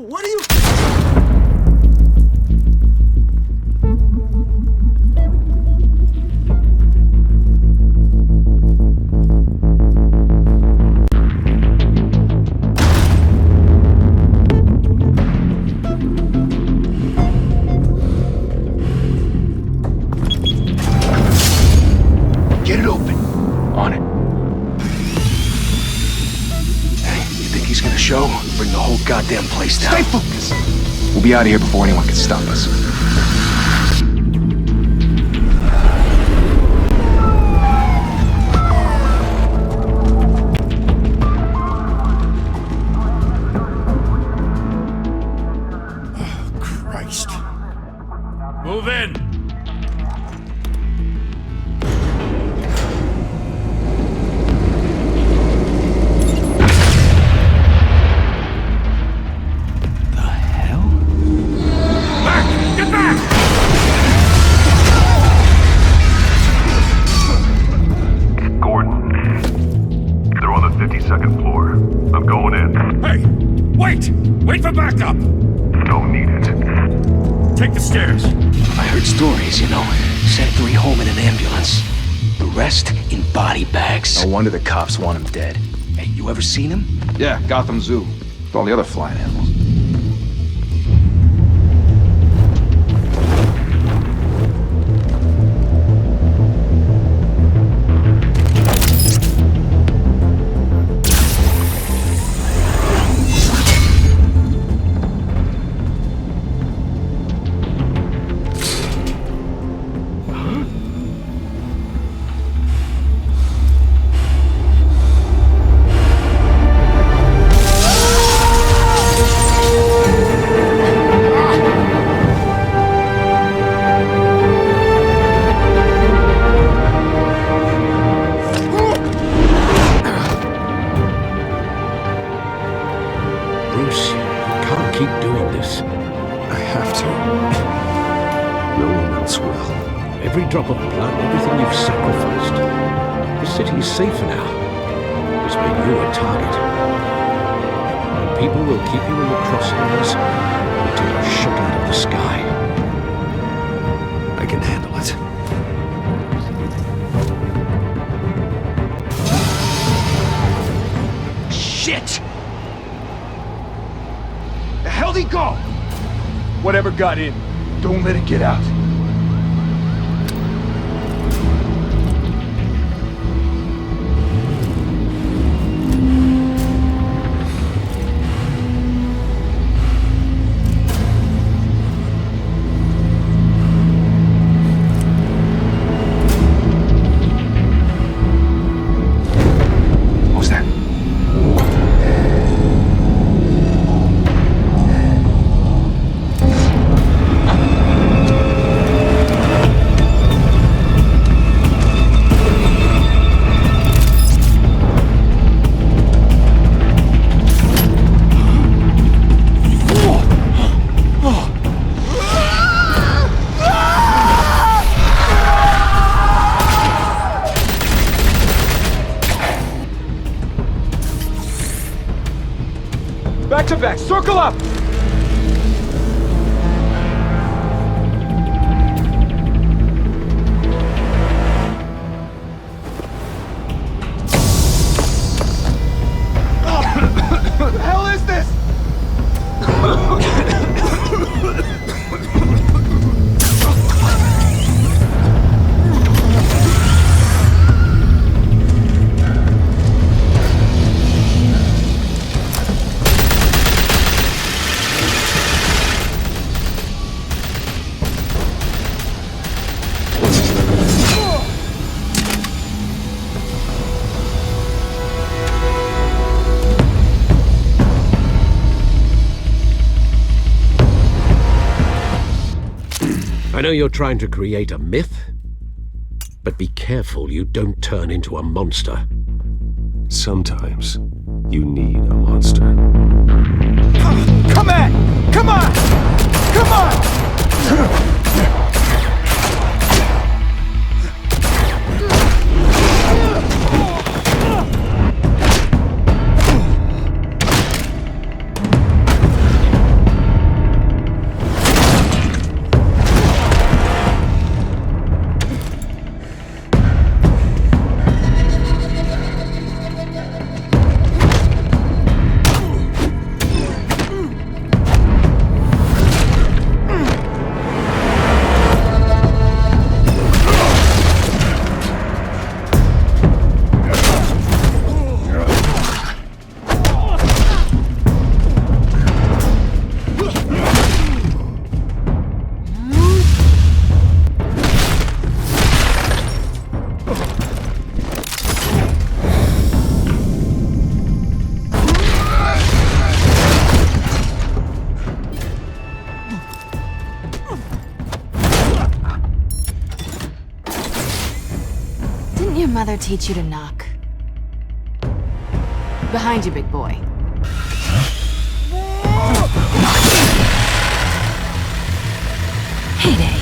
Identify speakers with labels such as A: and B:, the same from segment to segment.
A: What are you...
B: Get it open. On it. Hey, you think he's gonna show? Bring the whole goddamn place down.
C: Stay focused!
B: We'll be out of here before anyone can stop us.
C: Oh, Christ.
D: Move in! Wait for backup!
E: Don't need it.
D: Take the stairs.
B: I heard stories, you know. Sent 3 home in an ambulance. The rest in body bags.
F: No wonder the cops want him dead.
B: Hey, you ever seen him?
F: Yeah, Gotham Zoo. With all the other flying animals.
G: Every drop of blood, everything you've sacrificed. The city is safer now. It's made you a target. And people will keep you in the crosshairs until you're shot out of the sky.
C: I can handle it.
B: Shit! The hell'd he go?
F: Whatever got in, don't let it get out. Back to back, circle up! What the hell is this?
G: I know you're trying to create a myth, but be careful you don't turn into a monster.
C: Sometimes you need a monster.
F: Come on! Come on! Come on!
A: Didn't your mother teach you to knock? Behind you, big boy. Heyday.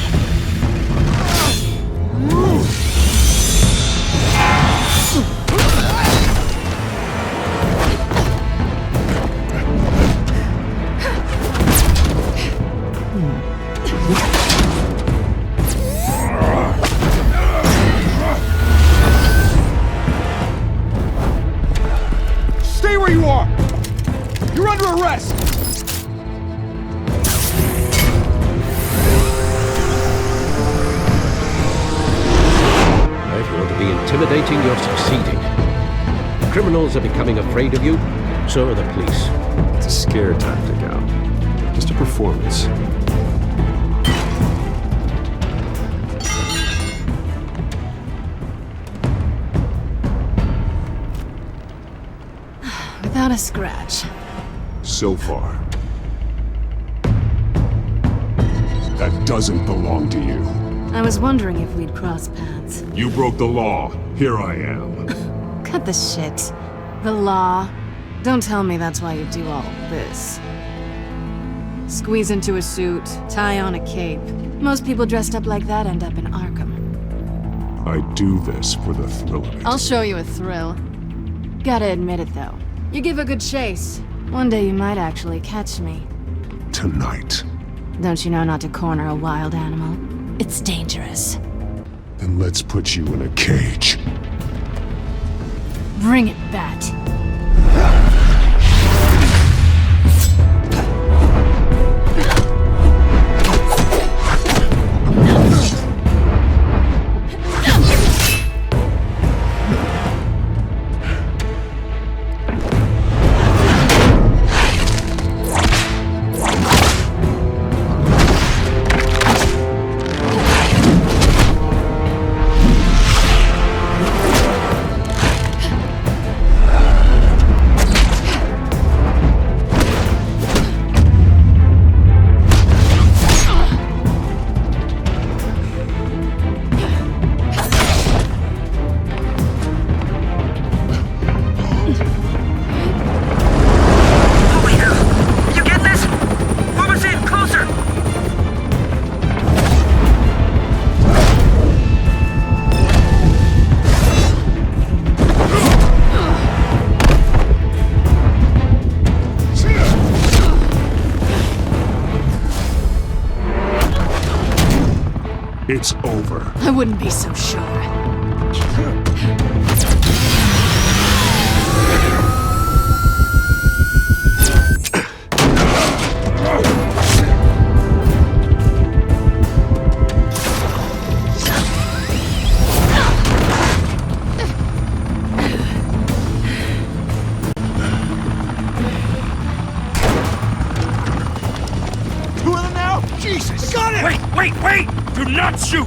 F: Stay where you are! You're under arrest!
G: If you're to be intimidating, you're succeeding. Criminals are becoming afraid of you, so are the police.
C: It's a scare tactic, Al. Just a performance.
A: Without a scratch.
C: So far. That doesn't belong to you.
A: I was wondering if we'd cross paths.
C: You broke the law. Here I am.
A: Cut the shit. The law. Don't tell me that's why you do all this. Squeeze into a suit, tie on a cape. Most people dressed up like that end up in Arkham.
C: I do this for the thrill of it.
A: I'll show you a thrill. Gotta admit it, though. You give a good chase. One day you might actually catch me.
C: Tonight.
A: Don't you know not to corner a wild animal? It's dangerous.
C: Then let's put you in a cage.
A: Bring it, Bat.
C: It's over.
A: I wouldn't be so sure.
F: Two of them now? Jesus! Got it!
D: Wait! Do not shoot!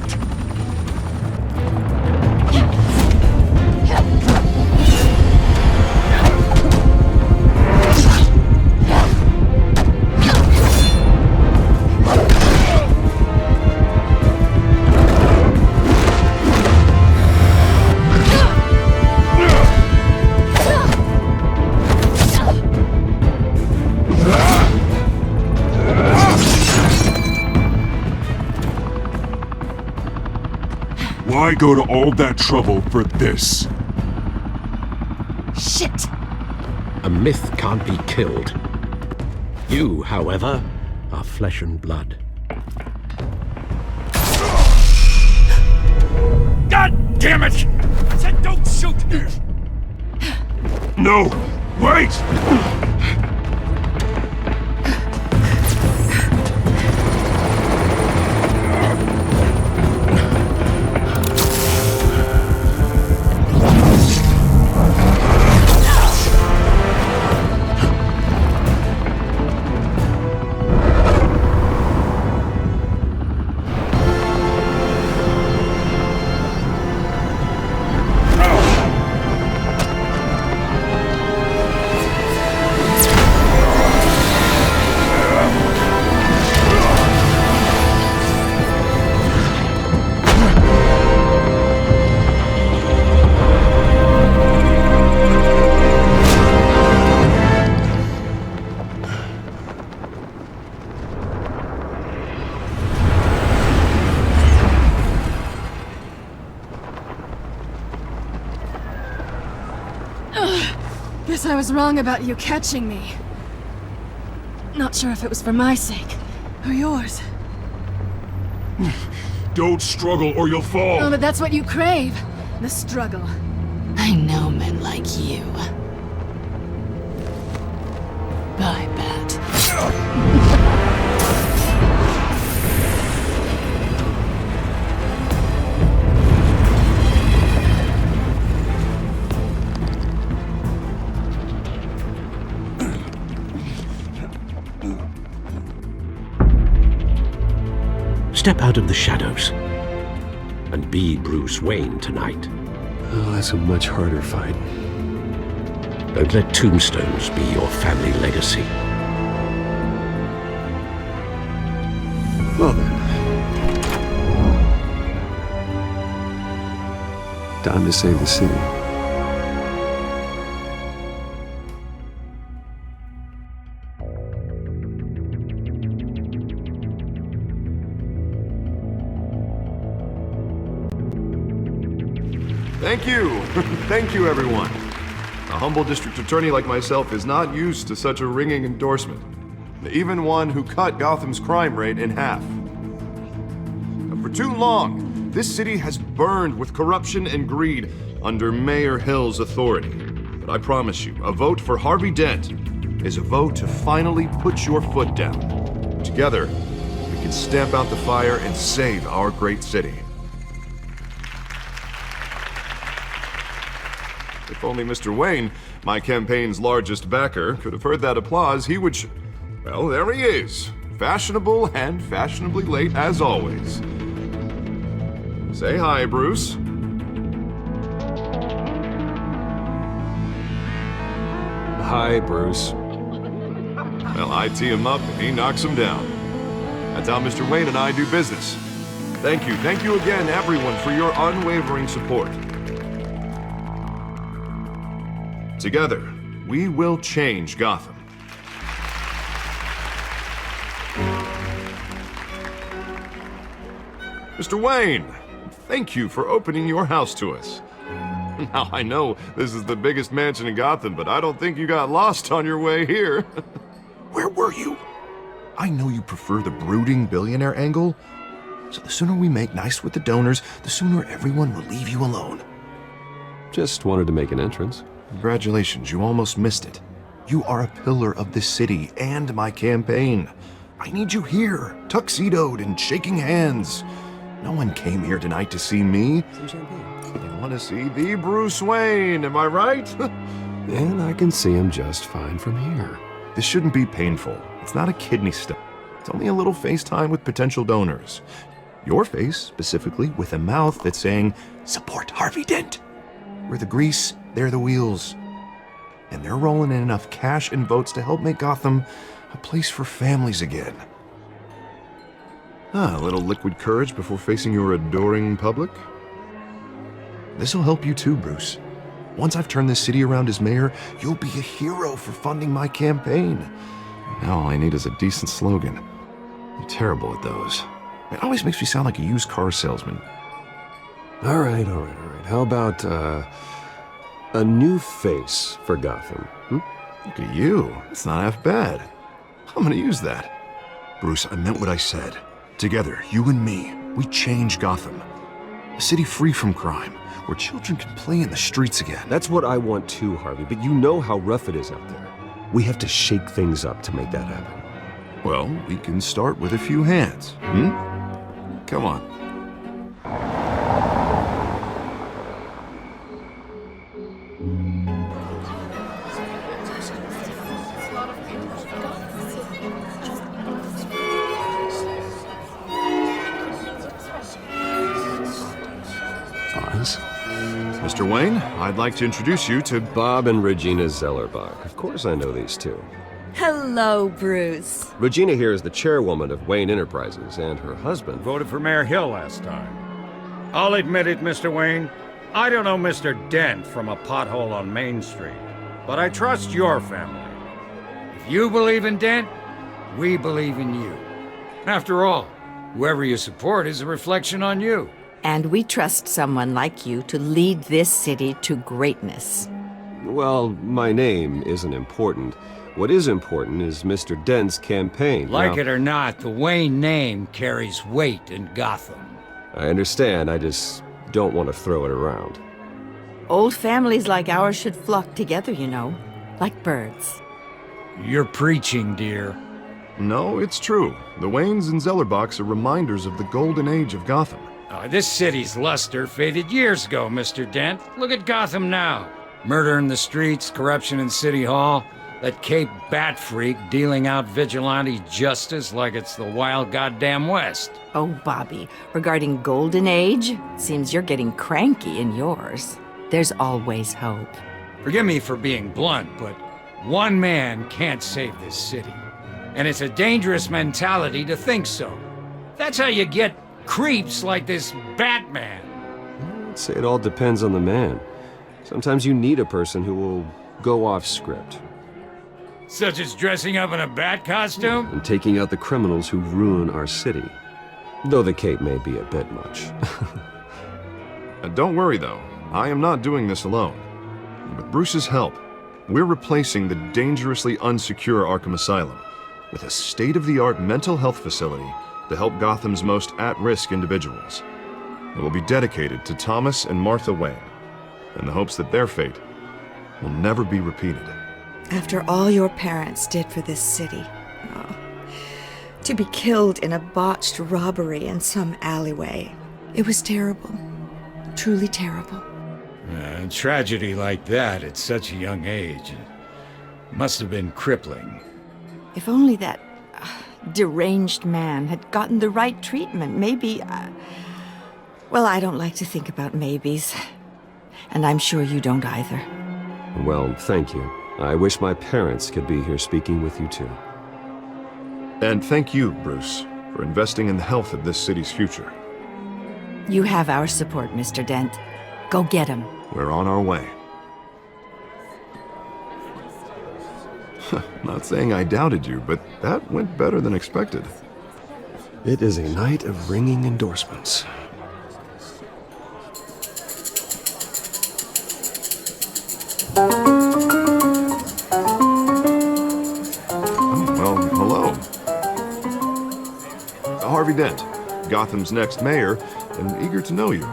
C: Why go to all that trouble for this?
A: Shit!
G: A myth can't be killed. You, however, are flesh and blood.
D: God damn it! I said don't shoot!
C: No! Wait!
A: Guess I was wrong about you catching me. Not sure if it was for my sake, or yours.
C: Don't struggle or you'll fall.
A: Oh, but that's what you crave. The struggle. I know men like you. Bye, Bat.
G: Step out of the shadows and be Bruce Wayne tonight.
E: Oh, that's a much harder fight.
G: Don't let tombstones be your family legacy.
E: Well then. Time to save the city.
H: Thank you. Thank you, everyone. A humble district attorney like myself is not used to such a ringing endorsement. Even one who cut Gotham's crime rate in half. For too long, this city has burned with corruption and greed under Mayor Hill's authority. But I promise you, a vote for Harvey Dent is a vote to finally put your foot down. Together, we can stamp out the fire and save our great city. If only Mr. Wayne, my campaign's largest backer, could have heard that applause, he would well, there he is. Fashionable and fashionably late as always. Say hi, Bruce.
E: Hi, Bruce.
H: Well, I tee him up and he knocks him down. That's how Mr. Wayne and I do business. Thank you again, everyone, for your unwavering support. Together, we will change Gotham. Mr. Wayne, thank you for opening your house to us. Now, I know this is the biggest mansion in Gotham, but I don't think you got lost on your way here. Where were you? I know you prefer the brooding billionaire angle, so the sooner we make nice with the donors, the sooner everyone will leave you alone.
E: Just wanted to make an entrance.
H: Congratulations, you almost missed it. You are a pillar of this city and my campaign. I need you here, tuxedoed and shaking hands. No one came here tonight to see me.
E: Some champagne.
H: They want to see the Bruce Wayne, am I right?
E: And I can see him just fine from here.
H: This shouldn't be painful. It's not a kidney stone. It's only a little FaceTime with potential donors. Your face, specifically, with a mouth that's saying, support Harvey Dent. We're the grease, they're the wheels. And they're rolling in enough cash and votes to help make Gotham a place for families again. A little liquid courage before facing your adoring public. This'll help you too, Bruce. Once I've turned this city around as mayor, you'll be a hero for funding my campaign. Now all I need is a decent slogan. I'm terrible at those. It always makes me sound like a used car salesman.
E: All right. How about, a new face for Gotham?
H: Look at you. It's not half bad. I'm gonna use that. Bruce, I meant what I said. Together, you and me, we change Gotham. A city free from crime, where children can play in the streets again.
E: That's what I want too, Harvey, but you know how rough it is out there. We have to shake things up to make that happen.
H: Well, we can start with a few hands, Come on. Mr. Wayne, I'd like to introduce you to
E: Bob and Regina Zellerbach. Of course I know these two.
I: Hello, Bruce.
E: Regina here is the chairwoman of Wayne Enterprises, and her husband...
D: Voted for Mayor Hill last time. I'll admit it, Mr. Wayne. I don't know Mr. Dent from a pothole on Main Street, but I trust your family. If you believe in Dent, we believe in you. After all, whoever you support is a reflection on you.
I: And we trust someone like you to lead this city to greatness.
E: Well, my name isn't important. What is important is Mr. Dent's campaign.
D: Like
E: Now,
D: it or not, the Wayne name carries weight in Gotham.
E: I understand, I just don't want to throw it around.
I: Old families like ours should flock together, you know, like birds.
D: You're preaching, dear.
H: No, it's true. The Waynes and Zellerbachs are reminders of the golden age of Gotham.
D: This city's luster faded years ago, Mr. Dent. Look at Gotham now. Murder in the streets, corruption in City Hall, that Cape Bat freak dealing out vigilante justice like it's the wild goddamn West.
I: Oh, Bobby, regarding Golden Age, seems you're getting cranky in yours. There's always hope.
D: Forgive me for being blunt, but one man can't save this city. And it's a dangerous mentality to think so. That's how you get creeps like this Batman.
E: I'd say it all depends on the man. Sometimes you need a person who will go off script.
D: Such as dressing up in a bat costume?
E: And taking out the criminals who ruin our city. Though the cape may be a bit much.
H: Don't worry, though. I am not doing this alone. With Bruce's help, we're replacing the dangerously unsecure Arkham Asylum with a state-of-the-art mental health facility to help Gotham's most at-risk individuals. It will be dedicated to Thomas and Martha Wayne, in the hopes that their fate will never be repeated.
J: After all your parents did for this city, to be killed in a botched robbery in some alleyway, it was terrible. Truly terrible.
D: A tragedy like that at such a young age must have been crippling.
I: If only that deranged man had gotten the right treatment, maybe... well, I don't like to think about maybes. And I'm sure you don't either.
E: Well, thank you. I wish my parents could be here speaking with you too.
H: And thank you, Bruce, for investing in the health of this city's future.
I: You have our support, Mr. Dent. Go get him.
H: We're on our way. Not saying I doubted you, but that went better than expected.
E: It is a night of ringing endorsements.
H: Well, hello. Harvey Dent, Gotham's next mayor, and eager to know you.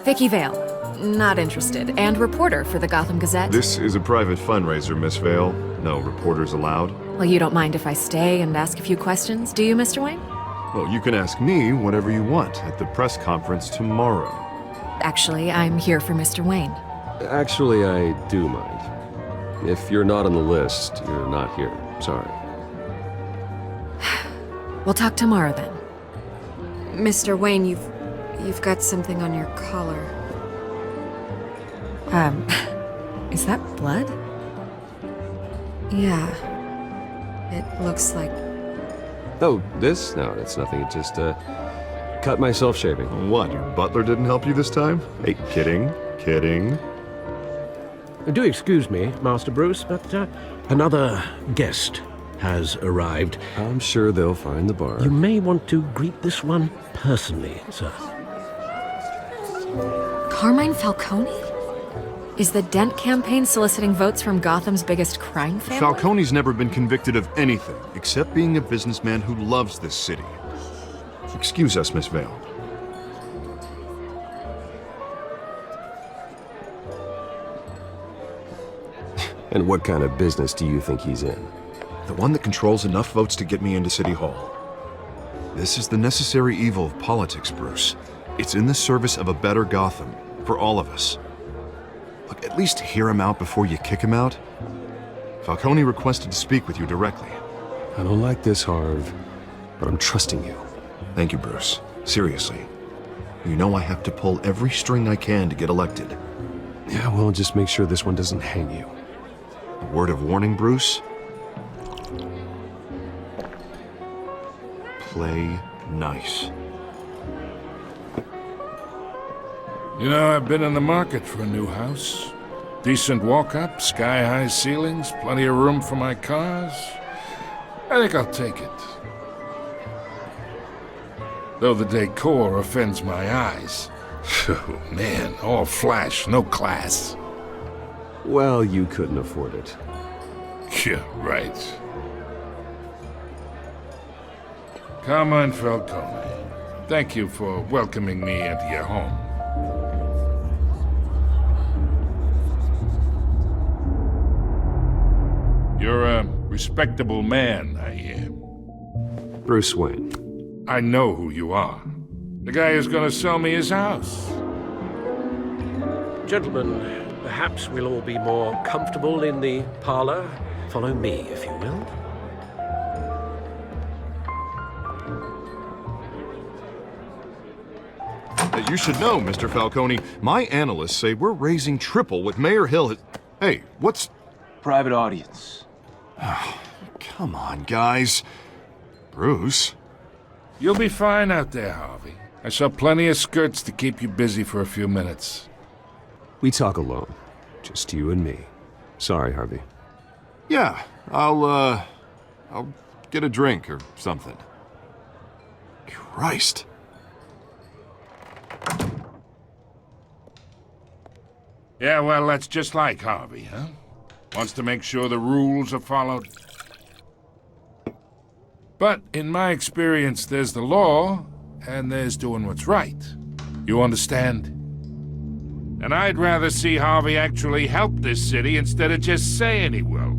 A: Vicky Vale. Not interested. And reporter for the Gotham Gazette.
H: This is a private fundraiser, Miss Vale. No reporters allowed.
A: Well, you don't mind if I stay and ask a few questions, do you, Mr. Wayne?
H: Well, you can ask me whatever you want at the press conference tomorrow.
A: Actually, I'm here for Mr. Wayne.
E: Actually, I do mind. If you're not on the list, you're not here. Sorry.
A: We'll talk tomorrow then. Mr. Wayne, you've got something on your collar. Is that blood? Yeah. It looks like...
E: Oh, this? No, it's nothing. It just, cut myself shaving.
H: What, your butler didn't help you this time? Hey, kidding. Kidding.
G: Do excuse me, Master Bruce, but another guest has arrived.
E: I'm sure they'll find the bar.
G: You may want to greet this one personally, sir.
A: Carmine Falcone? Is the Dent campaign soliciting votes from Gotham's biggest crime family?
H: Falcone's never been convicted of anything, except being a businessman who loves this city. Excuse us, Miss Vale.
E: And what kind of business do you think he's in?
H: The one that controls enough votes to get me into City Hall. This is the necessary evil of politics, Bruce. It's in the service of a better Gotham, for all of us. Look, at least hear him out before you kick him out. Falcone requested to speak with you directly.
E: I don't like this, Harv, but I'm trusting you.
H: Thank you, Bruce. Seriously. You know I have to pull every string I can to get elected.
E: Yeah, well, just make sure this one doesn't hang you.
H: A word of warning, Bruce? Play nice.
C: You know, I've been in the market for a new house. Decent walk-up, sky-high ceilings, plenty of room for my cars. I think I'll take it. Though the decor offends my eyes. Oh, man, all flash, no class.
E: Well, you couldn't afford it.
C: Yeah, right. Carmine Falcone, thank you for welcoming me into your home. You're a respectable man, I hear.
E: Bruce Wayne.
C: I know who you are. The guy who's gonna sell me his house.
G: Gentlemen, perhaps we'll all be more comfortable in the parlor. Follow me, if you will.
H: You should know, Mr. Falcone, my analysts say we're raising triple what Mayor Hill has... Hey, what's...
B: Private audience.
H: Come on, guys. Bruce?
C: You'll be fine out there, Harvey. I saw plenty of skirts to keep you busy for a few minutes.
E: We talk alone. Just you and me. Sorry, Harvey.
H: Yeah, I'll get a drink or something. Christ.
C: Yeah, well, that's just like Harvey, huh? Wants to make sure the rules are followed. But in my experience, there's the law, and there's doing what's right. You understand? And I'd rather see Harvey actually help this city instead of just saying he will.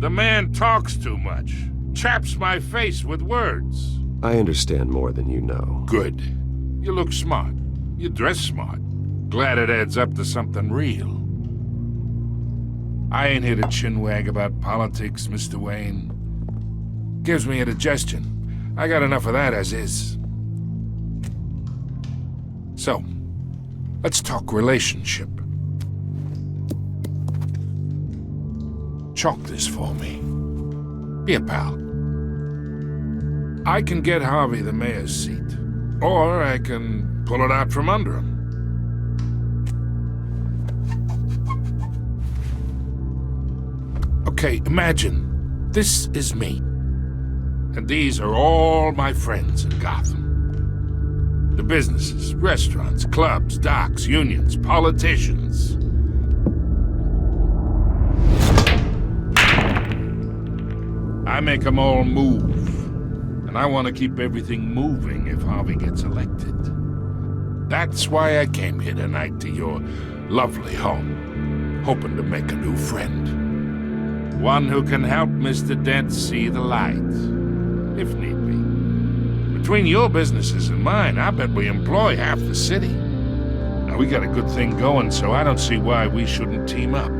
C: The man talks too much. Chaps my face with words.
E: I understand more than you know.
C: Good. You look smart. You dress smart. Glad it adds up to something real. I ain't here to chinwag about politics, Mr. Wayne. Gives me indigestion. I got enough of that as is. So, let's talk relationship. Chalk this for me. Be a pal. I can get Harvey the mayor's seat, or I can pull it out from under him. Okay, imagine this is me. And these are all my friends in Gotham. The businesses, restaurants, clubs, docks, unions, politicians. I make them all move. And I want to keep everything moving if Harvey gets elected. That's why I came here tonight to your lovely home, hoping to make a new friend. One who can help Mr. Dent see the light, if need be. Between your businesses and mine, I bet we employ half the city. Now, we got a good thing going, so I don't see why we shouldn't team up.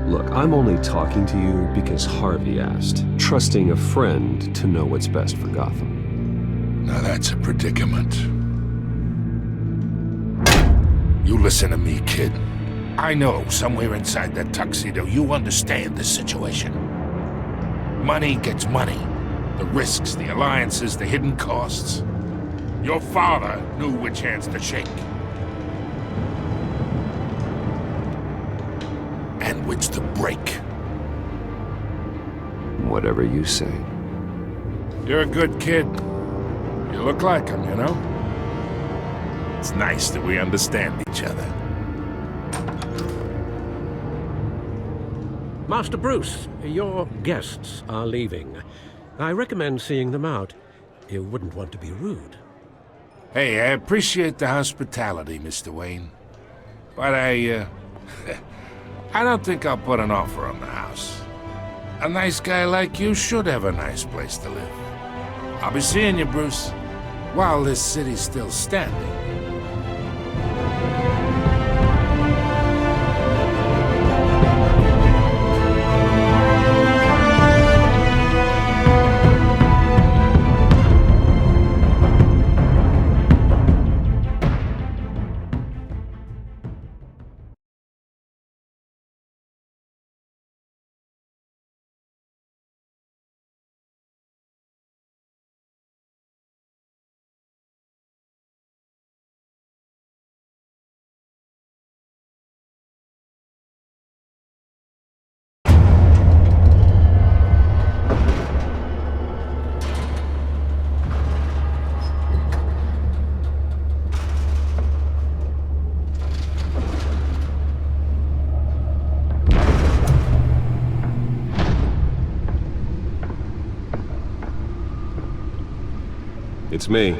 E: Look, I'm only talking to you because Harvey asked, trusting a friend to know what's best for Gotham.
C: Now that's a predicament. You listen to me, kid. I know somewhere inside that tuxedo you understand the situation. Money gets money. The risks, the alliances, the hidden costs. Your father knew which hands to shake. And which to break.
E: Whatever you say.
C: You're a good kid. You look like him, you know? It's nice that we understand each other.
G: Master Bruce, your guests are leaving. I recommend seeing them out. You wouldn't want to be rude.
C: Hey, I appreciate the hospitality, Mr. Wayne. But I don't think I'll put an offer on the house. A nice guy like you should have a nice place to live. I'll be seeing you, Bruce, while this city's still standing.
E: It's me.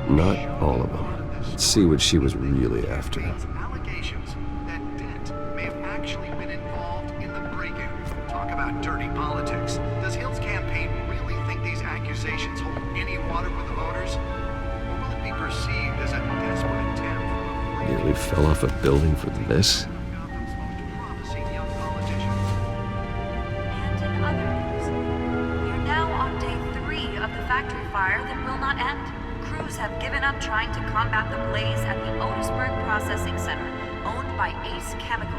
E: Not all of them. Let's see what she was really after.
K: Allegations that Dent may have actually been involved in the break-in. Talk about dirty politics. Does Hill's campaign really think these accusations hold any water with the voters? Or will it be perceived as a desperate attempt from a
E: Nearly fell off a building for this?
K: Gotham's most promising young politician?
L: And in other news, we are now on day 3 of the factory fire that will not end. Crews have given up trying to combat the blaze at the Otisburg Processing Center, owned by Ace Chemical.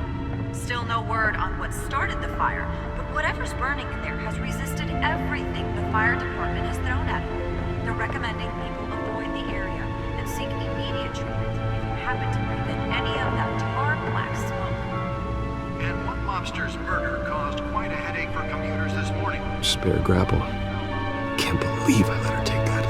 L: Still no word on what started the fire, but whatever's burning in there has resisted everything the fire department has thrown at it. They're recommending people avoid the area and seek immediate treatment if you happen to breathe in any of that tar black smoke.
K: And one mobster's murder caused quite a headache for commuters this morning.
E: Spare grapple. Can't believe I let her take that.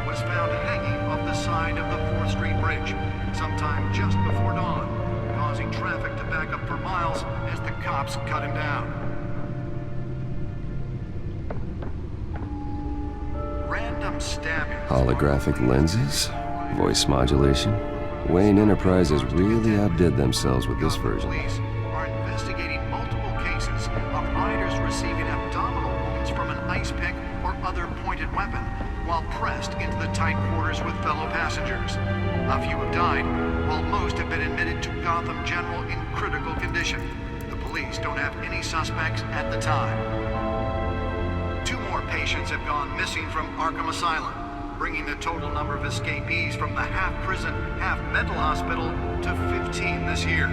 K: Was found hanging off the side of the 4th Street Bridge sometime just before dawn, causing traffic to back up for miles as the cops cut him down. Random stabbings.
E: Holographic lenses? Voice modulation? Wayne Enterprises really outdid themselves with this version.
K: Police are investigating multiple cases of riders receiving abdominal wounds from an ice pick or other pointed weapon while pressed into the tight quarters with fellow passengers. A few have died, while most have been admitted to Gotham General in critical condition. The police don't have any suspects at the time. 2 more patients have gone missing from Arkham Asylum, bringing the total number of escapees from the half-prison, half-mental hospital to 15 this year.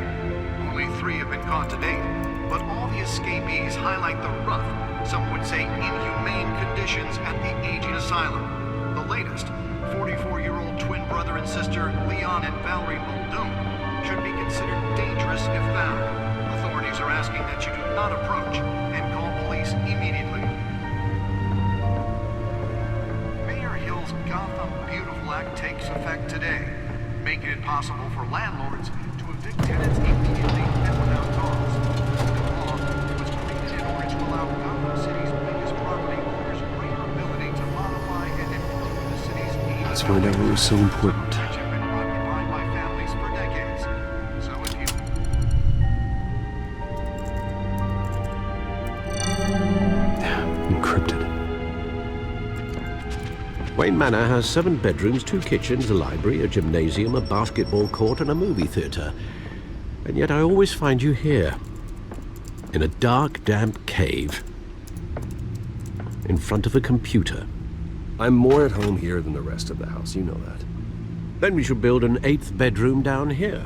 K: Only 3 have been caught to date, but all the escapees highlight the rough, some would say inhumane conditions at the aging asylum. The latest, 44-year-old twin brother and sister Leon and Valerie Muldoon, should be considered dangerous if found. Authorities are asking that you do not approach and call police immediately. Mayor Hill's Gotham Beautiful Act takes effect today, making it possible for landlords to evict tenants immediately and without cause. The law was created in order to allow Gotham City's biggest property owners greater ability to modify and improve the city's aging.
E: Let's find out what was so important.
K: Which have been occupied by families for decades. So if you
E: Encrypted.
G: Wayne Manor has 7 bedrooms, 2 kitchens, a library, a gymnasium, a basketball court, and a movie theater. And yet I always find you here, in a dark, damp cave, in front of a computer.
E: I'm more at home here than the rest of the house, you know that.
G: Then we should build an 8th bedroom down here.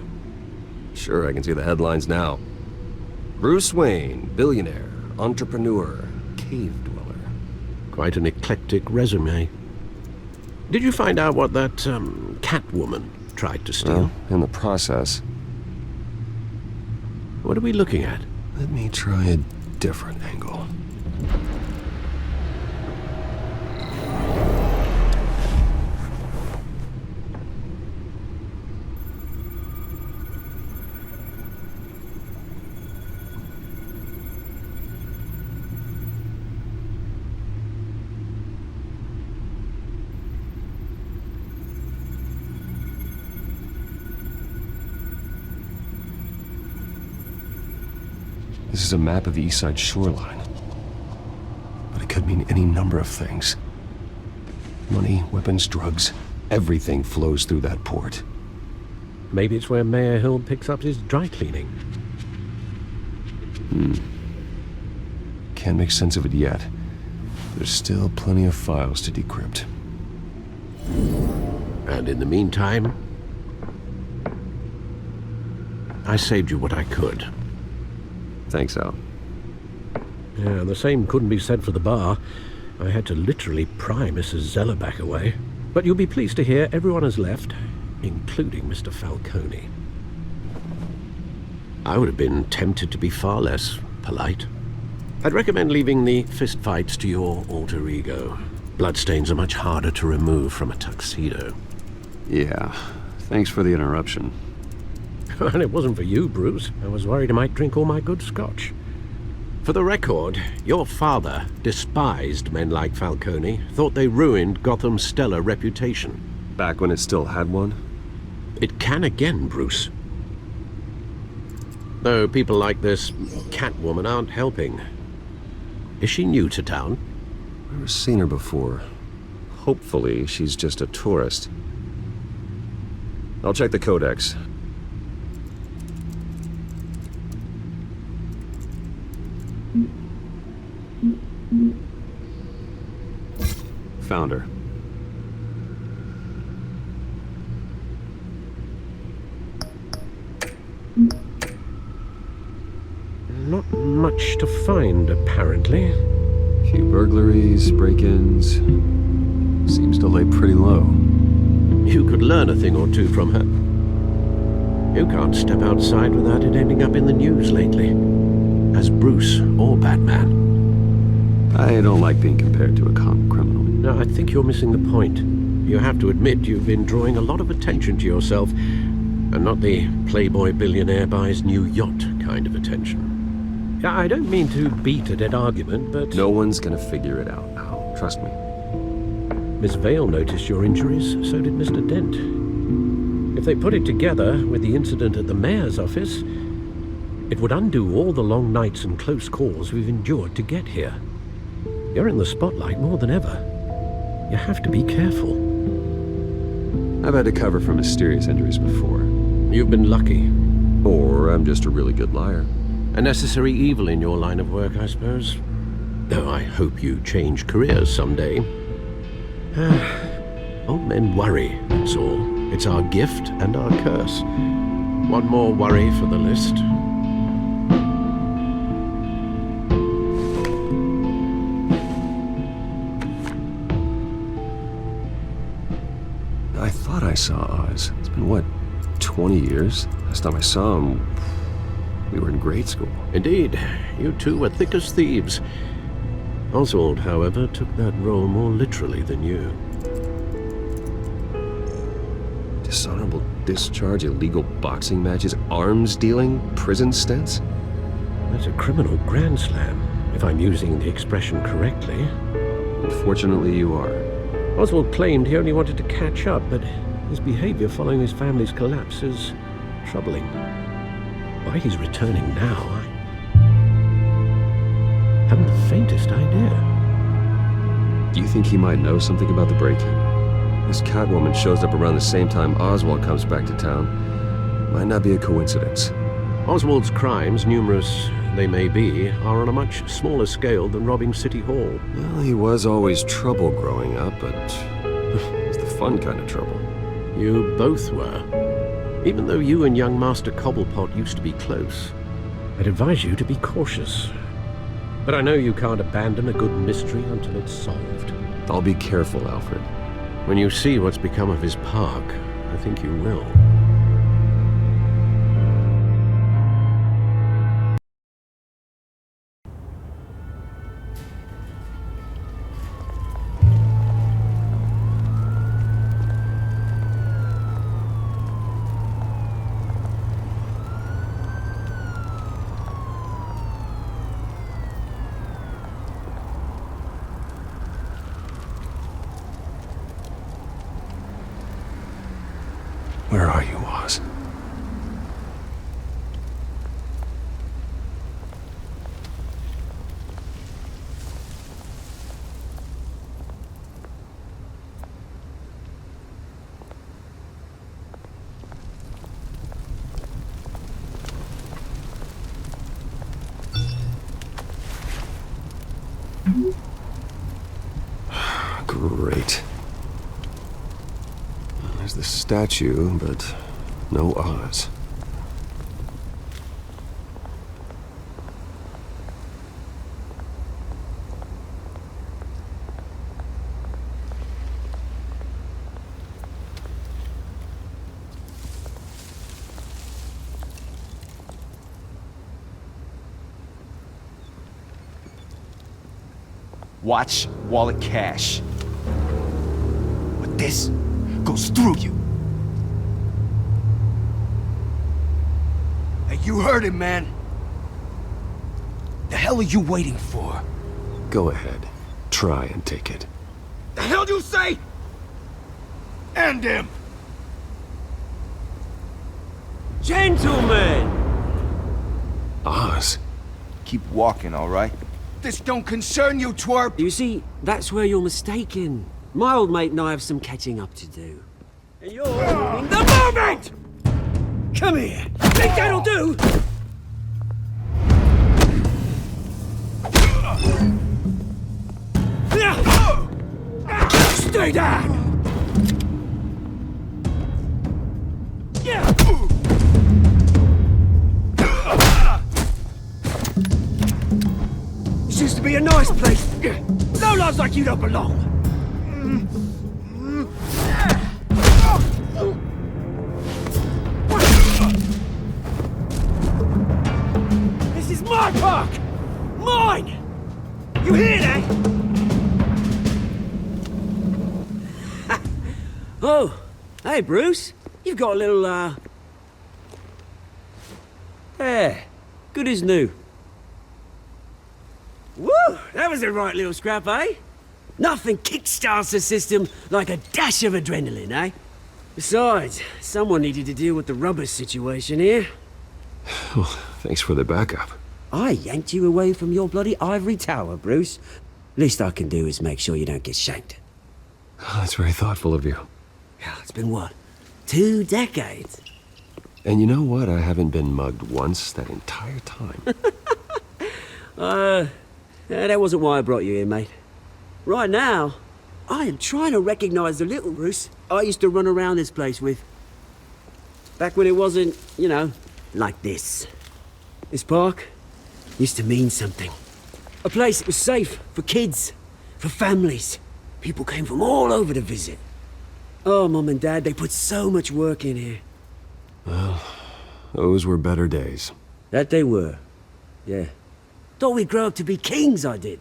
E: Sure, I can see the headlines now. Bruce Wayne, billionaire, entrepreneur, cave dweller.
G: Quite an eclectic resume. Did you find out what that, Catwoman tried to steal?
E: Well, in the process.
G: What are we looking at?
E: Let me try a different angle. This is a map of the East Side shoreline. mean any number of things. Money, weapons, drugs, everything flows through that port.
G: Maybe it's where Mayor Hill picks up his dry cleaning.
E: Can't make sense of it yet. There's still plenty of files to decrypt.
G: And in the meantime, I saved you what I could.
E: Thanks, Al.
G: Yeah, the same couldn't be said for the bar. I had to literally pry Mrs. Zellerback away. But you'll be pleased to hear everyone has left, including Mr. Falcone. I would have been tempted to be far less polite. I'd recommend leaving the fistfights to your alter ego. Bloodstains are much harder to remove from a tuxedo.
E: Yeah, thanks for the interruption.
G: And it wasn't for you, Bruce. I was worried I might drink all my good scotch. For the record, your father despised men like Falcone, thought they ruined Gotham's stellar reputation.
E: Back when it still had one?
G: It can again, Bruce. Though people like this Catwoman aren't helping. Is she new to town?
E: Never seen her before. Hopefully, she's just a tourist. I'll check the codex. Found her.
G: Not much to find, apparently.
E: Few burglaries, break-ins. Seems to lay pretty low.
G: You could learn a thing or two from her. You can't step outside without it ending up in the news lately. As Bruce or Batman.
E: I don't like being compared to a common criminal.
G: No, I think you're missing the point. You have to admit you've been drawing a lot of attention to yourself, and not the playboy billionaire buys new yacht kind of attention. I don't mean to beat a dead argument, but...
E: No one's gonna figure it out now. Trust me.
G: Miss Vale noticed your injuries, so did Mr. Dent. If they put it together with the incident at the mayor's office, it would undo all the long nights and close calls we've endured to get here. You're in the spotlight more than ever. You have to be careful.
E: I've had to cover for mysterious injuries before.
G: You've been lucky.
E: Or I'm just a really good liar.
G: A necessary evil in your line of work, I suppose. Though I hope you change careers someday. Old men worry, that's all. It's our gift and our curse. One more worry for the list.
E: I thought I saw Oz. It's been, what, 20 years? Last time I saw him, we were in grade school.
G: Indeed. You two were thick as thieves. Oswald, however, took that role more literally than you.
E: Dishonorable discharge, illegal boxing matches, arms dealing, prison stints?
G: That's a criminal grand slam, if I'm using the expression correctly.
E: Unfortunately, you are.
G: Oswald claimed he only wanted to catch up, but his behavior following his family's collapse is troubling. Why he's returning now, I haven't the faintest idea.
E: Do you think he might know something about the break-in? This Catwoman shows up around the same time Oswald comes back to town. Might not be a coincidence.
G: Oswald's crimes, numerous they may be, are on a much smaller scale than robbing City Hall.
E: Well, he was always trouble growing up, but it's the fun kind of trouble.
G: You both were. Even though you and young Master Cobblepot used to be close, I'd advise you to be cautious. But I know you can't abandon a good mystery until it's solved.
E: I'll be careful, Alfred.
G: When you see what's become of his park, I think you will.
E: Where are you, Oz? There's the statue, but no Oz.
B: Watch wallet cash. But this goes through you. Hey, you heard him, man. The hell are you waiting for?
E: Go ahead. Try and take it.
B: The hell do you say? End him!
M: Gentlemen!
E: Oz?
B: Keep walking, all right? This don't concern you, twerp!
M: You see, that's where you're mistaken. My old mate and I have some catching up to do. And you're ruining the moment! Come here! Think that'll do? Stay down! This used to be a nice place. No lives like you don't belong. This is my park! Mine! You hear that? Oh, hey Bruce. You've got a little, There. Good as new. Woo! That was a right little scrap, eh? Nothing kickstarts the system like a dash of adrenaline, eh? Besides, someone needed to deal with the rubber situation here.
E: Well, thanks for the backup.
M: I yanked you away from your bloody ivory tower, Bruce. Least I can do is make sure you don't get shanked.
E: Oh, that's very thoughtful of you.
M: Yeah, it's been what? 2 decades?
E: And you know what? I haven't been mugged once that entire time.
M: That wasn't why I brought you here, mate. Right now, I am trying to recognize the little Bruce I used to run around this place with. Back when it wasn't, you know, like this. This park used to mean something. A place that was safe for kids, for families. People came from all over to visit. Oh, Mum and Dad, they put so much work in here.
E: Well, those were better days.
M: That they were, yeah. Thought we'd grow up to be kings, I did.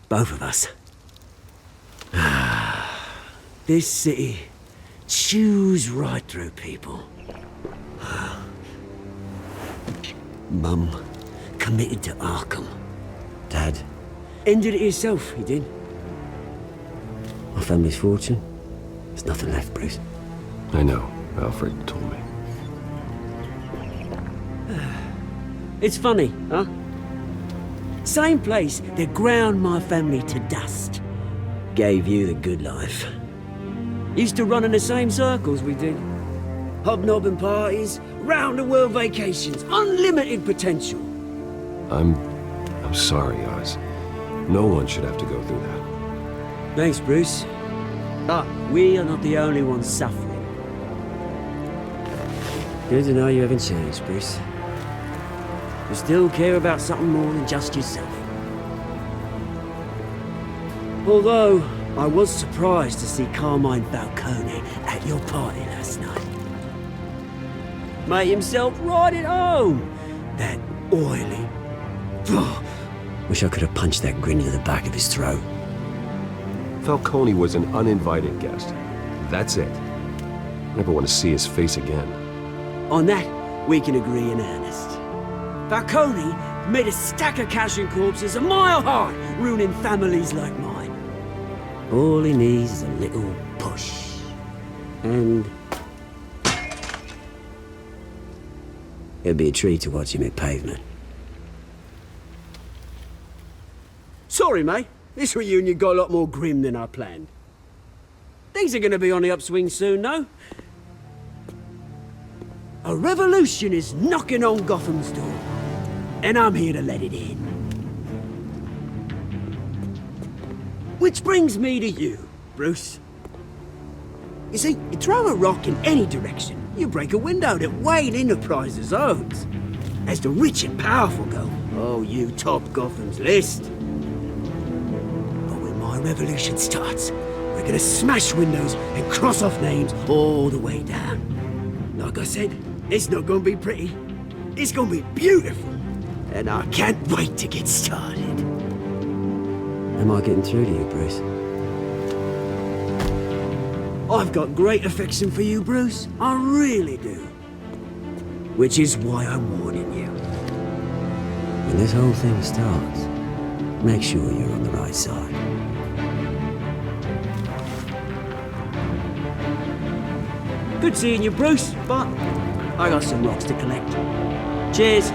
M: Both of us. This city chews right through people. Mum committed to ARKHAM. Dad ended it himself, he did. My family's fortune, there's nothing left, Bruce.
E: I know. Alfred told me.
M: It's funny, huh? Same place that ground my family to dust. Gave you the good life. Used to run in the same circles we did. Hobnobbing parties, round-the-world vacations, unlimited potential.
E: I'm sorry, Oz. No one should have to go through that.
M: Thanks, Bruce. But we are not the only ones suffering. Good to know you haven't changed, Bruce. You still care about something more than just yourself. Although, I was surprised to see Carmine Falcone at your party last night. Made himself right at home. That oily... Wish I could have punched that grin to the back of his throat.
E: Falcone was an uninvited guest. That's it. Never want to see his face again.
M: On that, we can agree in earnest. Falcone made a stack of cash and corpses a mile high, ruining families like mine. All he needs is a little push. And... it'll be a treat to watch him hit pavement. Sorry, mate. This reunion got a lot more grim than I planned. Things are gonna be on the upswing soon, though. A revolution is knocking on Gotham's door. And I'm here to let it in. Which brings me to you, Bruce. You see, you throw a rock in any direction, you break a window that Wayne Enterprises owns. As the rich and powerful go, oh, you top Gotham's list. But when my revolution starts, we're gonna smash windows and cross off names all the way down. Like I said, it's not gonna be pretty. It's gonna be beautiful. And I can't wait to get started. Am I getting through to you, Bruce? I've got great affection for you, Bruce. I really do. Which is why I'm warning you. When this whole thing starts, make sure you're on the right side. Good seeing you, Bruce, but I got some rocks to collect. Cheers.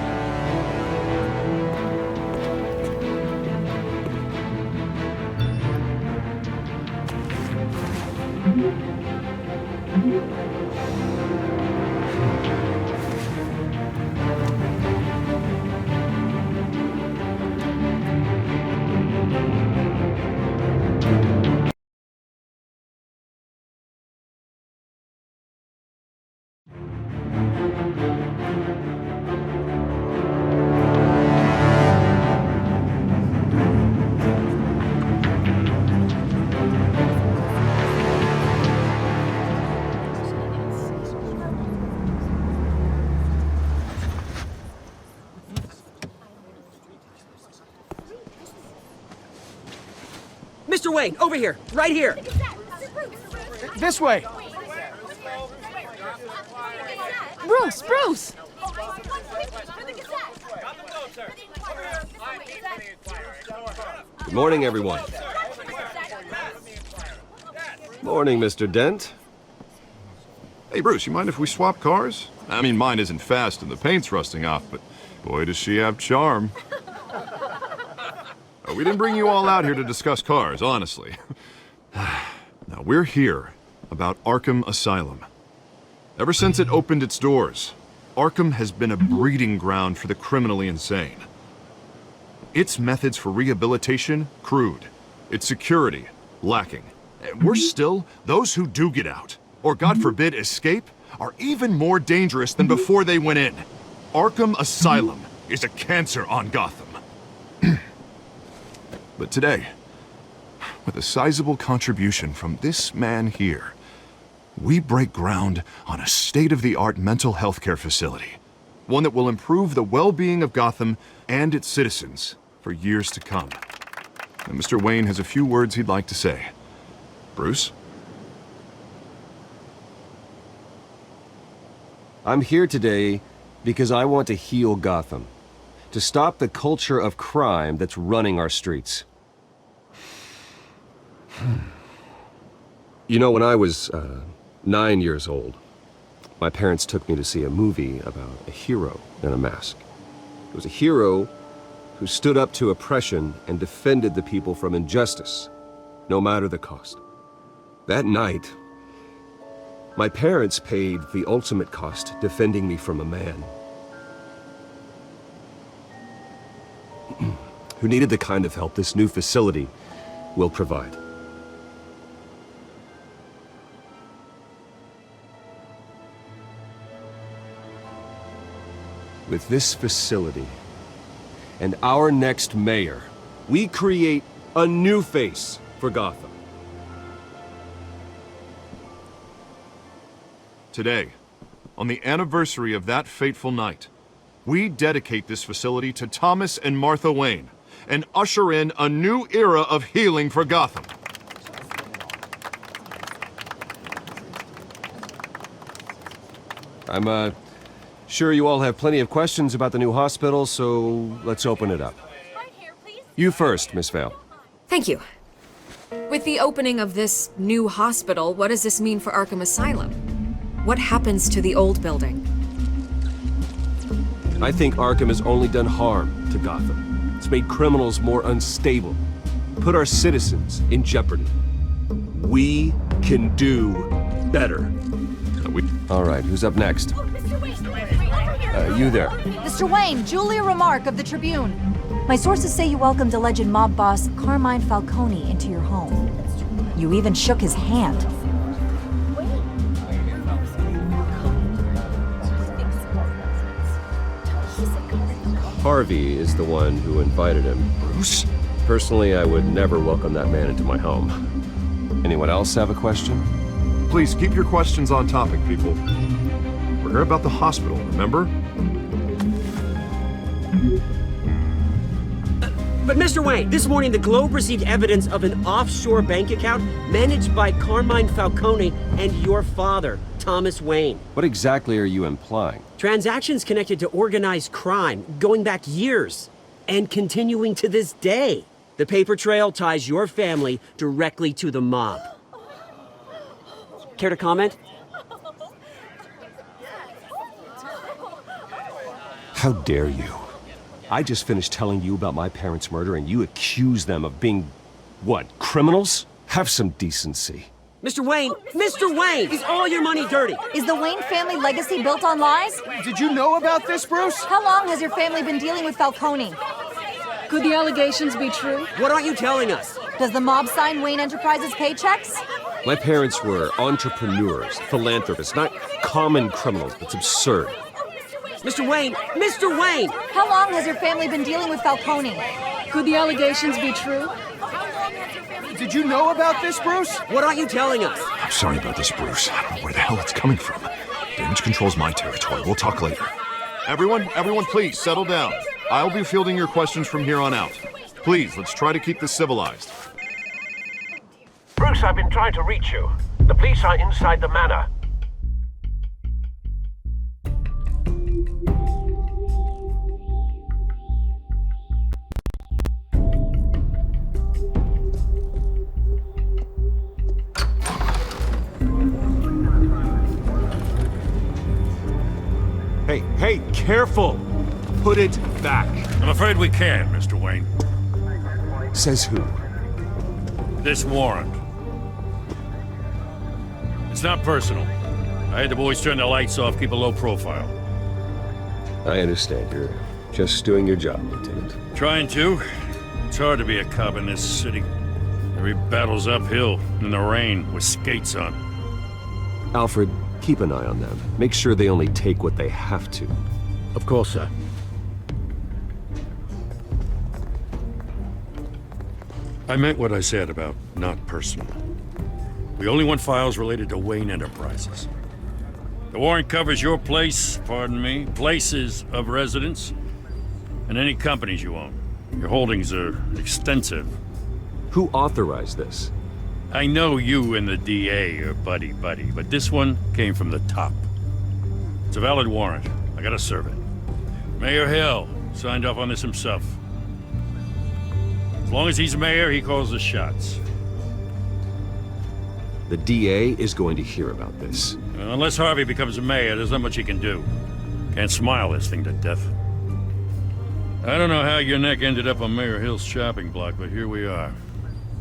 M: Mr. Wayne, over here, right here.
F: This way.
A: Bruce!
E: Good morning, everyone. Morning, Mr. Dent.
H: Hey, Bruce, you mind if we swap cars? I mean, mine isn't fast and the paint's rusting off, but boy, does she have charm. We didn't bring you all out here to discuss cars, honestly. Now, we're here about Arkham Asylum. Ever since it opened its doors, Arkham has been a breeding ground for the criminally insane. Its methods for rehabilitation, crude. Its security, lacking. And worse still, those who do get out, or God forbid escape, are even more dangerous than before they went in. Arkham Asylum is a cancer on Gotham. But today, with a sizable contribution from this man here, we break ground on a state-of-the-art mental health care facility. One that will improve the well-being of Gotham and its citizens for years to come. And Mr. Wayne has a few words he'd like to say. Bruce?
E: I'm here today because I want to heal Gotham. To stop the culture of crime that's running our streets. You know, when I was 9 years old, my parents took me to see a movie about a hero in a mask. It was a hero who stood up to oppression and defended the people from injustice, no matter the cost. That night, my parents paid the ultimate cost defending me from a man who needed the kind of help this new facility will provide. With this facility and our next mayor, we create a new face for Gotham.
H: Today, on the anniversary of that fateful night, we dedicate this facility to Thomas and Martha Wayne and usher in a new era of healing for Gotham.
E: I'm sure you all have plenty of questions about the new hospital, so let's open it up. You first, Miss Vale.
N: Thank you. With the opening of this new hospital, what does this mean for Arkham Asylum? What happens to the old building?
E: I think Arkham has only done harm to Gotham. It's made criminals more unstable, put our citizens in jeopardy. We can do better. All right, who's up next? You there.
O: Mr. Wayne, Julia Remark of the Tribune. My sources say you welcomed alleged mob boss Carmine Falcone into your home. You even shook his hand.
E: Harvey is the one who invited him.
H: Bruce?
E: Personally, I would never welcome that man into my home. Anyone else have a question?
H: Please keep your questions on topic, people. We're here about the hospital, remember?
M: But Mr. Wayne, this morning the Globe received evidence of an offshore bank account managed by Carmine Falcone and your father, Thomas Wayne.
E: What exactly are you implying?
M: Transactions connected to organized crime going back years and continuing to this day. The paper trail ties your family directly to the mob. Care to comment?
E: How dare you? I just finished telling you about my parents' murder and you accuse them of being, what, criminals? Have some decency.
M: Mr. Wayne! Mr. Wayne! Is all your money dirty?
O: Is the Wayne family legacy built on lies?
F: Did you know about this, Bruce?
O: How long has your family been dealing with Falcone?
A: Could the allegations be true?
M: What aren't you telling us?
O: Does the mob sign Wayne Enterprises paychecks?
E: My parents were entrepreneurs, philanthropists, not common criminals. It's absurd.
M: Mr. Wayne! Mr. Wayne!
O: How long has your family been dealing with Falcone?
A: Could the allegations be true?
F: Did you know about this, Bruce?
M: What aren't you telling us?
H: I'm sorry about this, Bruce. I don't know where the hell it's coming from. Damage control's my territory. We'll talk later. Everyone, please, settle down. I'll be fielding your questions from here on out. Please, let's try to keep this civilized.
G: Bruce, I've been trying to reach you. The police are inside the manor.
E: Hey, careful! Put it back.
D: I'm afraid we can't, Mr. Wayne.
E: Says who?
D: This warrant. It's not personal. I had the boys turn the lights off, keep a low profile.
E: I understand. You're just doing your job, Lieutenant.
D: Trying to. It's hard to be a cop in this city. Every battle's uphill, in the rain, with skates on.
E: Alfred, keep an eye on them. Make sure they only take what they have to.
G: Of course, sir.
D: I meant what I said about not personal. We only want files related to Wayne Enterprises. The warrant covers your place, pardon me, places of residence, and any companies you own. Your holdings are extensive.
E: Who authorized this?
D: I know you and the DA are buddy-buddy, but this one came from the top. It's a valid warrant. I gotta serve it. Mayor Hill signed off on this himself. As long as he's mayor, he calls the shots.
E: The DA is going to hear about this.
D: Unless Harvey becomes a mayor, there's not much he can do. Can't smile this thing to death. I don't know how your neck ended up on Mayor Hill's shopping block, but here we are.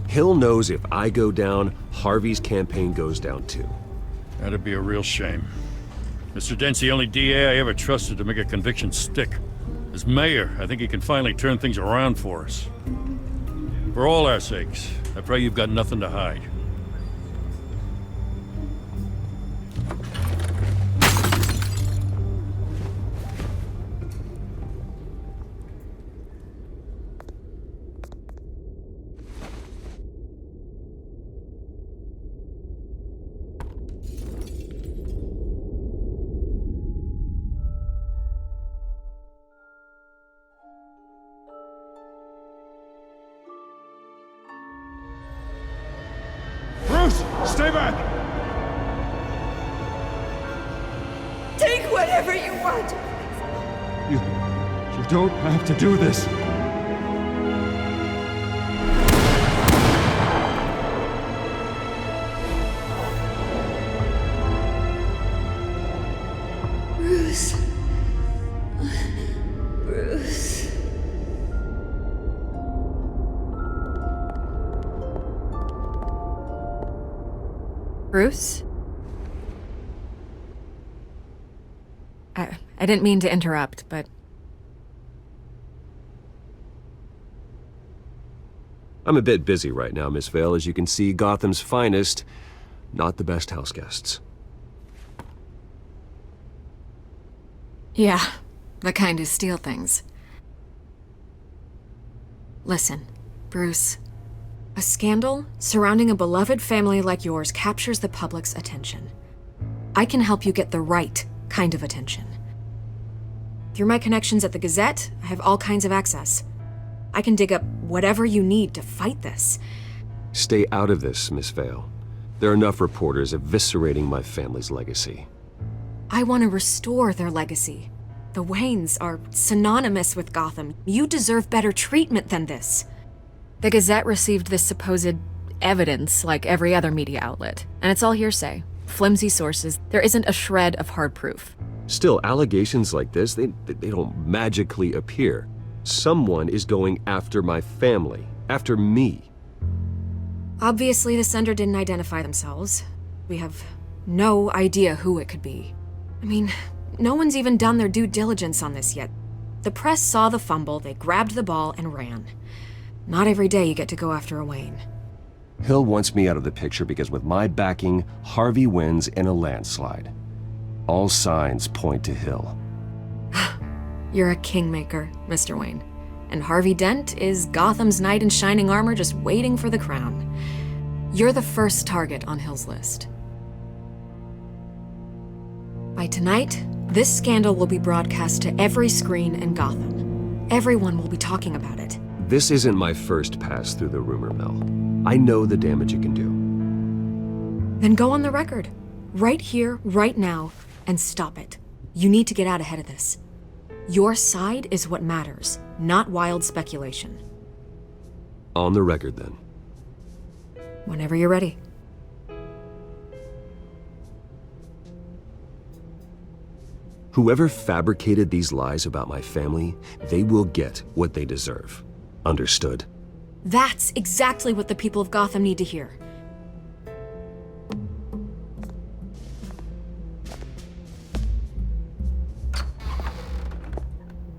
E: Hill knows if I go down, Harvey's campaign goes down too.
D: That'd be a real shame. Mr. Dent's the only DA I ever trusted to make a conviction stick. As mayor, I think he can finally turn things around for us. For all our sakes, I pray you've got nothing to hide.
F: Stay back!
J: Take whatever you want.
F: You don't have to do this.
J: Bruce. Bruce.
N: Bruce? I didn't mean to interrupt, but...
E: I'm a bit busy right now, Miss Vale. As you can see, Gotham's finest, not the best house guests.
N: Yeah, the kind who steal things. Listen, Bruce. A scandal surrounding a beloved family like yours captures the public's attention. I can help you get the right kind of attention. Through my connections at the Gazette, I have all kinds of access. I can dig up whatever you need to fight this.
E: Stay out of this, Miss Vale. There are enough reporters eviscerating my family's legacy.
N: I want to restore their legacy. The Waynes are synonymous with Gotham. You deserve better treatment than this. The Gazette received this supposed evidence like every other media outlet, and it's all hearsay. Flimsy sources. There isn't a shred of hard proof.
E: Still, allegations like this, they don't magically appear. Someone is going after my family, after me.
N: Obviously, the sender didn't identify themselves. We have no idea who it could be. I mean, no one's even done their due diligence on this yet. The press saw the fumble, they grabbed the ball and ran. Not every day you get to go after a Wayne.
E: Hill wants me out of the picture because with my backing, Harvey wins in a landslide. All signs point to Hill.
N: You're a kingmaker, Mr. Wayne. And Harvey Dent is Gotham's knight in shining armor just waiting for the crown. You're the first target on Hill's list. By tonight, this scandal will be broadcast to every screen in Gotham. Everyone will be talking about it.
E: This isn't my first pass through the rumor mill. I know the damage it can do.
N: Then go on the record. Right here, right now, and stop it. You need to get out ahead of this. Your side is what matters, not wild speculation.
E: On the record, then.
N: Whenever you're ready.
E: Whoever fabricated these lies about my family, they will get what they deserve. Understood?
N: That's exactly what the people of Gotham need to hear.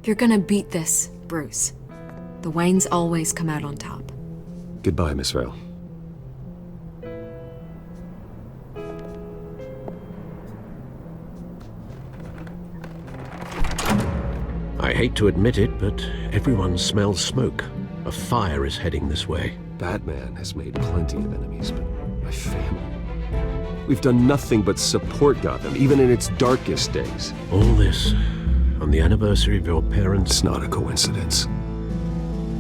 N: You're gonna beat this, Bruce. The Waynes always come out on top.
E: Goodbye, Miss Vale.
G: I hate to admit it, but everyone smells smoke. A fire is heading this way.
E: Batman has made plenty of enemies, but my family... We've done nothing but support Gotham, even in its darkest days.
G: All this on the anniversary of your parents'...
E: It's not a coincidence.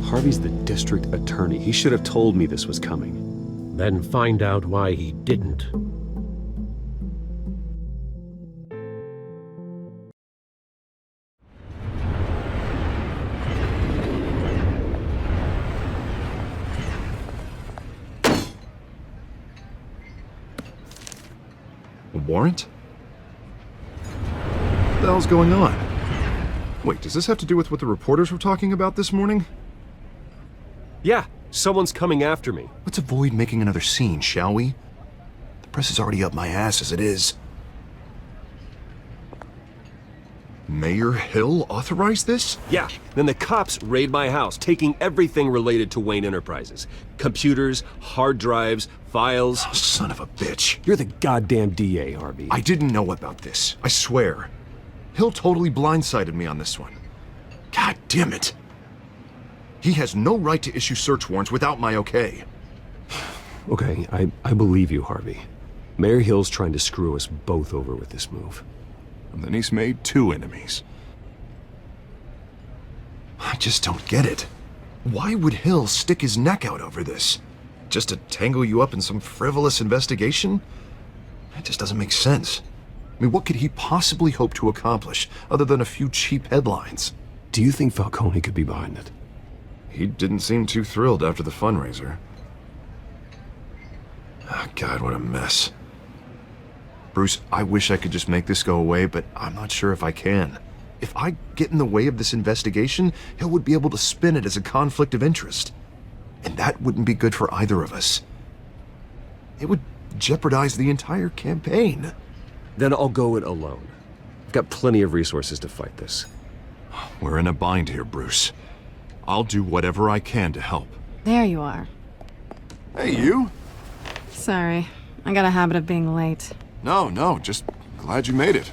E: Harvey's the district attorney. He should have told me this was coming.
G: Then find out why he didn't.
H: A warrant? What the hell's going on? Wait, does this have to do with what the reporters were talking about this morning?
E: Yeah, someone's coming after me.
H: Let's avoid making another scene, shall we? The press is already up my ass as it is. Mayor Hill authorized this?
E: Yeah, then the cops raid my house, taking everything related to Wayne Enterprises. Computers, hard drives, files.
H: Oh, son of a bitch.
E: You're the goddamn DA, Harvey.
H: I didn't know about this, I swear. Hill totally blindsided me on this one. God damn it. He has no right to issue search warrants without my okay.
E: Okay, I believe you, Harvey. Mayor Hill's trying to screw us both over with this move.
H: And then he's made two enemies. I just don't get it. Why would Hill stick his neck out over this? Just to tangle you up in some frivolous investigation? That just doesn't make sense. I mean, what could he possibly hope to accomplish other than a few cheap headlines?
E: Do you think Falcone could be behind it?
H: He didn't seem too thrilled after the fundraiser. Oh, God, what a mess. Bruce, I wish I could just make this go away, but I'm not sure if I can. If I get in the way of this investigation, Hill would be able to spin it as a conflict of interest. And that wouldn't be good for either of us. It would jeopardize the entire campaign.
E: Then I'll go it alone. I've got plenty of resources to fight this.
H: We're in a bind here, Bruce. I'll do whatever I can to help.
A: There you are.
H: Hey, you?
A: Sorry, I got a habit of being late.
H: No, just glad you made it.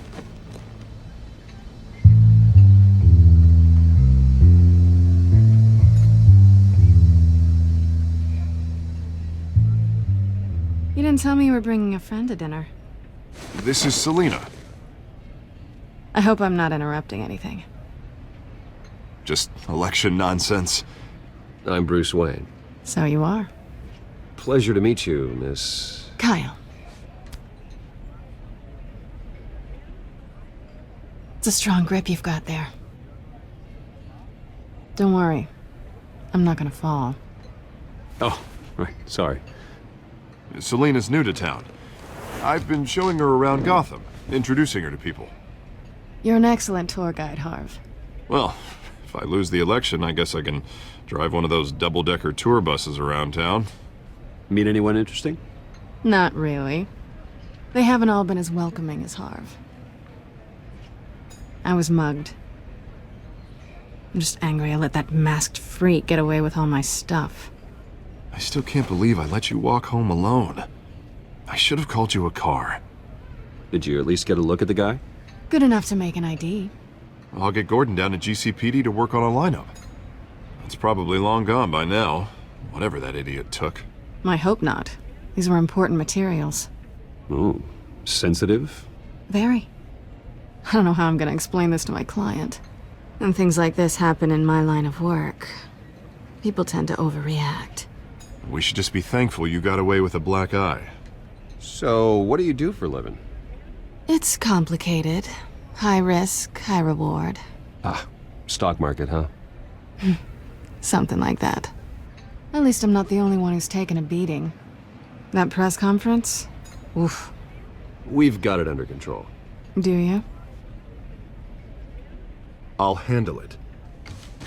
A: didn't tell me you were bringing a friend to dinner.
H: This is Selina.
A: I hope I'm not interrupting anything.
H: Just election nonsense.
E: I'm Bruce Wayne.
A: So you are.
E: Pleasure to meet you, Miss...
A: Kyle. It's a strong grip you've got there. Don't worry. I'm not gonna fall.
E: Oh, right. Sorry.
H: Selina's new to town. I've been showing her around Gotham, introducing her to people.
A: You're an excellent tour guide, Harv.
H: Well, if I lose the election, I guess I can drive one of those double-decker tour buses around town.
E: Meet anyone interesting?
A: Not really. They haven't all been as welcoming as Harv. I was mugged. I'm just angry I let that masked freak get away with all my stuff.
H: I still can't believe I let you walk home alone. I should have called you a car.
E: Did you at least get a look at the guy?
A: Good enough to make an ID.
H: I'll get Gordon down to GCPD to work on a lineup. It's probably long gone by now, whatever that idiot took.
A: I hope not. These were important materials.
E: Ooh, sensitive?
A: Very. I don't know how I'm gonna explain this to my client. And things like this happen in my line of work. People tend to overreact.
H: We should just be thankful you got away with a black eye.
E: So, what do you do for a living?
A: It's complicated. High risk, high reward.
E: Ah, stock market, huh?
A: Something like that. At least I'm not the only one who's taken a beating. That press conference? Oof.
E: We've got it under control.
A: Do you?
H: I'll handle it.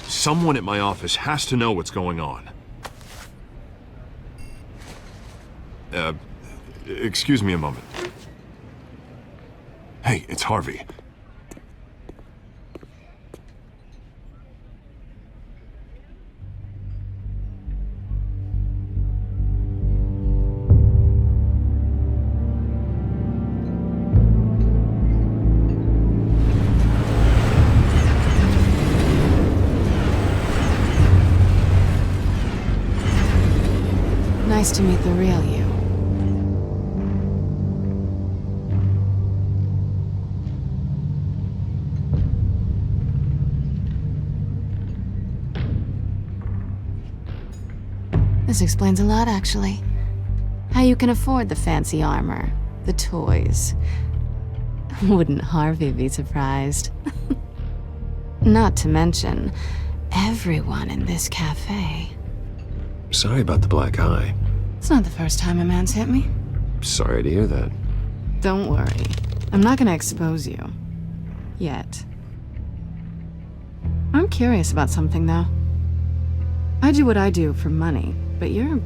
H: Someone at my office has to know what's going on. Excuse me a moment. Hey, it's Harvey.
A: Nice to meet the real you. This explains a lot, actually. How you can afford the fancy armor, the toys. Wouldn't Harvey be surprised? Not to mention, everyone in this cafe.
E: Sorry about the black eye.
A: It's not the first time a man's hit me.
E: Sorry to hear that.
A: Don't worry. I'm not gonna expose you. Yet. I'm curious about something, though. I do what I do for money, but you're...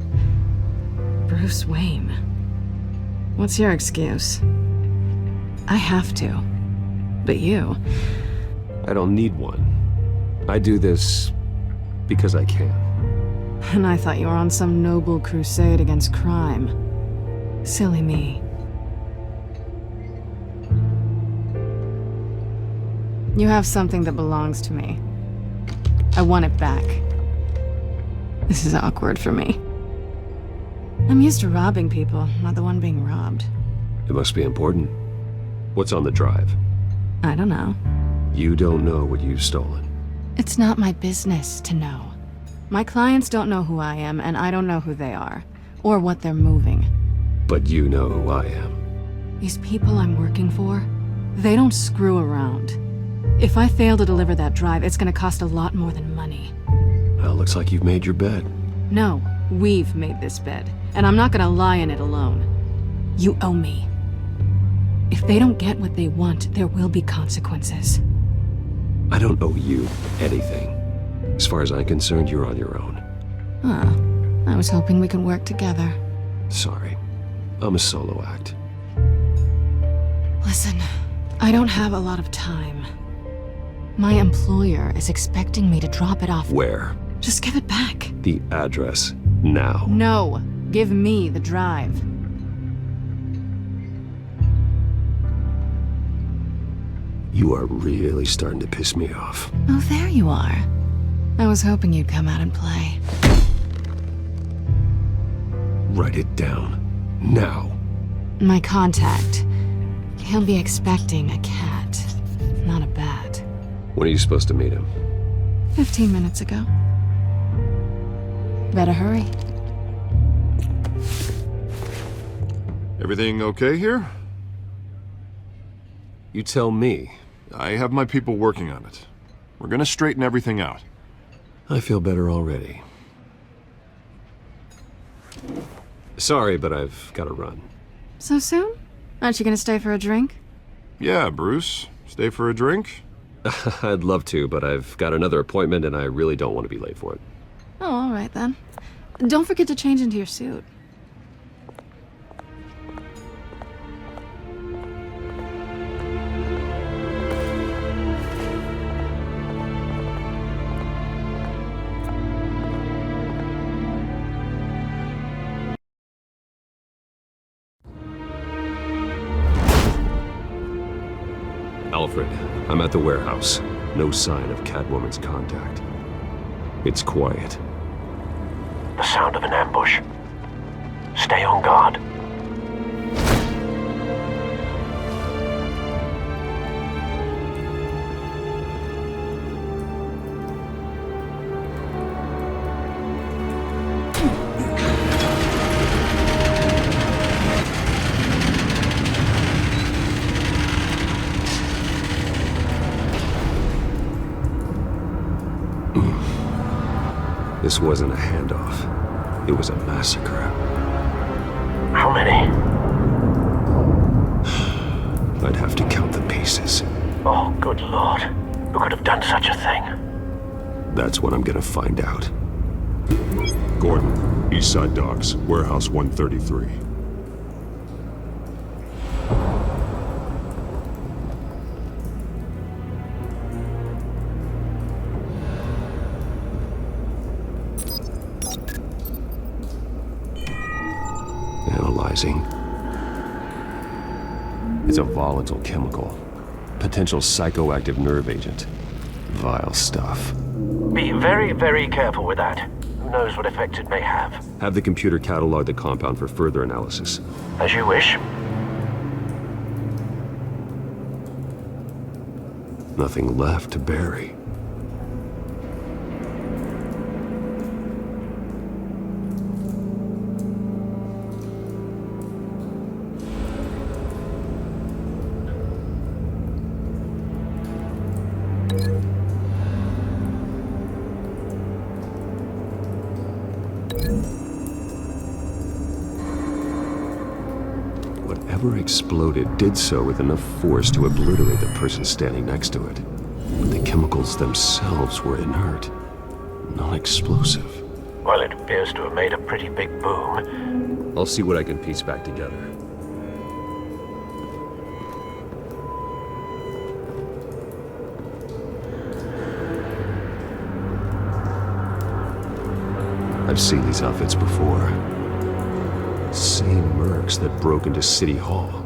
A: Bruce Wayne. What's your excuse? I have to. But you...
E: I don't need one. I do this because I can.
A: And I thought you were on some noble crusade against crime. Silly me. You have something that belongs to me. I want it back. This is awkward for me. I'm used to robbing people, not the one being robbed.
E: It must be important. What's on the drive?
A: I don't know.
E: You don't know what you've stolen.
A: It's not my business to know. My clients don't know who I am, and I don't know who they are, or what they're moving.
E: But you know who I am.
A: These people I'm working for, they don't screw around. If I fail to deliver that drive, it's gonna cost a lot more than money.
E: Well, looks like you've made your bed.
A: No, we've made this bed, and I'm not gonna lie in it alone. You owe me. If they don't get what they want, there will be consequences.
E: I don't owe you anything. As far as I'm concerned, you're on your own.
A: Huh. I was hoping we could work together.
E: Sorry. I'm a solo act.
A: Listen, I don't have a lot of time. My employer is expecting me to drop it off.
E: Where?
A: Just give it back.
E: The address, now.
A: No. Give me the drive.
E: You are really starting to piss me off.
A: Oh, there you are. I was hoping you'd come out and play.
E: Write it down. Now.
A: My contact. He'll be expecting a cat, not a bat.
E: When are you supposed to meet him?
A: 15 minutes ago. Better hurry.
H: Everything okay here?
E: You tell me.
H: I have my people working on it. We're gonna straighten everything out.
E: I feel better already. Sorry, but I've got to run.
A: So soon? Aren't you gonna stay for a drink?
H: Yeah, Bruce. Stay for a drink?
E: I'd love to, but I've got another appointment and I really don't want to be late for it.
A: Oh, all right then. Don't forget to change into your suit.
E: Alfred, I'm at the warehouse. No sign of Catwoman's contact. It's quiet.
B: The sound of an ambush. Stay on guard.
E: This wasn't a handoff. It was a massacre.
B: How many?
E: I'd have to count the pieces.
B: Oh, good lord. Who could have done such a thing?
E: That's what I'm gonna find out.
P: Gordon, Eastside Docks, Warehouse 133.
E: Analyzing. It's a volatile chemical. Potential psychoactive nerve agent. Vile stuff.
B: Be very, very careful with that. Who knows what effects it may have.
E: Have the computer catalog the compound for further analysis.
B: As you wish.
E: Nothing left to bury. Whatever exploded did so with enough force to obliterate the person standing next to it. But the chemicals themselves were inert, non-explosive.
B: Well, it appears to have made a pretty big boom.
E: I'll see what I can piece back together. I've seen these outfits before. Same mercs that broke into City Hall.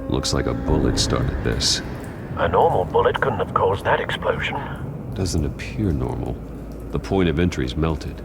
E: Looks like a bullet started this.
B: A normal bullet couldn't have caused that explosion.
E: Doesn't appear normal. The point of entry's melted.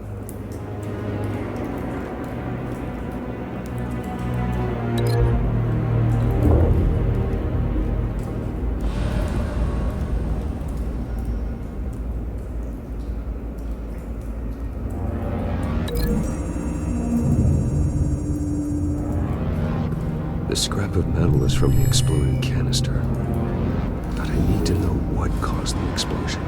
E: The scrap of metal is from the exploded canister. But I need to know what caused the explosion.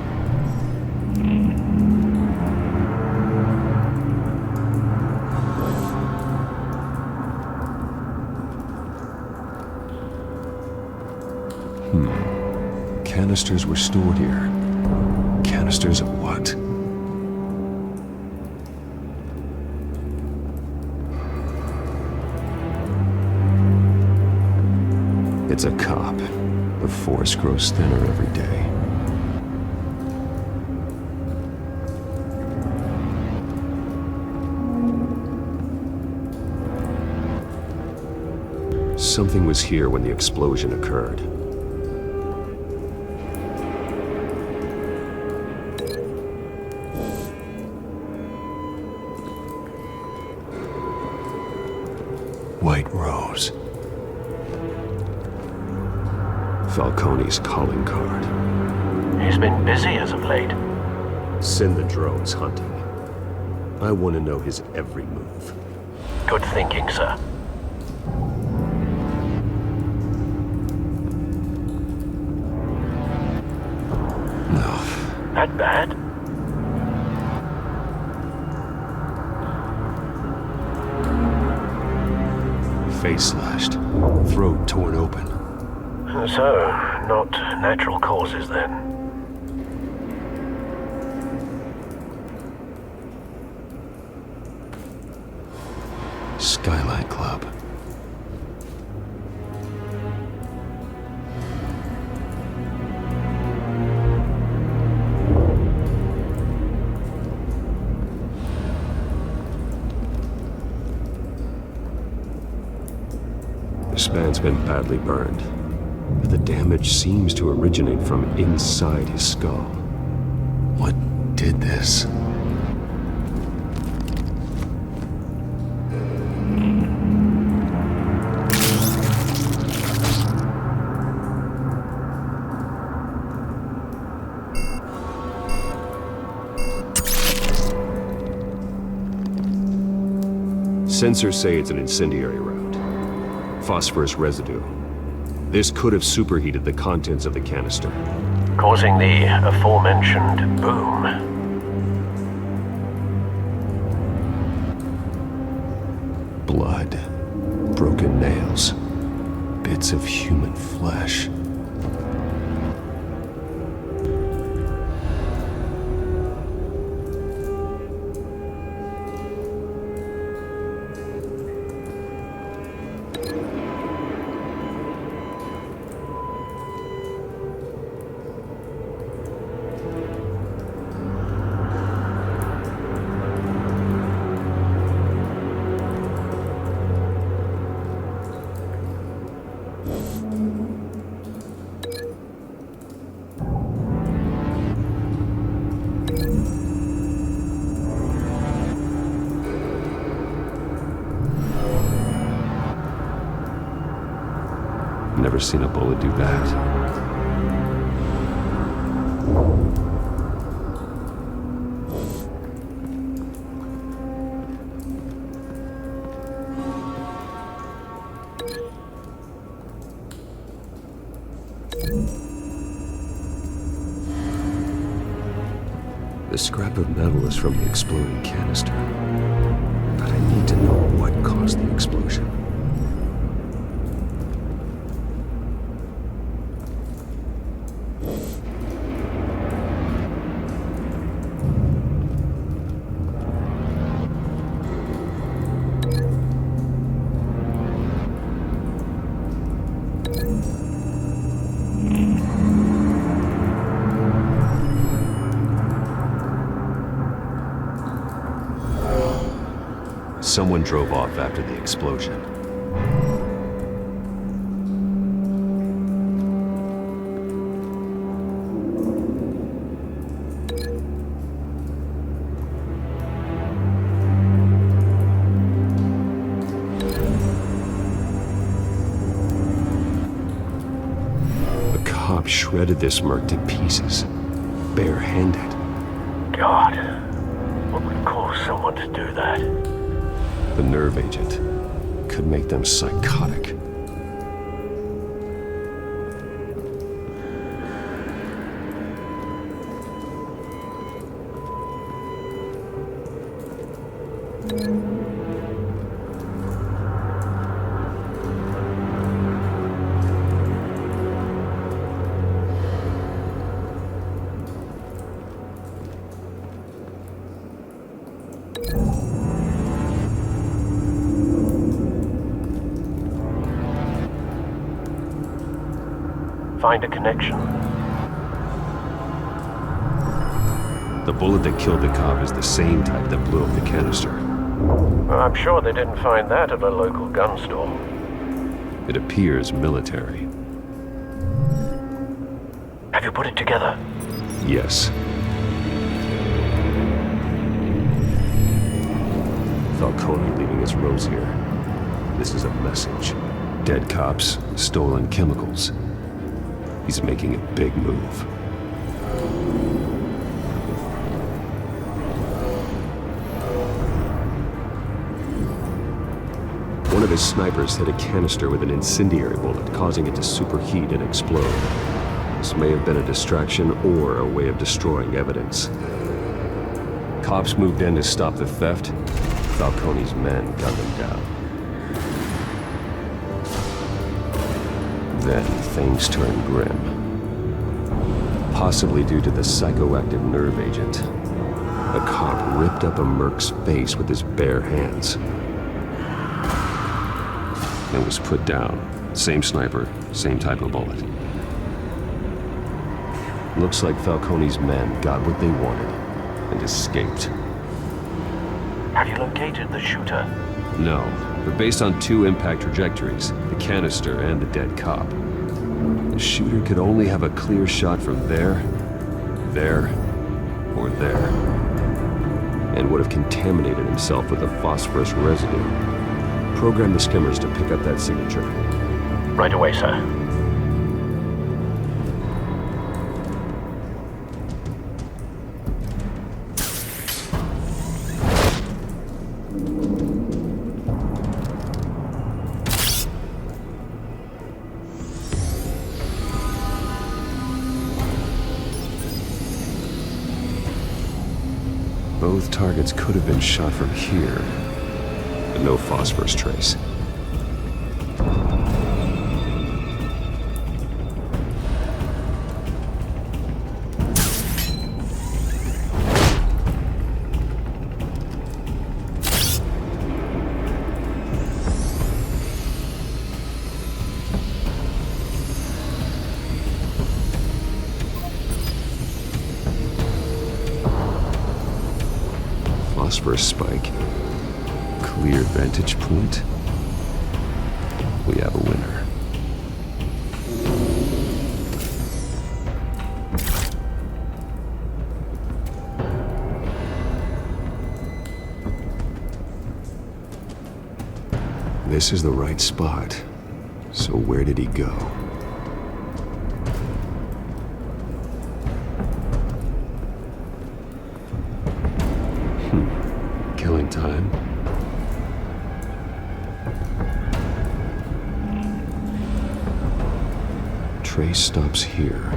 E: Canisters were stored here. Canisters of what? It's a cop. The force grows thinner every day. Something was here when the explosion occurred. White Rose. Falcone's calling card.
B: He's been busy as of late.
E: Send the drones hunting. I want to know his every move.
B: Good thinking, sir.
E: No.
B: That bad?
E: Face slashed. Throat torn open.
B: So, not natural causes then.
E: Skyline Club. This man's been badly burned, but the damage seems to originate from inside his skull. What did this? Sensors say it's an incendiary route. Phosphorus residue. This could have superheated the contents of the canister,
B: causing the aforementioned boom.
E: Blood, broken nails, bits of human flesh. Never seen a bullet do that. The scrap of metal is from the exploding canister, but I need to know what caused the explosion. Someone drove off after the explosion. A cop shredded this merc to pieces, barehanded.
B: God, what would cause someone to do that?
E: The nerve agent could make them psychotic.
G: find a connection.
E: The bullet that killed the cop is the same type that blew up the canister.
G: I'm sure they didn't find that at a local gun store.
E: It appears military.
G: Have you put it together?
E: Yes. Falcone leaving his rose here. This is a message. Dead cops, stolen chemicals. He's making a big move. One of his snipers hit a canister with an incendiary bullet, causing it to superheat and explode. This may have been a distraction or a way of destroying evidence. Cops moved in to stop the theft. Falcone's men gunned them down. Then things turned grim. Possibly due to the psychoactive nerve agent. A cop ripped up a merc's face with his bare hands. It was put down. Same sniper, same type of bullet. Looks like Falcone's men got what they wanted and escaped.
G: Have you located the shooter?
E: No, but based on two impact trajectories, the canister and the dead cop, the shooter could only have a clear shot from there, or there, and would have contaminated himself with the phosphorus residue. Program the skimmers to pick up that signature.
G: Right away, sir.
E: Both targets could have been shot from here, but no phosphorus trace. Phosphorus spike. Clear vantage point. We have a winner. This is the right spot. So where did he go? Killing time. Trace stops here.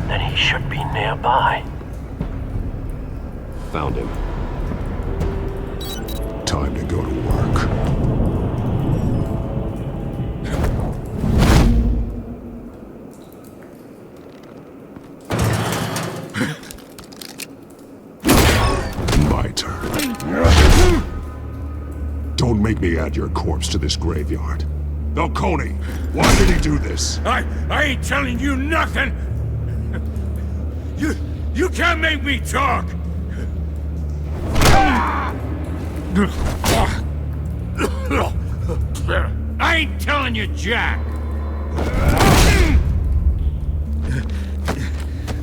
G: Then he should be nearby.
E: Found him.
P: Time to go to work. My turn. Don't make me add your corpse to this graveyard. Falcone, why did he do this?
C: I ain't telling you nothing! You can't make me talk! I ain't telling you jack!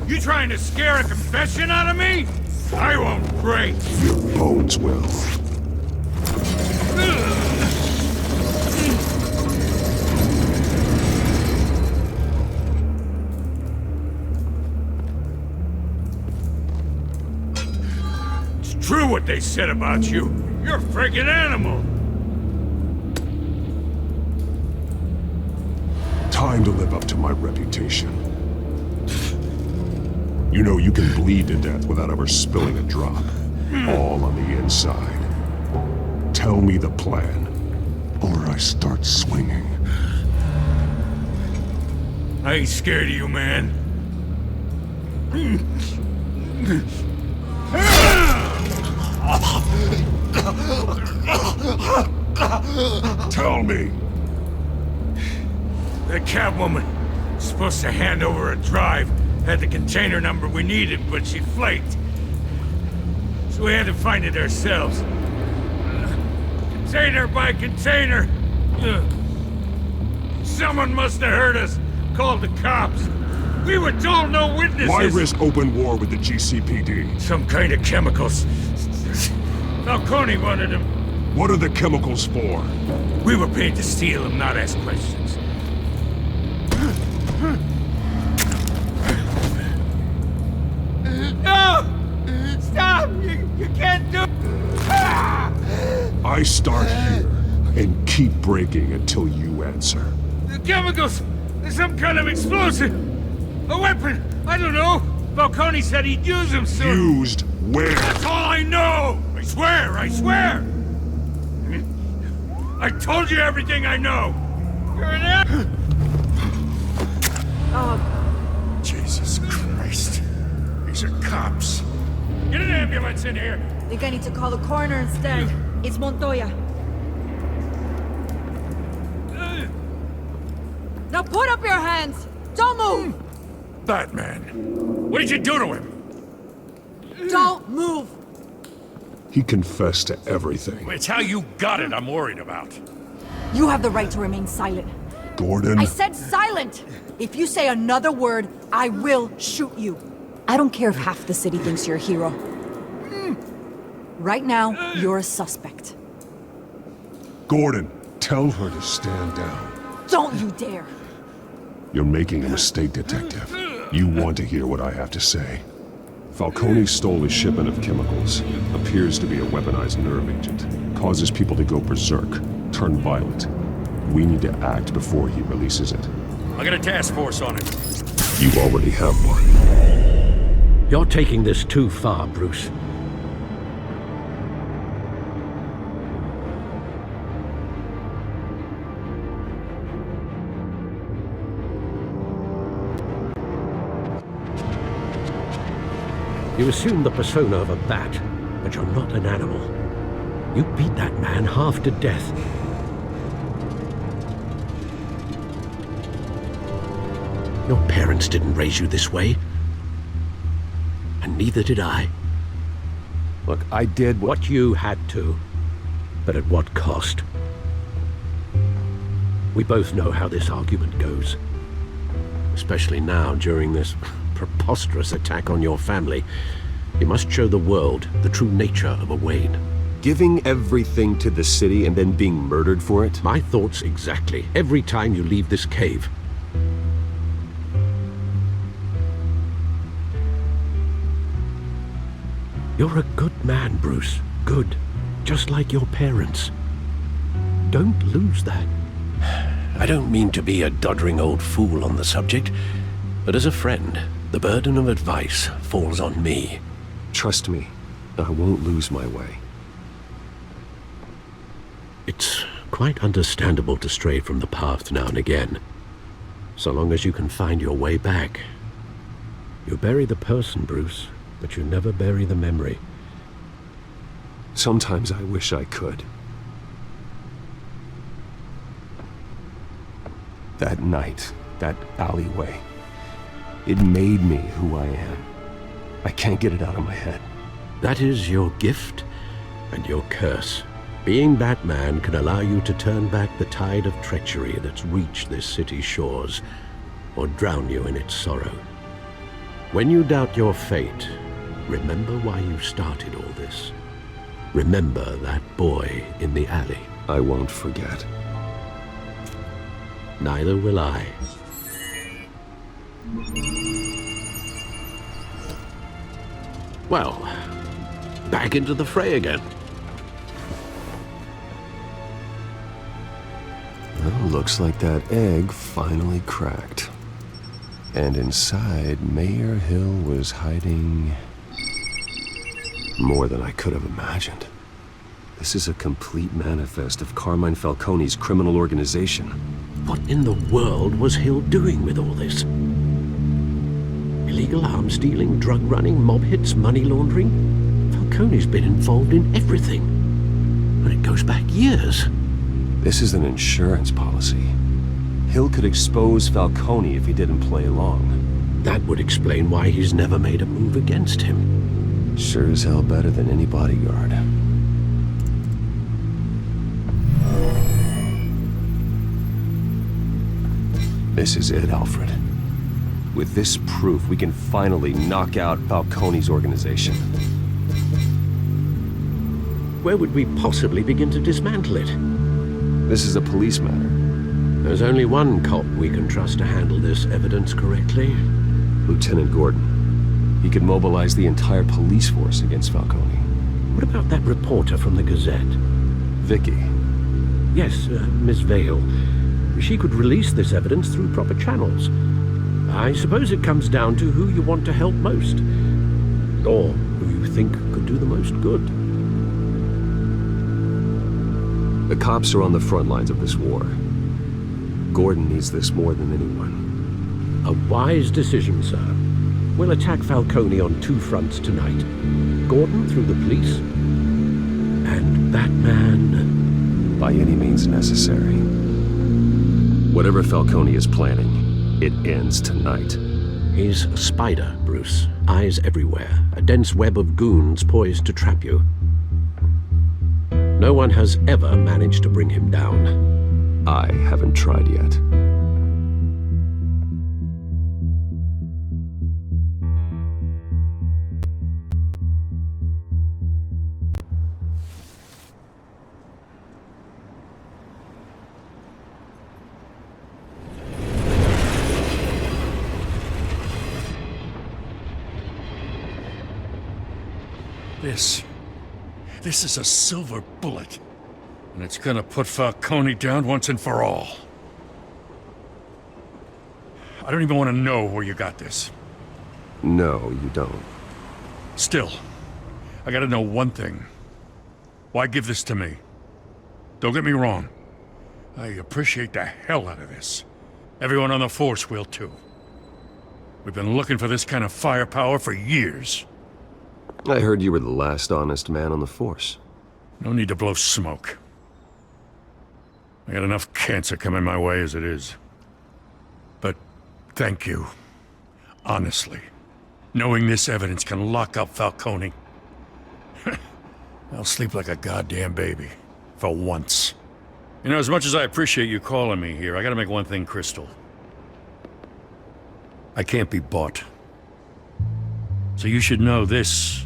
C: You trying to scare a confession out of me? I won't break!
P: Your bones will.
C: It's true what they said about you. You're a friggin' animal!
P: Time to live up to my reputation. You know you can bleed to death without ever spilling a drop. All on the inside. Tell me the plan, or I start swinging.
C: I ain't scared of you, man.
P: Tell me.
C: That Catwoman
D: supposed to hand over a drive. Had the container number we needed, but she flaked. So we had to find it ourselves. Container by container. Someone must have heard us. Called the cops. We were told no witnesses.
P: Why risk open war with the GCPD?
D: Some kind of chemicals. Falcone wanted them.
P: What are the chemicals for?
D: We were paid to steal them, not ask questions. No! Stop! You can't do...
P: I start here and keep breaking until you answer.
D: The chemicals! There's some kind of explosive! A weapon! I don't know! Falcone said he'd use them soon.
P: Used where?
D: That's all I know! I swear! I swear! I told you everything I know! You're an
C: Jesus Christ. These are cops.
D: Get an ambulance in here!
O: Think I need to call the coroner instead. It's Montoya. Now put up your hands! Don't move!
D: Batman, what did you do to him?
O: Don't move!
P: He confessed to everything.
D: It's how you got it I'm worried about.
O: You have the right to remain silent.
P: Gordon?
O: I said silent! If you say another word, I will shoot you. I don't care if half the city thinks you're a hero. Right now, you're a suspect.
P: Gordon, tell her to stand down.
O: Don't you dare!
P: You're making a mistake, Detective. You want to hear what I have to say. Falcone stole a shipment of chemicals. Appears to be a weaponized nerve agent. Causes people to go berserk, turn violent. We need to act before he releases it.
D: I got a task force on it.
P: You already have one.
G: You're taking this too far, Bruce. You assume the persona of a bat, but you're not an animal. You beat that man half to death. Your parents didn't raise you this way. And neither did I.
E: Look, I did
G: what you had to, but at what cost? We both know how this argument goes. Especially now, during this preposterous attack on your family. You must show the world the true nature of a Wayne.
E: Giving everything to the city and then being murdered for it?
G: My thoughts exactly. Every time you leave this cave. You're a good man, Bruce. Good. Just like your parents. Don't lose that.
B: I don't mean to be a doddering old fool on the subject, but as a friend, the burden of advice falls on me.
E: Trust me, I won't lose my way.
G: It's quite understandable to stray from the path now and again, so long as you can find your way back. You bury the person, Bruce, but you never bury the memory.
E: Sometimes I wish I could. That night, that alleyway, it made me who I am. I can't get it out of my head.
G: That is your gift and your curse. Being Batman can allow you to turn back the tide of treachery that's reached this city's shores, or drown you in its sorrow. When you doubt your fate, remember why you started all this. Remember that boy in the alley.
E: I won't forget.
G: Neither will I. Well, back into the fray again.
E: Well, looks like that egg finally cracked. And inside, Mayor Hill was hiding more than I could have imagined. This is a complete manifest of Carmine Falcone's criminal organization.
G: What in the world was Hill doing with all this? Illegal arms dealing, drug running, mob hits, money laundering? Falcone's been involved in everything. And it goes back years.
E: This is an insurance policy. Hill could expose Falcone if he didn't play along.
B: That would explain why he's never made a move against him.
E: Sure as hell better than any bodyguard. This is it, Alfred. With this proof, we can finally knock out Falcone's organization.
B: Where would we possibly begin to dismantle it?
E: This is a police matter.
B: There's only one cop we can trust to handle this evidence correctly.
E: Lieutenant Gordon. He could mobilize the entire police force against Falcone.
B: What about that reporter from the Gazette?
E: Vicky.
B: Yes, Miss Vale. She could release this evidence through proper channels. I suppose it comes down to who you want to help most. Or who you think could do the most good.
E: The cops are on the front lines of this war. Gordon needs this more than anyone.
B: A wise decision, sir. We'll attack Falcone on two fronts tonight. Gordon through the police, and that man...
E: by any means necessary. Whatever Falcone is planning, it ends tonight.
B: He's a spider, Bruce. Eyes everywhere. A dense web of goons poised to trap you. No one has ever managed to bring him down.
E: I haven't tried yet.
D: This is a silver bullet. And it's gonna put Falcone down once and for all. I don't even want to know where you got this.
E: No, you don't.
D: Still, I gotta know one thing. Why give this to me? Don't get me wrong. I appreciate the hell out of this. Everyone on the force will too. We've been looking for this kind of firepower for years.
E: I heard you were the last honest man on the force.
D: No need to blow smoke. I got enough cancer coming my way as it is. But thank you. Honestly. Knowing this evidence can lock up Falcone. I'll sleep like a goddamn baby. For once. You know, as much as I appreciate you calling me here, I gotta make one thing crystal. I can't be bought. So you should know this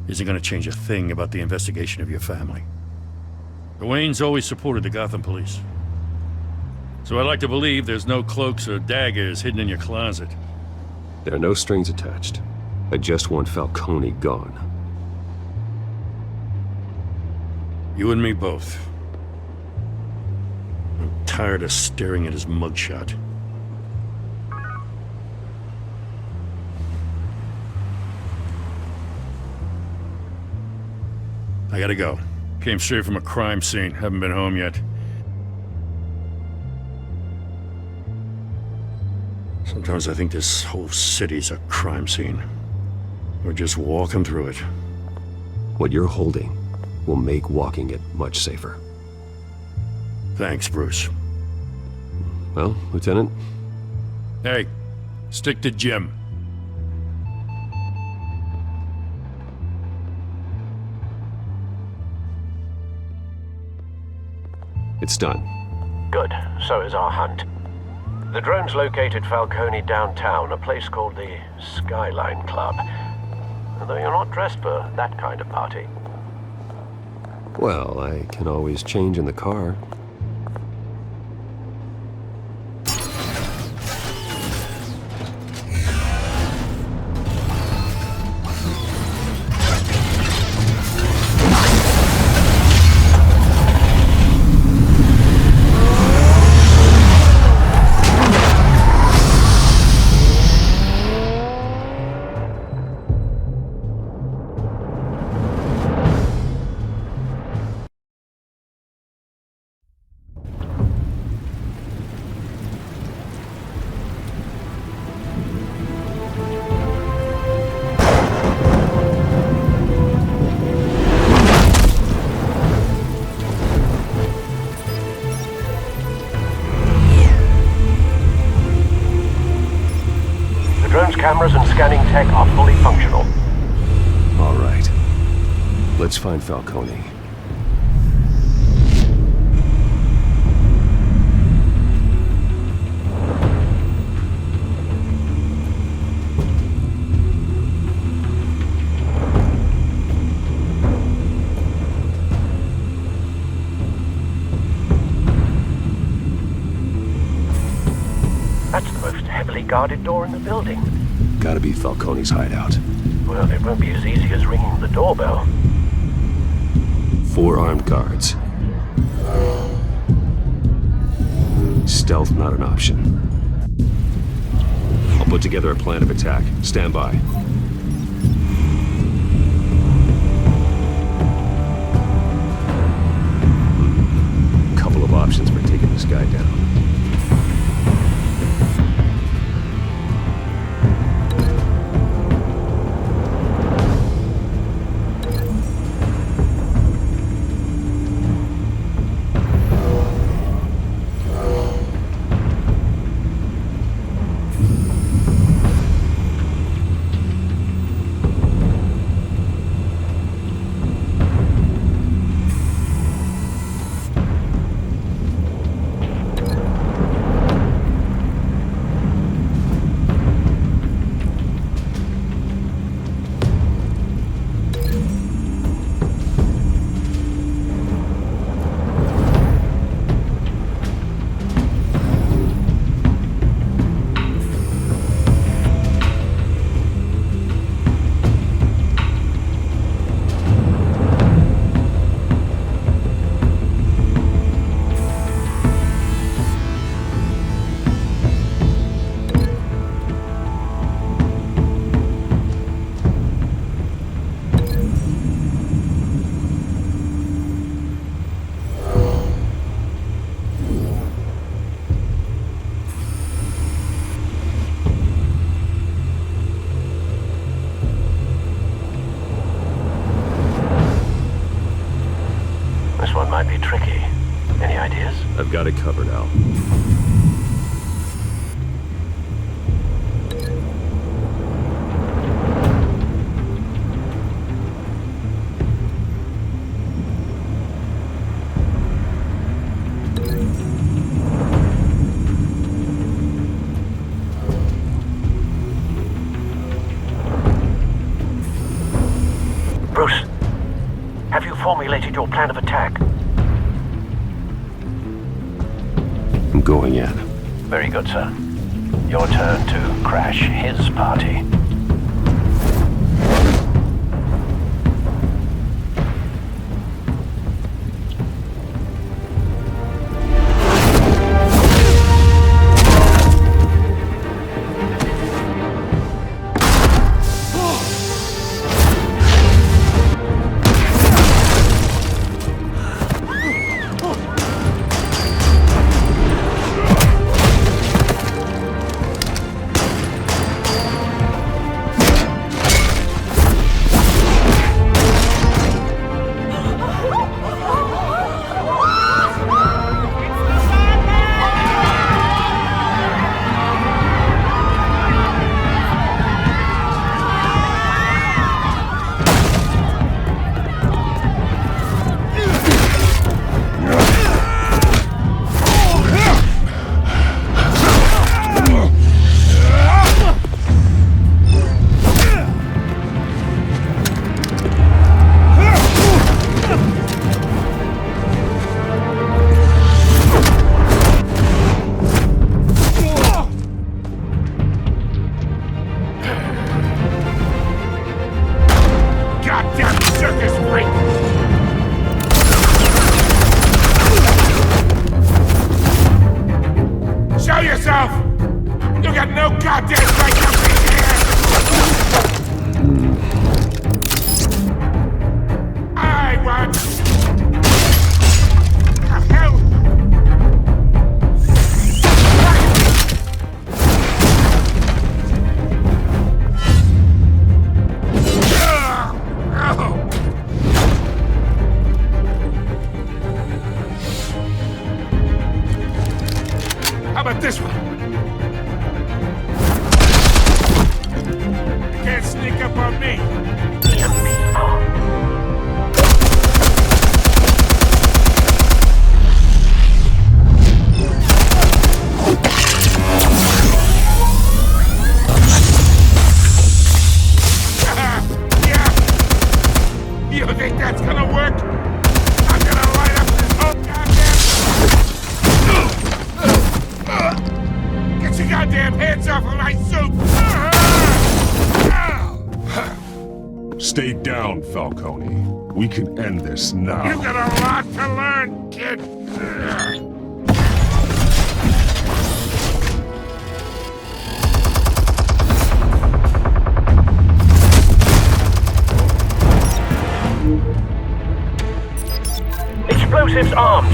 D: isn't gonna change a thing about the investigation of your family. The Waynes always supported the Gotham police. So I'd like to believe there's no cloaks or daggers hidden in your closet.
E: There are no strings attached. I just want Falcone gone.
D: You and me both. I'm tired of staring at his mugshot. I gotta go. Came straight from a crime scene. Haven't been home yet. Sometimes I think this whole city's a crime scene. We're just walking through it.
E: What you're holding will make walking it much safer.
D: Thanks, Bruce.
E: Well, Lieutenant?
D: Hey, stick to Jim.
E: It's done.
B: Good. So is our hunt. The drones located Falcone downtown, a place called the Skyline Club. Although you're not dressed for that kind of party.
E: Well, I can always change in the car. Let's find Falcone.
B: That's the most heavily guarded door in the building.
E: Gotta be Falcone's hideout.
B: Well, it won't be as easy as ringing the doorbell.
E: 4 armed guards. Stealth not an option. I'll put together a plan of attack. Stand by. Couple of options for taking this guy down.
B: This one might be tricky. Any ideas?
E: I've got it covered, Al.
B: Bruce, have you formulated your plan of attack?
E: I'm going in.
B: Very good, sir. Your turn to crash his party.
C: Show yourself! You got no goddamn right to be here! I want... The hell? How about this one? think that's gonna work? I'm gonna light up this whole goddamn... Get your goddamn hands off of my soup!
P: Stay down, Falcone. We can end this now.
C: You got a lot to learn, kid.
Q: Explosives armed.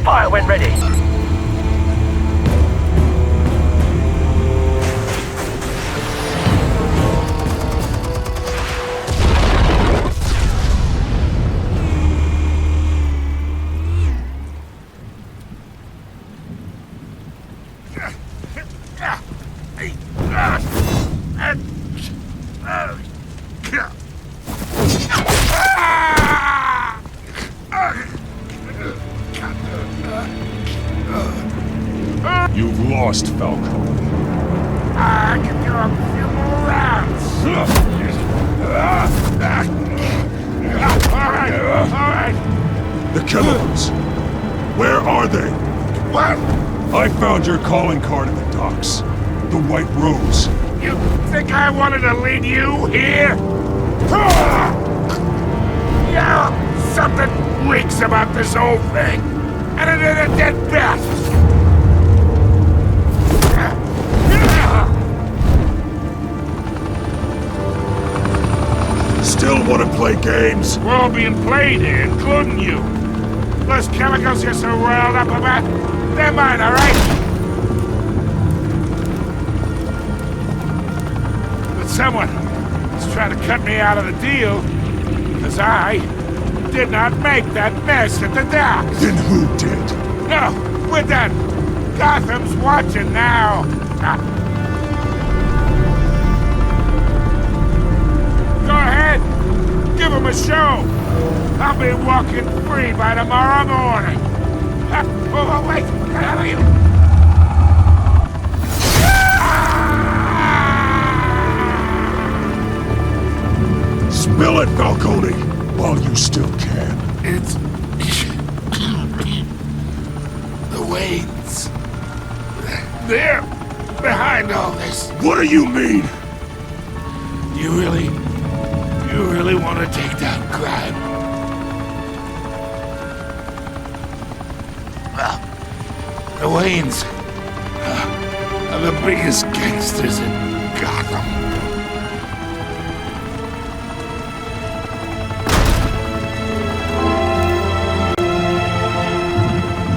Q: Fire when ready.
P: You've lost, Falcone.
C: I can do a few more rounds. All right.
P: The chemicals. Where are they?
C: What?
P: I found your calling card in the docks. The White Rose.
C: You think I wanted to lead you here? Yeah, something reeks about this whole thing. And it is a dead bat.
P: Still want to play games?
C: We're all being played here, including you. Those chemicals you're so riled up about, they're mine, all right? But someone is trying to cut me out of the deal, because I did not make that mess at the docks.
P: Then who did?
C: No, we're done. Gotham's watching now. Go ahead. Give him a show. I'll be walking free by tomorrow morning. Oh, wait.
P: Spill it, Falcone, while you still can.
C: It's... the Waynes. They're behind all this.
P: What do you mean?
C: You really want to take down crime? Well, the Waynes are the biggest gangsters in Gotham.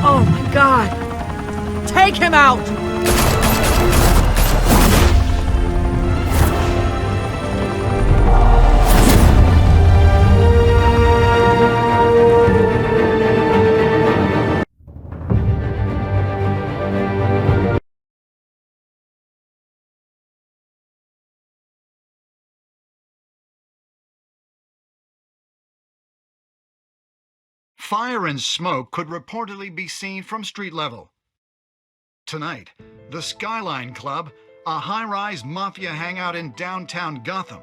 O: Oh my God! Take him out!
K: Fire and smoke could reportedly be seen from street level. Tonight, the Skyline Club, a high-rise mafia hangout in downtown Gotham,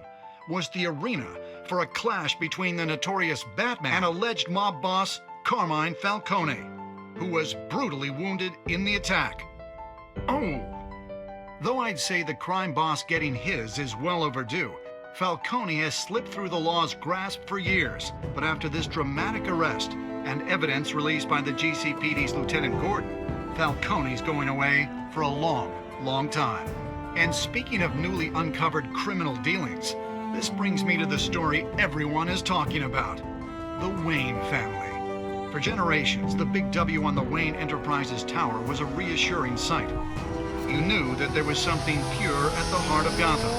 K: was the arena for a clash between the notorious Batman and alleged mob boss Carmine Falcone, who was brutally wounded in the attack. Oh! Though I'd say the crime boss getting his is well overdue, Falcone has slipped through the law's grasp for years, but after this dramatic arrest and evidence released by the GCPD's Lieutenant Gordon, Falcone's going away for a long, long time. And speaking of newly uncovered criminal dealings, this brings me to the story everyone is talking about: the Wayne family. For generations, the big W on the Wayne Enterprises tower was a reassuring sight. You knew that there was something pure at the heart of Gotham,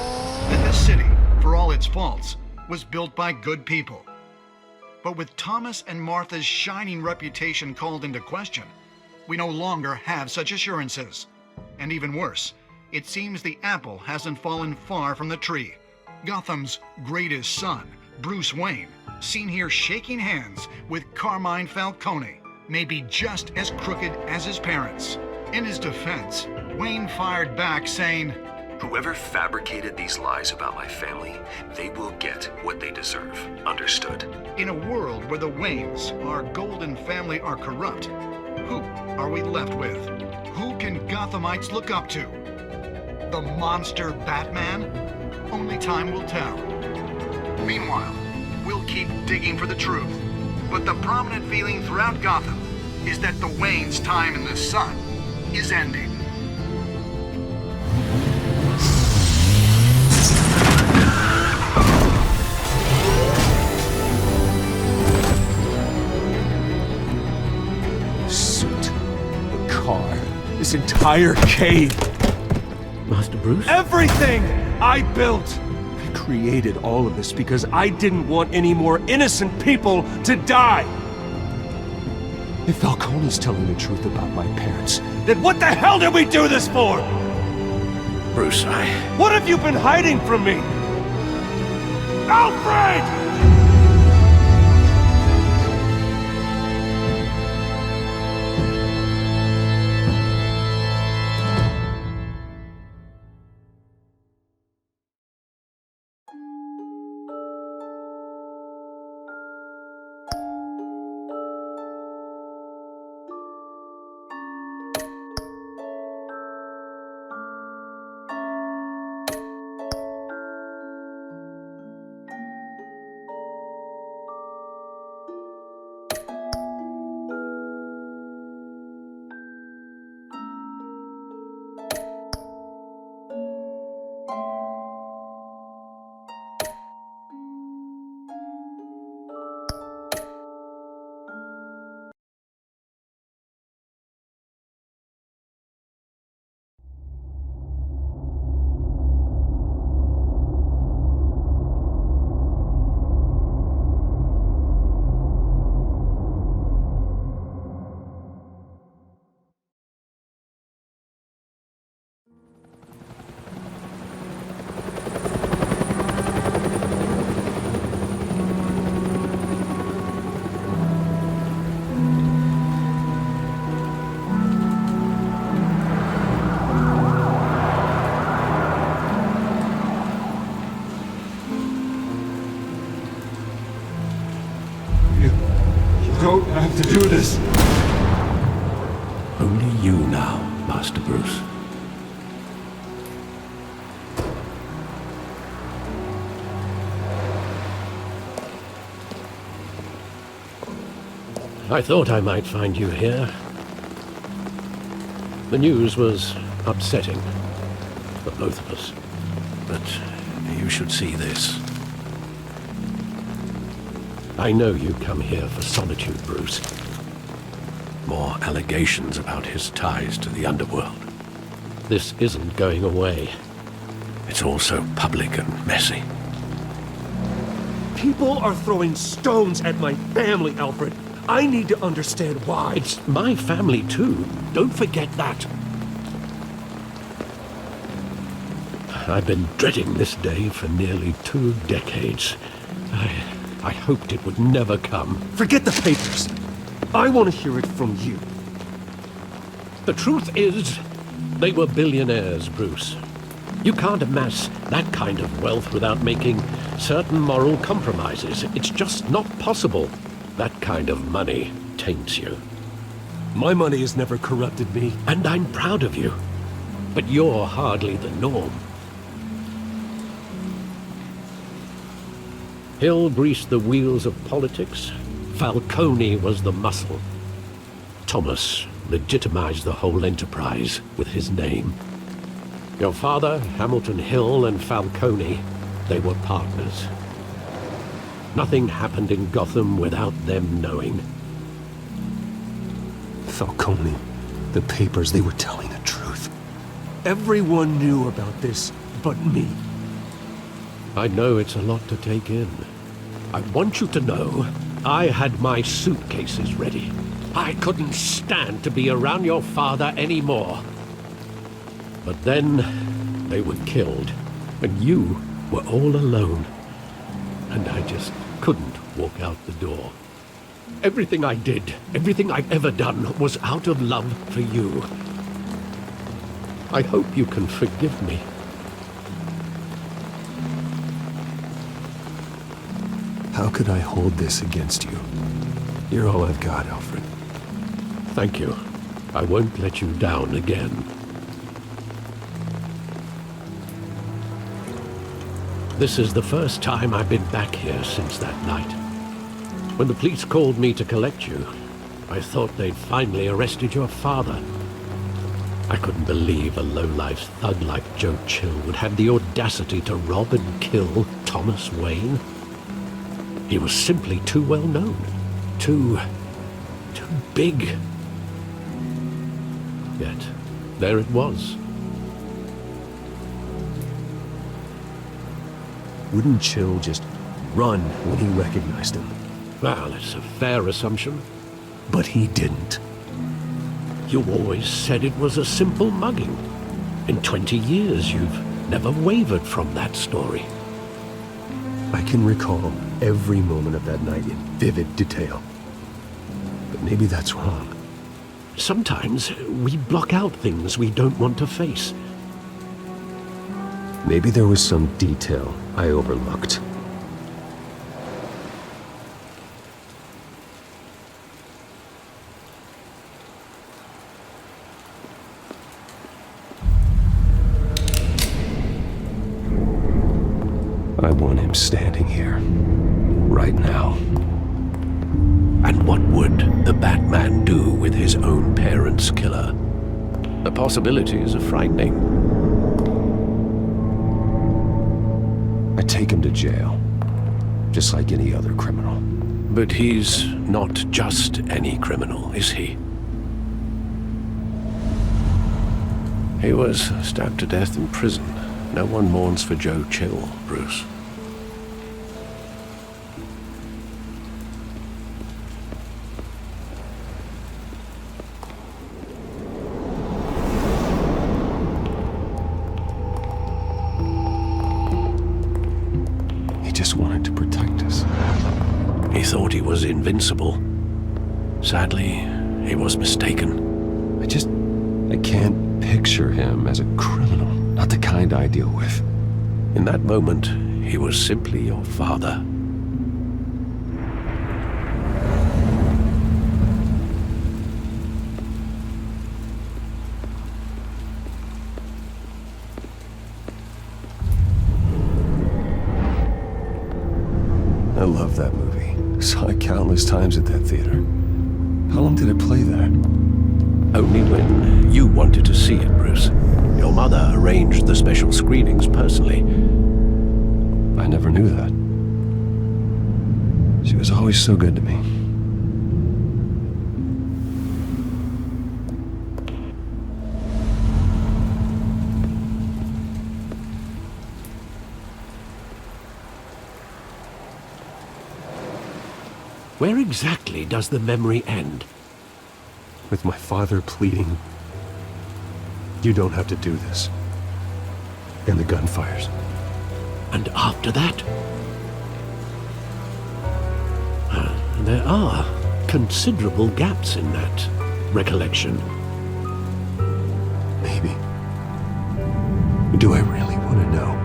K: that this city, for all its faults, was built by good people. But with Thomas and Martha's shining reputation called into question, we no longer have such assurances. And even worse, it seems the apple hasn't fallen far from the tree. Gotham's greatest son, Bruce Wayne, seen here shaking hands with Carmine Falcone, may be just as crooked as his parents. In his defense, Wayne fired back saying,
E: Whoever fabricated these lies about my family, they will get what they deserve. Understood?
K: In a world where the Waynes, our golden family, are corrupt, who are we left with? Who can Gothamites look up to? The monster Batman? Only time will tell. Meanwhile, we'll keep digging for the truth. But the prominent feeling throughout Gotham is that the Waynes' time in the sun is ending.
F: This entire cave.
B: Master Bruce?
F: Everything I built! I created all of this because I didn't want any more innocent people to die! If Falcone's telling the truth about my parents, then what the hell did we do this for?
B: Bruce,
F: What have you been hiding from me? Alfred!
G: don't have to do this.
B: Only you now, Master Bruce. I thought I might find you here. The news was upsetting for both of us. But you should see this. I know you come here for solitude, Bruce. More allegations about his ties to the underworld. This isn't going away. It's all so public and messy.
F: People are throwing stones at my family, Alfred. I need to understand why.
B: It's my family, too. Don't forget that. I've been dreading this day for nearly 2 decades. I hoped it would never come.
F: Forget the papers. I want to hear it from you.
B: The truth is, they were billionaires, Bruce. You can't amass that kind of wealth without making certain moral compromises. It's just not possible. That kind of money taints you.
F: My money has never corrupted me.
B: And I'm proud of you. But you're hardly the norm. Hill greased the wheels of politics. Falcone was the muscle. Thomas legitimized the whole enterprise with his name. Your father, Hamilton Hill, and Falcone, they were partners. Nothing happened in Gotham without them knowing.
F: Falcone, the papers, they were telling the truth. Everyone knew about this but me.
B: I know it's a lot to take in. I want you to know I had my suitcases ready. I couldn't stand to be around your father anymore. But then they were killed, and you were all alone. And I just couldn't walk out the door. Everything I did, everything I've ever done, was out of love for you. I hope you can forgive me.
F: How could I hold this against you? You're all I've got, Alfred.
B: Thank you. I won't let you down again. This is the first time I've been back here since that night. When the police called me to collect you, I thought they'd finally arrested your father. I couldn't believe a low-life thug like Joe Chill would have the audacity to rob and kill Thomas Wayne. He was simply too well known. Too big. Yet, there it was.
F: Wouldn't Chill just run when he recognized him?
B: Well, it's a fair assumption.
F: But he didn't.
B: You always said it was a simple mugging. In 20 years, you've never wavered from that story.
F: I can recall every moment of that night in vivid detail. But maybe that's wrong.
B: Sometimes we block out things we don't want to face.
F: Maybe there was some detail I overlooked. I want him standing here, right now.
B: And what would the Batman do with his own parents' killer? The possibilities are frightening.
F: I take him to jail, just like any other criminal.
B: But he's not just any criminal, is he? He was stabbed to death in prison. No one mourns for Joe Chill, Bruce.
F: He just wanted to protect us.
B: He thought he was invincible. Sadly, he was mistaken.
F: I can't picture him as a criminal. Not the kind I deal with.
B: In that moment, he was simply your father.
F: I love that movie. Saw it countless times at that theater. How long did it play there?
B: Only when you wanted to see it, Bruce. Your mother arranged the special screenings personally.
F: I never knew that. She was always so good to me.
B: Where exactly does the memory end?
F: With my father pleading, "You don't have to do this." And the gun fires.
B: And after that? There are considerable gaps in that recollection.
F: Maybe. Do I really want to know?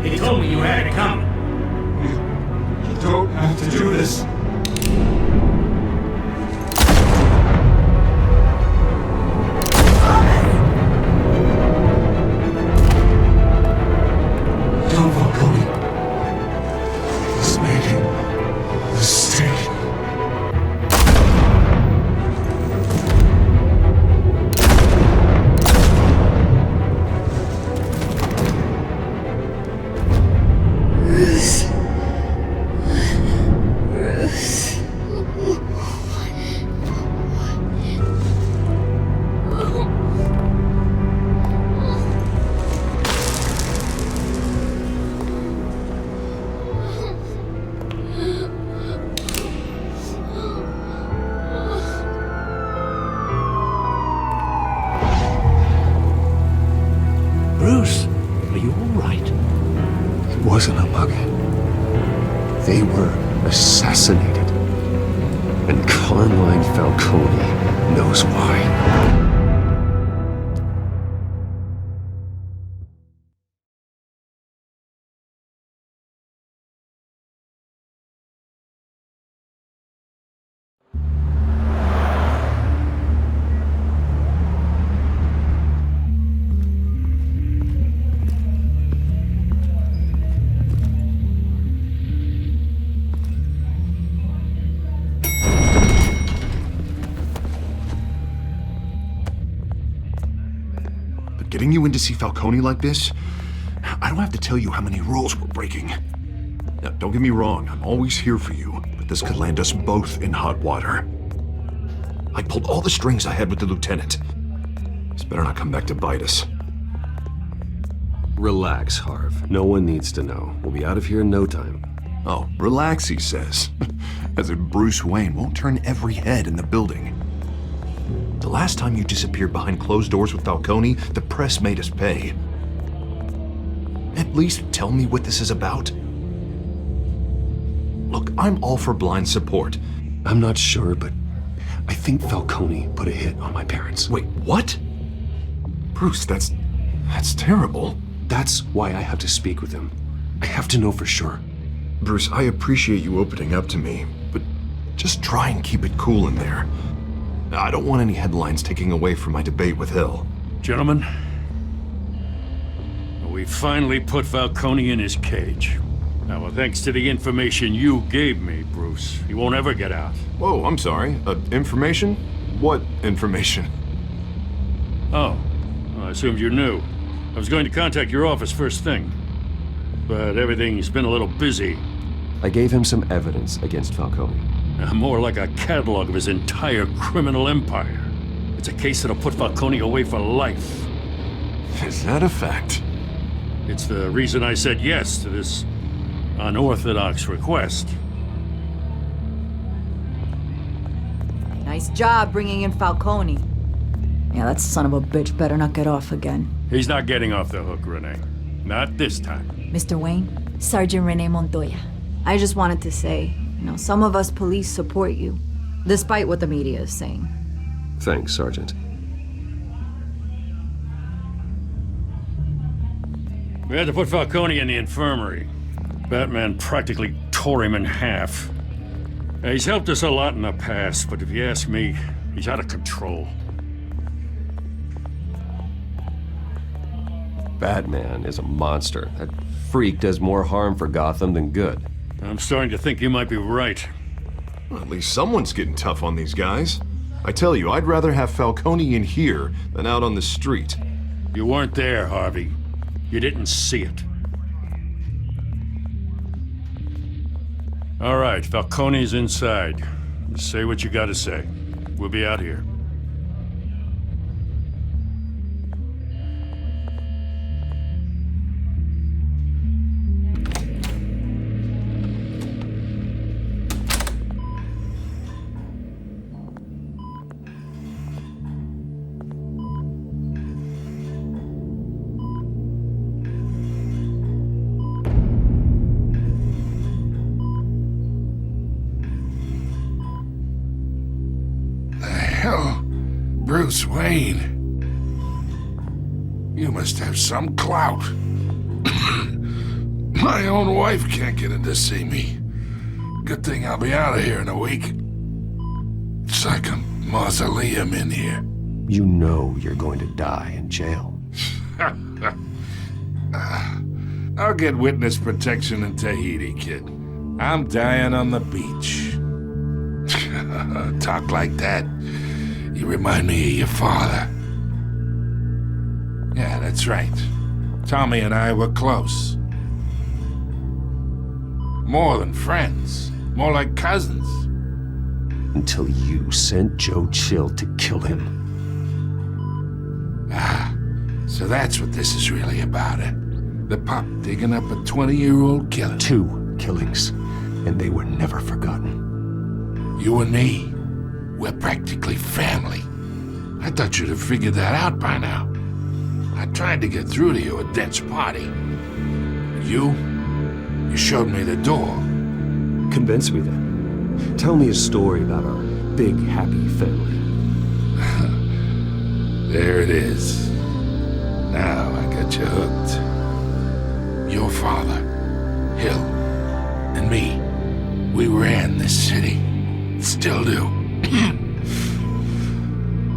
R: He told me you had to come.
F: wasn't a bug. They were assassinated. And Carmine Falcone knows why.
H: Getting you in to see Falcone like this, I don't have to tell you how many rules we're breaking. Now, don't get me wrong, I'm always here for you, but this could land us both in hot water. I pulled all the strings I had with the lieutenant. This better not come back to bite us.
E: Relax, Harv. No one needs to know. We'll be out of here in no time.
H: Oh, relax, he says. As if Bruce Wayne won't turn every head in the building. The last time you disappeared behind closed doors with Falcone, the press made us pay. At least tell me what this is about. Look, I'm all for blind support.
F: I'm not sure, but I think Falcone put a hit on my parents.
H: Wait, what? Bruce, that's terrible.
F: That's why I have to speak with him. I have to know for sure.
H: Bruce, I appreciate you opening up to me, but just try and keep it cool in there. I don't want any headlines taking away from my debate with Hill.
D: Gentlemen, we finally put Falcone in his cage. Now, thanks to the information you gave me, Bruce, he won't ever get out.
H: Whoa, I'm sorry. Information? What information?
D: Oh, well, I assumed you knew. I was going to contact your office first thing, but everything's been a little busy.
E: I gave him some evidence against Falcone.
D: More like a catalog of his entire criminal empire. It's a case that'll put Falcone away for life.
H: Is that a fact?
D: It's the reason I said yes to this unorthodox request.
O: Nice job bringing in Falcone. Yeah, that son of a bitch better not get off again.
D: He's not getting off the hook, Renee. Not this time.
O: Mr. Wayne, Sergeant Renee Montoya. I just wanted to say, some of us police support you, despite what the media is saying.
E: Thanks, Sergeant.
D: We had to put Falcone in the infirmary. Batman practically tore him in half. He's helped us a lot in the past, but if you ask me, he's out of control.
E: Batman is a monster. That freak does more harm for Gotham than good.
D: I'm starting to think you might be right.
H: Well, at least someone's getting tough on these guys. I tell you, I'd rather have Falcone in here than out on the street.
D: You weren't there, Harvey. You didn't see it. All right, Falcone's inside. Say what you gotta say. We'll be out here.
C: Bruce Wayne. You must have some clout. My own wife can't get in to see me. Good thing I'll be out of here in a week. It's like a mausoleum in here.
F: You know you're going to die in jail.
C: I'll get witness protection in Tahiti, kid. I'm dying on the beach. Talk like that. You remind me of your father. Yeah, that's right. Tommy and I were close. More than friends. More like cousins.
F: Until you sent Joe Chill to kill him.
C: Ah, so that's what this is really about, eh? The pup digging up a 20-year-old killer.
F: 2 killings, and they were never forgotten.
C: You and me, we're practically family. I thought you'd have figured that out by now. I tried to get through to you at Dent's party. You You showed me the door.
E: Convince me then. Tell me a story about our big, happy family.
C: There it is. Now I got you hooked. Your father, Hill, and me, we ran this city. Still do.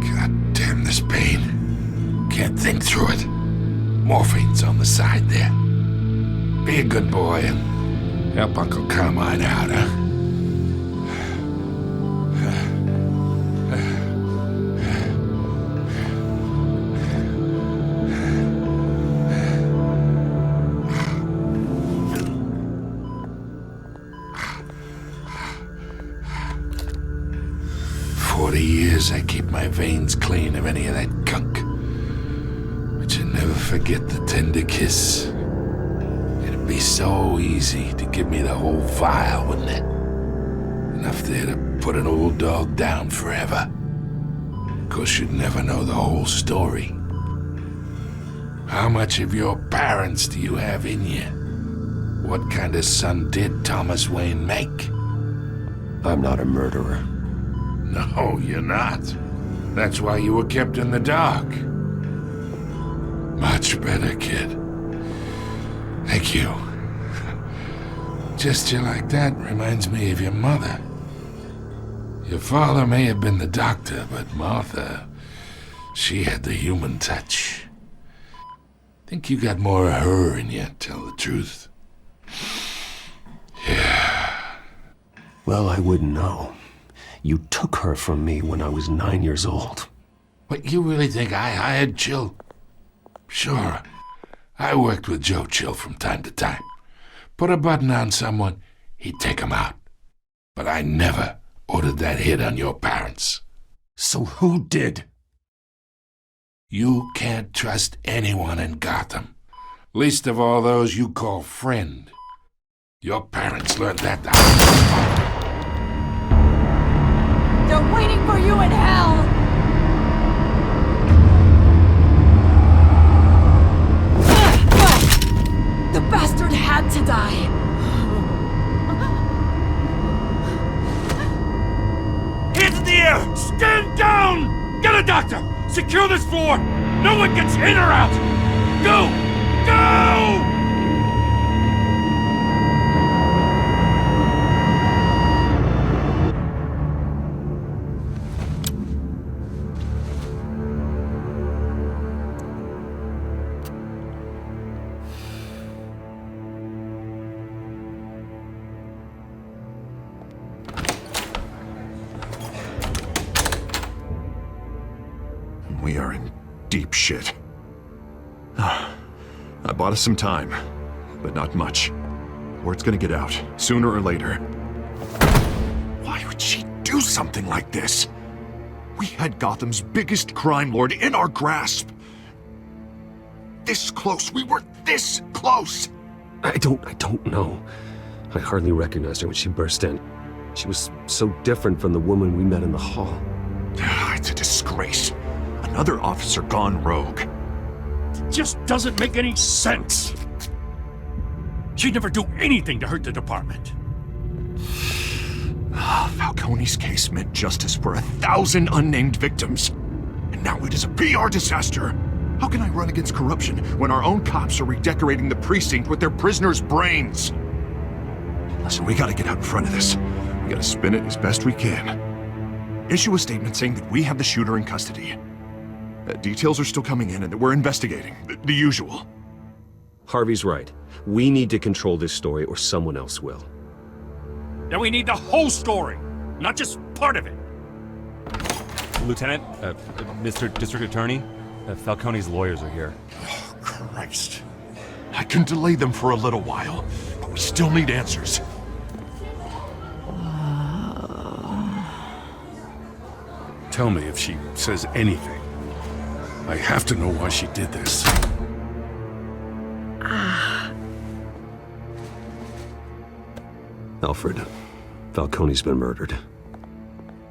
C: God damn this pain. Can't think through it. Morphine's on the side there. Be a good boy and help Uncle Carmine out, huh? 40 years I keep my veins clean of any of that gunk. But you never forget the tender kiss. It'd be so easy to give me the whole vial, wouldn't it? Enough there to put an old dog down forever. Of course, you'd never know the whole story. How much of your parents do you have in you? What kind of son did Thomas Wayne make?
E: I'm not a murderer.
C: No, you're not. That's why you were kept in the dark. Much better, kid. Thank you. Gesture like that reminds me of your mother. Your father may have been the doctor, but Martha, she had the human touch. Think you got more of her in you, tell the truth. Yeah.
E: Well, I wouldn't know. You took her from me when I was 9 years old.
C: What, you really think I hired Chill? Sure. I worked with Joe Chill from time to time. Put a button on someone, he'd take him out. But I never ordered that hit on your parents.
F: So who did?
C: You can't trust anyone in Gotham. Least of all those you call friend. Your parents learned that the hard way.
O: They're waiting for you in hell! The bastard had to die!
F: Hands in the air! Stand down! Get a doctor! Secure this floor! No one gets in or out! Go! Go!
H: We are in deep shit. I bought us some time, but not much. Word's gonna get out, sooner or later. Why would she do something like this? We had Gotham's biggest crime lord in our grasp. This close, we were this close!
E: I don't know. I hardly recognized her when she burst in. She was so different from the woman we met in the hall.
H: It's a disgrace. Another officer gone rogue.
F: It just doesn't make any sense. She'd never do anything to hurt the department.
H: Falcone's case meant justice for 1,000 unnamed victims. And now it is a PR disaster. How can I run against corruption when our own cops are redecorating the precinct with their prisoners' brains? Listen, we gotta get out in front of this. We gotta spin it as best we can. Issue a statement saying that we have the shooter in custody. Details are still coming in and that we're investigating. The usual.
E: Harvey's right. We need to control this story or someone else will.
F: Then we need the whole story, not just part of it.
R: Lieutenant, Mr. District Attorney, Falcone's lawyers are here.
H: Oh, Christ. I can delay them for a little while, but we still need answers.
C: Tell me if she says anything. I have to know why she did this.
E: Alfred, Falcone's been murdered.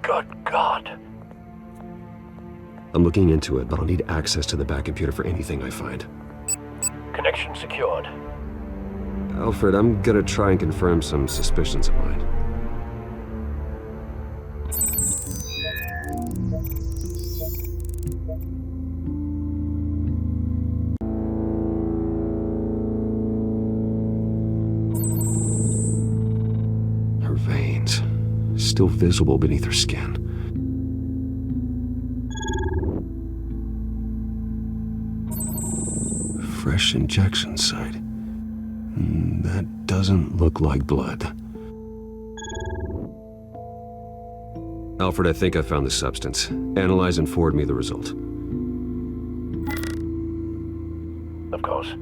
Q: Good God.
E: I'm looking into it, but I'll need access to the back computer for anything I find.
Q: Connection secured.
E: Alfred, I'm gonna try and confirm some suspicions of mine. Her veins, still visible beneath her skin. Fresh injection site. That doesn't look like blood. Alfred, I think I found the substance. Analyze and forward me the result.
G: Of course.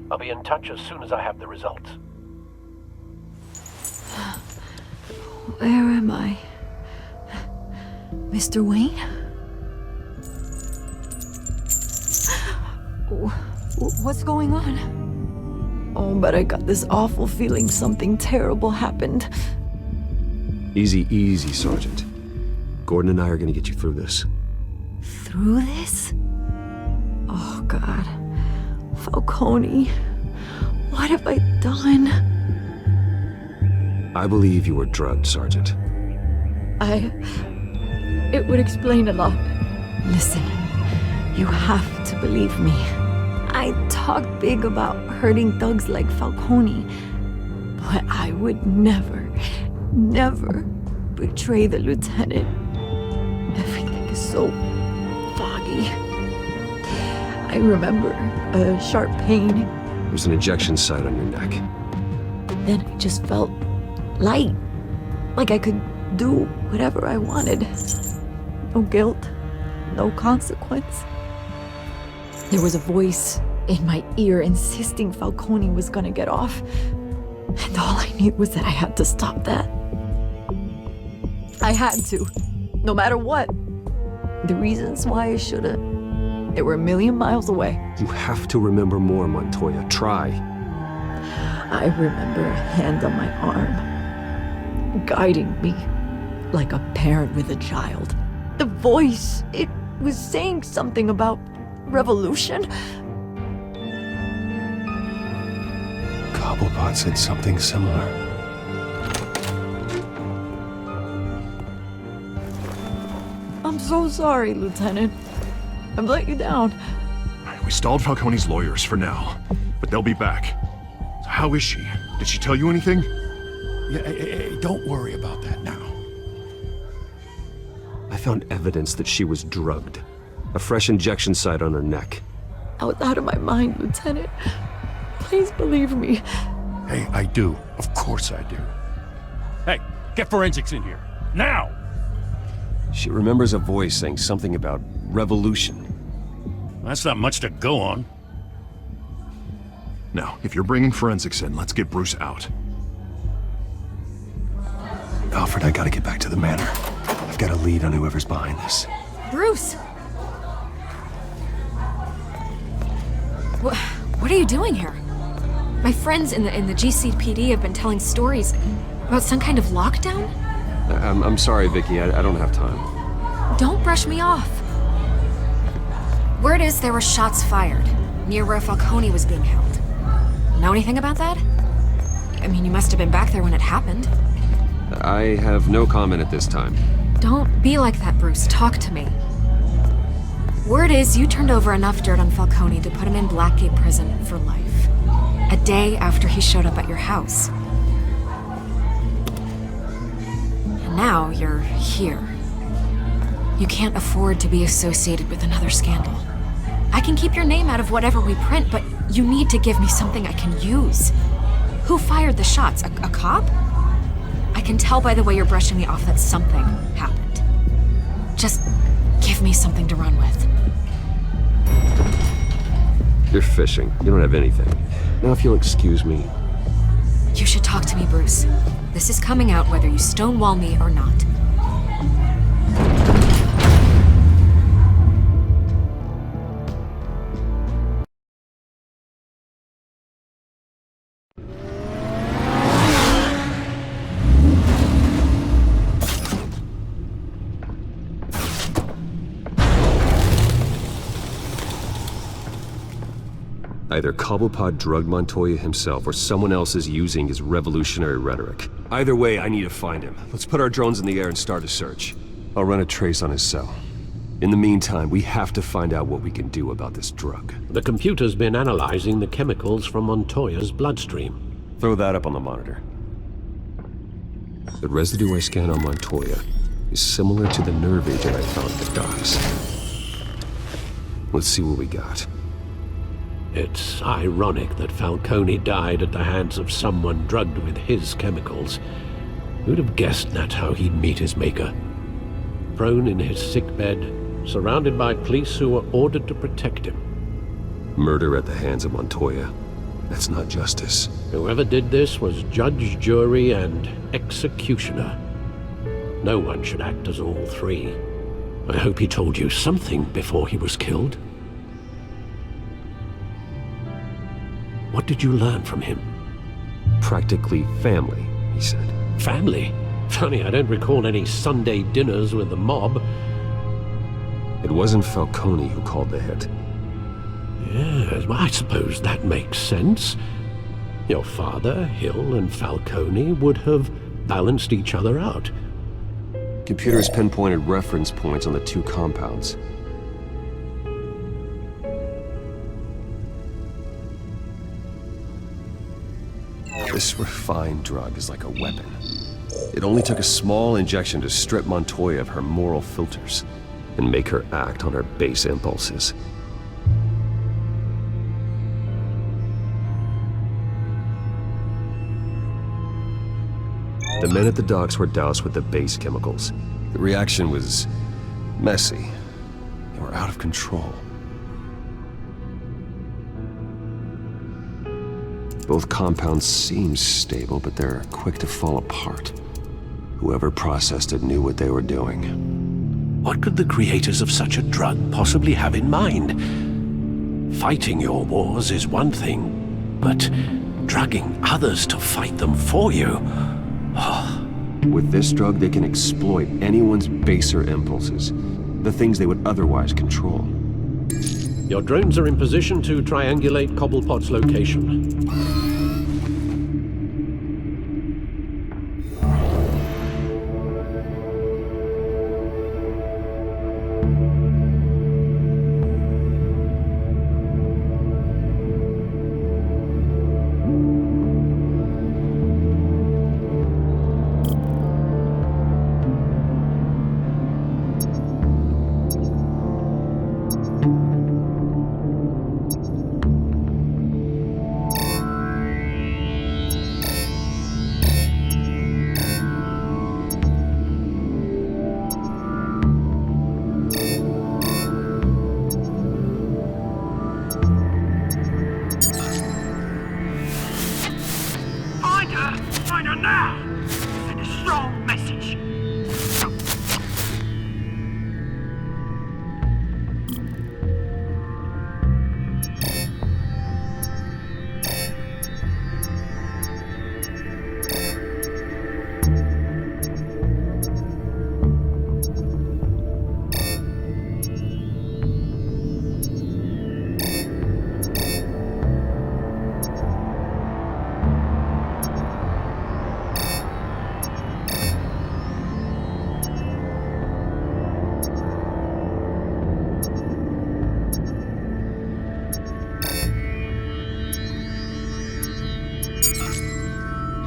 G: I'll be in touch as soon as I have the results.
O: Where am I? Mr. Wayne? What's going on? Oh, but I got this awful feeling something terrible happened.
E: Easy, easy, Sergeant. Gordon and I are gonna get you through this.
O: Through this? Oh, God. Falcone. What have I done?
E: I believe you were drugged, Sergeant.
O: It would explain a lot. Listen, you have to believe me. I talk big about hurting thugs like Falcone, but I would never, never betray the lieutenant. Everything is so foggy. I remember a sharp pain.
E: There's an injection site on your neck.
O: Then I just felt light, like I could do whatever I wanted. No guilt, no consequence. There was a voice in my ear insisting Falcone was gonna get off. And all I knew was that I had to stop that. I had to, no matter what. The reasons why I shouldn't, they were a million miles away.
E: You have to remember more, Montoya. Try.
O: I remember a hand on my arm, guiding me like a parent with a child. The voice, it was saying something about revolution.
F: Cobblepot said something similar.
O: I'm so sorry, Lieutenant. I've let you down.
H: We stalled Falcone's lawyers for now, but they'll be back. So how is she? Did she tell you anything?
B: Yeah, hey, don't worry about that now.
E: I found evidence that she was drugged. A fresh injection site on her neck.
O: I was out of my mind, Lieutenant. Please believe me.
B: Hey, I do. Of course I do.
R: Hey, get forensics in here. Now!
E: She remembers a voice saying something about revolution.
R: That's not much to go on.
H: Now, if you're bringing forensics in, let's get Bruce out.
F: Alfred, I gotta get back to the manor. I've got a lead on whoever's behind this.
N: Bruce! What are you doing here? My friends in the GCPD have been telling stories about some kind of lockdown?
E: I'm sorry, Vicky. I don't have time.
N: Don't brush me off. Word is there were shots fired near where Falcone was being held. Know anything about that? I mean, you must have been back there when it happened.
E: I have no comment at this time.
N: Don't be like that, Bruce. Talk to me. Word is you turned over enough dirt on Falcone to put him in Blackgate Prison for life. A day after he showed up at your house. And now you're here. You can't afford to be associated with another scandal. I can keep your name out of whatever we print, but you need to give me something I can use. Who fired the shots? A cop? I can tell by the way you're brushing me off that something happened. Just give me something to run with.
E: You're fishing. You don't have anything. Now, if you'll excuse me.
N: You should talk to me, Bruce. This is coming out whether you stonewall me or not.
E: Either Cobblepot drugged Montoya himself, or someone else is using his revolutionary rhetoric. Either way, I need to find him. Let's put our drones in the air and start a search. I'll run a trace on his cell. In the meantime, we have to find out what we can do about this drug.
B: The computer's been analyzing the chemicals from Montoya's bloodstream.
E: Throw that up on the monitor. The residue I scanned on Montoya is similar to the nerve agent I found at the docks. Let's see what we got.
B: It's ironic that Falcone died at the hands of someone drugged with his chemicals. Who'd have guessed that's how he'd meet his maker? Prone in his sickbed, surrounded by police who were ordered to protect him.
E: Murder at the hands of Montoya. That's not justice.
B: Whoever did this was judge, jury, and executioner. No one should act as all three. I hope he told you something before he was killed. What did you learn from him?
E: Practically family, he said.
B: Family? Funny, I don't recall any Sunday dinners with the mob.
E: It wasn't Falcone who called the hit.
B: Yes, well, I suppose that makes sense. Your father, Hill, and Falcone would have balanced each other out.
E: Computers pinpointed reference points on the two compounds. This refined drug is like a weapon. It only took a small injection to strip Montoya of her moral filters and make her act on her base impulses. The men at the docks were doused with the base chemicals. The reaction was messy. They were out of control. Both compounds seem stable, but they're quick to fall apart. Whoever processed it knew what they were doing.
B: What could the creators of such a drug possibly have in mind? Fighting your wars is one thing, but drugging others to fight them for you?
E: With this drug, they can exploit anyone's baser impulses, the things they would otherwise control.
B: Your drones are in position to triangulate Cobblepot's location.
S: Find her now! Send a strong message.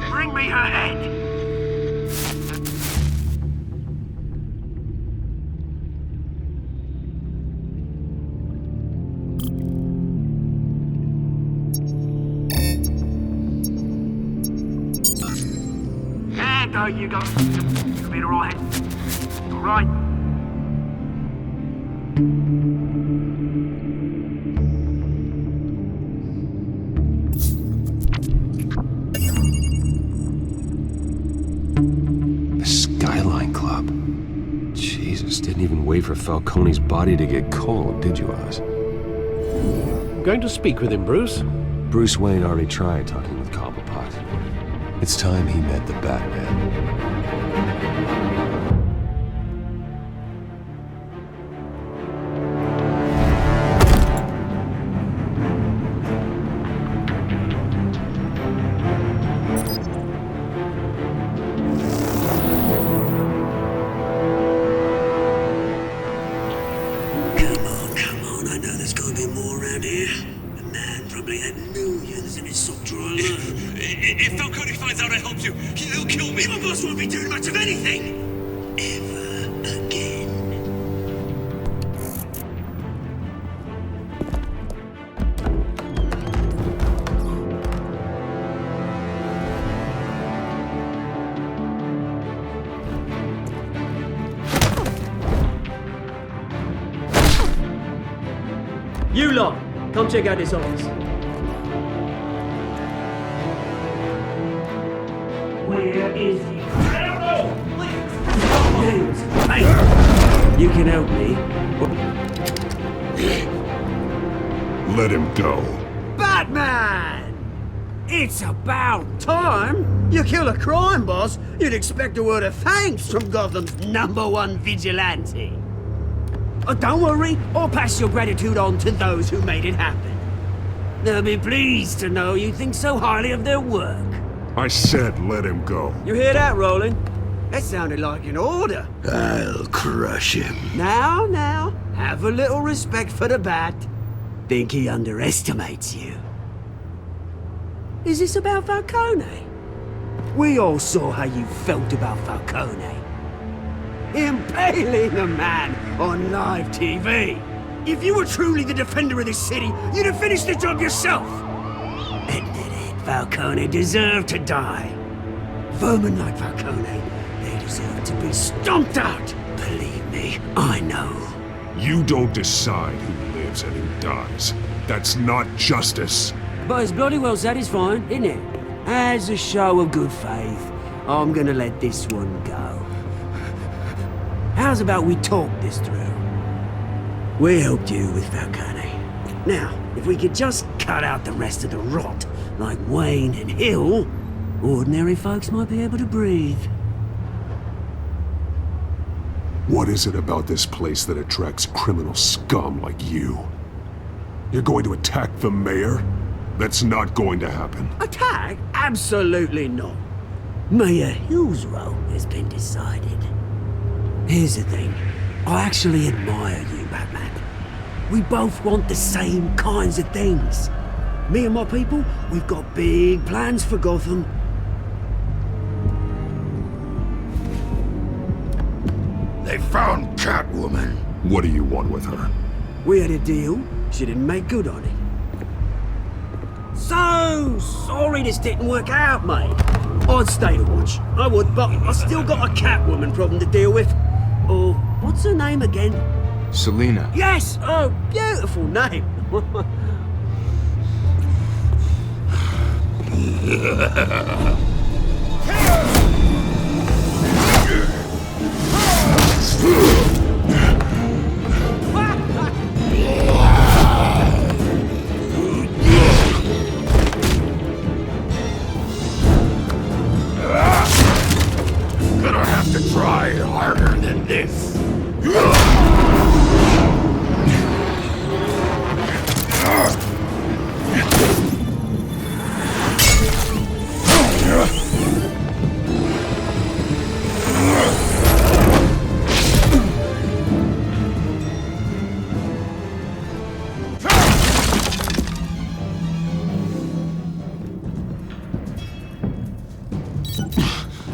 S: Bring me her head! There you go. You'll be alright. Alright.
E: The Skyline Club. Jesus, didn't even wait for Falcone's body to get cold, did you, Oz?
B: I'm going to speak with him, Bruce.
E: Bruce Wayne already tried talking with Cobblepot. It's time he met the Batman.
M: more around here, the man probably had millions in his sock drawer alone.
T: If Falcone finds out I helped you, he'll kill me.
M: My boss won't be doing much of anything! Ever again. You lot, come check out this office. Where is he? I don't know! Please! Hey! You can help me.
P: Let him go.
M: Batman! It's about time! You kill a crime boss, you'd expect a word of thanks from Gotham's #1 vigilante. Oh, don't worry, I'll pass your gratitude on to those who made it happen. They'll be pleased to know you think so highly of their work.
P: I said let him go.
M: You hear that, Roland? That sounded like an order.
G: I'll crush him.
M: Now, have a little respect for the Bat. Think he underestimates you. Is this about Falcone? We all saw how you felt about Falcone. Impaling a man on live TV. If you were truly the defender of this city, you'd have finished the job yourself. Admit it, Falcone deserved to die. Vermin like Falcone, they deserve to be stomped out. Believe me, I know.
P: You don't decide who lives and who dies. That's not justice.
M: But it's bloody well satisfying, isn't it? As a show of good faith, I'm gonna let this one go. How's about we talk this through? We helped you with Falcone. Now, if we could just cut out the rest of the rot, like Wayne and Hill, ordinary folks might be able to breathe.
P: What is it about this place that attracts criminal scum like you? You're going to attack the mayor? That's not going to happen.
M: Attack? Absolutely not. Mayor Hill's role has been decided. Here's the thing. I actually admire you, Batman. We both want the same kinds of things. Me and my people, we've got big plans for Gotham.
C: They found Catwoman.
P: What do you want with her?
M: We had a deal. She didn't make good on it. So sorry this didn't work out, mate. I'd stay to watch. I would, but I still got a Catwoman problem to deal with. Oh, what's her name again?
F: Selina.
M: Yes! Oh, beautiful name.
C: Gonna have to try harder than this.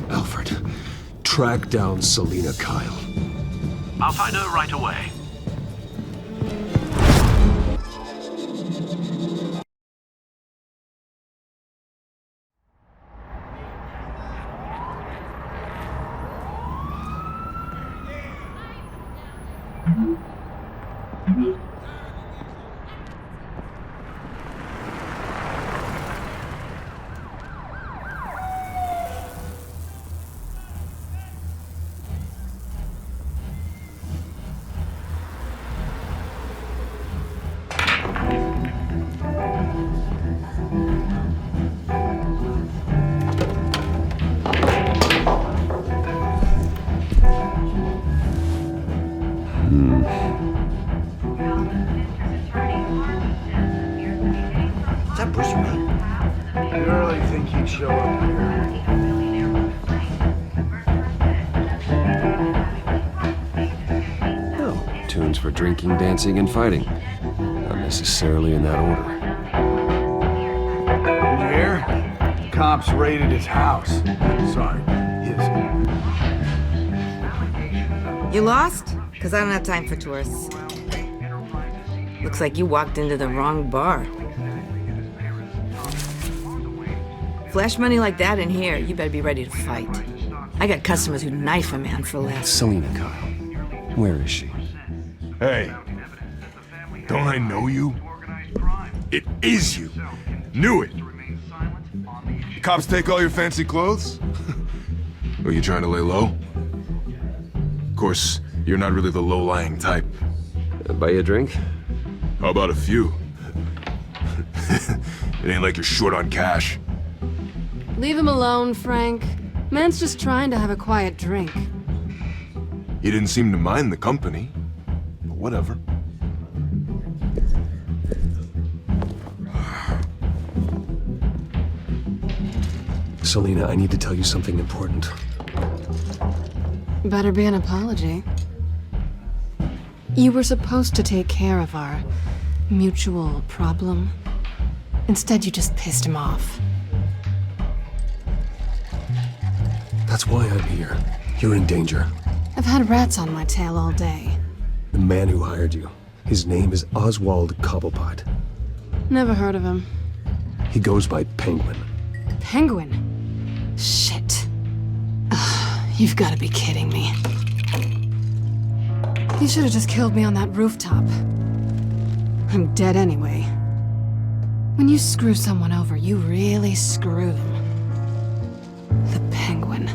P: Alfred, track down Selina Kyle.
Q: I'll find her right away.
S: Is that Bruce Wayne? You really think he'd show up here?
F: No,
E: platoons for drinking, dancing, and fighting. Not necessarily in that order.
U: Did you hear? Cops raided his house. Sorry, his.
I: You lost? Because I don't have time for tourists. Looks like you walked into the wrong bar. Flash money like that in here, you better be ready to fight. I got customers who'd knife a man for less.
E: Selina Kyle. Where is she?
H: Hey, don't I know you? It is you. Knew it. Cops take all your fancy clothes? Are you trying to lay low? Of course, you're not really the low-lying type.
E: Buy you a drink?
H: How about a few? It ain't like you're short on cash.
A: Leave him alone, Frank. Man's just trying to have a quiet drink.
H: He didn't seem to mind the company. But whatever.
E: Selina, I need to tell you something important.
A: Better be an apology. You were supposed to take care of our mutual problem. Instead, you just pissed him off.
E: That's why I'm here. You're in danger.
A: I've had rats on my tail all day.
E: The man who hired you. His name is Oswald Cobblepot.
A: Never heard of him.
E: He goes by Penguin.
A: Penguin? Shit. Ugh, you've got to be kidding me. You should have just killed me on that rooftop. I'm dead anyway. When you screw someone over, you really screw them. The Penguin.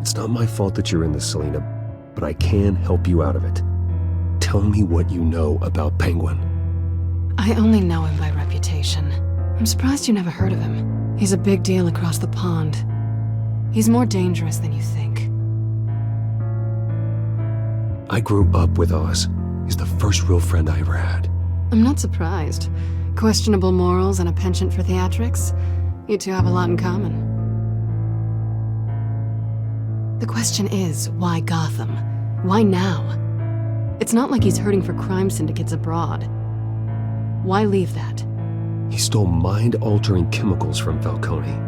E: It's not my fault that you're in this, Selina, but I can help you out of it. Tell me what you know about Penguin.
A: I only know him by reputation. I'm surprised you never heard of him. He's a big deal across the pond. He's more dangerous than you think.
E: I grew up with Oz. He's the first real friend I ever had.
A: I'm not surprised. Questionable morals and a penchant for theatrics. You two have a lot in common. The question is, why Gotham? Why now? It's not like he's hurting for crime syndicates abroad. Why leave that?
E: He stole mind-altering chemicals from Falcone.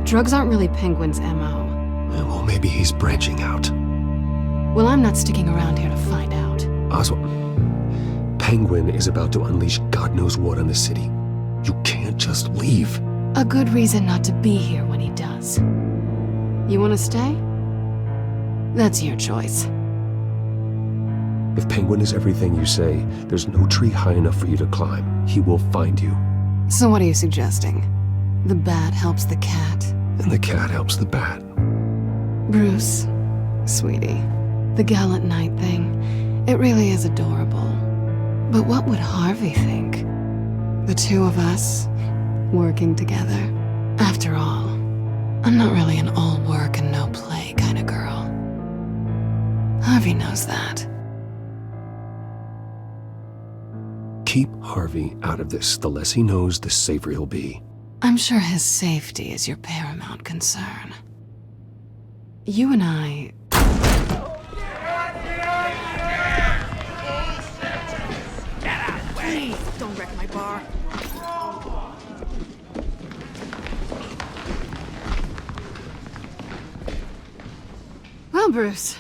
A: Drugs aren't really Penguin's MO.
E: Well, maybe he's branching out.
A: Well, I'm not sticking around here to find out.
E: Oswald, Penguin is about to unleash God knows what on the city. You can't just leave.
A: A good reason not to be here when he does. You want to stay? That's your choice.
E: If Penguin is everything you say, there's no tree high enough for you to climb. He will find you.
A: So what are you suggesting? The bat helps the cat.
E: And the cat helps the bat.
A: Bruce, sweetie, the gallant knight thing, it really is adorable. But what would Harvey think? The two of us, working together. After all, I'm not really an all work and no play kind of girl. Harvey knows that.
E: Keep Harvey out of this. The less he knows, the safer he'll be.
A: I'm sure his safety is your paramount concern. You and I...
I: Please, don't wreck my bar.
A: Well, Bruce,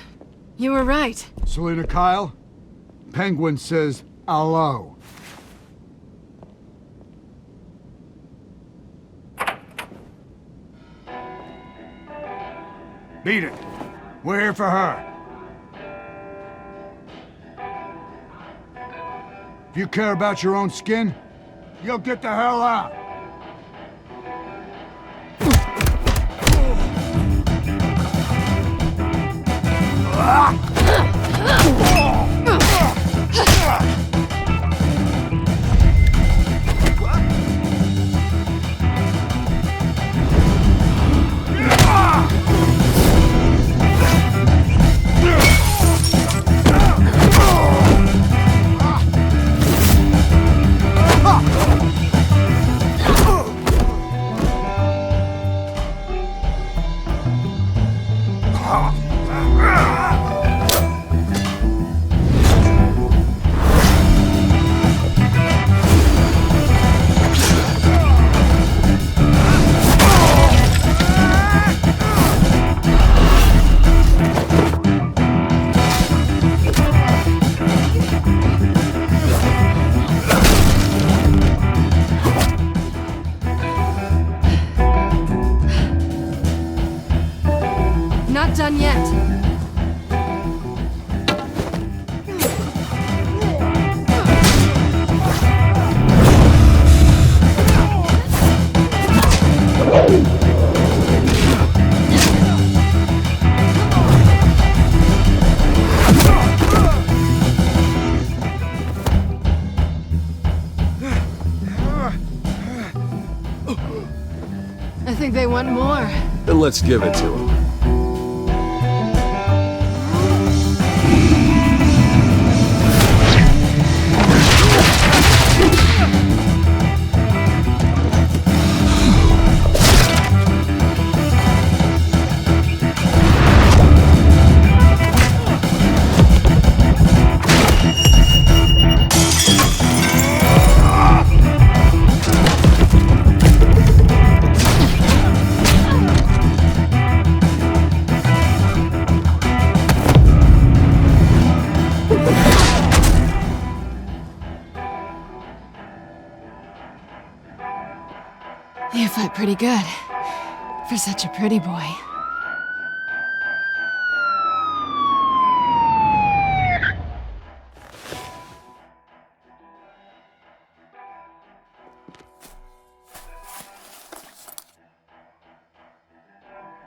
A: you were right.
U: Selina Kyle, Penguin says hello. Beat it. We're here for her. If you care about your own skin, you'll get the hell out.
A: Not done yet. I think they want more.
E: Then let's give it to them.
A: You fight pretty good. For such a pretty boy.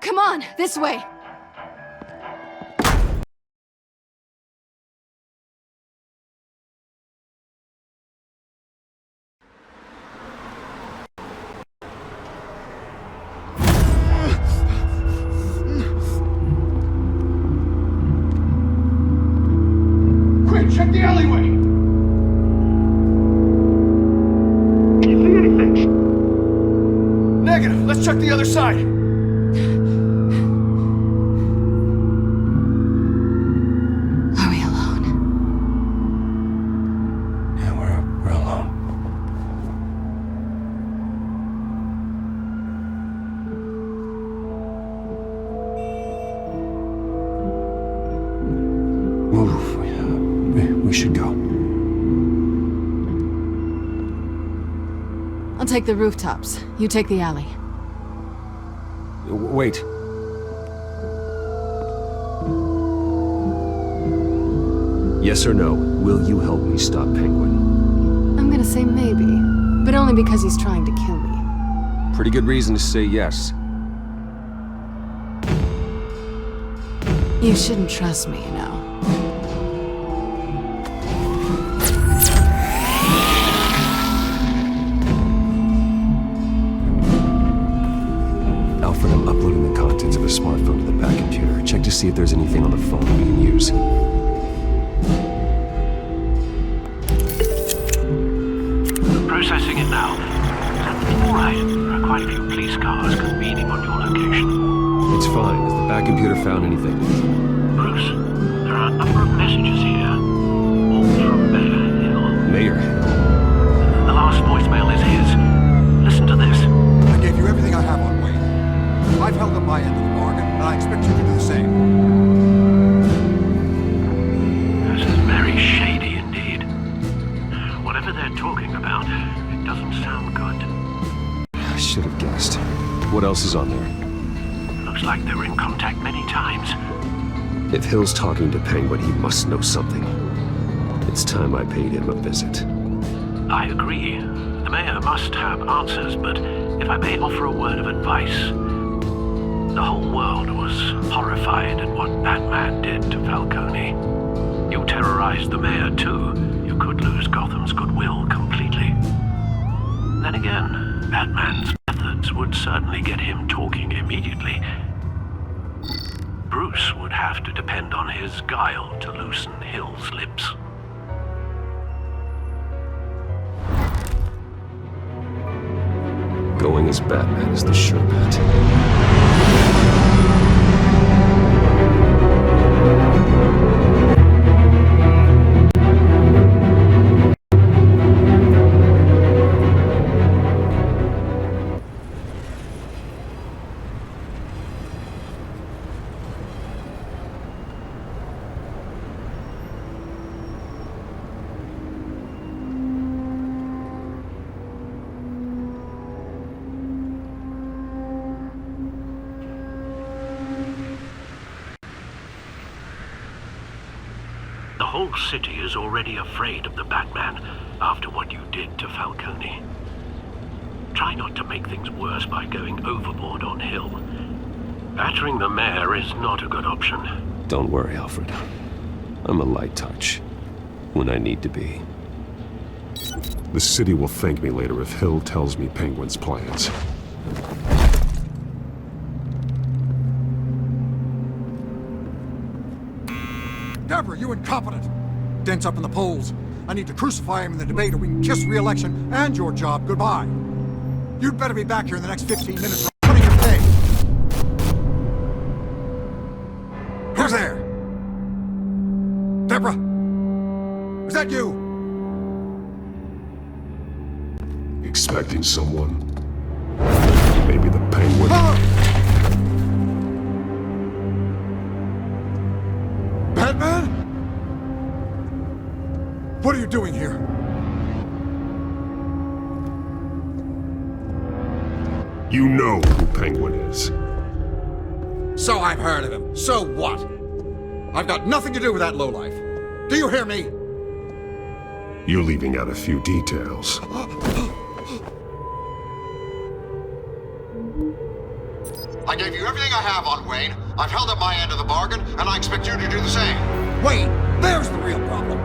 A: Come on, this way!
U: Check the alleyway! Can you see anything? Negative. Let's check the other side.
A: Are we alone?
F: Yeah, we're alone. Move. We should go.
A: I'll take the rooftops. You take the alley.
E: Wait. Yes or no, will you help me stop Penguin?
A: I'm gonna say maybe, but only because he's trying to kill me.
E: Pretty good reason to say yes.
A: You shouldn't trust me, you know.
E: Alfred, I'm uploading the contents of a smartphone to the back computer. Check to see if there's anything on the phone we can use.
Q: Processing it now. All right. There are quite a few police cars convening on your location.
E: It's fine. Has the back computer found anything?
Q: Bruce, there are a number of messages here. All from Mayor Hill.
E: Mayor Hill?
Q: The last voicemail is his. Listen to this.
L: I gave you everything I have on Wayne. I've held up my end of the bargain, and I expect you to do the same.
Q: This is very shady indeed. Whatever they're talking about, it doesn't sound good.
E: I should have guessed. What else is on there?
Q: Looks like they were in contact many times.
E: If Hill's talking to Penguin, he must know something. It's time I paid him a visit.
Q: I agree. The mayor must have answers, but if I may offer a word of advice, the whole world was horrified at what Batman did to Falcone. You terrorized the mayor too. You could lose Gotham's goodwill completely. Then again, Batman's methods would certainly get him talking immediately. Bruce would have to depend on his guile to loosen Hill's lips.
E: Going as Batman is the sure bet.
Q: whole city is already afraid of the Batman after what you did to Falcone. Try not to make things worse by going overboard on Hill. Battering the mayor is not a good option.
E: Don't worry, Alfred. I'm a light touch. When I need to be.
P: The city will thank me later if Hill tells me Penguin's plans.
L: Deborah, you incompetent! Dent's up in the polls. I need to crucify him in the debate or we can kiss re-election and your job goodbye. You'd better be back here in the next 15 minutes or I'm cutting your pay. Who's there? Deborah? Is that you?
P: Expecting someone? Maybe the Penguin?
L: Batman? What are you doing here?
P: You know who Penguin is.
L: So I've heard of him. So what? I've got nothing to do with that lowlife. Do you hear me?
P: You're leaving out a few details.
L: I gave you everything I have on Wayne. I've held up my end of the bargain, and I expect you to do the same. Wayne, there's the real problem.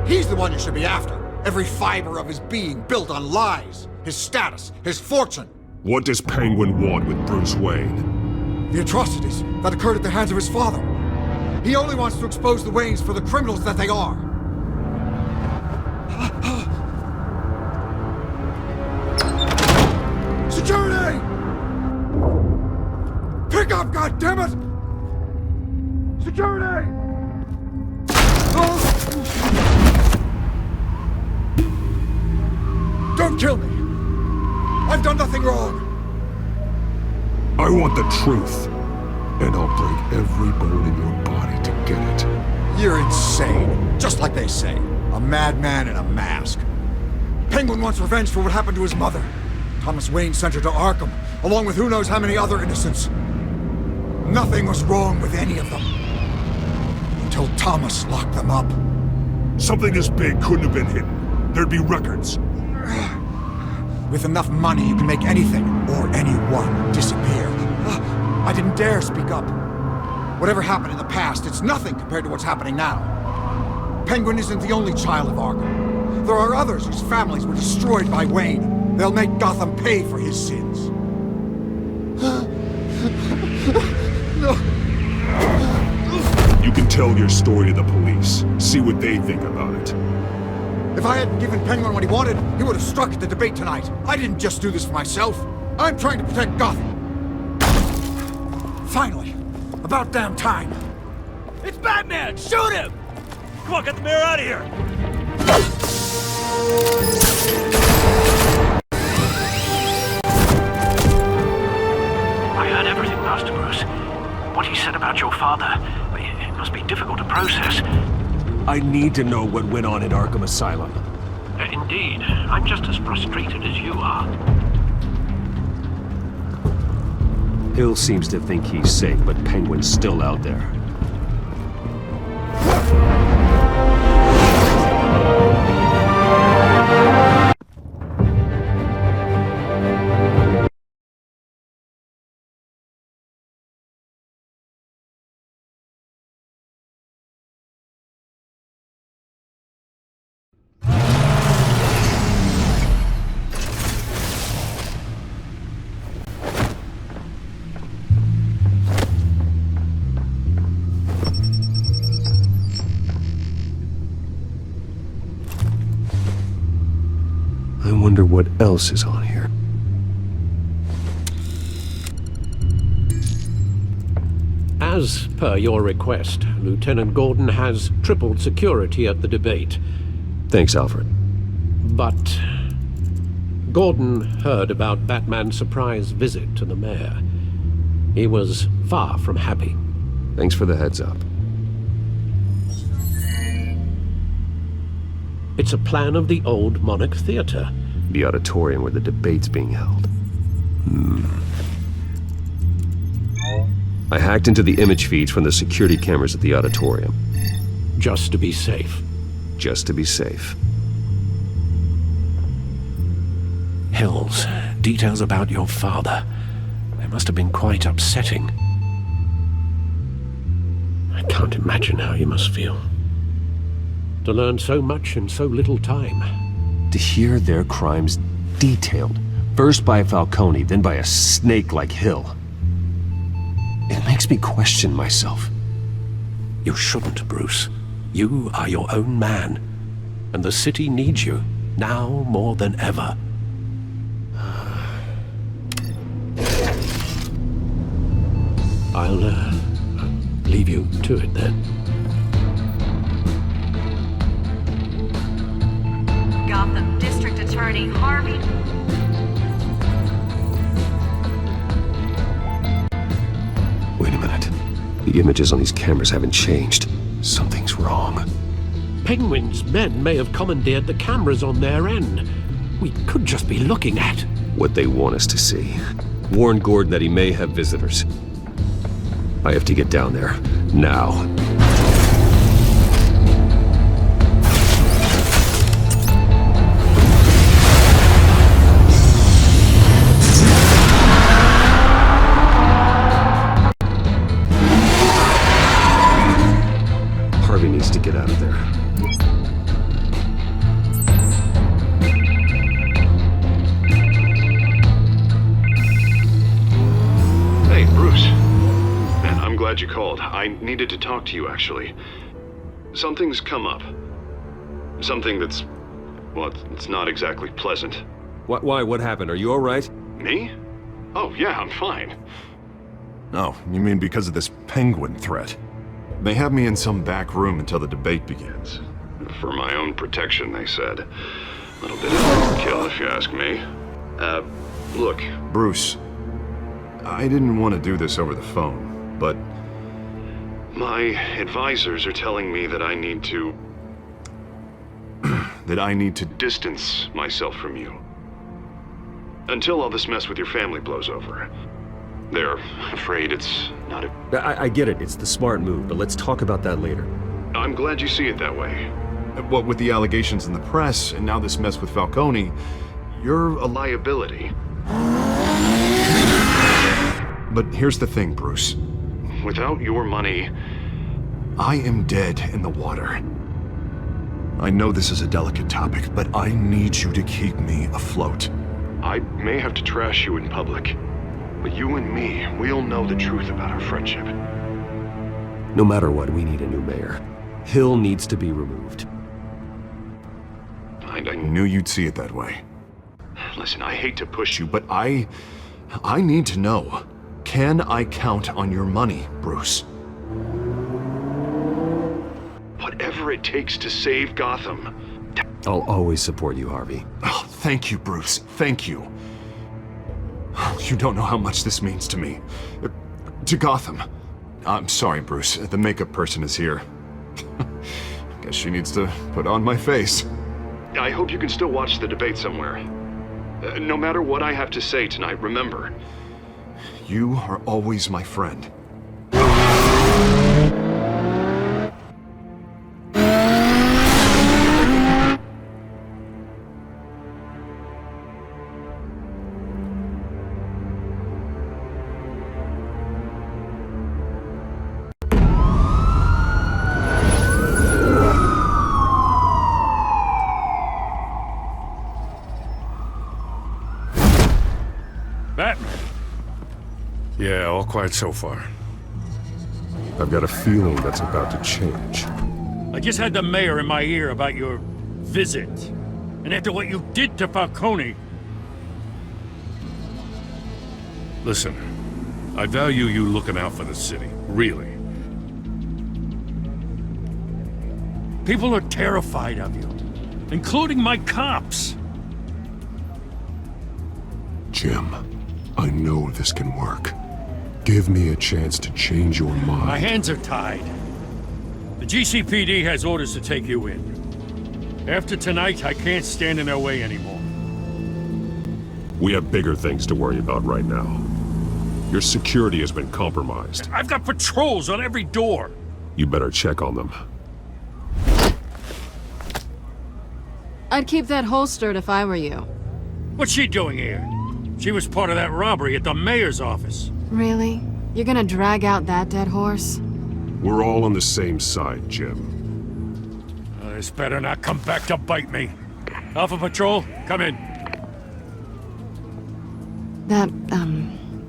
L: He's the one you should be after. Every fiber of his being built on lies. His status, his fortune.
P: What does Penguin want with Bruce Wayne?
L: The atrocities that occurred at the hands of his father. He only wants to expose the Waynes for the criminals that they are. Security! Pick up, goddammit! Security! Don't kill me! I've done nothing wrong!
P: I want the truth, and I'll break every bone in your body to get it.
L: You're insane, just like they say. A madman in a mask. Penguin wants revenge for what happened to his mother. Thomas Wayne sent her to Arkham, along with who knows how many other innocents. Nothing was wrong with any of them. Until Thomas locked them up.
P: Something this big couldn't have been hidden. There'd be records.
L: With enough money, you can make anything, or anyone, disappear. I didn't dare speak up. Whatever happened in the past, it's nothing compared to what's happening now. Penguin isn't the only child of Arkham. There are others whose families were destroyed by Wayne. They'll make Gotham pay for his sins. No.
P: You can tell your story to the police. See what they think about it.
L: If I hadn't given Penguin what he wanted, he would have struck at the debate tonight. I didn't just do this for myself. I'm trying to protect Gotham. Finally. About damn time.
R: It's Batman! Shoot him! Come on, get the mayor out of here!
Q: I heard everything, Master Bruce. What he said about your father, it must be difficult to process.
F: I need to know what went on at Arkham Asylum.
Q: Indeed. I'm just as frustrated as you are.
E: Hill seems to think he's safe, but Penguin's still out there. I wonder what else is on here.
B: As per your request, Lieutenant Gordon has tripled security at the debate.
E: Thanks, Alfred.
B: But Gordon heard about Batman's surprise visit to the mayor. He was far from happy.
E: Thanks for the heads up.
B: It's a plan of the old Monarch Theater.
E: The auditorium where the debate's being held. I hacked into the image feeds from the security cameras at the auditorium.
B: Just to be safe.
E: Just to be safe.
B: Hills, details about your father. They must have been quite upsetting. I can't imagine how you must feel. To learn so much in so little time.
E: To hear their crimes detailed, first by Falcone, then by a snake like Hill. It makes me question myself.
B: You shouldn't, Bruce. You are your own man. And the city needs you, now more than ever. I'll leave you to it then.
J: Gotham District Attorney Harvey.
E: Wait a minute. The images on these cameras haven't changed. Something's wrong.
B: Penguin's men may have commandeered the cameras on their end. We could just be looking at
E: what they want us to see. Warn Gordon that he may have visitors. I have to get down there, now. Harvey needs to get out of there.
P: Hey, Bruce. I'm glad you called. I needed to talk to you, actually. Something's come up. Something that's... well, it's not exactly pleasant.
E: Why? What happened? Are you all right?
P: Me? Oh, yeah, I'm fine.
H: Oh, you mean because of this penguin threat? They have me in some back room until the debate begins.
P: For my own protection, they said. A little bit of overkill, if you ask me. Look.
H: Bruce, I didn't want to do this over the phone. But
P: my advisors are telling me that I need to...
H: that I need to
P: distance myself from you. Until all this mess with your family blows over. They're afraid it's not a...
E: I get it. It's the smart move, but let's talk about that later.
P: I'm glad you see it that way.
H: What with the allegations in the press, and now this mess with Falcone, you're a
P: liability.
H: But here's the thing, Bruce.
P: Without your money...
H: I am dead in the water. I know this is a delicate topic, but I need you to keep me afloat.
P: I may have to trash you in public, but you and me, we'll know the truth about our friendship.
E: No matter what, we need a new mayor. Hill needs to be removed.
H: I knew you'd see it that way.
P: Listen, I hate to push you,
H: but I need to know. Can I count on your money, Bruce?
P: Whatever it takes to save Gotham.
E: I'll always support you, Harvey.
H: Oh, thank you, Bruce. Thank you. You don't know how much this means to me. To Gotham. I'm sorry, Bruce. The makeup person is here. Guess she needs to put on my face.
P: I hope you can still watch the debate somewhere. No matter what I have to say tonight, remember...
H: You are always my friend.
C: Batman. Yeah, all quiet so far.
P: I've got a feeling that's about to change.
R: I just had the mayor in my ear about your visit. And after what you did to Falcone...
C: Listen, I value you looking out for the city, really.
R: People are terrified of you, including my cops.
P: Jim, I know this can work. Give me a chance to change your mind.
R: My hands are tied. The GCPD has orders to take you in. After tonight, I can't stand in their way anymore.
P: We have bigger things to worry about right now. Your security has been compromised.
R: I've got patrols on every door.
P: You better check on them.
A: I'd keep that holstered if I were you.
R: What's she doing here? She was part of that robbery at the mayor's office.
A: Really? You're gonna drag out that dead horse?
P: We're all on the same side, Jim.
R: This better not come back to bite me. Alpha Patrol, come in.
A: That,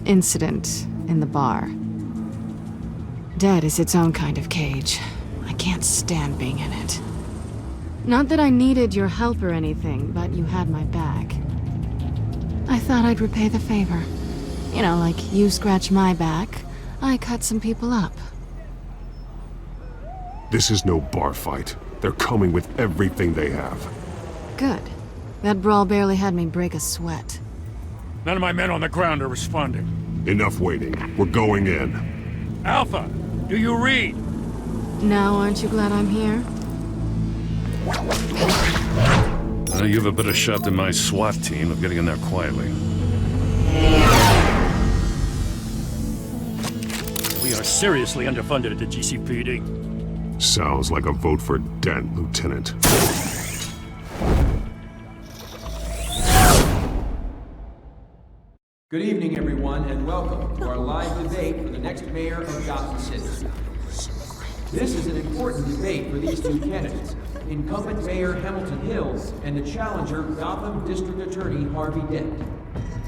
A: incident in the bar. Dead is its own kind of cage. I can't stand being in it. Not that I needed your help or anything, but you had my back. I thought I'd repay the favor. You know, like you scratch my back, I cut some people up.
P: This is no bar fight. They're coming with everything they have.
A: Good. That brawl barely had me break a sweat.
R: None of my men on the ground are responding.
P: Enough waiting. We're going in.
R: Alpha, do you read?
A: Now aren't you glad I'm here?
C: You have a better shot than my SWAT team of getting in there quietly.
R: We are seriously underfunded at the GCPD.
P: Sounds like a vote for Dent, Lieutenant.
K: Good evening, everyone, and welcome to our live debate for the next mayor of Gotham City. This is an important debate for these two candidates, incumbent Mayor Hamilton Hill and the challenger Gotham District Attorney Harvey Dent.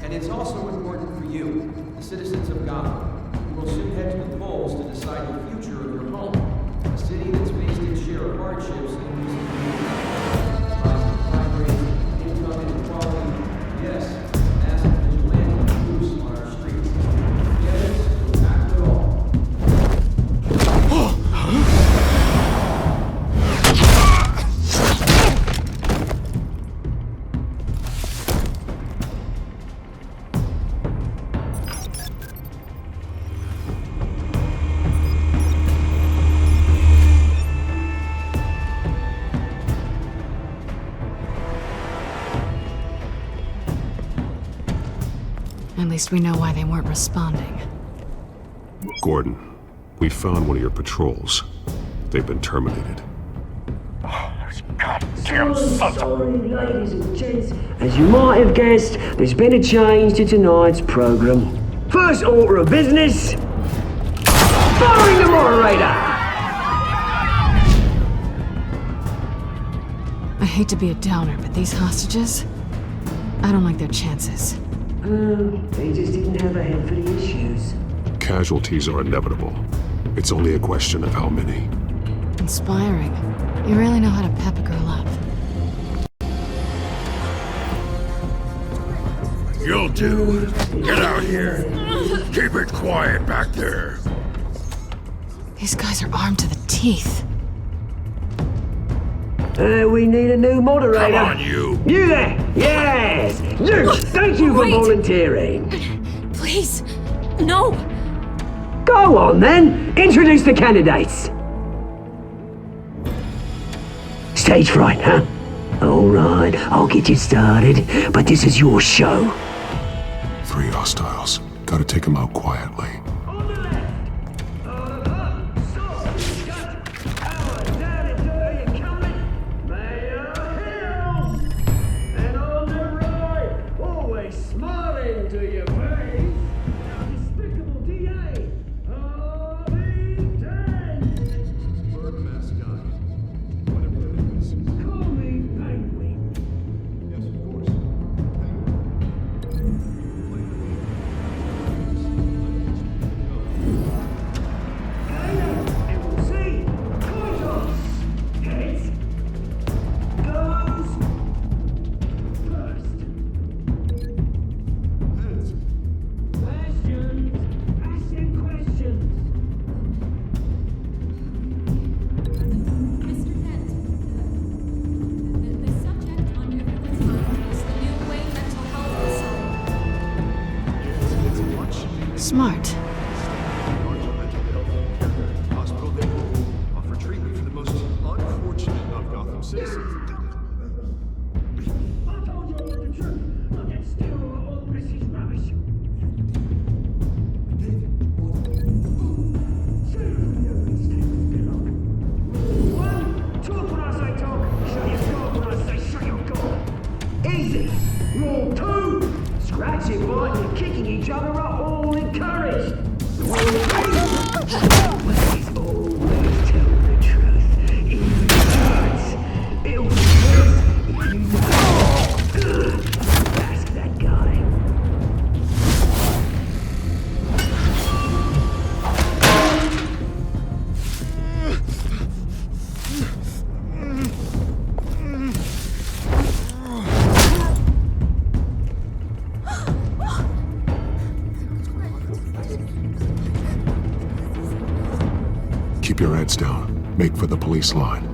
K: And it's also important for you, the citizens of Gotham, who will soon head to the polls to decide the future of your home, a city that's faced its share of hardships in recent years. Rising crime rates, income inequality, yes, massive vigilante abuse on our streets. Yes, we'll tackle it all.
A: At least we know why they weren't responding.
P: Gordon, we found one of your patrols. They've been terminated.
M: Goddamn sorry, ladies and gents. As you might have guessed, there's been a change to tonight's program. First order of business, firing the moderator!
A: I hate to be a downer, but these hostages, I don't like their chances.
M: They just didn't have a head for the issues.
P: Casualties are inevitable. It's only a question of how many.
A: Inspiring. You really know how to pep a girl up.
C: You'll do. Get out here. Keep it quiet back there.
A: These guys are armed to the teeth.
M: We need a new moderator.
C: Come on, you.
M: You there! Yes! You! Thank you for volunteering.
N: Please, no!
M: Go on then! Introduce the candidates! Stage fright, huh? Alright, I'll get you started, but this is your show.
P: 3 hostiles. Gotta take them out quietly.
A: Smart.
H: Hospital they will offer treatment for the most unfortunate of Gotham citizens.
S: I told you all the truth. I'll get still all this is rubbish. Talk when I say talk. Shut your door when I say shut your
P: Keep your heads down. Make for the police line.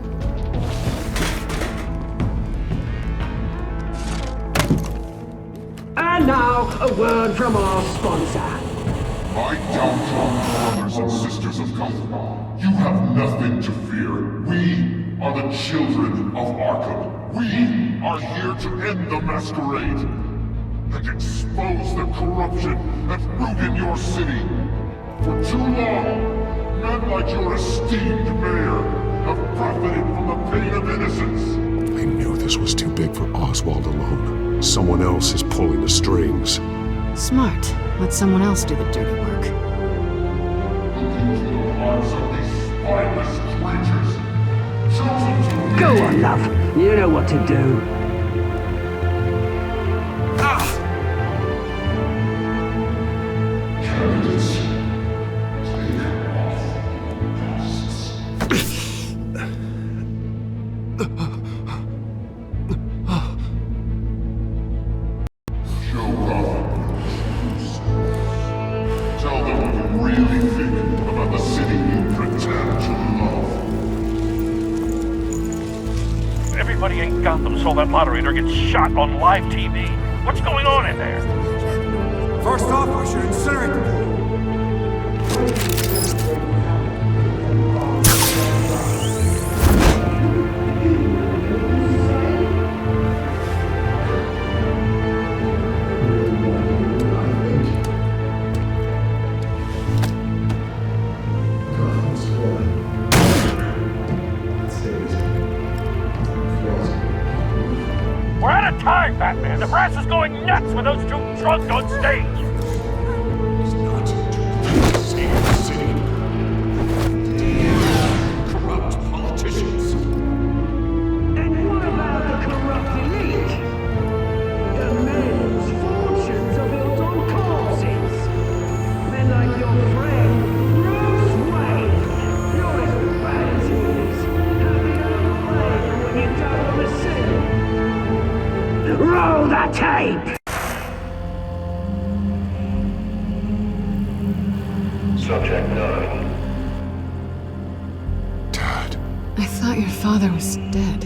M: And now, a word from our sponsor.
C: My downtrodden brothers and sisters of Gotham, you have nothing to fear. We are the children of Arkham. We are here to end the masquerade and expose the corruption that ruined your city. For too long, men like your esteemed mayor have profited from the pain of innocence.
P: I knew this was too big for Oswald alone. Someone else is pulling the strings.
A: Smart. Let someone else do the dirty work.
C: Look into the hearts of these spineless creatures, chosen to
M: Go on, love. You know what to do.
C: candidates. Take off masks. Show Gotham. Tell them what you really think about the city you pretend to love.
Q: Everybody in Gotham saw that moderator get shot on live TV. What's going on in there?
L: First off, we should incinerate the pool.
Q: We're out of time, Batman. The brass is going nuts with those two drunks on stage.
C: Corrupt politicians.
M: And what about the corrupt elite? The men whose fortunes are built on corpses. Men like your friend, Bruce Wayne. You're as bad as he is. Have the other way when you die on the scene. Roll the tape!
C: Subject 9.
A: I thought your father was dead.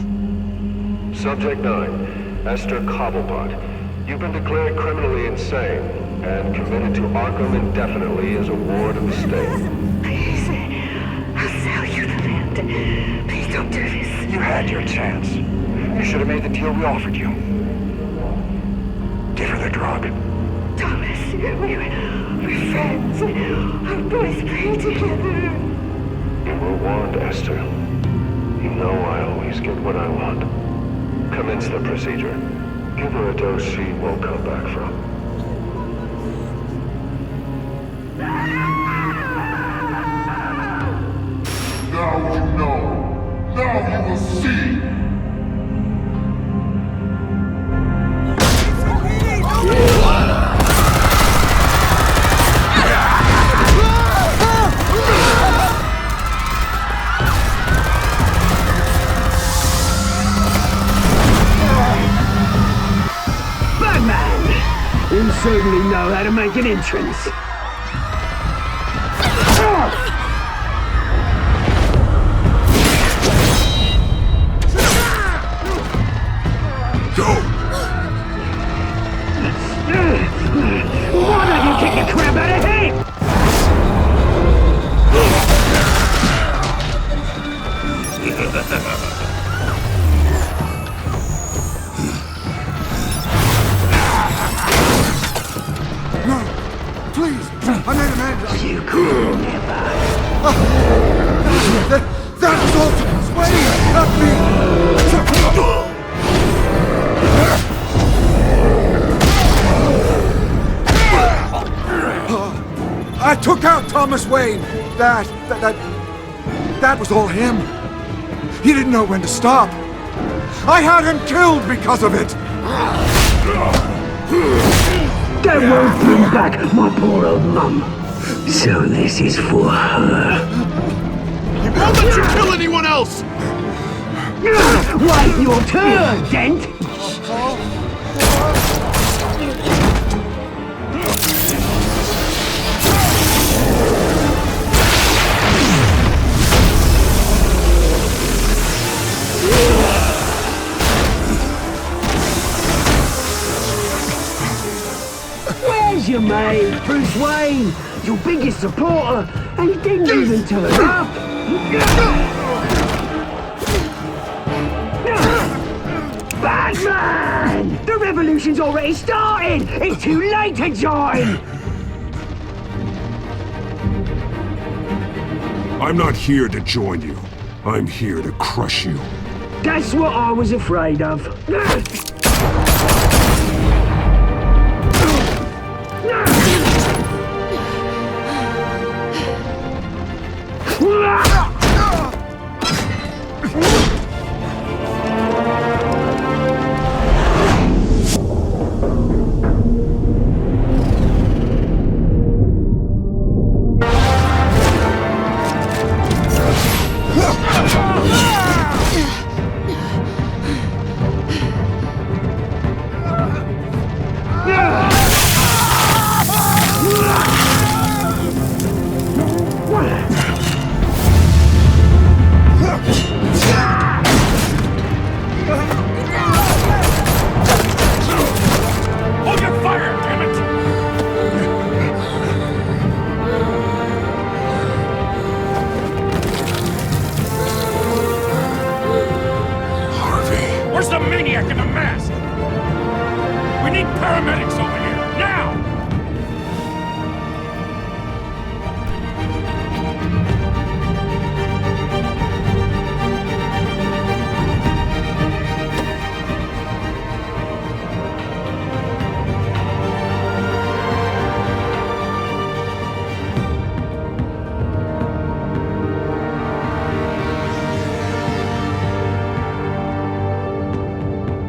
D: Subject 9, Esther Cobblepot. You've been declared criminally insane and committed to Arkham indefinitely as a ward of the state.
S: Please, I'll sell you the land. Please don't do this.
V: You had your chance. You should have made the deal we offered you. Give her the drug.
S: Thomas, we're friends. Our boys play together.
D: You were warned, Esther. You know I always get what I want. Commence the procedure. Give her a dose she won't come back from.
C: Now you know. Now you will see.
M: Batman! You certainly know how to make an entrance. Why don't you kick the crap out of him?
L: No! Please! I made an end!
M: You cool, never.
L: That was all Thomas Wayne, not me! I took out Thomas Wayne. That was all him. He didn't know when to stop. I had him killed because of it.
M: That won't bring back my poor old mum. So this is for her.
U: He won't let you kill anyone else!
M: Wait your turn, Dent! mate. Bruce Wayne, your biggest supporter, and he didn't even turn up. Batman! The revolution's already started! It's too late to join!
P: I'm not here to join you. I'm here to crush you.
M: That's what I was afraid of.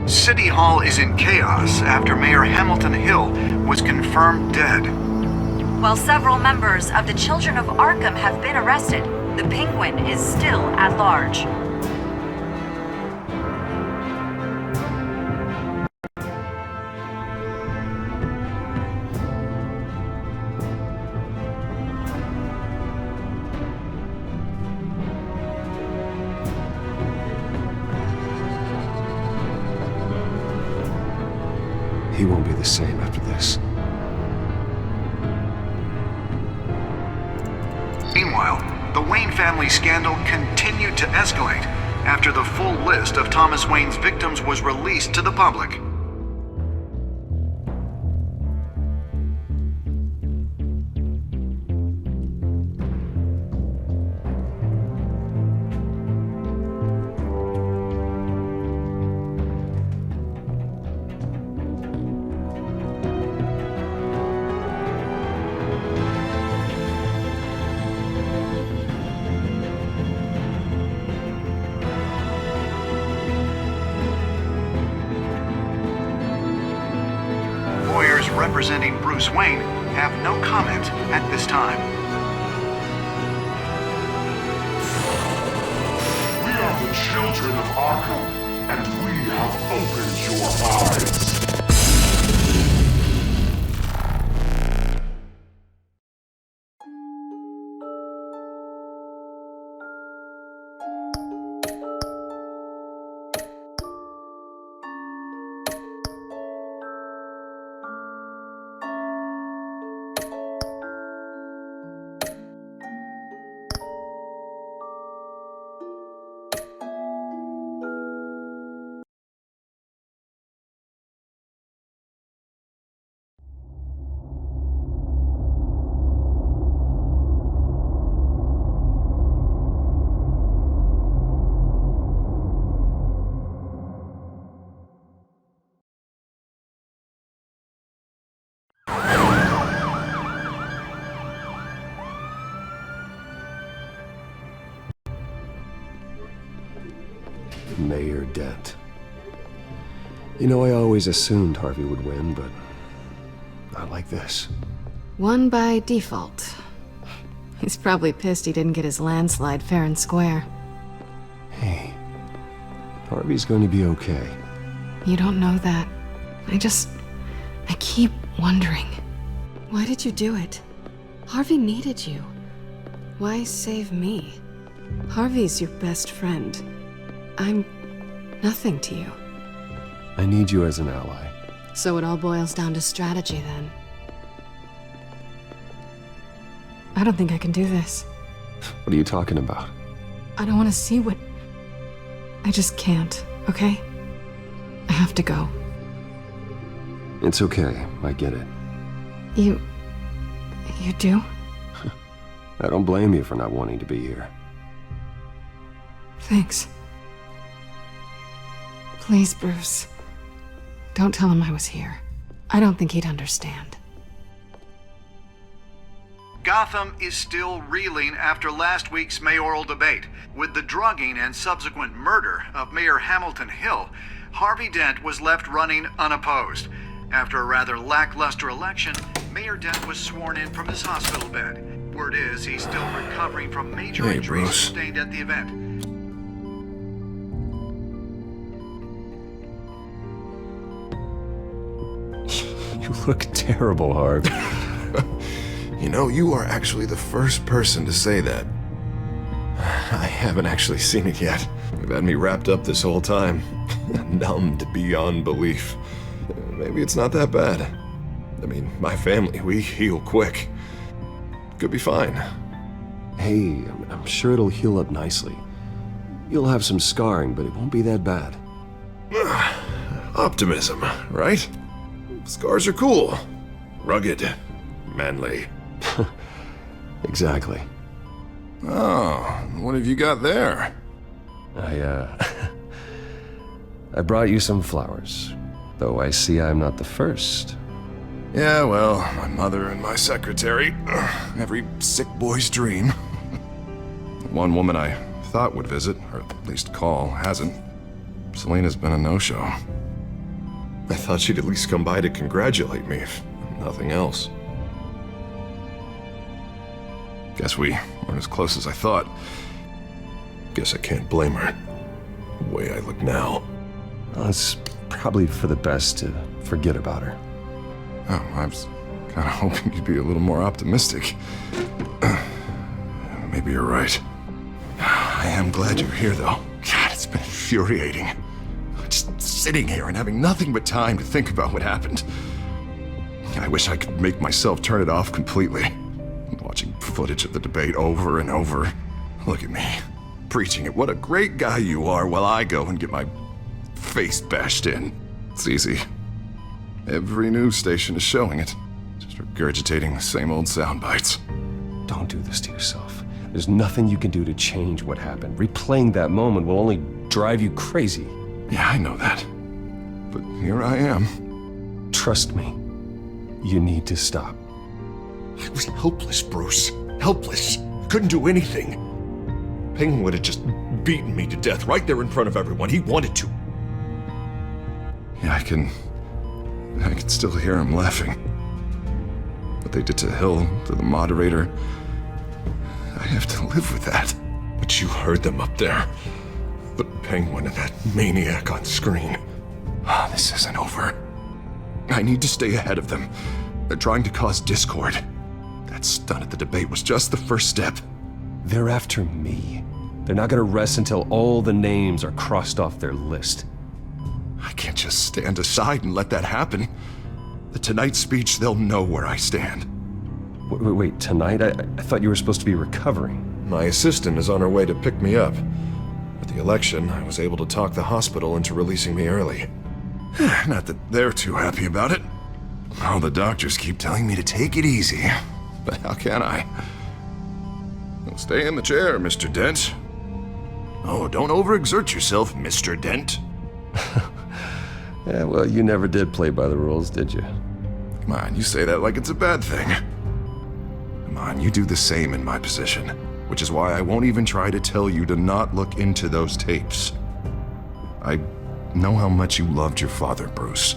L: City Hall is in chaos after Mayor Hamilton Hill was confirmed dead.
J: While several members of the Children of Arkham have been arrested, the Penguin is still at large.
E: He won't be the same after this.
L: Meanwhile, the Wayne family scandal continued to escalate after the full list of Thomas Wayne's victims was released to the public. Representing Bruce Wayne have no comment at this time.
P: We are the Children of Arkham, and we have opened your eyes.
E: Mayor Dent. You know, I always assumed Harvey would win, but not like this.
A: Won by default. He's probably pissed he didn't get his landslide fair and square.
E: Hey, Harvey's going to be okay.
A: You don't know that. I keep wondering. Why did you do it? Harvey needed you. Why save me? Harvey's your best friend. I'm nothing to you.
E: I need you as an ally.
A: So it all boils down to strategy, then. I don't think I can do this.
E: What are you talking about?
A: I don't want to see what... I just can't, okay? I have to go.
E: It's okay, I get it.
A: You do?
E: I don't blame you for not wanting to be here.
A: Thanks. Please, Bruce. Don't tell him I was here. I don't think he'd understand.
O: Gotham is still reeling after last week's mayoral debate. With the drugging and subsequent murder of Mayor Hamilton Hill, Harvey Dent was left running unopposed. After a rather lackluster election, Mayor Dent was sworn in from his hospital bed. Word is he's still recovering from major injuries sustained at the event.
E: You look terrible, Harv.
H: You know, you are actually the first person to say that. I haven't actually seen it yet. You've had me wrapped up this whole time. Numbed beyond belief. Maybe it's not that bad. I mean, my family, we heal quick. Could be fine.
E: Hey, I'm sure it'll heal up nicely. You'll have some scarring, but it won't be that bad.
H: Optimism, right? Scars are cool. Rugged. Manly.
E: Exactly.
H: Oh, what have you got there?
E: I brought you some flowers. Though I see I'm not the first.
H: Yeah, well, my mother and my secretary. Every sick boy's dream. One woman I thought would visit, or at least call, hasn't. Selena's been a no-show. I thought she'd at least come by to congratulate me, if nothing else. Guess we weren't as close as I thought. Guess I can't blame her. The way I look now.
E: Well, it's probably for the best to forget about her.
H: Oh, I was kind of hoping you'd be a little more optimistic. Maybe you're right. I am glad you're here, though. God, it's been infuriating. Just sitting here and having nothing but time to think about what happened. I wish I could make myself turn it off completely. Watching footage of the debate over and over. Look at me, preaching it. What a great guy you are, while I go and get my face bashed in. It's easy. Every news station is showing it. Just regurgitating the same old sound bites.
E: Don't do this to yourself. There's nothing you can do to change what happened. Replaying that moment will only drive you crazy.
H: Yeah, I know that. But here I am.
E: Trust me. You need to stop.
H: I was helpless, Bruce. Helpless. Couldn't do anything. Penguin would have just beaten me to death right there in front of everyone. He wanted to. Yeah, I can still hear him laughing. What they did to Hill, to the moderator, I have to live with that. But you heard them up there. But Penguin and that maniac on screen. This isn't over. I need to stay ahead of them. They're trying to cause discord. That stunt at the debate was just the first step.
E: They're after me. They're not gonna rest until all the names are crossed off their list.
H: I can't just stand aside and let that happen. The Tonight speech, they'll know where I stand.
E: Wait, tonight? I thought you were supposed to be recovering.
H: My assistant is on her way to pick me up. At the election, I was able to talk the hospital into releasing me early. Not that they're too happy about it. All the doctors keep telling me to take it easy. But how can I? Well, stay in the chair, Mr. Dent. Oh, don't overexert yourself, Mr. Dent.
E: Yeah, well, you never did play by the rules, did you?
H: Come on, you say that like it's a bad thing. Come on, you do the same in my position. Which is why I won't even try to tell you to not look into those tapes. I know how much you loved your father, Bruce.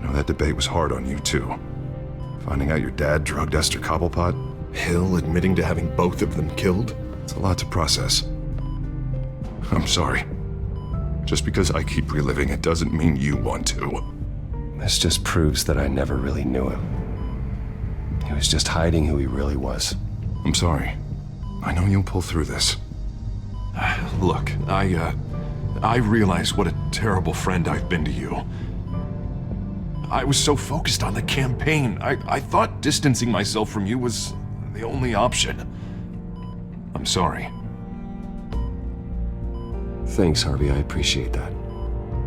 H: I know that debate was hard on you, too. Finding out your dad drugged Esther Cobblepot, Hill admitting to having both of them killed, it's a lot to process. I'm sorry. Just because I keep reliving it doesn't mean you want to.
E: This just proves that I never really knew him. He was just hiding who he really was.
H: I'm sorry. I know you'll pull through this. Look, I realize what a terrible friend I've been to you. I was so focused on the campaign. I thought distancing myself from you was the only option. I'm sorry.
E: Thanks, Harvey. I appreciate that.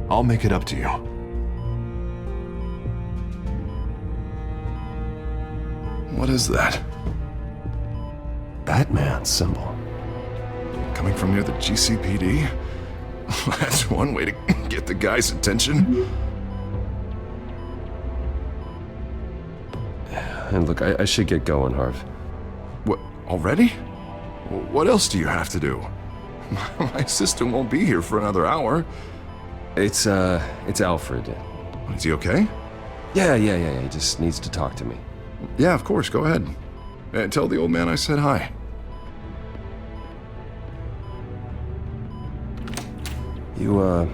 H: I'll make it up to you. What is that?
E: Batman symbol.
H: Coming from near the GCPD? That's one way to get the guy's attention.
E: And look, I should get going, Harv.
H: What, already? What else do you have to do? My assistant won't be here for another hour.
E: It's Alfred.
H: Is he okay?
E: Yeah. He just needs to talk to me.
H: Yeah, of course, go ahead. Tell the old man I said hi.
E: You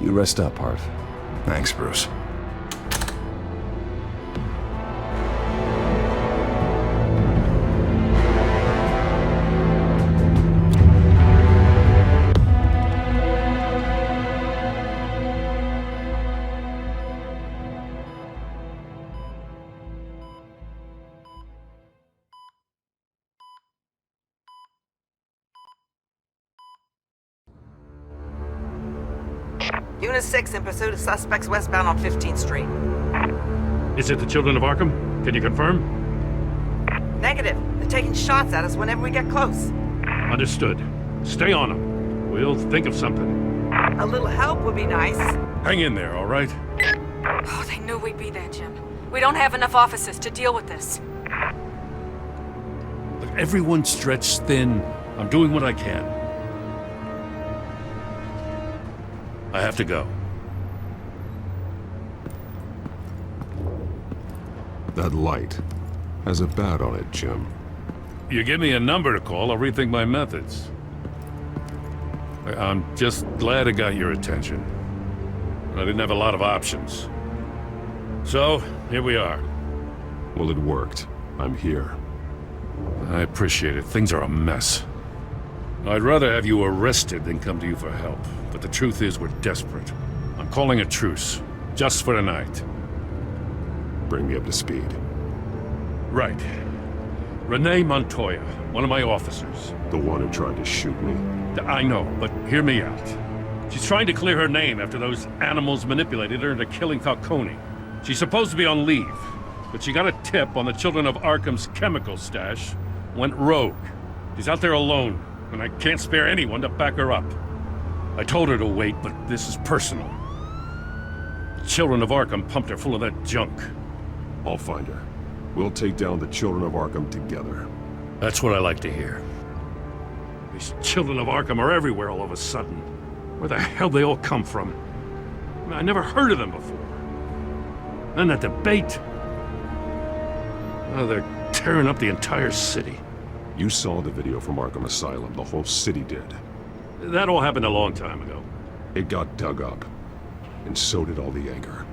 E: rest up, Harv.
H: Thanks, Bruce.
G: Unit 6 in pursuit of suspects westbound on 15th Street.
R: Is it the Children of Arkham? Can you confirm?
G: Negative. They're taking shots at us whenever we get close.
R: Understood. Stay on them. We'll think of something.
G: A little help would be nice.
R: Hang in there, all right?
N: Oh, they knew we'd be there, Jim. We don't have enough officers to deal with this.
R: Look, everyone's stretched thin. I'm doing what I can. I have to go.
P: That light has a bat on it, Jim.
R: You give me a number to call, I'll rethink my methods. I'm just glad it got your attention. I didn't have a lot of options. So, here we are.
P: Well, it worked. I'm here.
R: I appreciate it. Things are a mess. I'd rather have you arrested than come to you for help. But the truth is, we're desperate. I'm calling a truce. Just for tonight.
P: Bring me up to speed.
R: Right. Renee Montoya, one of my officers.
P: The one who tried to shoot me.
R: I know, but hear me out. She's trying to clear her name after those animals manipulated her into killing Falcone. She's supposed to be on leave, but she got a tip on the Children of Arkham's chemical stash, went rogue. She's out there alone, and I can't spare anyone to back her up. I told her to wait, but this is personal. The Children of Arkham pumped her full of that junk.
P: I'll find her. We'll take down the Children of Arkham together.
R: That's what I like to hear. These Children of Arkham are everywhere all of a sudden. Where the hell they all come from? I never heard of them before. Then that debate. Oh, they're tearing up the entire city.
P: You saw the video from Arkham Asylum. The whole city did.
R: That all happened a long time ago.
P: It got dug up. And so did all the anger.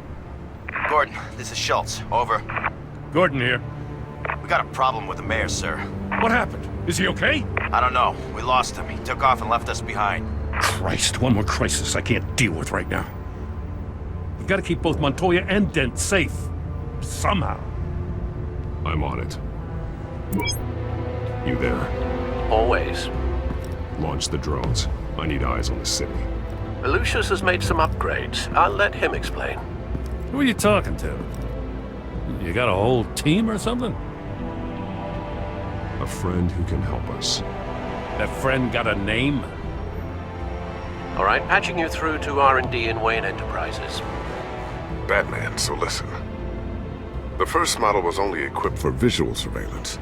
T: Gordon, this is Schultz. Over.
R: Gordon here.
T: We got a problem with the mayor, sir.
R: What happened? Is he okay?
T: I don't know. We lost him. He took off and left us behind.
R: Christ, one more crisis I can't deal with right now. We've got to keep both Montoya and Dent safe. Somehow.
P: I'm on it. You there?
Q: Always.
P: Launch the drones. I need eyes on the city.
Q: Lucius has made some upgrades. I'll let him explain.
R: Who are you talking to? You got a whole team or something?
P: A friend who can help us.
R: That friend got a name?
Q: All right, patching you through to R&D in Wayne Enterprises.
W: Batman, so listen. The first model was only equipped for visual surveillance,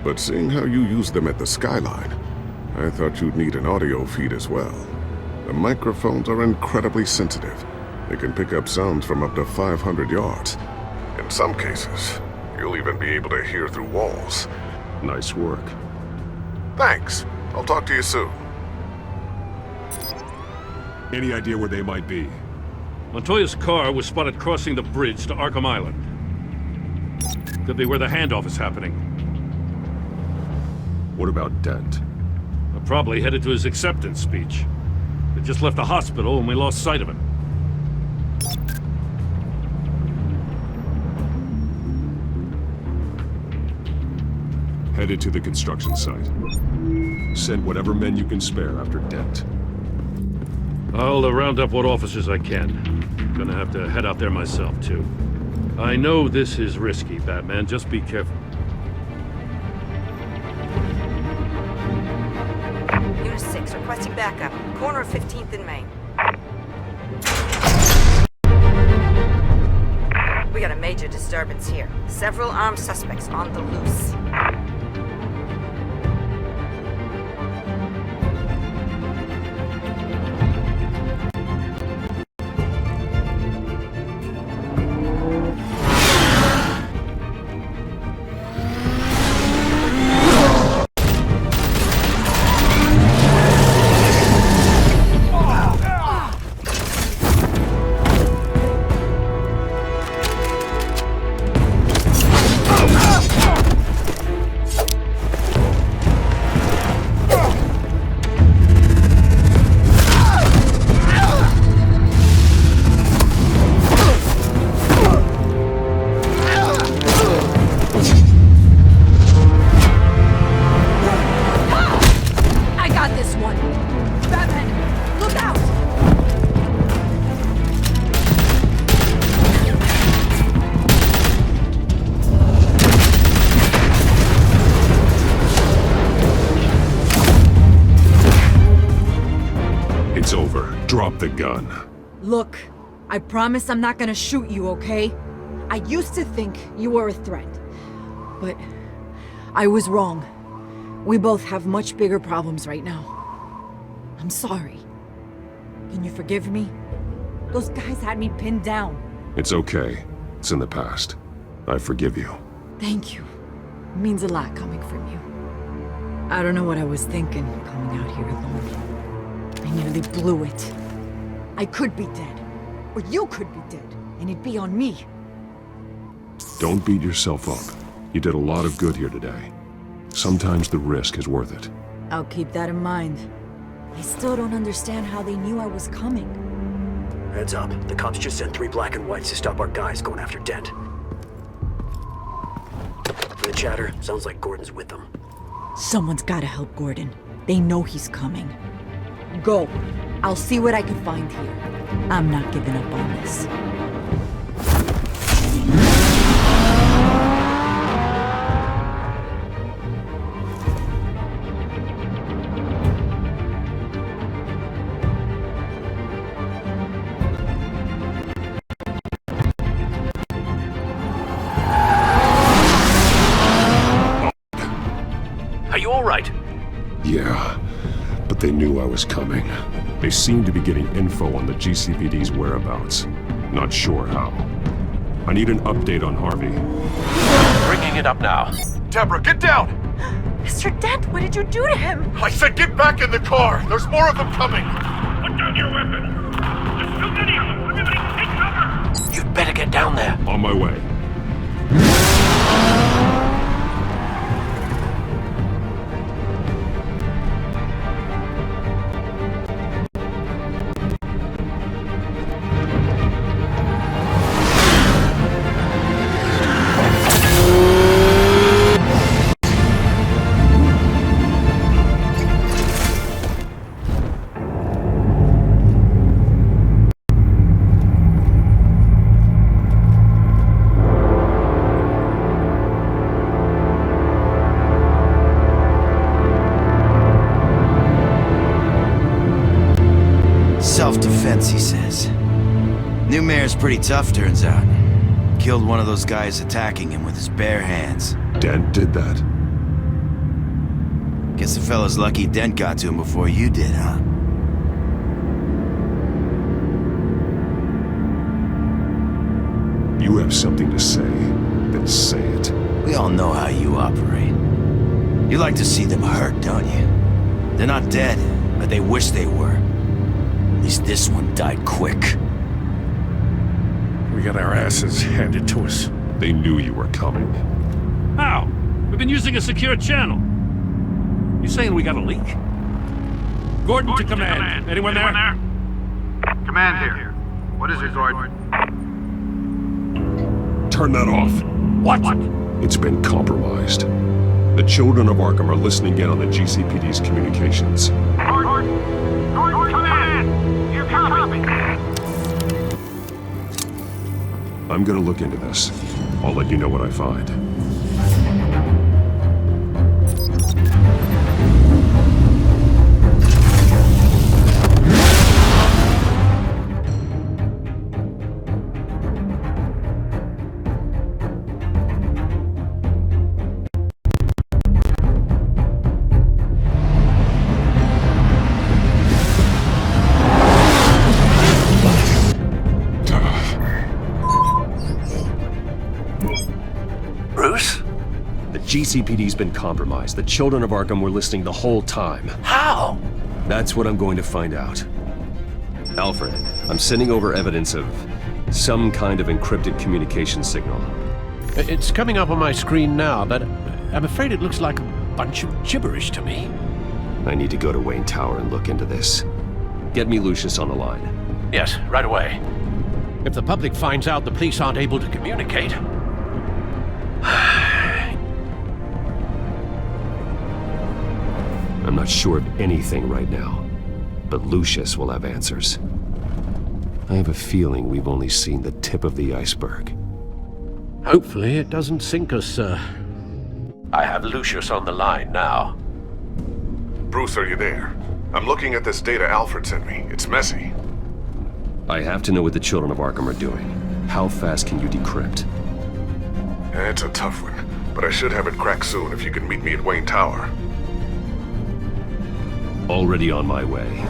W: but seeing how you use them at the Skyline, I thought you'd need an audio feed as well. The microphones are incredibly sensitive. They can pick up sounds from up to 500 yards. In some cases, you'll even be able to hear through walls.
P: Nice work.
W: Thanks. I'll talk to you soon.
P: Any idea where they might be?
R: Montoya's car was spotted crossing the bridge to Arkham Island. Could be where the handoff is happening.
P: What about Dent?
R: Probably headed to his acceptance speech. They just left the hospital and we lost sight of him.
P: Headed to the construction site. Send whatever men you can spare after Dent.
R: I'll round up what officers I can. Gonna have to head out there myself, too. I know this is risky, Batman. Just be careful.
G: Unit 6, requesting backup. Corner of 15th and Main. We got a major disturbance here. Several armed suspects on the loose.
P: Drop the gun.
B: Look, I promise I'm not gonna shoot you, okay? I used to think you were a threat, but I was wrong. We both have much bigger problems right now. I'm sorry. Can you forgive me? Those guys had me pinned down.
P: It's okay. It's in the past. I forgive you.
B: Thank you. It means a lot coming from you. I don't know what I was thinking coming out here alone. I nearly blew it. I could be dead. Or you could be dead. And it'd be on me.
P: Don't beat yourself up. You did a lot of good here today. Sometimes the risk is worth it.
B: I'll keep that in mind. I still don't understand how they knew I was coming.
M: Heads up. The cops just sent 3 black and whites to stop our guys going after Dent. From the chatter, sounds like Gordon's with them.
B: Someone's gotta help Gordon. They know he's coming. Go. I'll see what I can find here. I'm not giving up on this.
Q: Are you all right?
P: Yeah, but they knew I was coming. They seem to be getting info on the GCPD's whereabouts. Not sure how. I need an update on Harvey.
Q: Bringing it up now.
H: Deborah, get down!
B: Mr. Dent, what did you do to him?
H: I said get back in the car! There's more of them coming!
S: Put down your weapon! There's too many of them! Everybody take cover!
Q: You'd better get down there.
P: On my way.
T: Self-defense, he says. New mayor's pretty tough, turns out. Killed one of those guys attacking him with his bare hands.
P: Dent did that?
T: Guess the fella's lucky Dent got to him before you did, huh?
P: You have something to say, then say it.
T: We all know how you operate. You like to see them hurt, don't you? They're not dead, but they wish they were. At least this one died quick.
C: We got our asses handed to us.
P: They knew you were coming.
R: How? We've been using a secure channel. You saying we got a leak? Gordon to command. Anyone there?
O: Command here. What is it, Gordon?
P: Turn that off.
R: What?
P: It's been compromised. The children of Arkham are listening in on the GCPD's communications.
S: Command! You copy?
P: I'm gonna look into this. I'll let you know what I find.
Q: Bruce?
E: The GCPD's been compromised. The children of Arkham were listening the whole time.
Q: How?
E: That's what I'm going to find out. Alfred, I'm sending over evidence of some kind of encrypted communication signal.
Q: It's coming up on my screen now, but I'm afraid it looks like a bunch of gibberish to me.
E: I need to go to Wayne Tower and look into this. Get me Lucius on the line.
Q: Yes, right away. If the public finds out the police aren't able to communicate...
E: I'm not sure of anything right now, but Lucius will have answers. I have a feeling we've only seen the tip of the iceberg.
Q: Hopefully it doesn't sink us, sir. I have Lucius on the line now.
W: Bruce, are you there? I'm looking at this data Alfred sent me. It's messy.
E: I have to know what the children of Arkham are doing. How fast can you decrypt?
W: It's a tough one, but I should have it cracked soon if you can meet me at Wayne Tower.
E: Already on my way.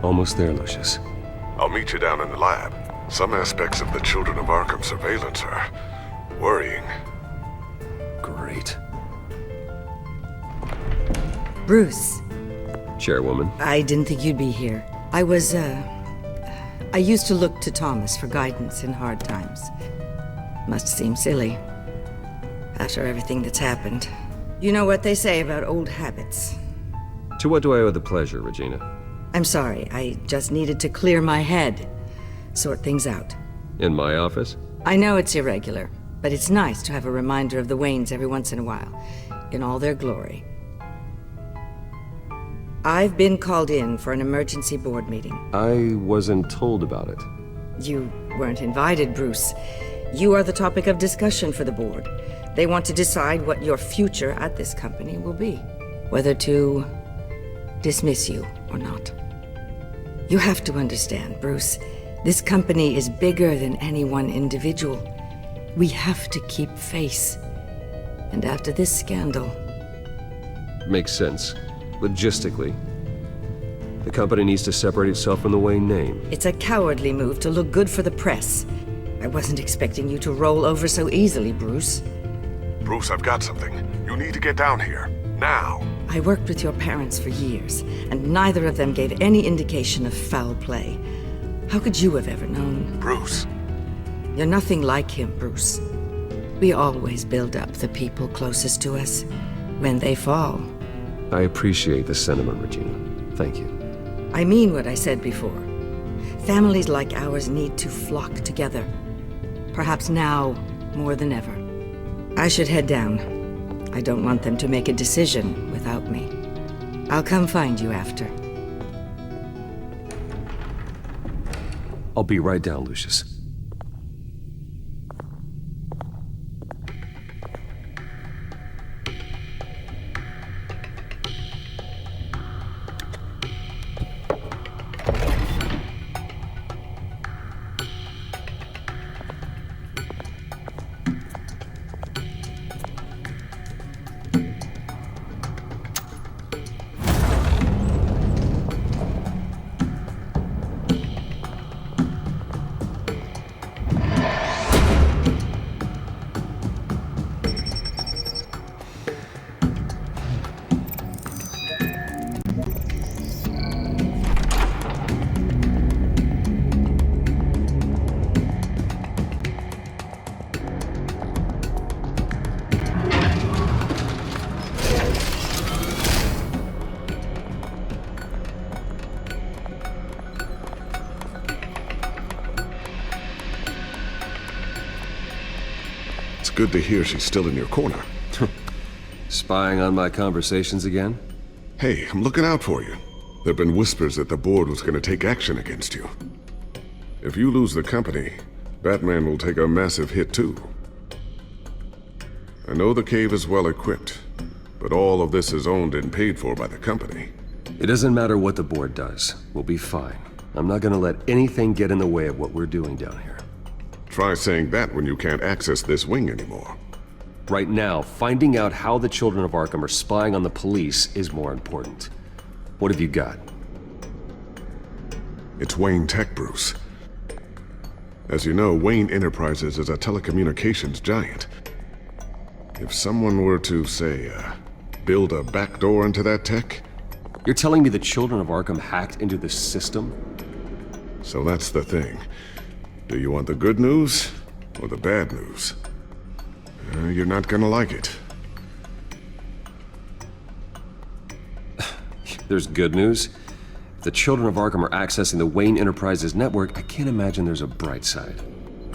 E: Almost there, Lucius.
W: I'll meet you down in the lab. Some aspects of the Children of Arkham surveillance are worrying.
E: Great.
F: Bruce.
E: Chairwoman.
F: I didn't think you'd be here. I used to look to Thomas for guidance in hard times. Must seem silly. After everything that's happened. You know what they say about old habits.
E: To what do I owe the pleasure, Regina?
F: I'm sorry, I just needed to clear my head. Sort things out.
E: In my office?
F: I know it's irregular, but it's nice to have a reminder of the Waynes every once in a while. In all their glory. I've been called in for an emergency board meeting.
E: I wasn't told about it.
F: You weren't invited, Bruce. You are the topic of discussion for the board. They want to decide what your future at this company will be. Whether to dismiss you or not. You have to understand, Bruce. This company is bigger than any one individual. We have to keep face. And after this scandal...
E: Makes sense. Logistically. The company needs to separate itself from the Wayne name.
F: It's a cowardly move to look good for the press. I wasn't expecting you to roll over so easily, Bruce.
W: Bruce, I've got something. You need to get down here. Now.
F: I worked with your parents for years, and neither of them gave any indication of foul play. How could you have ever known?
W: Bruce.
F: You're nothing like him, Bruce. We always build up the people closest to us. When they fall.
E: I appreciate the sentiment, Regina. Thank you.
F: I mean what I said before. Families like ours need to flock together. Perhaps now more than ever. I should head down. I don't want them to make a decision without me. I'll come find you after.
E: I'll be right down, Lucius.
W: good to hear she's still in your corner.
E: Spying on my conversations again?
W: Hey, I'm looking out for you. There've been whispers that the board was going to take action against you. If you lose the company, Batman will take a massive hit too. I know the cave is well equipped, but all of this is owned and paid for by the company.
E: It doesn't matter what the board does. We'll be fine. I'm not gonna let anything get in the way of what we're doing down here.
W: Try saying that when you can't access this wing anymore.
E: Right now, finding out how the children of Arkham are spying on the police is more important. What have you got?
W: It's Wayne Tech, Bruce. As you know, Wayne Enterprises is a telecommunications giant. If someone were to, say, build a backdoor into that tech...
E: You're telling me the children of Arkham hacked into this system?
W: So that's the thing. Do you want the good news or the bad news? You're not gonna like it.
E: There's good news. If the children of Arkham are accessing the Wayne Enterprises network, I can't imagine there's a bright side.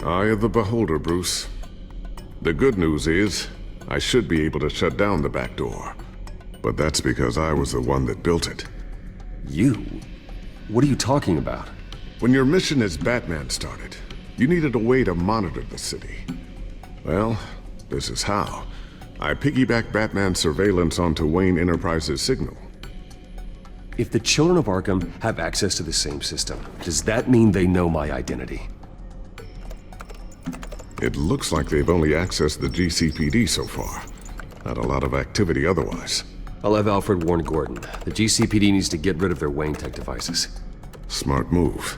W: Eye of the beholder, Bruce. The good news is, I should be able to shut down the back door. But that's because I was the one that built it.
E: You? What are you talking about?
W: When your mission as Batman started, you needed a way to monitor the city. Well, this is how. I piggybacked Batman's surveillance onto Wayne Enterprises' signal.
E: If the children of Arkham have access to the same system, does that mean they know my identity?
W: It looks like they've only accessed the GCPD so far. Not a lot of activity otherwise.
E: I'll have Alfred warn Gordon. The GCPD needs to get rid of their Wayne Tech devices.
W: Smart move.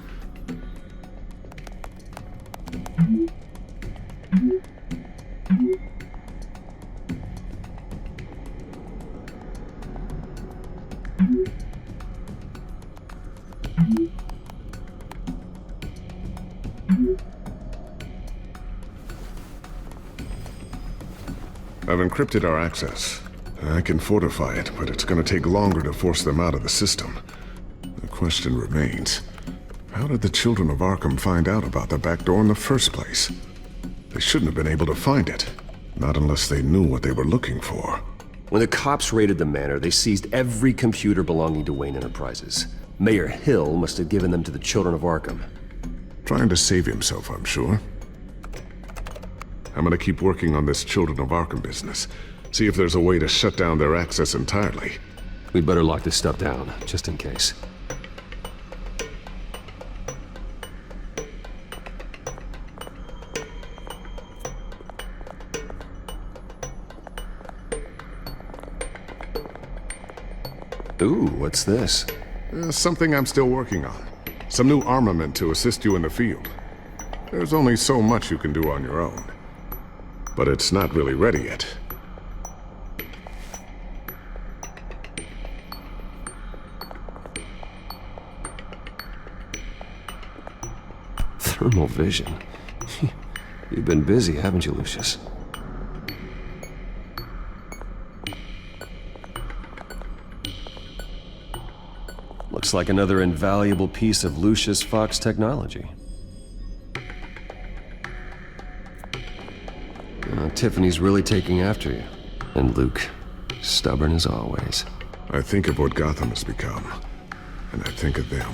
W: I've encrypted our access. I can fortify it, but it's gonna take longer to force them out of the system. The question remains, how did the children of Arkham find out about the back door in the first place? They shouldn't have been able to find it. Not unless they knew what they were looking for.
E: When the cops raided the manor, they seized every computer belonging to Wayne Enterprises. Mayor Hill must have given them to the children of Arkham.
W: Trying to save himself, I'm sure. I'm gonna keep working on this Children of Arkham business. See if there's a way to shut down their access entirely.
E: We'd better lock this stuff down, just in case. Ooh, what's this?
W: Something I'm still working on. Some new armament to assist you in the field. There's only so much you can do on your own. But it's not really ready yet.
E: Thermal vision. You've been busy, haven't you, Lucius? Looks like another invaluable piece of Lucius Fox technology. Tiffany's really taking after you. And Luke, stubborn as always.
W: I think of what Gotham has become, and I think of them.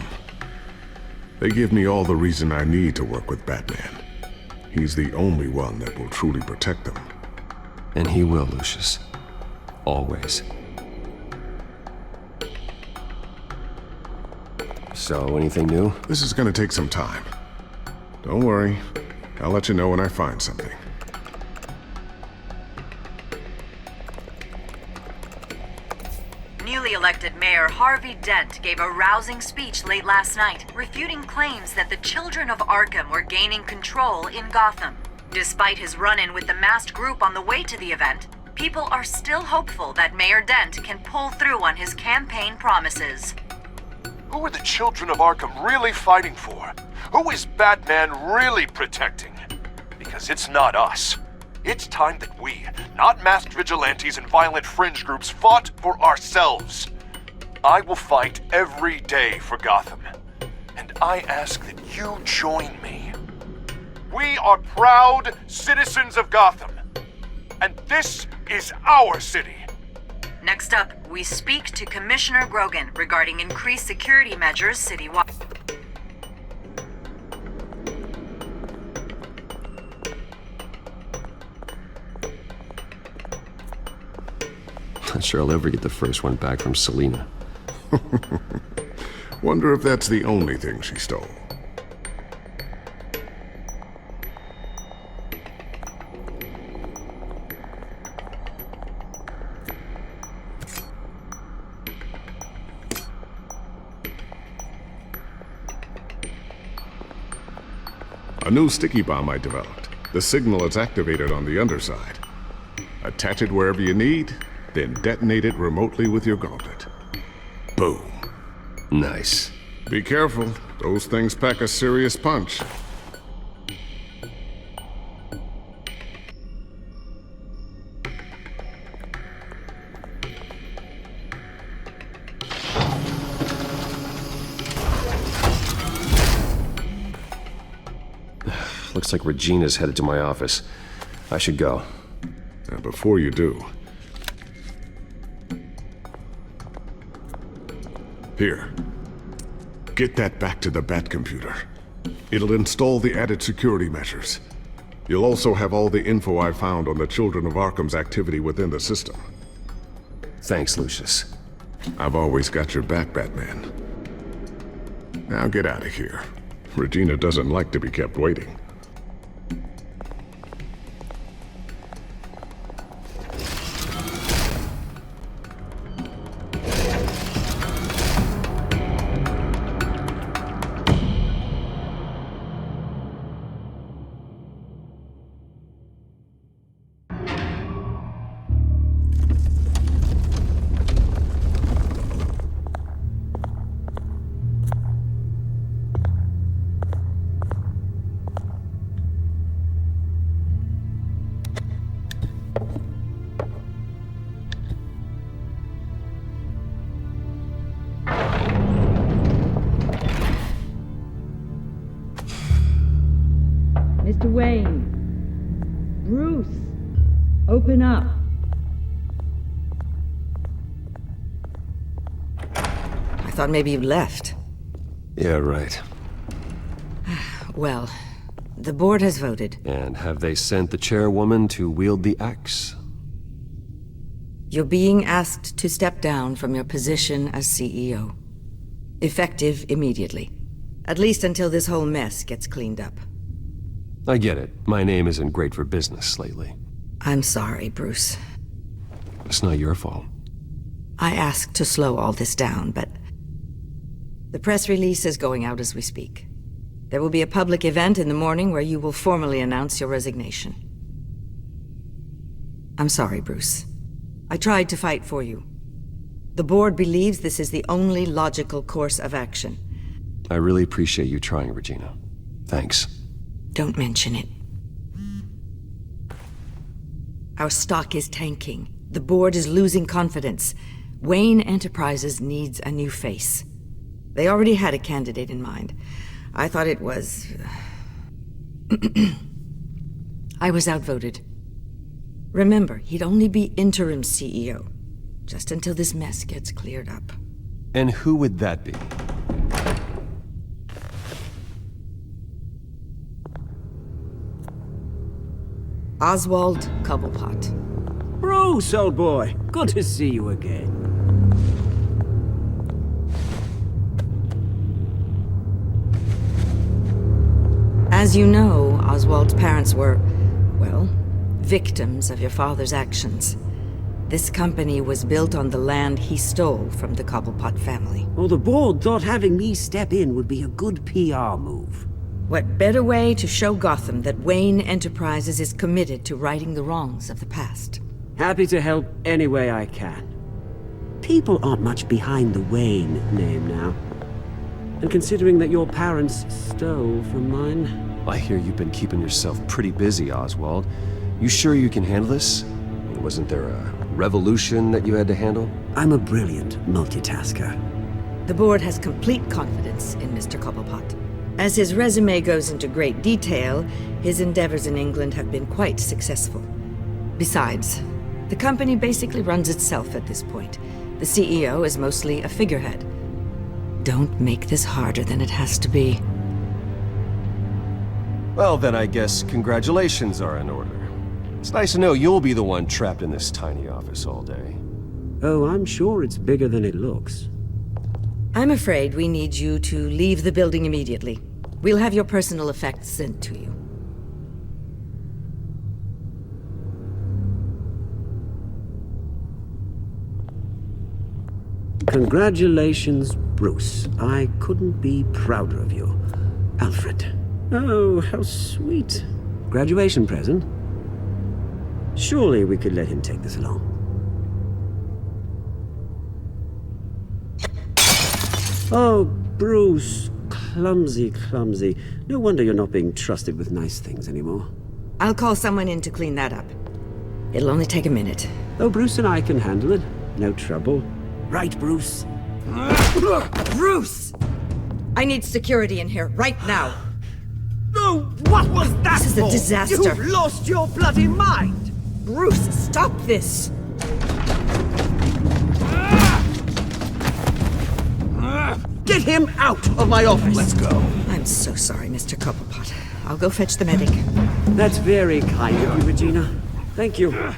W: They give me all the reason I need to work with Batman. He's the only one that will truly protect them.
E: And he will, Lucius. Always. So, anything new?
W: This is gonna take some time. Don't worry. I'll let you know when I find something.
J: Newly elected Mayor Harvey Dent gave a rousing speech late last night, refuting claims that the children of Arkham were gaining control in Gotham. Despite his run-in with the masked group on the way to the event, people are still hopeful that Mayor Dent can pull through on his campaign promises.
I: Who are the children of Arkham really fighting for? Who is Batman really protecting? Because it's not us. It's time that we, not masked vigilantes and violent fringe groups, fought for ourselves. I will fight every day for Gotham. And I ask that you join me. We are proud citizens of Gotham. and this is our city.
J: Next up, we speak to Commissioner Grogan regarding increased security measures citywide.
E: Not sure I'll ever get the first one back from Selena.
W: Wonder if that's the only thing she stole. A new sticky bomb I developed. The signal is activated on the underside. Attach it wherever you need, then detonate it remotely with your gauntlet. Boom.
E: Nice.
W: Be careful. Those things pack a serious punch.
E: Looks like Regina's headed to my office. I should go.
W: Now, before you do... Here. Get that back to the Bat computer. It'll install the added security measures. You'll also have all the info I found on the Children of Arkham's activity within the system.
E: Thanks, Lucius.
W: I've always got your back, Batman. Now get out of here. Regina doesn't like to be kept waiting.
B: Mr. Wayne. Bruce. Open up.
F: I thought maybe you left.
E: Yeah, right.
F: Well, the board has voted.
E: And have they sent the chairwoman to wield the axe?
F: You're being asked to step down from your position as CEO. Effective immediately. At least until this whole mess gets cleaned up.
E: I get it. My name isn't great for business lately.
F: I'm sorry, Bruce.
E: It's not your fault.
F: I asked to slow all this down, but... The press release is going out as we speak. There will be a public event in the morning where you will formally announce your resignation. I'm sorry, Bruce. I tried to fight for you. The board believes this is the only logical course of action.
E: I really appreciate you trying, Regina. Thanks.
F: Don't mention it. Our stock is tanking. The board is losing confidence. Wayne Enterprises needs a new face. They already had a candidate in mind. I thought it was... I was outvoted. Remember, he'd only be interim CEO, just until this mess gets cleared up.
E: And who would that be?
F: Oswald Cobblepot.
M: Bruce, old boy. Good to see you again.
F: As you know, Oswald's parents were, well, victims of your father's actions. This company was built on the land he stole from the Cobblepot family.
M: Well, the board thought having me step in would be a good PR move.
F: What better way to show Gotham that Wayne Enterprises is committed to righting the wrongs of the past?
M: Happy to help any way I can. People aren't much behind the Wayne name now. And considering that your parents stole from mine...
E: I hear you've been keeping yourself pretty busy, Oswald. You sure you can handle this? Wasn't there a revolution that you had to handle?
M: I'm a brilliant multitasker.
F: The board has complete confidence in Mr. Cobblepot. As his resume goes into great detail, his endeavors in England have been quite successful. Besides, the company basically runs itself at this point. The CEO is mostly a figurehead. Don't make this harder than it has to be.
E: Well, then I guess congratulations are in order. It's nice to know you'll be the one trapped in this tiny office all day.
M: Oh, I'm sure it's bigger than it looks.
F: I'm afraid we need you to leave the building immediately. We'll have your personal effects sent to you.
M: Congratulations, Bruce. I couldn't be prouder of you. Alfred. Oh, how sweet. Graduation present? Surely we could let him take this along. Oh, Bruce. Clumsy, clumsy. No wonder you're not being trusted with nice things anymore.
F: I'll call someone in to clean that up. It'll only take a minute.
M: Oh, Bruce and I can handle it. No trouble. Right, Bruce?
F: Bruce! I need security in here, right now.
M: No, what was that
F: This is a disaster.
M: You've lost your bloody mind!
F: Bruce, stop this!
M: Get him out of my office!
T: Let's go.
F: I'm so sorry, Mr. Cobblepot. I'll go fetch the medic.
M: That's very kind of you, Regina. Thank you.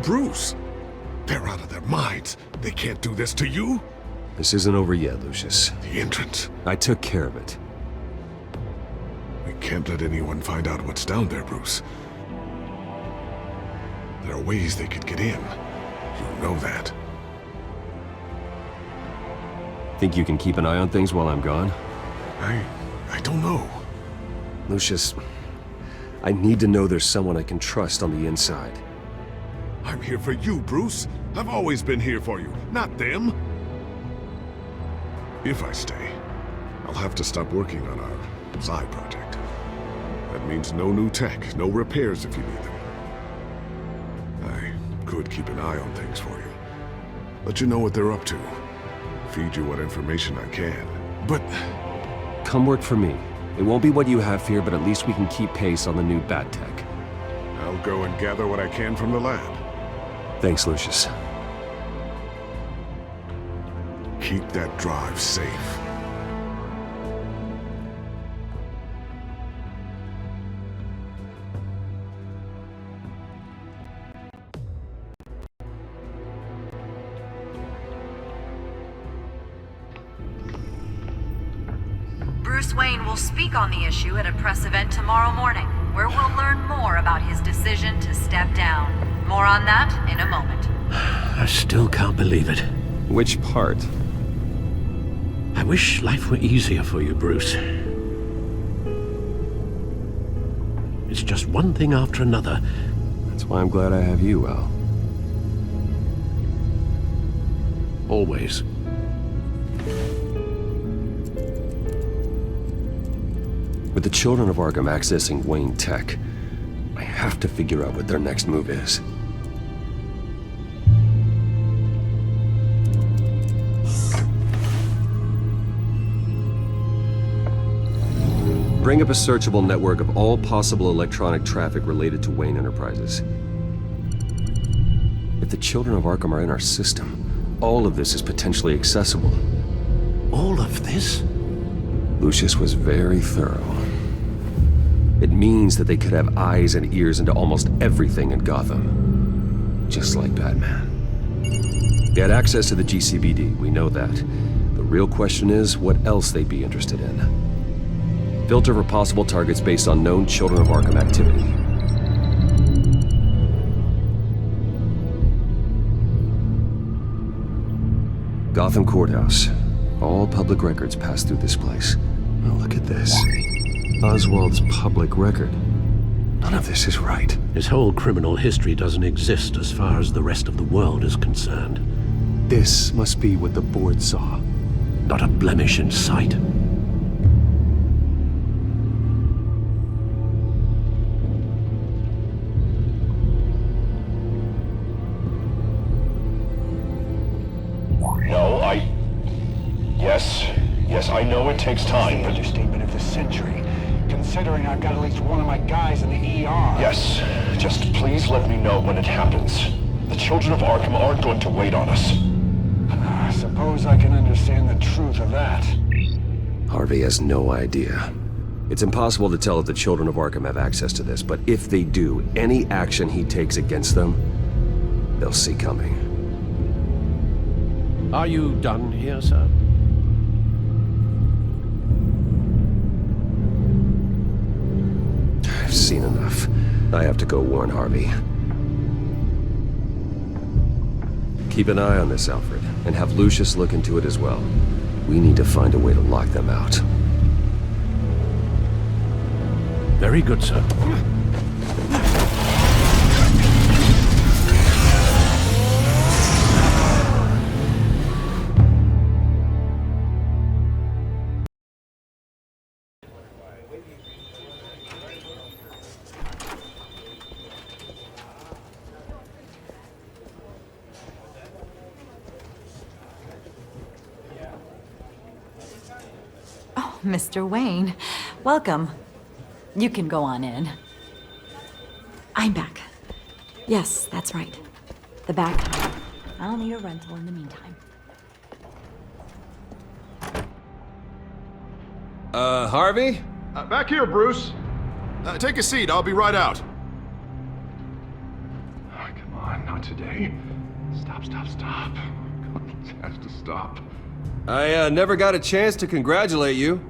W: Bruce! They're out of their minds. They can't do this to you.
E: This isn't over yet, Lucius.
W: The entrance.
E: I took care of it.
W: We can't let anyone find out what's down there, Bruce. There are ways they could get in. You know that.
E: Think you can keep an eye on things while I'm gone?
W: I don't know.
E: Lucius, I need to know there's someone I can trust on the inside.
W: I'm here for you, Bruce. I've always been here for you, not them. If I stay, I'll have to stop working on our side project. That means no new tech, no repairs if you need them. I could keep an eye on things for you. Let you know what they're up to. Feed you what information I can. But...
E: Come work for me. It won't be what you have here, but at least we can keep pace on the new bat tech.
W: I'll go and gather what I can from the lab.
E: Thanks, Lucius.
W: Keep that drive safe.
J: Bruce Wayne will speak on the issue at a press event tomorrow morning, where we'll learn more about his decision to step down. More on that in a moment.
Q: I still can't believe it.
E: Which part?
Q: I wish life were easier for you, Bruce. It's just one thing after another.
E: That's why I'm glad I have you, Al.
Q: Always.
E: With the children of Arkham accessing Wayne Tech, I have to figure out what their next move is. Bring up a searchable network of all possible electronic traffic related to Wayne Enterprises. If the children of Arkham are in our system, all of this is potentially accessible.
Q: All of this?
E: Lucius was very thorough. It means that they could have eyes and ears into almost everything in Gotham. Just like Batman. They had access to the GCBD, we know that. The real question is, what else they'd be interested in. Filter for possible targets based on known Children of Arkham activity. Gotham Courthouse. All public records pass through this place. Oh, look at this. Oswald's public record. None of this is right.
Q: His whole criminal history doesn't exist as far as the rest of the world is concerned.
E: This must be what the board saw.
Q: Not a blemish in sight.
D: Yes, I know it takes time, but...
K: Understatement of the century, considering I've got at least one of my guys in the ER.
D: Yes, just please let me know when it happens. The children of Arkham aren't going to wait on us.
K: I suppose I can understand the truth of that.
E: Harvey has no idea. It's impossible to tell if the children of Arkham have access to this, but if they do, any action he takes against them, they'll see coming.
Q: Are you done here, sir?
E: I've seen enough. I have to go warn Harvey. Keep an eye on this, Alfred, and have Lucius look into it as well. We need to find a way to lock them out.
Q: Very good, sir.
J: Oh, Mr. Wayne, welcome. You can go on in.
N: I'm back. Yes, that's right. The back.
J: I'll need a rental in the meantime.
E: Harvey?
H: Back here, Bruce. Take a seat, I'll be right out.
I: Oh, come on, not today. Stop. It has to stop.
E: I never got a chance to congratulate you.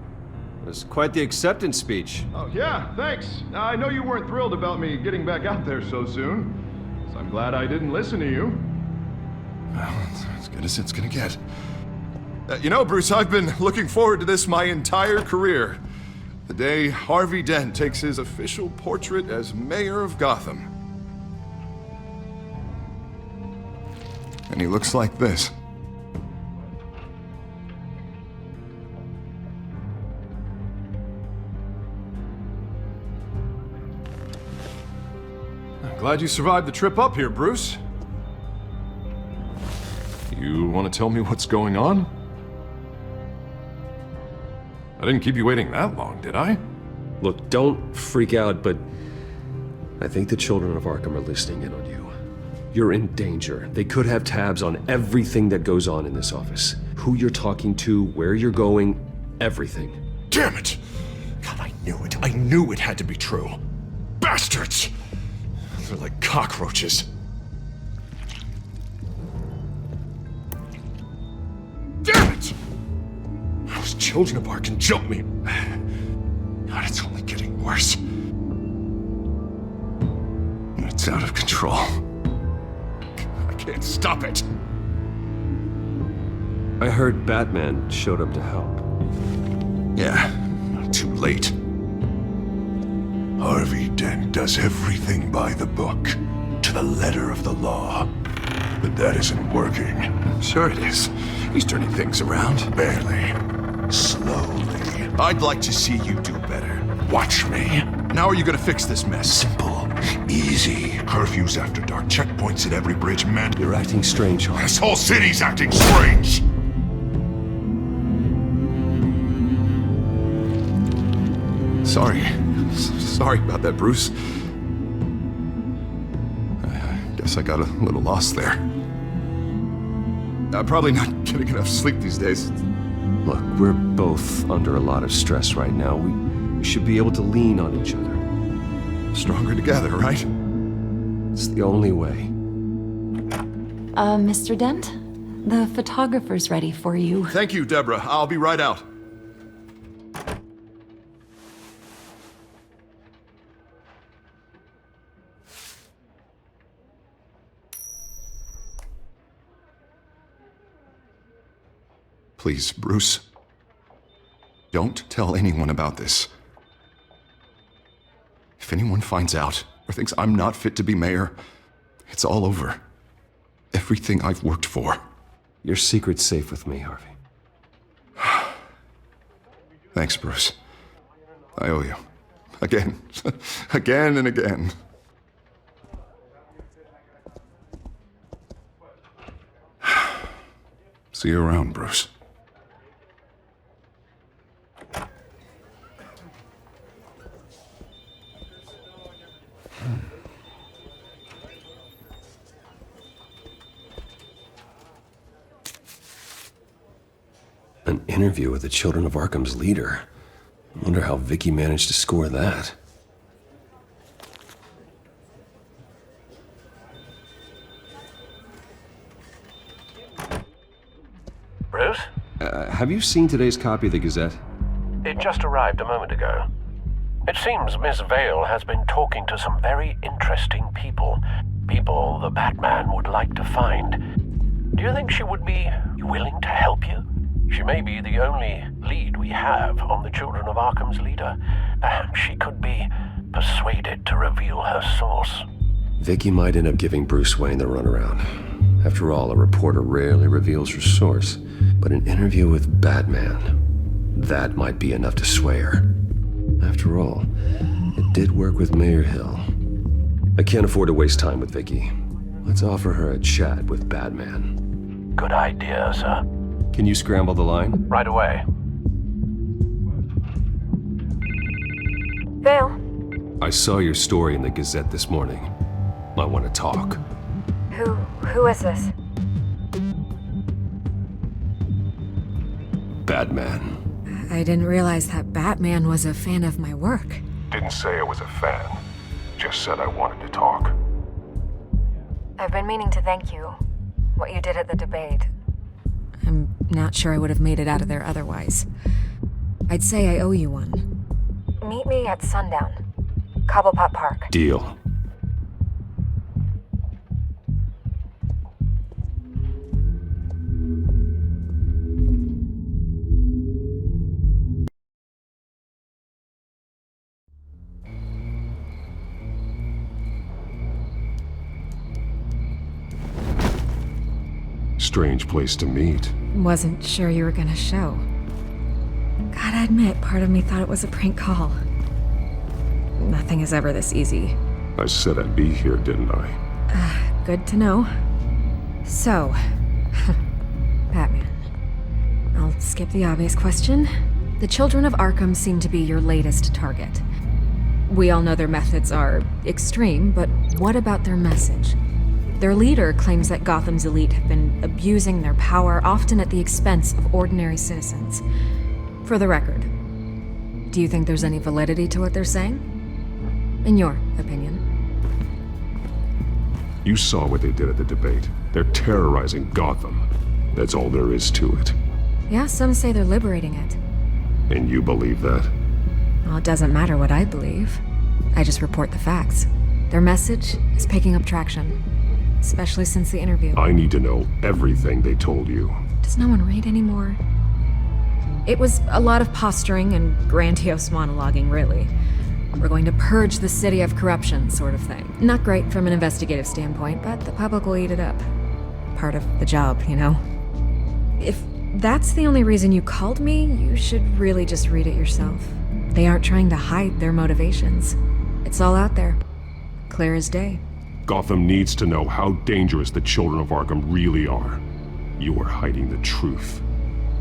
E: It was quite the acceptance speech.
H: Oh, yeah, thanks. I know you weren't thrilled about me getting back out there so soon, so I'm glad I didn't listen to you. Well, it's as good as it's gonna get. You know, Bruce, I've been looking forward to this my entire career. The day Harvey Dent takes his official portrait as mayor of Gotham. And he looks like this. Glad you survived the trip up here, Bruce. You want to tell me what's going on? I didn't keep you waiting that long, did I?
E: Look, don't freak out, but I think the children of Arkham are listening in on you. You're in danger. They could have tabs on everything that goes on in this office. Who you're talking to, where you're going, everything.
I: Damn it! God, I knew it. I knew it had to be true. Bastards! They're like cockroaches. Damn it! Those children of Arkham jumped me. God, it's only getting worse. It's out of control. I can't stop it.
E: I heard Batman showed up to help.
I: Yeah, too late. Harvey Dent does everything by the book, to the letter of the law. But that isn't working. Sure it is. He's turning things around. Barely. Slowly. I'd like to see you do better. Watch me. How are you gonna fix this mess? Simple. Easy. Curfews after dark. Checkpoints at every bridge. Man,
E: you're acting strange, Harvey.
I: This whole city's acting strange!
H: Sorry about that, Bruce. I guess I got a little lost there. I'm probably not getting enough sleep these days.
E: Look, we're both under a lot of stress right now. We should be able to lean on each other.
H: Stronger together, right?
E: It's the only way.
J: Mr. Dent? The photographer's ready for you.
H: Thank you, Deborah. I'll be right out. Please, Bruce. Don't tell anyone about this. If anyone finds out or thinks I'm not fit to be mayor, it's all over. Everything I've worked for.
E: Your secret's safe with me, Harvey.
H: Thanks, Bruce. I owe you. Again. Again and again. See you around, Bruce.
E: An interview with the Children of Arkham's leader. I wonder how Vicky managed to score that.
Q: Bruce?
E: Have you seen today's copy of the Gazette?
Q: It just arrived a moment ago. It seems Miss Vale has been talking to some very interesting people. People the Batman would like to find. Do you think she would be willing to help you? She may be the only lead we have on the Children of Arkham's leader. Perhaps she could be persuaded to reveal her source.
E: Vicky might end up giving Bruce Wayne the runaround. After all, a reporter rarely reveals her source. But an interview with Batman, that might be enough to sway her. After all, it did work with Mayor Hill. I can't afford to waste time with Vicky. Let's offer her a chat with Batman.
Q: Good idea, sir.
E: Can you scramble the line?
Q: Right away.
N: Vale?
E: I saw your story in the Gazette this morning. I want to talk.
N: Who is this?
E: Batman.
N: I didn't realize that Batman was a fan of my work.
W: Didn't say I was a fan. Just said I wanted to talk.
N: I've been meaning to thank you. What you did at the debate. I'm not sure I would have made it out of there otherwise. I'd say I owe you one. Meet me at sundown. Cobblepot Park.
E: Deal.
P: Strange place to meet.
N: Wasn't sure you were gonna show. Gotta admit, part of me thought it was a prank call. Nothing is ever this easy.
P: I said I'd be here, didn't I?
N: Good to know. So, Batman. I'll skip the obvious question. The Children of Arkham seem to be your latest target. We all know their methods are extreme, but what about their message? Their leader claims that Gotham's elite have been abusing their power, often at the expense of ordinary citizens. For the record, do you think there's any validity to what they're saying? In your opinion?
P: You saw what they did at the debate. They're terrorizing Gotham. That's all there is to it.
N: Yeah, some say they're liberating it.
P: And you believe that?
N: Well, it doesn't matter what I believe. I just report the facts. Their message is picking up traction. Especially since the interview.
P: I need to know everything they told you.
N: Does no one read anymore? It was a lot of posturing and grandiose monologuing, really. We're going to purge the city of corruption, sort of thing. Not great from an investigative standpoint, but the public will eat it up. Part of the job, you know? If that's the only reason you called me, you should really just read it yourself. They aren't trying to hide their motivations. It's all out there. Clear as day.
P: Gotham needs to know how dangerous the Children of Arkham really are. You are hiding the truth.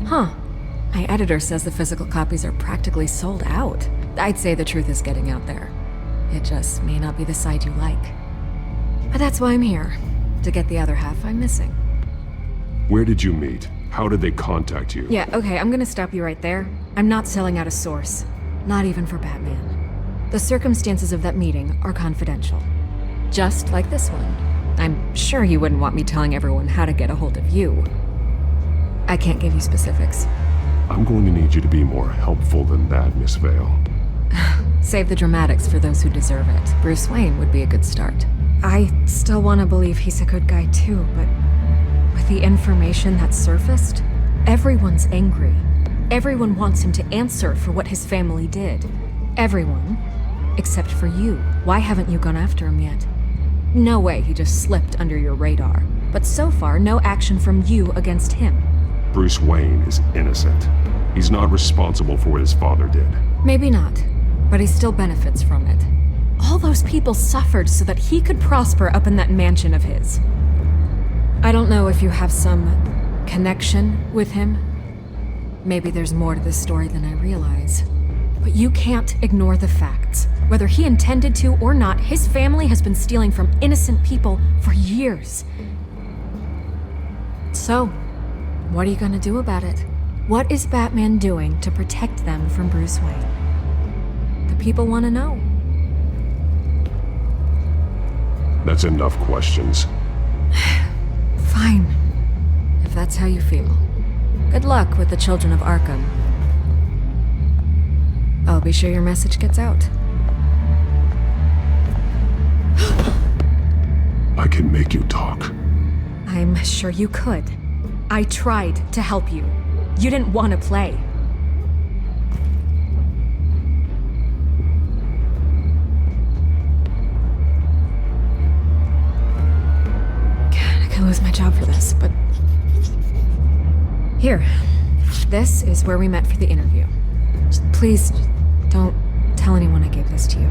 N: Huh. My editor says the physical copies are practically sold out. I'd say the truth is getting out there. It just may not be the side you like. But that's why I'm here. To get the other half I'm missing.
P: Where did you meet? How did they contact you?
N: Yeah, okay, I'm gonna stop you right there. I'm not selling out a source. Not even for Batman. The circumstances of that meeting are confidential. Just like this one. I'm sure you wouldn't want me telling everyone how to get a hold of you. I can't give you specifics.
P: I'm going to need you to be more helpful than that, Miss Vale.
N: Save the dramatics for those who deserve it. Bruce Wayne would be a good start. I still want to believe he's a good guy too, but with the information that surfaced, everyone's angry. Everyone wants him to answer for what his family did. Everyone, except for you. Why haven't you gone after him yet? No way he just slipped under your radar. But so far, no action from you against him.
P: Bruce Wayne is innocent. He's not responsible for what his father did.
N: Maybe not, but he still benefits from it. All those people suffered so that he could prosper up in that mansion of his. I don't know if you have some connection with him. Maybe there's more to this story than I realize. But you can't ignore the facts. Whether he intended to or not, his family has been stealing from innocent people for years. So, what are you gonna do about it? What is Batman doing to protect them from Bruce Wayne? The people want to know.
P: That's enough questions.
N: Fine. If that's how you feel. Good luck with the children of Arkham. I'll be sure your message gets out.
P: I can make you talk.
N: I'm sure you could. I tried to help you. You didn't want to play. God, I could lose my job for this, but... Here. This is where we met for the interview. Please, don't tell anyone I gave this to you.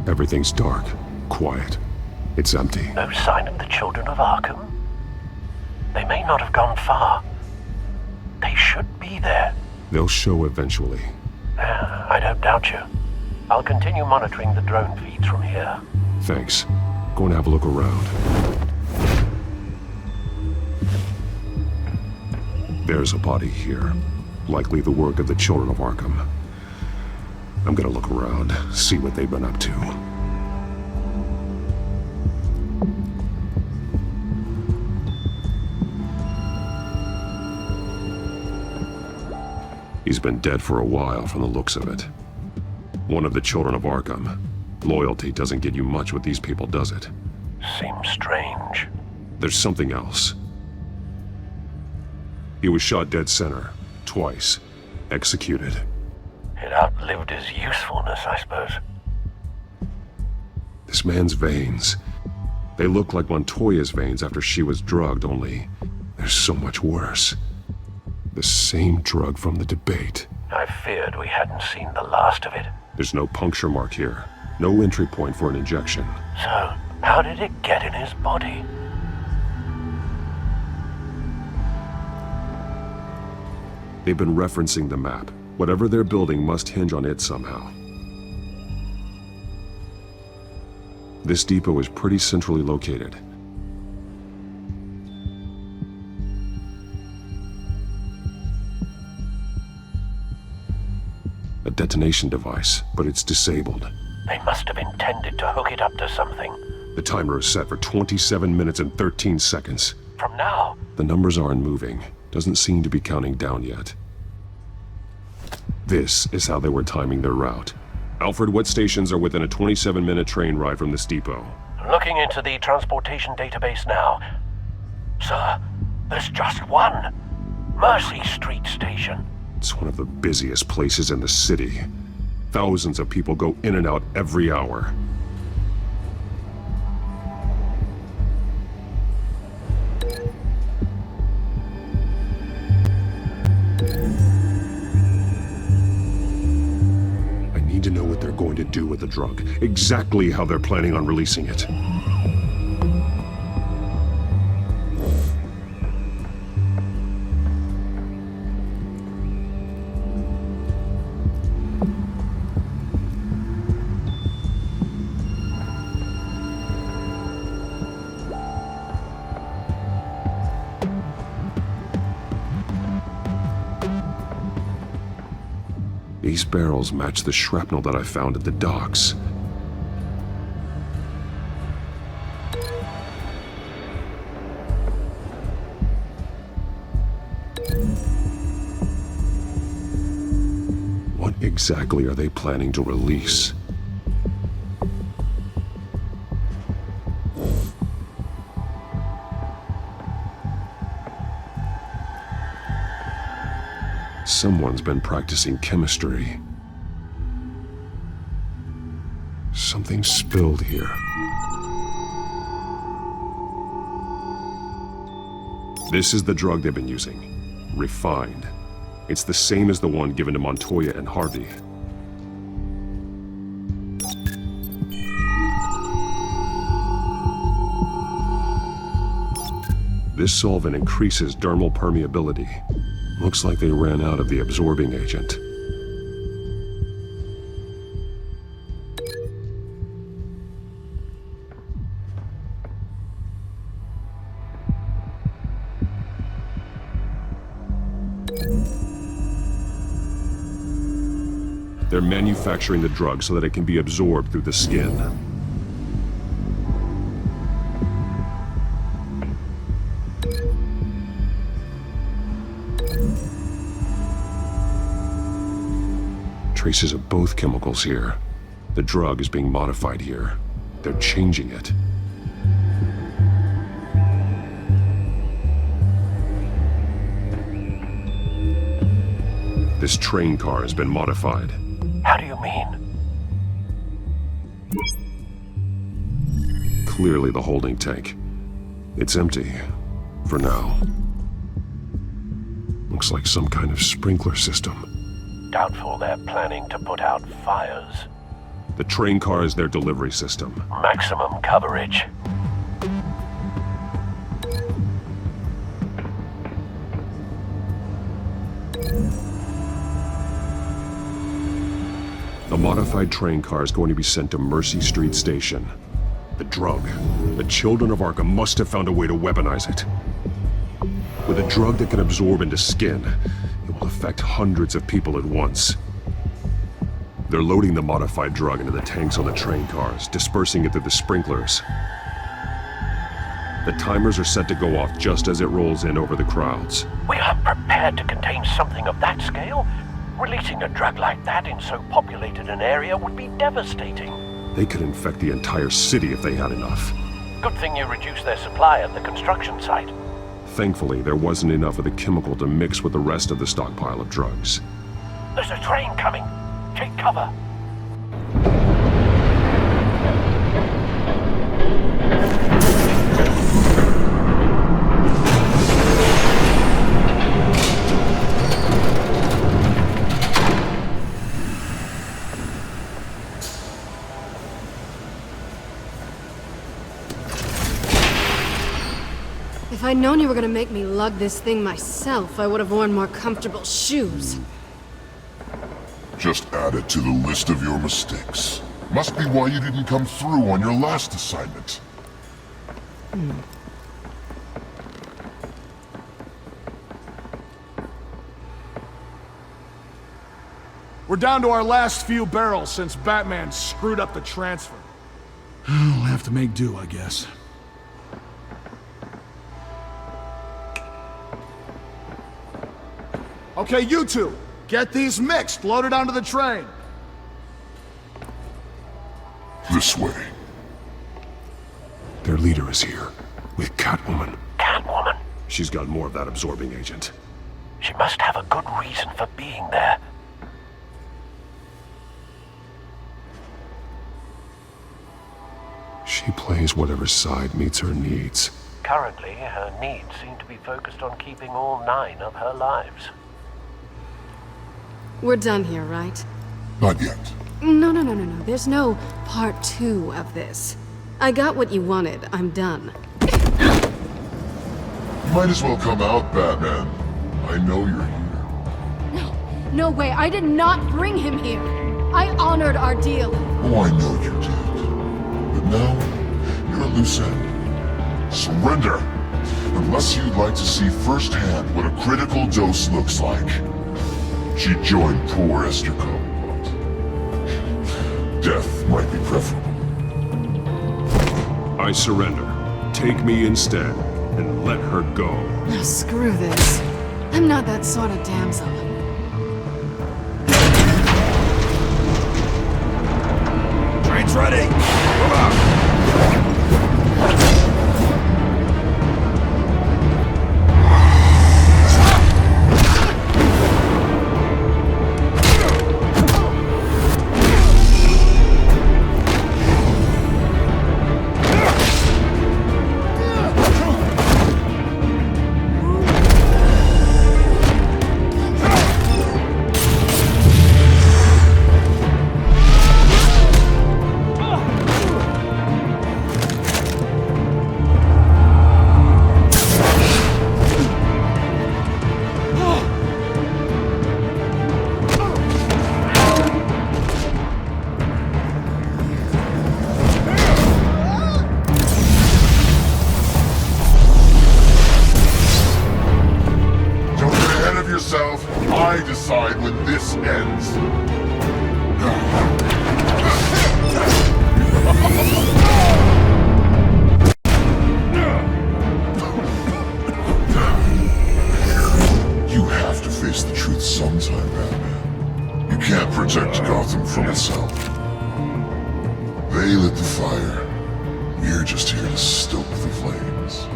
P: Everything's dark, quiet. It's empty.
Q: No sign of the children of Arkham? They may not have gone far. They should be there.
P: They'll show eventually.
Q: I don't doubt you. I'll continue monitoring the drone feeds from here.
P: Thanks. Go and have a look around. There's a body here. Likely the work of the children of Arkham. I'm gonna look around, see what they've been up to. He's been dead for a while from the looks of it. One of the children of Arkham. Loyalty doesn't get you much with these people, does it?
Q: Seems strange.
P: There's something else. He was shot dead center, twice, executed.
Q: It outlived his usefulness, I suppose.
P: This man's veins. They look like Montoya's veins after she was drugged, only they're so much worse. The same drug from the debate.
Q: I feared we hadn't seen the last of it.
P: There's no puncture mark here. No entry point for an injection.
Q: So, how did it get in his body?
P: They've been referencing the map. Whatever they're building must hinge on it somehow. This depot is pretty centrally located. A detonation device, but it's disabled.
Q: They must have intended to hook it up to something.
P: The timer is set for 27 minutes and 13 seconds.
Q: From now?
P: The numbers aren't moving. Doesn't seem to be counting down yet. This is how they were timing their route. Alfred, what stations are within a 27-minute train ride from this depot?
Q: Looking into the transportation database now. Sir, there's just one. Mercy Street Station.
P: It's one of the busiest places in the city. Thousands of people go in and out every hour. I need to know what they're going to do with the drug. Exactly how they're planning on releasing it. These barrels match the shrapnel that I found at the docks. What exactly are they planning to release? Someone's been practicing chemistry. Something spilled here. This is the drug they've been using. Refined. It's the same as the one given to Montoya and Harvey. This solvent increases dermal permeability. Looks like they ran out of the absorbing agent. They're manufacturing the drug so that it can be absorbed through the skin. Traces of both chemicals here. The drug is being modified here. They're changing it. This train car has been modified.
Q: How do you mean?
P: Clearly the holding tank. It's empty. For now. Looks like some kind of sprinkler system.
Q: Doubtful they're planning to put out fires.
P: The train car is their delivery system.
Q: Maximum coverage.
P: The modified train car is going to be sent to Mercy Street Station. The drug. The children of Arkham must have found a way to weaponize it. With a drug that can absorb into skin, it will affect hundreds of people at once. They're loading the modified drug into the tanks on the train cars, dispersing it through the sprinklers. The timers are set to go off just as it rolls in over the crowds.
Q: We aren't prepared to contain something of that scale. Releasing a drug like that in so populated an area would be devastating.
P: They could infect the entire city if they had enough.
Q: Good thing you reduced their supply at the construction site.
P: Thankfully, there wasn't enough of the chemical to mix with the rest of the stockpile of drugs.
Q: There's a train coming. Take cover.
A: If I'd known you were gonna make me lug this thing myself, I would have worn more comfortable shoes.
W: Just add it to the list of your mistakes. Must be why you didn't come through on your last assignment.
L: We're down to our last few barrels since Batman screwed up the transfer. We'll have to make do, I guess. Okay, you two, get these mixed, loaded onto the train.
W: This way.
P: Their leader is here, with Catwoman.
Q: Catwoman?
P: She's got more of that absorbing agent.
Q: She must have a good reason for being there.
P: She plays whatever side meets her needs.
Q: Currently, her needs seem to be focused on keeping all 9 of her lives.
A: We're done here, right?
W: Not yet.
A: No. There's no part 2 of this. I got what you wanted. I'm done.
W: You might as well come out, Batman. I know you're here.
A: No way. I did not bring him here. I honored our deal.
W: Oh, I know you did. But now, you're a loose end. Surrender! Unless you'd like to see firsthand what a critical dose looks like. She joined poor Esther Cobb. Death might be preferable.
P: I surrender. Take me instead, and let her go.
A: Oh, screw this. I'm not that sort of damsel.
I: Train's ready! Move out!
C: I decide when this ends. You have to face the truth sometime, Batman. You can't protect Gotham from itself. They lit the fire. We're just here to stoke the flames.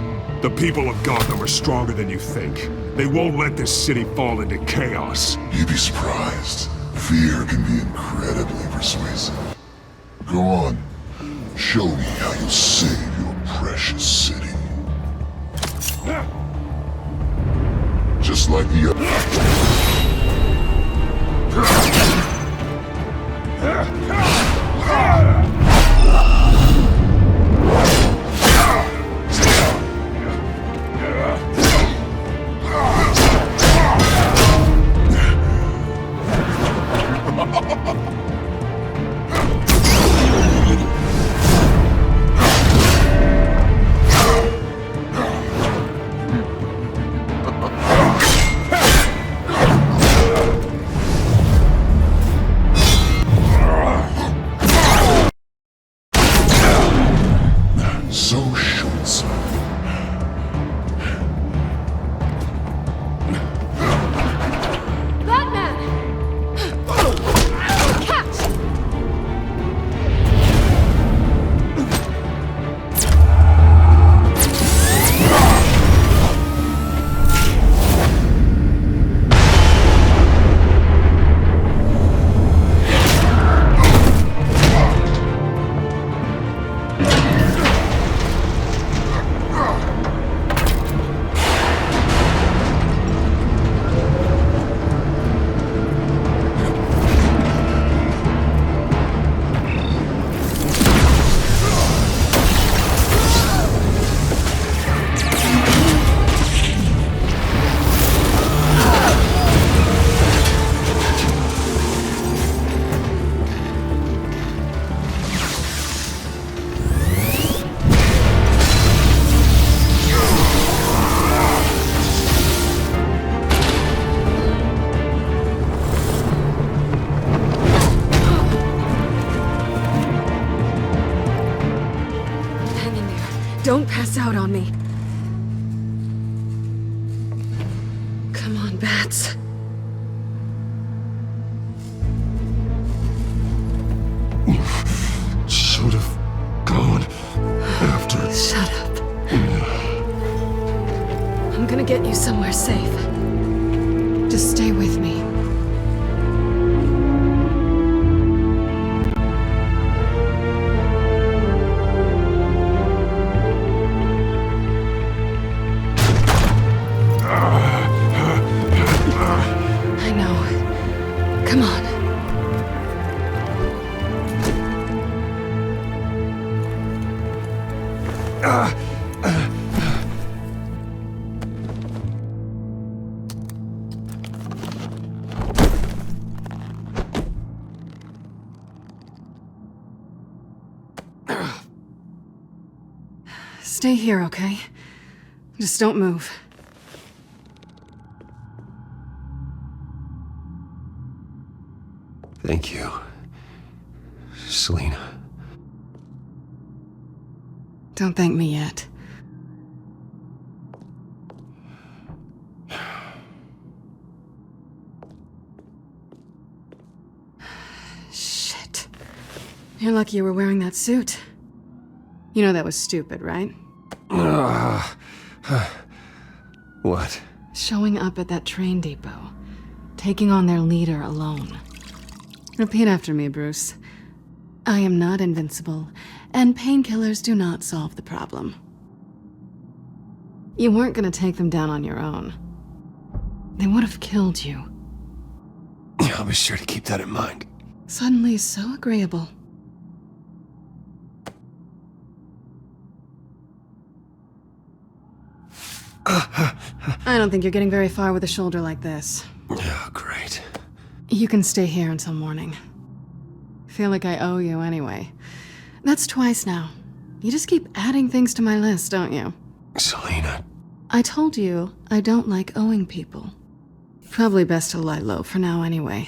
P: The people of Gotham are stronger than you think. They won't let this city fall into chaos.
C: You'd be surprised. Fear can be incredibly persuasive. Go on. Show me how you'll save your precious city. Just like the so short-sighted.
A: Batman! Catch! Don't pass out on me. Come on, Bats.
P: Should have gone after.
A: Shut up. I'm gonna get you somewhere safe. Just stay with me. I know. Come on. Stay here, okay? Just don't move.
E: Thank you, Selina.
A: Don't thank me yet. Shit. You're lucky you were wearing that suit. You know that was stupid, right?
E: What?
A: Showing up at that train depot. Taking on their leader alone. Repeat after me, Bruce. I am not invincible, and painkillers do not solve the problem. You weren't gonna take them down on your own. They would have killed you.
E: I'll be sure to keep that in mind.
A: Suddenly so agreeable. I don't think you're getting very far with a shoulder like this.
E: Oh, great.
A: You can stay here until morning. Feel like I owe you anyway. That's twice now. You just keep adding things to my list, don't you?
E: Selina.
A: I told you I don't like owing people. Probably best to lie low for now anyway.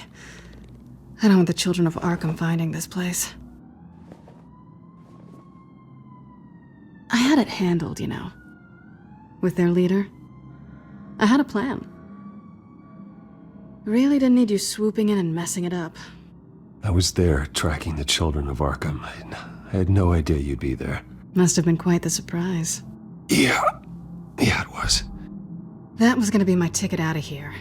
A: I don't want the children of Arkham finding this place. I had it handled, you know. With their leader. I had a plan. Really didn't need you swooping in and messing it up.
E: I was there tracking the children of Arkham. I had no idea you'd be there.
A: Must have been quite the surprise.
E: Yeah, it was.
A: That was gonna be my ticket out of here.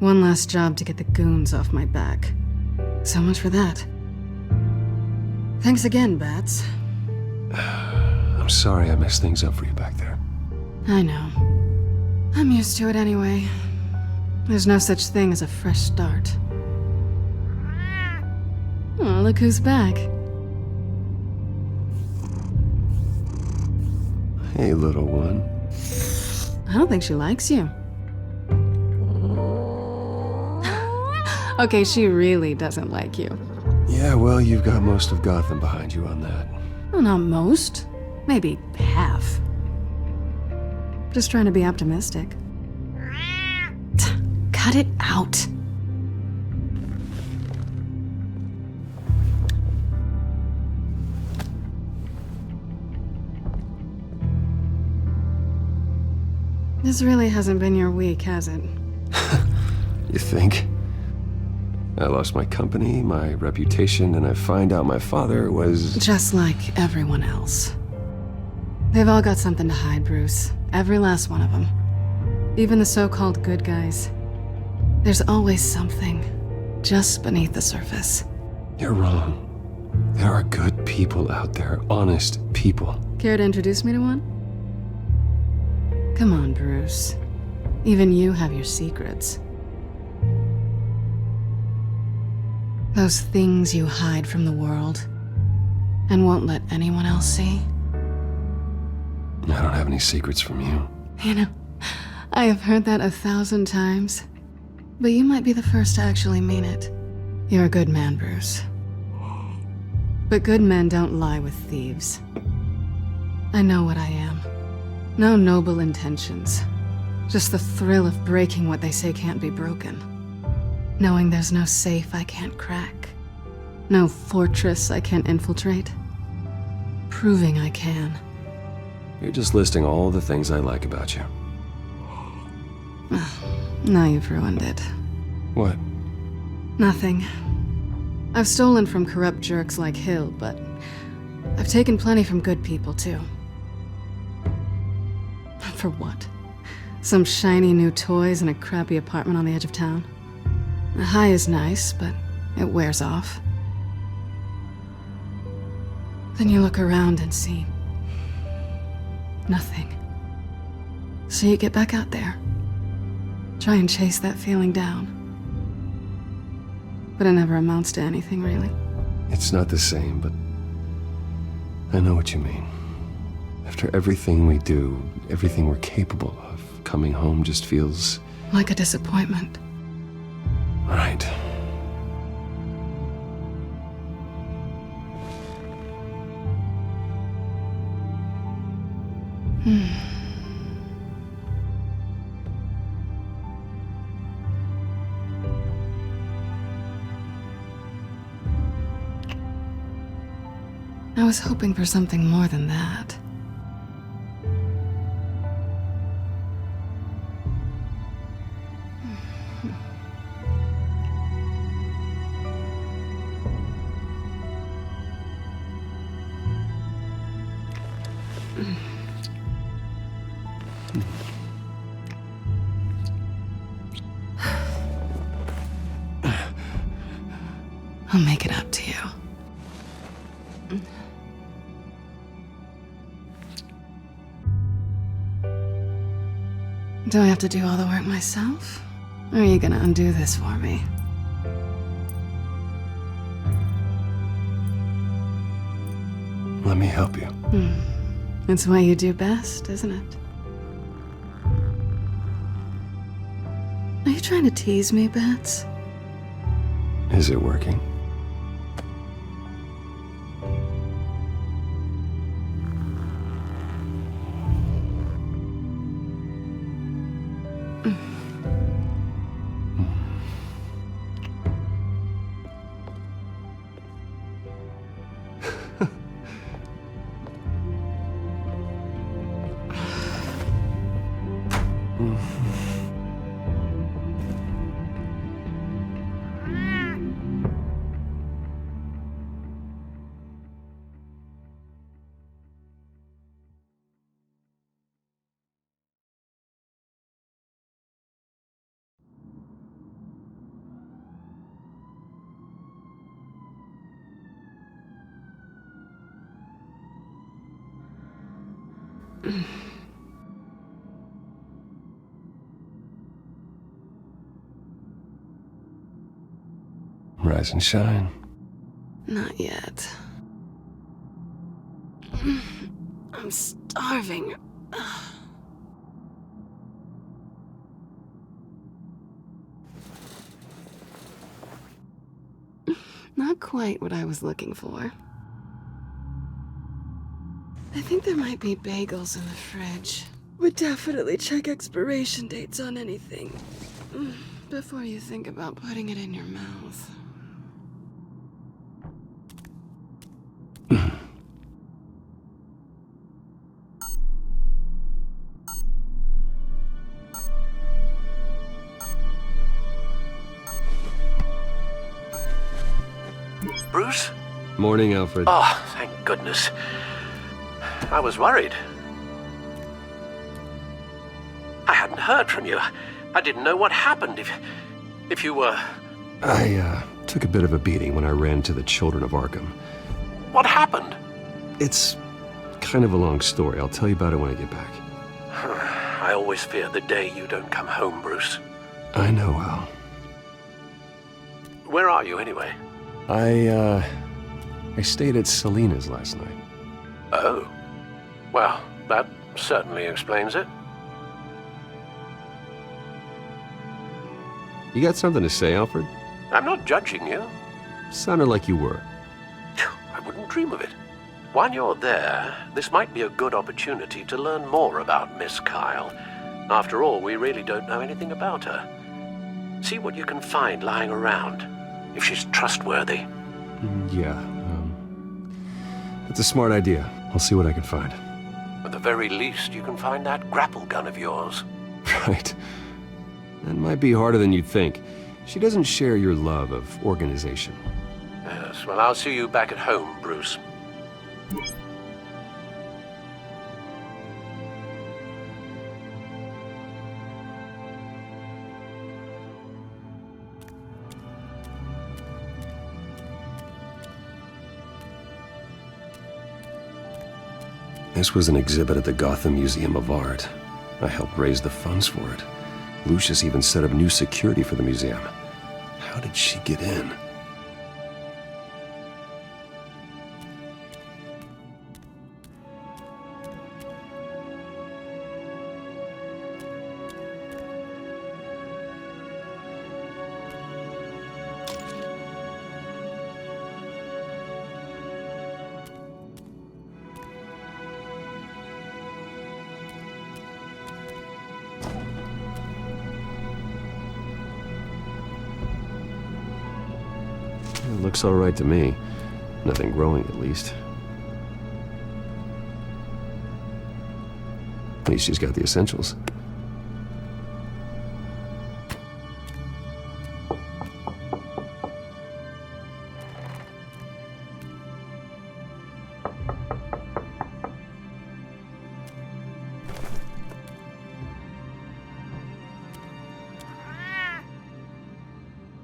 A: One last job to get the goons off my back. So much for that. Thanks again, Bats.
E: I'm sorry I messed things up for you back there.
A: I know. I'm used to it anyway. There's no such thing as a fresh start. Oh, look who's back.
E: Hey, little one.
A: I don't think she likes you. Okay, she really doesn't like you.
E: Yeah, well, you've got most of Gotham behind you on that.
A: Well, not most. Maybe half. Just trying to be optimistic. Cut it out. This really hasn't been your week, has it?
E: You think? I lost my company, my reputation, and I find out my father was...
A: Just like everyone else. They've all got something to hide, Bruce. Every last one of them. Even the so-called good guys. There's always something just beneath the surface.
E: You're wrong. There are good people out there, honest people.
A: Care to introduce me to one? Come on, Bruce. Even you have your secrets. Those things you hide from the world and won't let anyone else see.
E: I don't have any secrets from you.
A: You know, I have heard that 1,000 times, but you might be the first to actually mean it. You're a good man, Bruce. But good men don't lie with thieves. I know what I am. No noble intentions. Just the thrill of breaking what they say can't be broken. Knowing there's no safe I can't crack. No fortress I can't infiltrate. Proving I can.
E: You're just listing all the things I like about you.
A: Now you've ruined it.
E: What?
A: Nothing. I've stolen from corrupt jerks like Hill, but I've taken plenty from good people, too. For what? Some shiny new toys and a crappy apartment on the edge of town? The high is nice, but it wears off. Then you look around and see nothing. So you get back out there. Try and chase that feeling down. But it never amounts to anything, really.
E: It's not the same, but I know what you mean. After everything we do, everything we're capable of, coming home just feels...
A: like a disappointment.
E: Right.
A: I was hoping for something more than that. I'll make it up to you. Do I have to do all the work myself? Or are you gonna undo this for me?
E: Let me help you.
A: It's what you do best, isn't it? Are you trying to tease me, Bats?
E: Is it working? Rise and shine.
A: Not yet. I'm starving. Not quite what I was looking for. I think there might be bagels in the fridge. Would definitely check expiration dates on anything before you think about putting it in your mouth.
Q: Bruce?
E: Morning, Alfred.
Q: Oh, thank goodness. I was worried. I hadn't heard from you. I didn't know what happened if you were...
E: I took a bit of a beating when I ran to the Children of Arkham.
Q: What happened?
E: It's kind of a long story. I'll tell you about it when I get back.
Q: I always fear the day you don't come home, Bruce.
E: I know, Al.
Q: Where are you, anyway?
E: I stayed at Selena's last night.
Q: Oh. Well, that certainly explains it.
E: You got something to say, Alfred?
Q: I'm not judging you.
E: Sounded like you were.
Q: I wouldn't dream of it. While you're there, this might be a good opportunity to learn more about Miss Kyle. After all, we really don't know anything about her. See what you can find lying around, if she's trustworthy.
E: Yeah, that's a smart idea. I'll see what I can find.
Q: At the very least, you can find that grapple gun of yours.
E: Right. That might be harder than you'd think. She doesn't share your love of organization.
Q: Yes, well, I'll see you back at home, Bruce.
E: This was an exhibit at the Gotham Museum of Art. I helped raise the funds for it. Lucius even set up new security for the museum. How did she get in? Looks all right to me. Nothing growing, at least. At least she's got the essentials.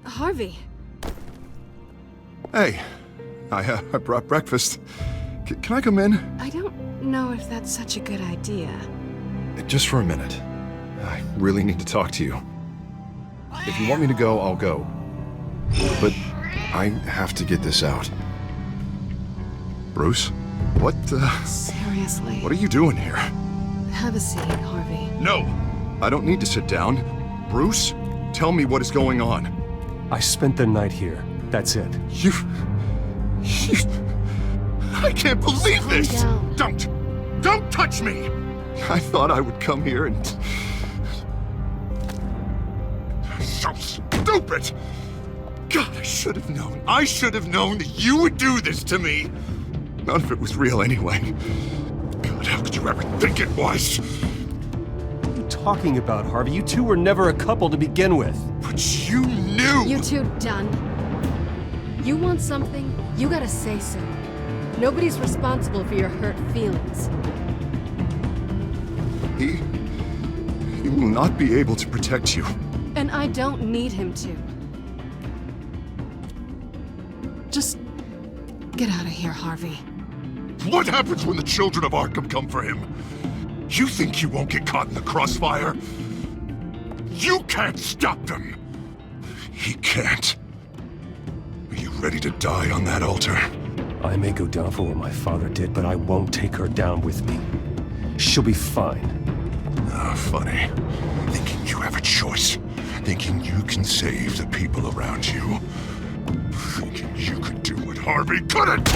A: Harvey.
H: Hey, I brought breakfast. Can I come in?
A: I don't know if that's such a good idea.
H: Just for a minute. I really need to talk to you. If you want me to go, I'll go. But I have to get this out. Bruce? What,
A: Seriously?
H: What are you doing here?
A: Have a seat, Harvey.
H: No! I don't need to sit down. Bruce, tell me what is going on.
E: I spent the night here. That's it.
H: You... I can't believe this!
A: Calm down.
H: Don't touch me! I thought I would come here and... So stupid! God, I should have known. I should have known that you would do this to me! None of it was real anyway. God, how could you ever think it was?
E: What are you talking about, Harvey? You two were never a couple to begin with.
H: But you knew!
A: You two done? You want something, you gotta say so. Nobody's responsible for your hurt feelings.
H: He will not be able to protect you.
A: And I don't need him to. Just get out of here, Harvey.
H: What happens when the children of Arkham come for him?
C: You think you won't get caught in the crossfire? You can't stop them! He can't. Are you ready to die on that altar?
E: I may go down for what my father did, but I won't take her down with me. She'll be fine.
C: Ah, funny. Thinking you have a choice. Thinking you can save the people around you. Thinking you could do what Harvey couldn't!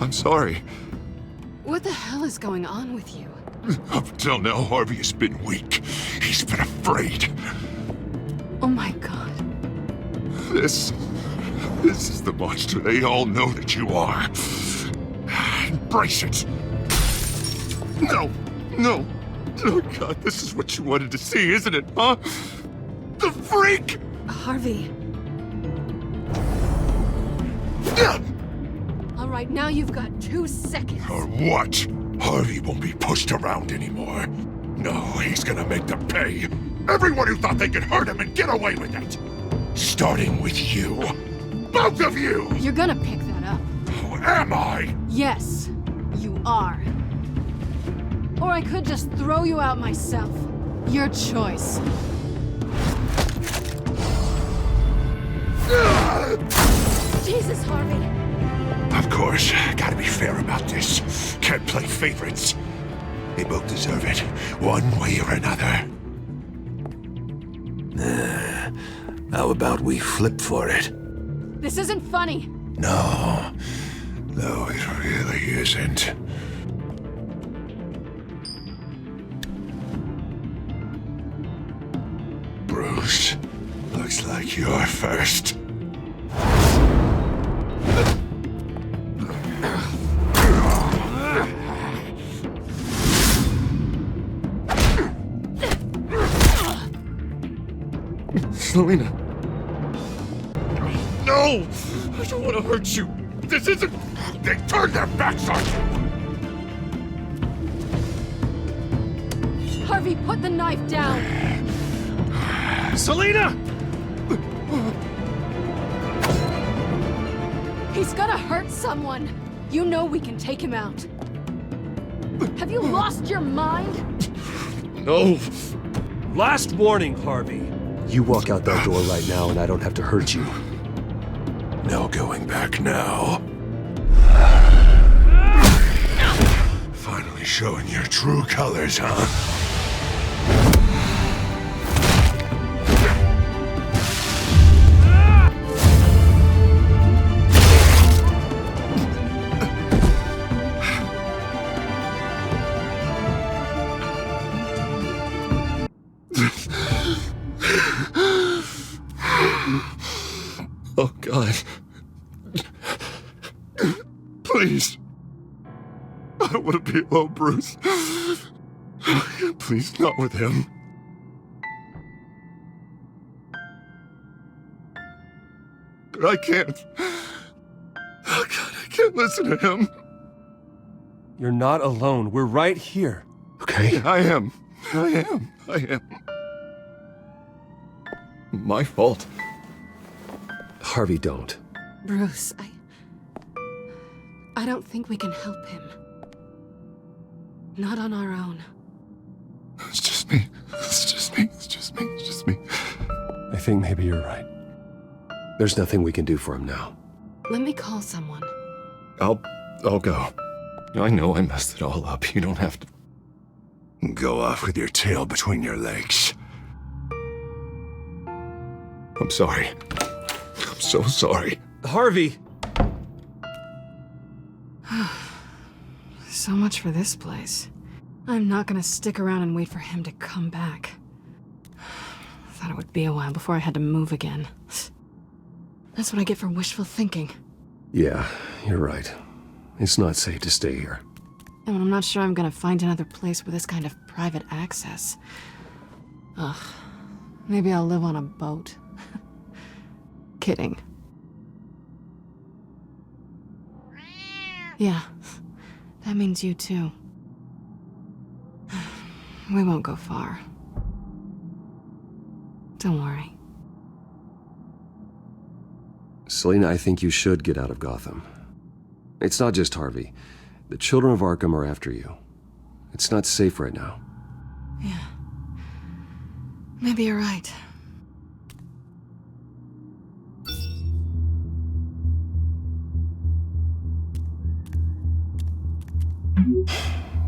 C: I'm sorry.
A: What the hell is going on with you?
C: Up until now, Harvey has been weak. He's been afraid.
A: Oh my god.
C: This is the monster they all know that you are. Embrace it. No. Oh god, this is what you wanted to see, isn't it, huh? The freak!
A: Harvey. All right, now you've got 2 seconds.
C: Or what? Harvey won't be pushed around anymore. No, he's gonna make them pay. Everyone who thought they could hurt him and get away with it. Starting with you. Both of you!
A: You're gonna pick that up.
C: Oh, am I?
A: Yes, you are. Or I could just throw you out myself. Your choice. Jesus, Harvey.
C: Of course, gotta be fair about this. Can't play favorites. They both deserve it, one way or another.
T: How about we flip for it?
A: This isn't funny.
C: No, it really isn't. Bruce, looks like you're first. Selena. No! I don't want to hurt you. This isn't... They turned their backs on you!
A: Harvey, put the knife down!
R: Selena!
A: He's gonna hurt someone! You know we can take him out. Have you lost your mind?
C: No!
E: Last warning, Harvey. You walk out that door right now and I don't have to hurt you.
C: No going back now. Finally showing your true colors, huh? Oh, God. Please. I don't want to be alone, Bruce. Please, not with him. But I can't. Oh, God, I can't listen to him.
E: You're not alone. We're right here. Okay?
C: I am. My fault.
E: Harvey, don't.
A: Bruce, I don't think we can help him. Not on our own.
C: It's just me.
E: I think maybe you're right. There's nothing we can do for him now.
A: Let me call someone.
C: I'll go. I know I messed it all up. You don't have to go off with your tail between your legs. I'm sorry. I'm so sorry.
E: Harvey!
A: So much for this place. I'm not gonna stick around and wait for him to come back. Thought it would be a while before I had to move again. That's what I get for wishful thinking.
E: Yeah, you're right. It's not safe to stay here.
A: And I'm not sure I'm gonna find another place with this kind of private access. Ugh. Maybe I'll live on a boat. Kidding. Yeah. That means you too. We won't go far. Don't worry.
E: Selena, I think you should get out of Gotham. It's not just Harvey. The children of Arkham are after you. It's not safe right now.
A: Yeah. Maybe you're right.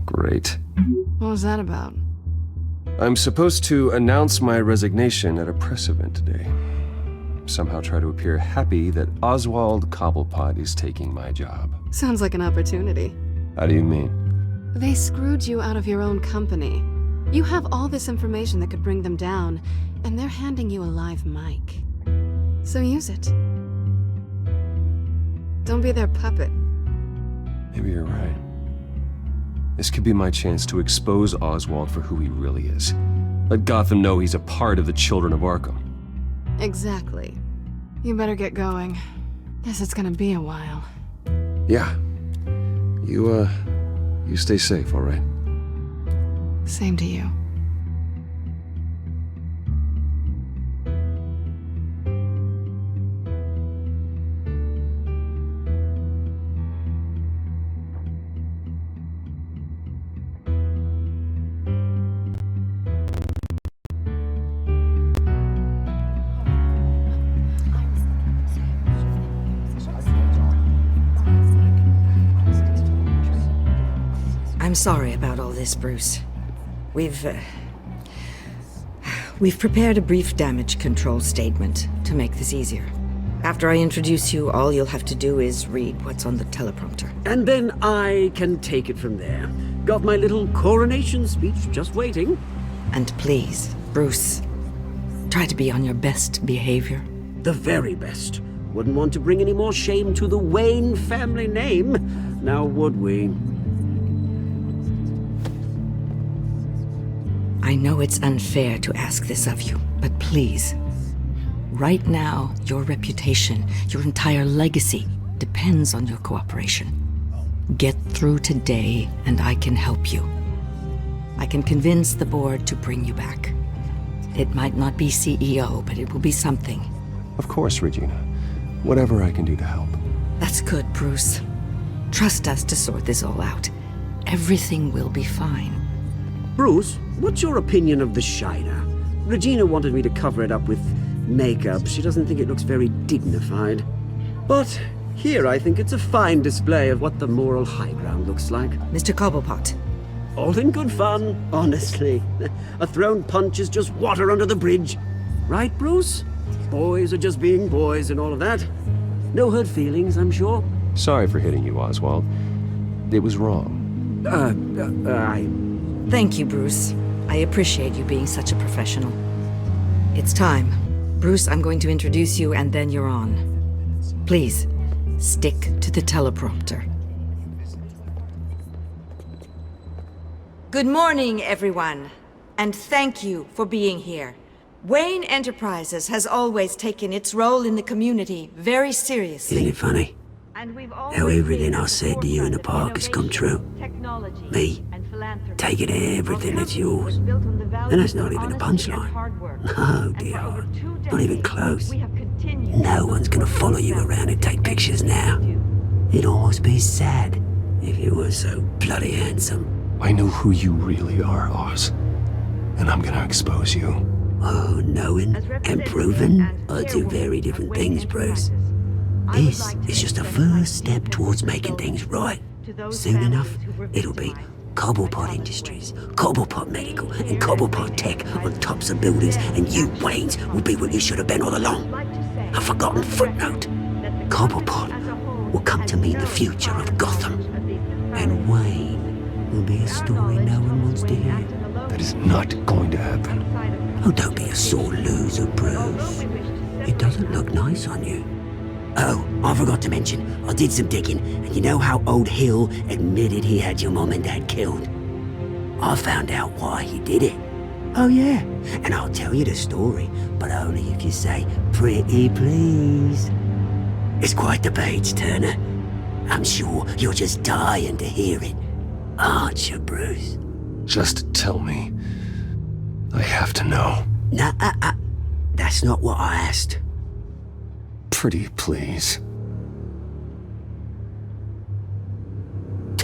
E: Great.
A: What was that about?
E: I'm supposed to announce my resignation at a press event today. Somehow try to appear happy that Oswald Cobblepot is taking my job.
A: Sounds like an opportunity.
E: How do you mean?
A: They screwed you out of your own company. You have all this information that could bring them down, and they're handing you a live mic. So use it. Don't be their puppet.
E: Maybe you're right. This could be my chance to expose Oswald for who he really is. Let Gotham know he's a part of the Children of Arkham.
A: Exactly. You better get going. Guess it's gonna be a while.
E: Yeah. You stay safe, all right?
A: Same to you.
F: I'm sorry about all this, Bruce. We've prepared a brief damage control statement to make this easier. After I introduce you, all you'll have to do is read what's on the teleprompter.
M: And then I can take it from there. Got my little coronation speech just waiting.
F: And please, Bruce, try to be on your best behavior.
M: The very best. Wouldn't want to bring any more shame to the Wayne family name, now would we?
F: I know it's unfair to ask this of you, but please. Right now, your reputation, your entire legacy, depends on your cooperation. Get through today, and I can help you. I can convince the board to bring you back. It might not be CEO, but it will be something.
E: Of course, Regina. Whatever I can do to help.
F: That's good, Bruce. Trust us to sort this all out. Everything will be fine.
M: Bruce, what's your opinion of the Shiner? Regina wanted me to cover it up with makeup. She doesn't think it looks very dignified. But here I think it's a fine display of what the moral high ground looks like.
F: Mr. Cobblepot.
M: All in good fun, honestly. A thrown punch is just water under the bridge. Right, Bruce? Boys are just being boys and all of that. No hurt feelings, I'm sure.
E: Sorry for hitting you, Oswald. It was wrong.
F: Thank you, Bruce. I appreciate you being such a professional. It's time. Bruce, I'm going to introduce you and then you're on. Please, stick to the teleprompter. Good morning, everyone. And thank you for being here. Wayne Enterprises has always taken its role in the community very seriously.
M: Isn't it funny? How everything I said to you in the park has come true. Me, taking everything that's yours. And that's not even a punchline. No, dear. Not even close. No one's gonna follow you around and take pictures now. It'd almost be sad if you were so bloody handsome.
E: I know who you really are, Oz. And I'm gonna expose you.
M: Oh, knowing and proving are two very different things, Bruce. This is just a first step towards making things right. Soon enough, it'll be Cobblepot Industries, Cobblepot Medical, and Cobblepot Tech on tops of buildings, and you, Waynes, will be what you should have been all along. A forgotten footnote. Cobblepot will come to mean the future of Gotham. And Wayne will be a story no one wants to hear.
E: That is not going to happen.
M: Oh, don't be a sore loser, Bruce. It doesn't look nice on you. Oh, I forgot to mention, I did some digging, and you know how old Hill admitted he had your mom and dad killed? I found out why he did it. Oh yeah, and I'll tell you the story, but only if you say, pretty please. It's quite the page, Turner. I'm sure you're just dying to hear it, aren't you, Bruce?
E: Just tell me. I have to know.
M: Nah, that's not what I asked.
E: Pretty please.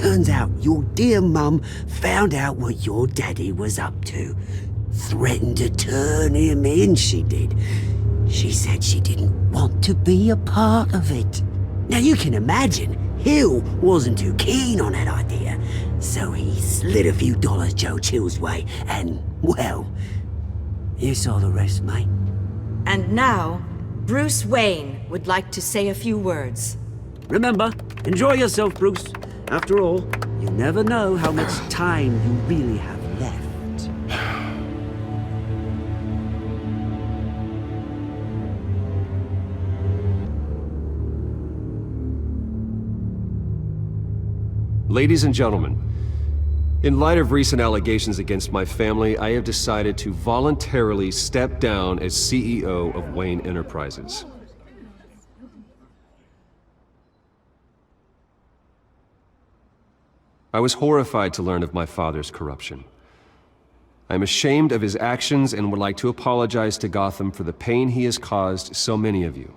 M: Turns out your dear mum found out what your daddy was up to. Threatened to turn him in, she did. She said she didn't want to be a part of it. Now you can imagine, Hill wasn't too keen on that idea, so he slid a few dollars Joe Chill's way, and, well, you saw the rest, mate.
F: And now, Bruce Wayne would like to say a few words.
M: Remember, enjoy yourself, Bruce. After all, you never know how much time you really have left.
E: Ladies and gentlemen, in light of recent allegations against my family, I have decided to voluntarily step down as CEO of Wayne Enterprises. I was horrified to learn of my father's corruption. I am ashamed of his actions and would like to apologize to Gotham for the pain he has caused so many of you.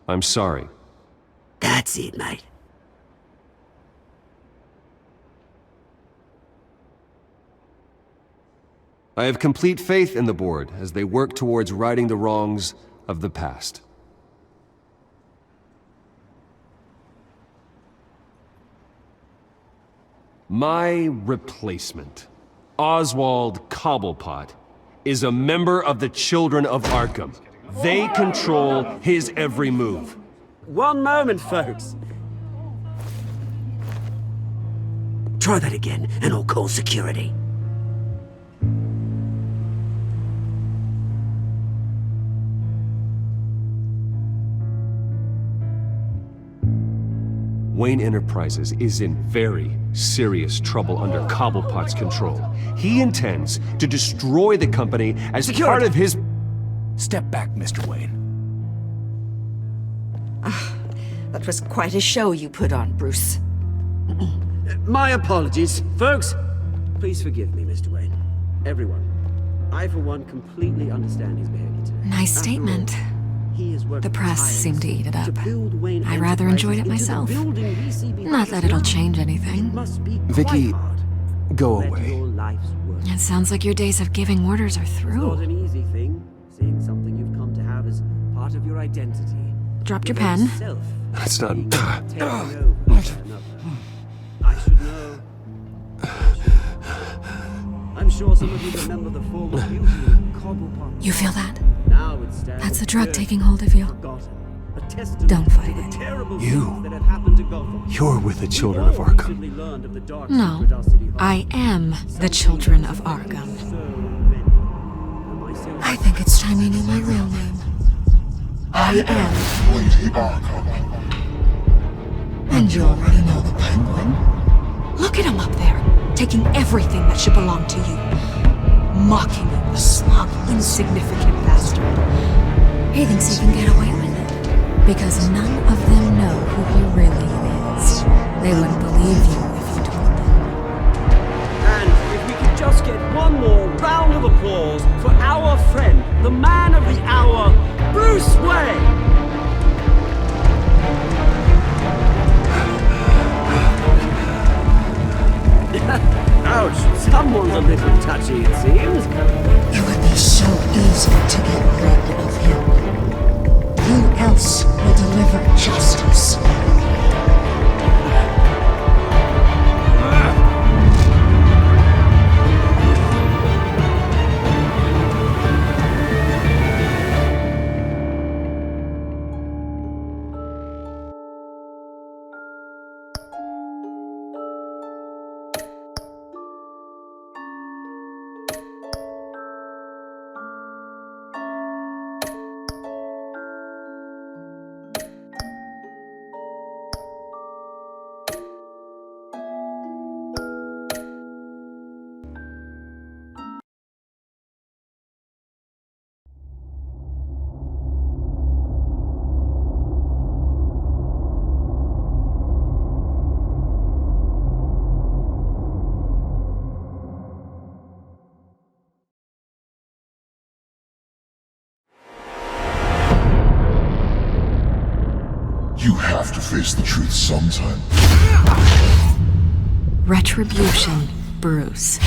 E: I'm sorry.
M: That's it, mate.
E: I have complete faith in the board as they work towards righting the wrongs of the past. My replacement, Oswald Cobblepot, is a member of the Children of Arkham. They control his every move.
M: One moment, folks. Try that again, and I'll call security.
E: Wayne Enterprises is in very serious trouble under Cobblepot's control. He intends to destroy the company as part of his...
T: Step back, Mr. Wayne.
F: That was quite a show you put on, Bruce.
M: My apologies. Folks, please forgive me, Mr. Wayne. Everyone. I, for one, completely understand his behavior today.
N: Nice statement. The press seemed to eat it up. I rather enjoyed it myself. Not that it'll change anything.
E: Vicky, go away.
N: It sounds like your days of giving orders are
M: It's not
N: through.
M: an easy thing, seeing something you've come to have as part of your identity.
N: Dropped your pen.
E: That's not...
M: I should know. I'm sure some of you remember the former beauty of Cobblepot.
N: You feel that?
M: Now it stands
N: That's the drug taking hold of you. Don't fight it.
E: You're with the Children of Arkham.
N: No, I am the Children of Arkham. I think it's time you knew my real name. I am
G: Lady Arkham.
N: And you already know the Penguin. Look at him up there, taking everything that should belong to you. Mocking you, the slug, insignificant bastard. He thinks he can get away with it. Because none of them know who he really is. They wouldn't believe you if you told them.
M: And if we could just get one more round of applause for our friend, the man of the hour, Bruce Wayne! Ouch, someone's a little touchy, it seems.
U: It would be so easy to get rid of him. Who else will deliver justice?
G: You have to face the truth sometime.
N: Retribution, Bruce.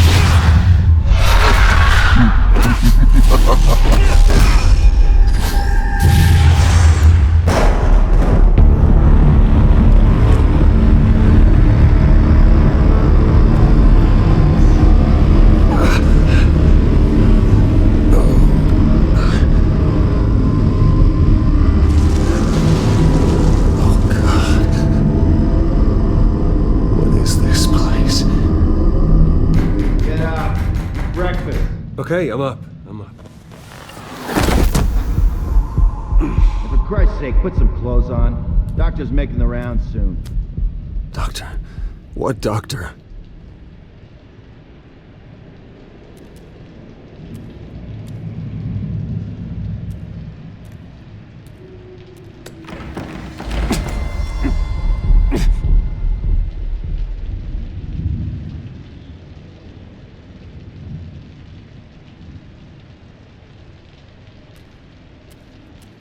E: Okay, I'm up.
G: For Christ's sake, put some clothes on. Doctor's making the rounds soon.
E: Doctor? What doctor?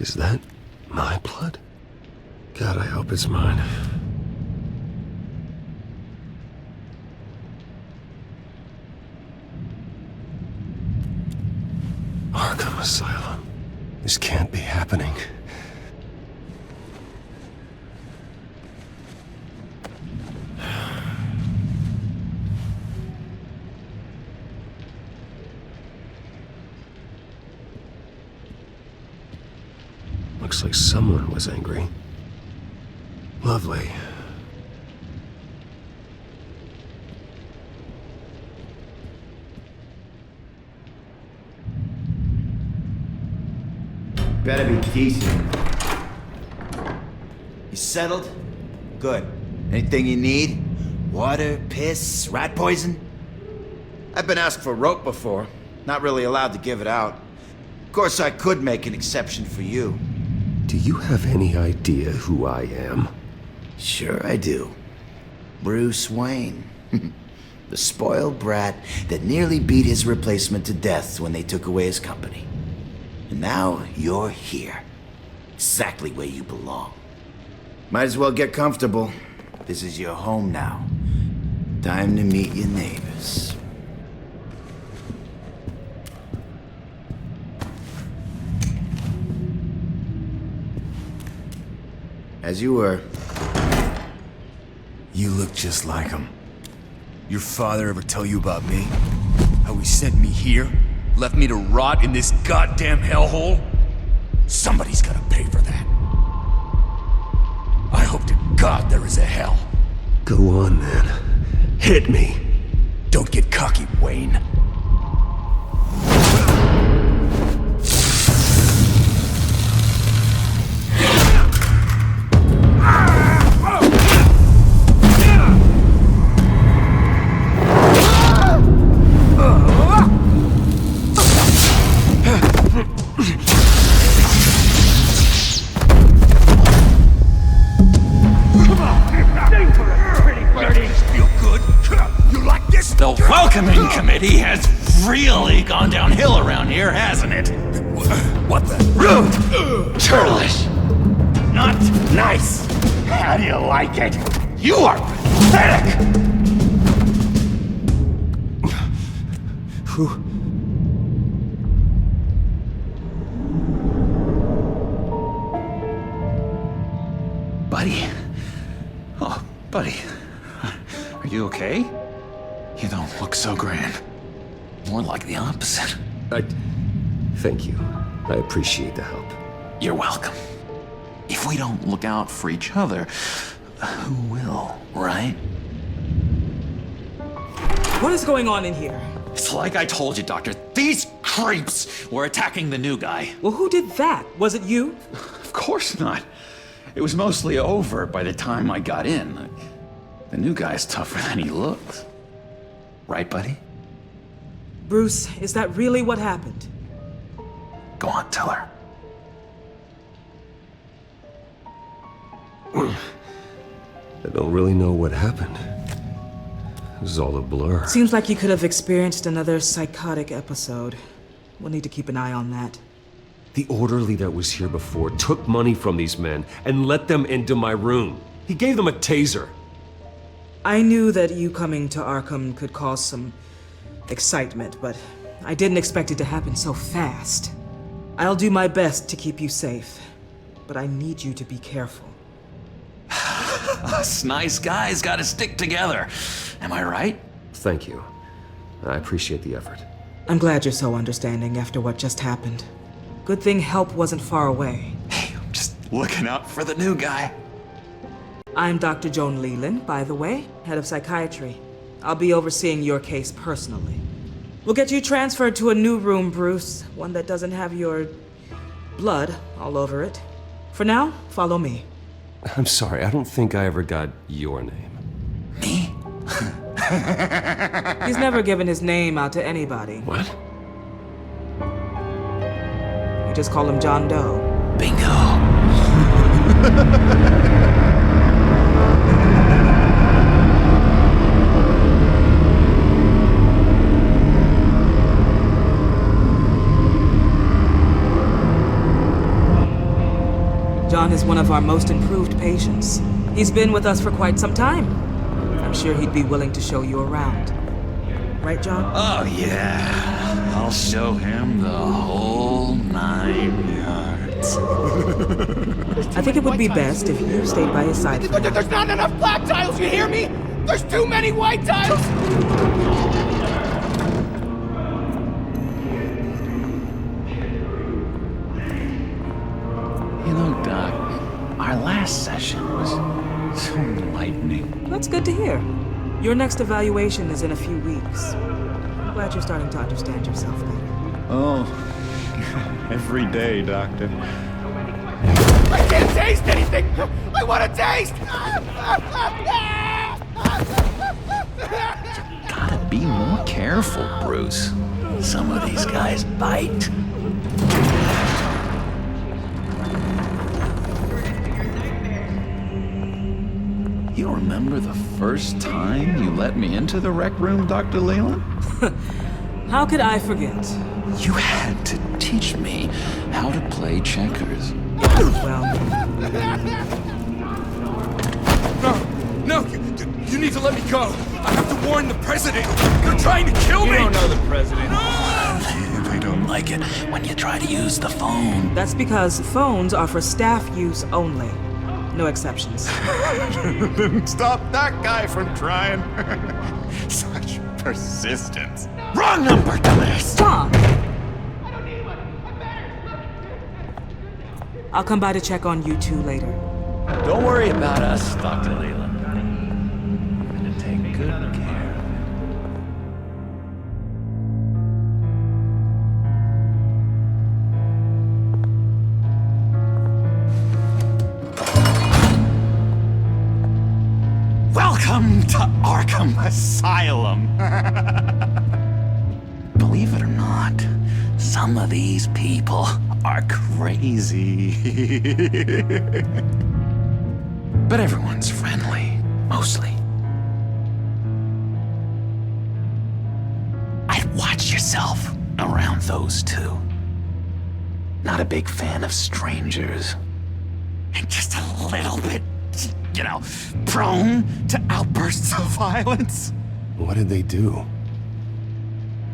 E: Is that my blood? God, I hope it's mine. Arkham Asylum. This can't be happening. Looks like someone was angry. Lovely.
G: Better be decent.
T: You settled? Good. Anything you need? Water, piss, rat poison? I've been asked for rope before. Not really allowed to give it out. Of course, I could make an exception for you.
E: Do you have any idea who I am?
T: Sure I do. Bruce Wayne. The spoiled brat that nearly beat his replacement to death when they took away his company. And now you're here. Exactly where you belong. Might as well get comfortable. This is your home now. Time to meet your neighbors. As you were.
O: You look just like him. Your father ever tell you about me? How he sent me here? Left me to rot in this goddamn hellhole? Somebody's gotta pay for that. I hope to God there is a hell.
E: Go on then. Hit me.
O: Don't get cocky, Wayne.
V: The welcoming committee has really gone downhill around here, hasn't it?
O: What the?
V: Rude! Churlish! Not nice! How do you like it? You are pathetic!
E: Who?
V: Buddy? Oh, buddy. Are you okay? You don't look so grand. More like the opposite.
E: Thank you. I appreciate the help.
V: You're welcome. If we don't look out for each other, who will, right?
X: What is going on in here?
V: It's like I told you, Doctor. These creeps were attacking the new guy.
X: Well, who did that? Was it you?
V: Of course not. It was mostly over by the time I got in. The new guy's tougher than he looks. Right, buddy?
X: Bruce, is that really what happened?
V: Go on, tell her.
E: I don't really know what happened. This is all a blur.
X: Seems like you could have experienced another psychotic episode. We'll need to keep an eye on that.
E: The orderly that was here before took money from these men and let them into my room. He gave them a taser.
X: I knew that you coming to Arkham could cause some excitement, but I didn't expect it to happen so fast. I'll do my best to keep you safe, but I need you to be careful.
V: Us nice guys gotta stick together. Am I right?
E: Thank you. I appreciate the effort.
X: I'm glad you're so understanding after what just happened. Good thing help wasn't far away.
V: Hey, I'm just looking out for the new guy.
X: I'm Dr. Joan Leland, by the way, head of psychiatry. I'll be overseeing your case personally. We'll get you transferred to a new room, Bruce. One that doesn't have your blood all over it. For now, follow me.
E: I'm sorry, I don't think I ever got your name.
V: Me?
X: He's never given his name out to anybody.
E: What?
X: You just call him John Doe.
V: Bingo.
X: John is one of our most improved patients. He's been with us for quite some time. I'm sure he'd be willing to show you around. Right, John?
V: Oh, yeah. I'll show him the whole 9 yards.
X: I think it would be best if you stayed by his side.
B: There's not enough black tiles, you hear me? There's too many white tiles!
V: You know, Doc, our last session was so enlightening.
X: That's good to hear. Your next evaluation is in a few weeks. I'm glad you're starting to understand yourself better.
V: Oh, every day, Doctor.
B: I can't taste anything! I want to taste!
V: Gotta be more careful, Bruce. Some of these guys bite. You remember the first time you let me into the rec room, Dr. Leland?
X: How could I forget?
V: You had to teach me how to play checkers.
X: Well...
B: No, you need to let me go. I have to warn the president. You're trying to kill me.
V: You don't know the president. They don't like it when you try to use the phone.
X: That's because phones are for staff use only. No exceptions.
V: Didn't stop that guy from trying. Such persistence. Wrong number, dumbass!
X: Stop! I'll come by to check on you two later.
V: Don't worry about us, Dr. Leland. I'm gonna take good care of it. Welcome to Arkham Asylum. Believe it or not, some of these people are crazy. But everyone's friendly, mostly. I'd watch yourself around those two. Not a big fan of strangers. And just a little bit, you know, prone to outbursts of violence.
P: What did they do?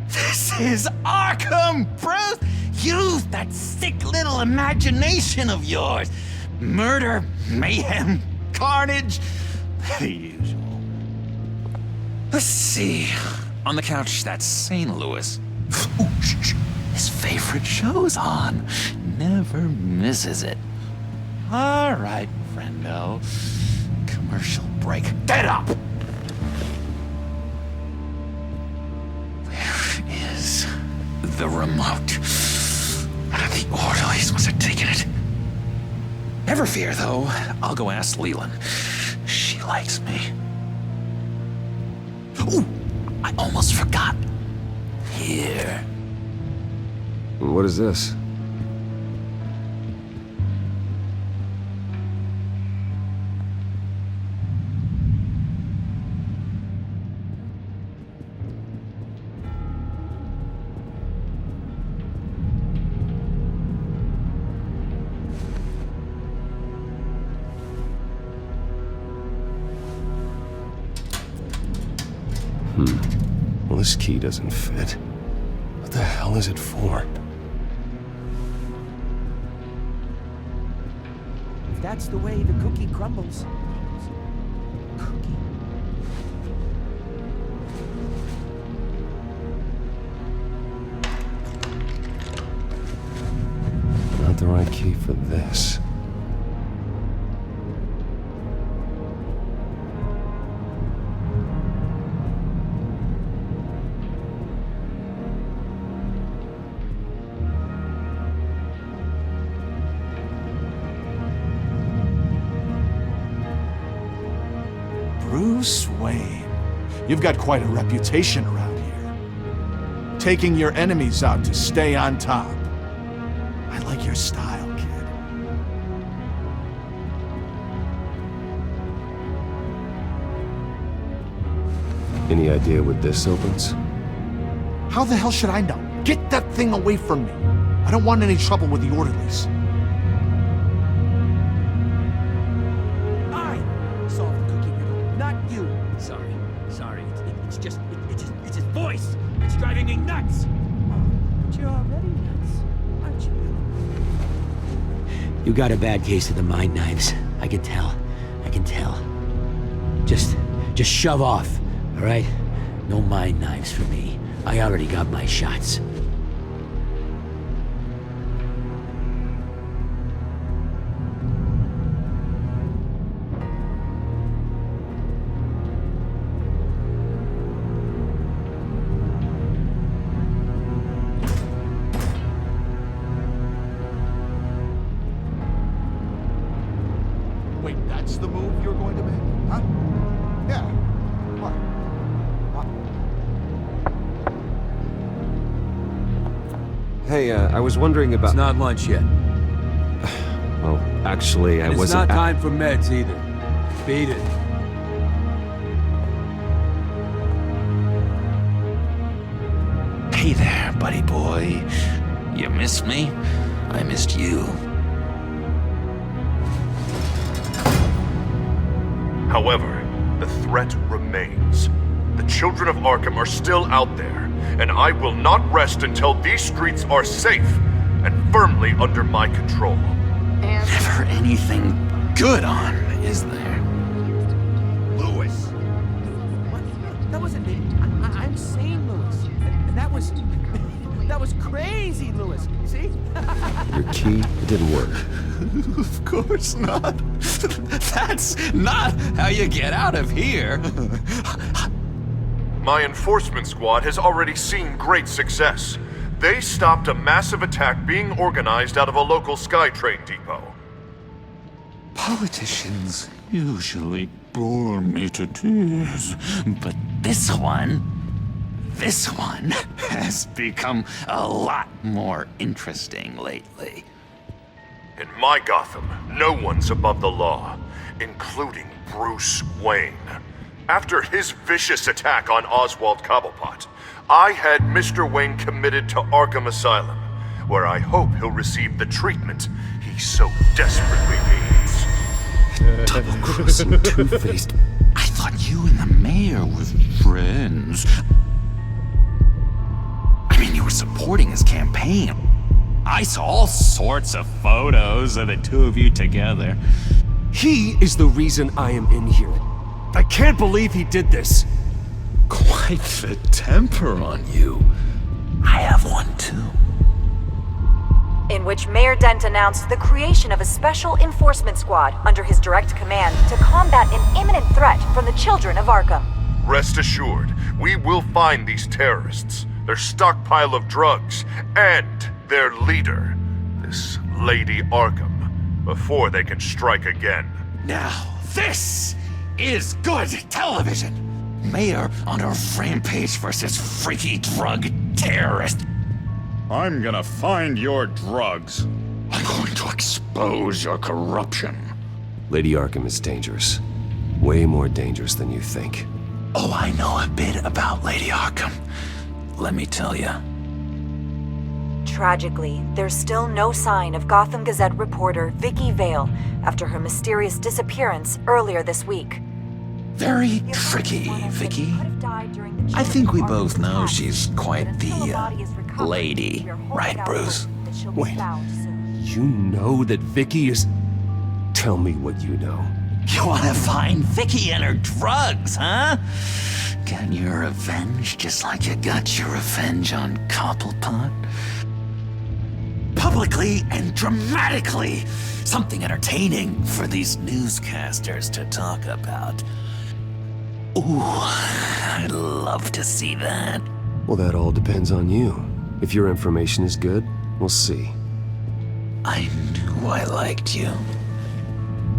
V: This is Arkham, Bruce! Use that sick little imagination of yours. Murder, mayhem, carnage, the usual. Let's see. On the couch, that's St. Louis. Ooh, his favorite show's on. Never misses it. All right, friendo. Commercial break. Get up! Where is the remote? The orderlies must have taken it. Never fear, though. I'll go ask Leland. She likes me. Ooh, I almost forgot. Here.
E: What is this? this key doesn't fit. What the hell is it for?
M: If that's the way the cookie crumbles.
E: Not the right key for this.
L: Bruce Wayne. You've got quite a reputation around here. Taking your enemies out to stay on top. I like your style, kid.
E: Any idea what this opens?
L: How the hell should I know? Get that thing away from me. I don't want any trouble with the orderlies.
M: I solved the cookie riddle, not you. Sorry. It's his voice. It's driving me nuts. But you're already nuts, aren't you, Bill? You got a bad case of the mind knives. I can tell. Just shove off, all right? No mind knives for me. I already got my shots.
L: Wait, that's the move you're going to make? Huh? Yeah. What?
E: Hey, I was wondering about...
O: It's not lunch yet.
E: Well, actually, I
O: It's
E: wasn't...
O: not time for meds either. Beat it.
D: Hey there, buddy boy. You missed me? I missed you.
I: However, the threat remains. The children of Arkham are still out there, and I will not rest until these streets are safe and firmly under my control.
D: Never anything good on, is there?
M: Lewis! What? That wasn't me. I'm sane, Lewis. And that was crazy, Lewis. See?
E: Your key, it didn't work.
D: Of course not. That's not how you get out of here.
I: My enforcement squad has already seen great success. They stopped a massive attack being organized out of a local SkyTrain depot.
D: Politicians usually bore me to tears, but this one has become a lot more interesting lately.
I: In my Gotham, no one's above the law, including Bruce Wayne. After his vicious attack on Oswald Cobblepot, I had Mr. Wayne committed to Arkham Asylum, where I hope he'll receive the treatment he so desperately needs.
D: Double-crossing two-faced. I thought you and the mayor were friends. I mean, you were supporting his campaign. I saw all sorts of photos of the two of you together.
E: He is the reason I am in here. I can't believe he did this.
D: Quite the temper on you. I have one too.
J: In which Mayor Dent announced the creation of a special enforcement squad under his direct command to combat an imminent threat from the children of Arkham.
I: Rest assured, we will find these terrorists, their stockpile of drugs, and their leader, this Lady Arkham, before they can strike again.
D: Now, this is good television. Mayor on a rampage versus freaky drug terrorist.
K: I'm gonna find your drugs.
D: I'm going to expose your corruption.
E: Lady Arkham is dangerous. Way more dangerous than you think.
D: Oh, I know a bit about Lady Arkham. Let me tell you.
J: Tragically, there's still no sign of Gotham Gazette reporter Vicky Vale after her mysterious disappearance earlier this week.
D: Very tricky, Vicky. I think we both know she's quite the lady, right, Bruce?
E: Wait, you know that Vicky is... Tell me what you know.
V: You wanna find Vicky and her drugs, huh? Get your revenge just like you got your revenge on Cobblepot? Publicly and dramatically! Something entertaining for these newscasters to talk about. Ooh, I'd love to see that.
E: Well, that all depends on you. If your information is good, we'll see.
V: I knew I liked you.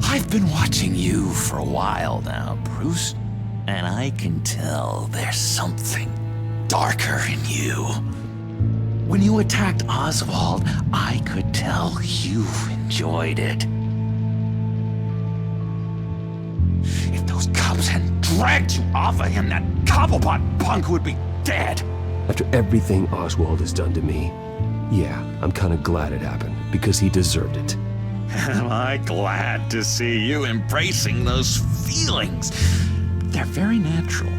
V: I've been watching you for a while now, Bruce, and I can tell there's something darker in you. When you attacked Oswald, I could tell you enjoyed it. If those cops hadn't dragged you off of him, that Cobblepot punk would be dead.
E: After everything Oswald has done to me, yeah, I'm kind of glad it happened, because he deserved it.
V: Am I glad to see you embracing those feelings? They're very natural.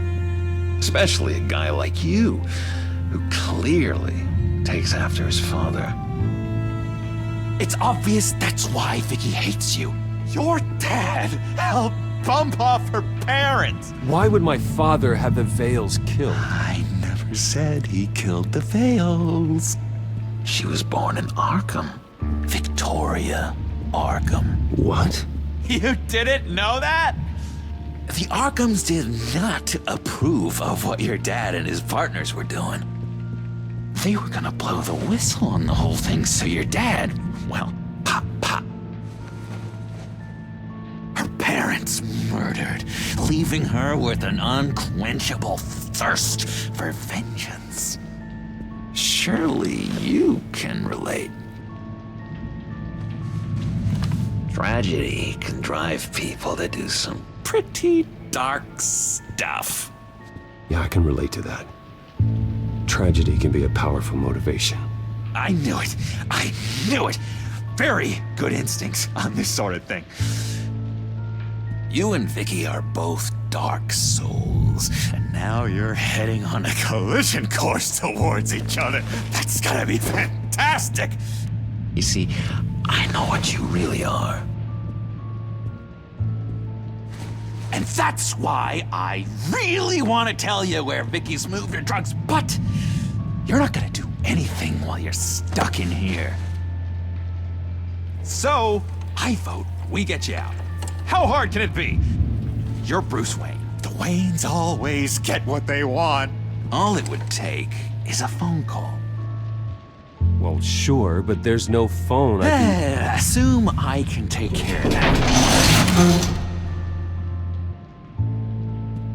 V: Especially a guy like you, who clearly takes after his father. It's obvious that's why Vicky hates you. Your dad helped bump off her parents.
E: Why would my father have the Vales killed?
V: I never said he killed the Vales. She was born in Arkham. Victoria Arkham.
E: What?
V: You didn't know that? The Arkhams did not approve of what your dad and his partners were doing. They were gonna blow the whistle on the whole thing, so your dad, well, pop. Her parents murdered, leaving her with an unquenchable thirst for vengeance. Surely you can relate. Tragedy can drive people to do some pretty dark stuff.
E: Yeah, I can relate to that. Tragedy can be a powerful motivation.
V: I knew it. I knew it. Very good instincts on this sort of thing. You and Vicky are both dark souls, and now you're heading on a collision course towards each other. That's gonna be fantastic. You see, I know what you really are. And that's why I really want to tell you where Vicky's moved her drugs, but you're not gonna do anything while you're stuck in here. So, I vote we get you out. How hard can it be? You're Bruce Wayne. The Waynes always get what they want. All it would take is a phone call.
E: Well, sure, but there's no phone. I can...
V: Assume I can take care of that.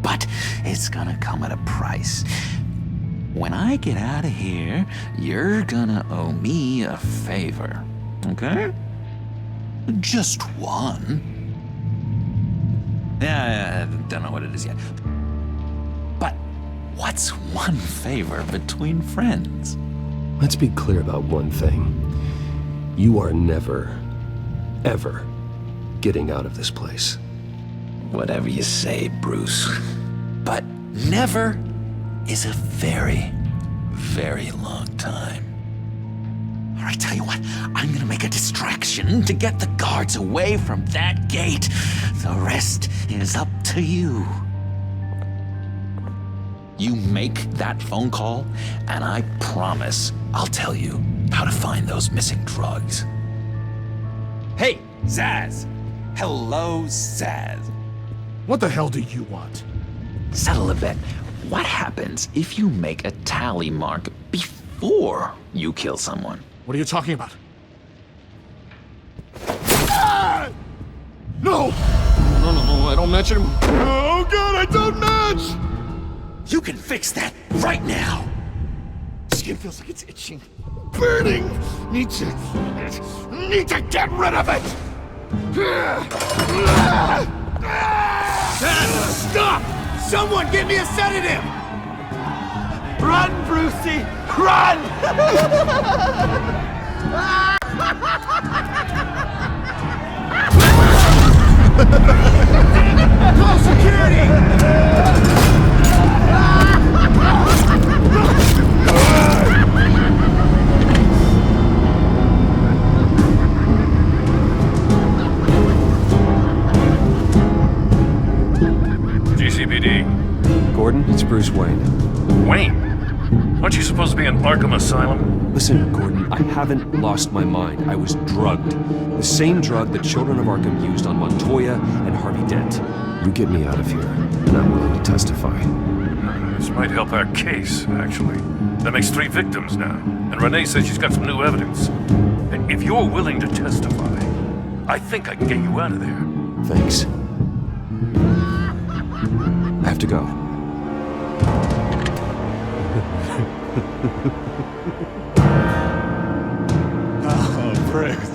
V: But it's gonna come at a price. When I get out of here, you're gonna owe me a favor, okay? Just one. Yeah, I don't know what it is yet. But what's one favor between friends?
E: Let's be clear about one thing. You are never, ever getting out of this place.
V: Whatever you say, Bruce. But never is a very, very long time. All right, tell you what, I'm gonna make a distraction to get the guards away from that gate. The rest is up to you. You make that phone call, and I promise I'll tell you how to find those missing drugs. Hey, Zaz! Hello, Zaz.
L: What the hell do you want?
V: Settle a bet. What happens if you make a tally mark before you kill someone?
L: What are you talking about? Ah! No! No, I don't match him. Oh god, I don't match!
V: You can fix that right now!
L: Skin feels like it's itching. Burning! Need to get rid of it!
B: Stop! Someone get me a sedative! Run, Brucey! Run!
L: Call security!
E: It's Bruce Wayne.
R: Wayne? Aren't you supposed to be in Arkham Asylum?
E: Listen, Gordon, I haven't lost my mind. I was drugged. The same drug the children of Arkham used on Montoya and Harvey Dent. You get me out of here, and I'm willing to testify.
R: This might help our case, actually. That makes 3 victims now, and Renee says she's got some new evidence. And if you're willing to testify, I think I can get you out of there.
E: Thanks. I have to go.
L: Oh, Bruce,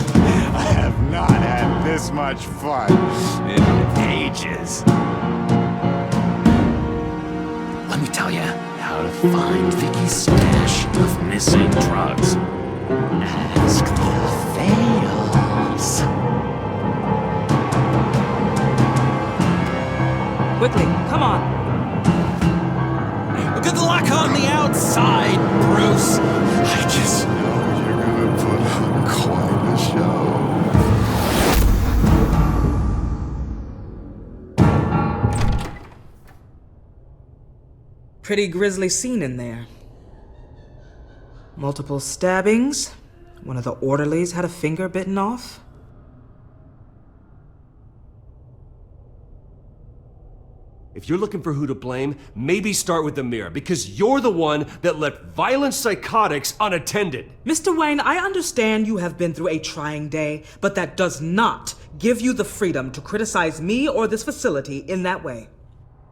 L: I have not had this much fun in ages.
D: Let me tell you how to find Vicky's stash of missing drugs. Ask the Fails.
X: Quickly, come on.
V: Good luck on the outside, Bruce.
L: I just know you're gonna put on quite a show.
X: Pretty grisly scene in there. Multiple stabbings. One of the orderlies had a finger bitten off.
E: If you're looking for who to blame, maybe start with the mirror, because you're the one that left violent psychotics unattended.
X: Mr. Wayne, I understand you have been through a trying day, but that does not give you the freedom to criticize me or this facility in that way.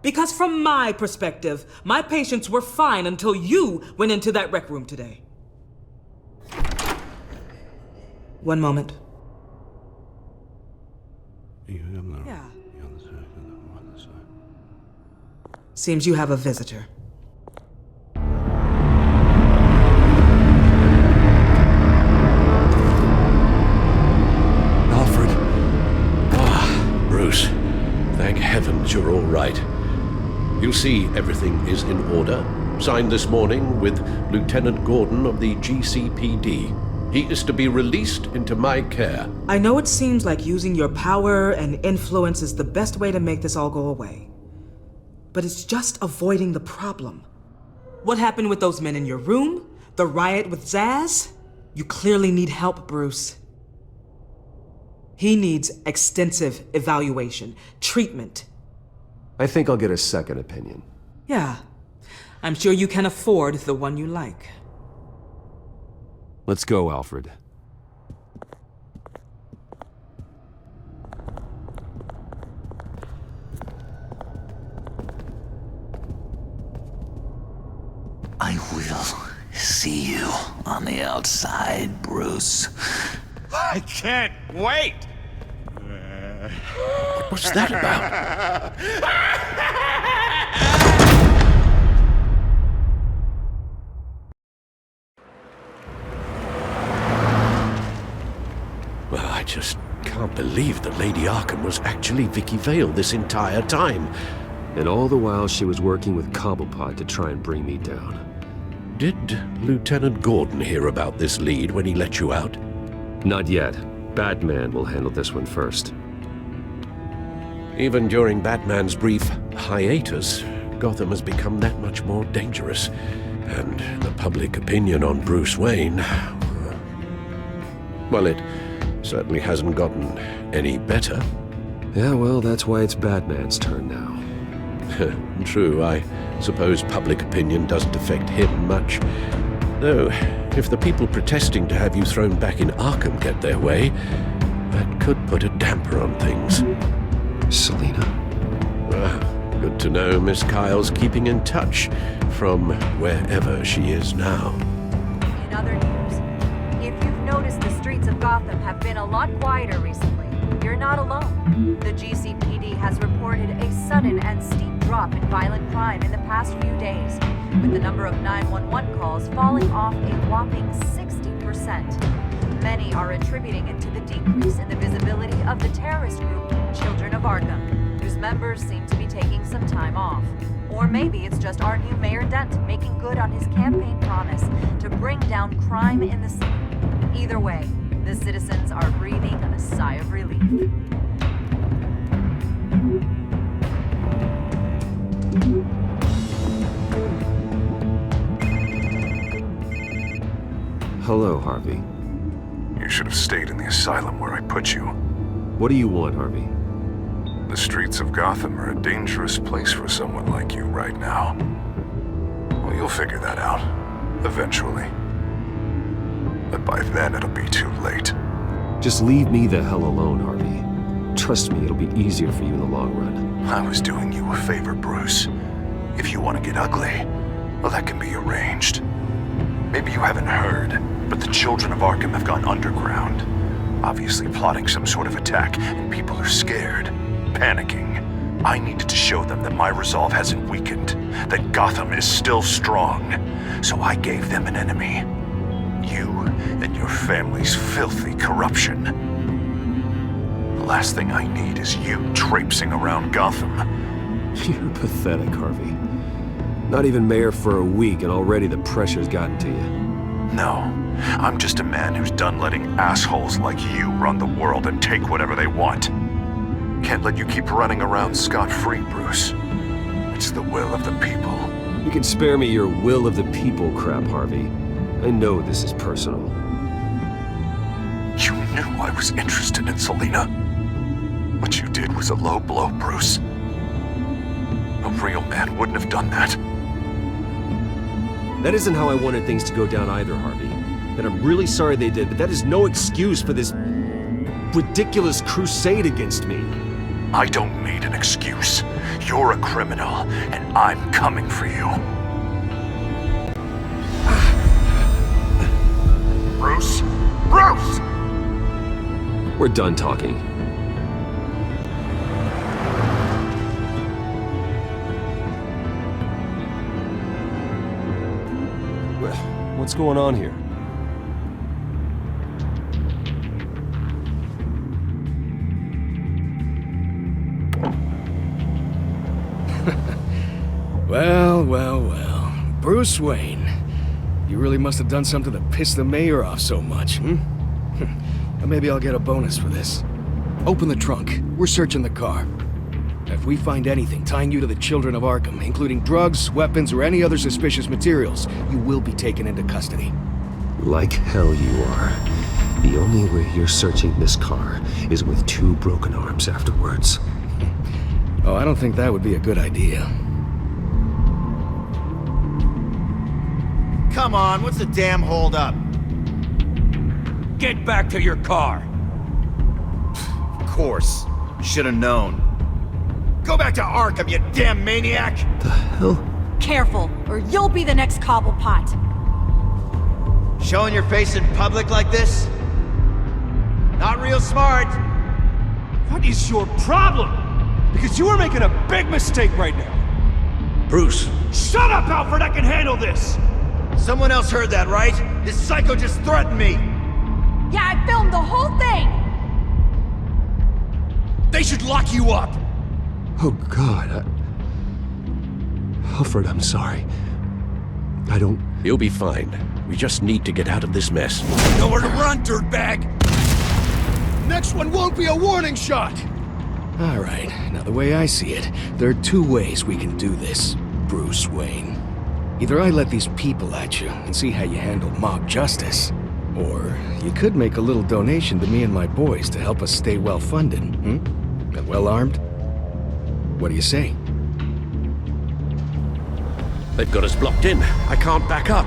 X: Because from my perspective, my patients were fine until you went into that rec room today. One moment. Yeah. Seems you have a visitor.
H: Alfred. Ah, Bruce. Thank heavens you're all right. You'll see everything is in order. Signed this morning with Lieutenant Gordon of the GCPD. He is to be released into my care.
X: I know it seems like using your power and influence is the best way to make this all go away. But it's just avoiding the problem. What happened with those men in your room? The riot with Zaz? You clearly need help, Bruce. He needs extensive evaluation, treatment.
E: I think I'll get a second opinion.
X: Yeah, I'm sure you can afford the one you like.
E: Let's go, Alfred.
D: I will see you on the outside, Bruce.
L: I can't wait!
H: What's that about? Well, I just can't believe that Lady Arkham was actually Vicky Vale this entire time.
E: And all the while she was working with Cobblepot to try and bring me down.
H: Did Lieutenant Gordon hear about this lead when he let you out?
E: Not yet. Batman will handle this one first.
H: Even during Batman's brief hiatus, Gotham has become that much more dangerous. And the public opinion on Bruce Wayne... well, it certainly hasn't gotten any better.
E: Yeah, well, that's why it's Batman's turn now.
H: True, I suppose public opinion doesn't affect him much. Though, if the people protesting to have you thrown back in Arkham get their way, that could put a damper on things.
E: Selina?
H: Good to know Miss Kyle's keeping in touch from wherever she is now.
J: In other news, if you've noticed the streets of Gotham have been a lot quieter recently, you're not alone. The GCPD has reported a sudden and steep drop in violent crime in the past few days, with the number of 911 calls falling off a whopping 60%. Many are attributing it to the decrease in the visibility of the terrorist group Children of Arkham, whose members seem to be taking some time off. Or maybe it's just our new Mayor Dent making good on his campaign promise to bring down crime in the city. Either way, the citizens are breathing a sigh of relief.
E: Hello, Harvey.
I: You should have stayed in the asylum where I put you.
E: What do you want, Harvey?
I: The streets of Gotham are a dangerous place for someone like you right now. Well, you'll figure that out. Eventually. But by then it'll be too late.
E: Just leave me the hell alone, Harvey. Trust me, it'll be easier for you in the long run.
I: I was doing you a favor, Bruce. If you want to get ugly, well, that can be arranged. Maybe you haven't heard, but the children of Arkham have gone underground. Obviously plotting some sort of attack, and people are scared, panicking. I needed to show them that my resolve hasn't weakened, that Gotham is still strong. So I gave them an enemy. You and your family's filthy corruption. The last thing I need is you traipsing around Gotham.
E: You're pathetic, Harvey. Not even mayor for a week and already the pressure's gotten to you.
I: No, I'm just a man who's done letting assholes like you run the world and take whatever they want. Can't let you keep running around scot-free, Bruce. It's the will of the people.
E: You can spare me your will of the people crap, Harvey. I know this is personal.
I: You knew I was interested in Selina. What you did was a low blow, Bruce. A real man wouldn't have done that.
E: That isn't how I wanted things to go down either, Harvey. And I'm really sorry they did, but that is no excuse for this ridiculous crusade against me.
I: I don't need an excuse. You're a criminal, and I'm coming for you. Bruce? Bruce!
E: We're done talking. What's going on here?
C: Well. Bruce Wayne. You really must have done something to piss the mayor off so much, hmm? Maybe I'll get a bonus for this. Open the trunk. We're searching the car. If we find anything tying you to the children of Arkham, including drugs, weapons, or any other suspicious materials, you will be taken into custody.
E: Like hell you are. The only way you're searching this car is with 2 broken arms afterwards.
C: Oh, I don't think that would be a good idea.
G: Come on, what's the damn holdup?
V: Get back to your car!
G: Of course. Should've known. Go back to Arkham, you damn maniac!
E: The hell?
J: Careful, or you'll be the next Cobblepot.
G: Showing your face in public like this? Not real smart.
Q: What is your problem? Because you are making a big mistake right now.
H: Bruce.
Q: Shut up, Alfred! I can handle this!
G: Someone else heard that, right? This psycho just threatened me!
J: Yeah, I filmed the whole thing!
Q: They should lock you up!
E: Oh God, Alfred, I'm sorry. I don't...
H: You'll be fine. We just need to get out of this mess.
V: Nowhere to run, dirtbag!
Q: Next one won't be a warning shot!
C: All right, now the way I see it, there are 2 ways we can do this, Bruce Wayne. Either I let these people at you and see how you handle mob justice, or you could make a little donation to me and my boys to help us stay well-funded, and well-armed. What do you say?
H: They've got us blocked in. I can't back up.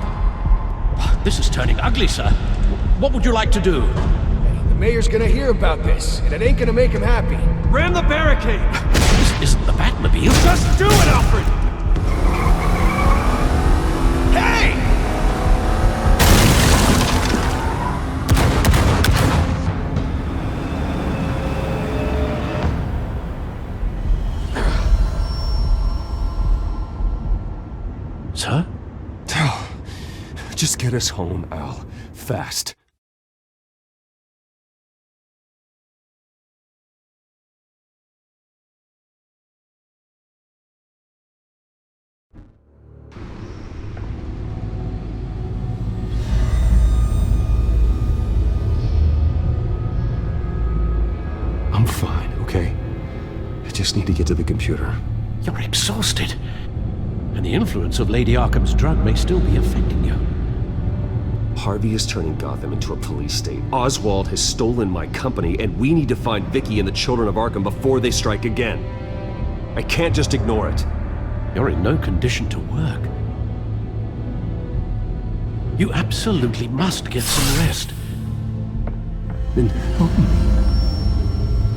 H: This is turning ugly, sir. What would you like to do?
C: The mayor's gonna hear about this, and it ain't gonna make him happy.
Q: Ram the barricade!
H: This isn't the Batmobile.
Q: Just do it, Alfred! Hey!
H: Sir?
E: Just get us home, Al. Fast. I'm fine, okay? I just need to get to the computer.
H: You're exhausted. And the influence of Lady Arkham's drug may still be affecting you.
E: Harvey is turning Gotham into a police state. Oswald has stolen my company, and we need to find Vicky and the children of Arkham before they strike again. I can't just ignore it.
H: You're in no condition to work. You absolutely must get some rest.
E: Then help me.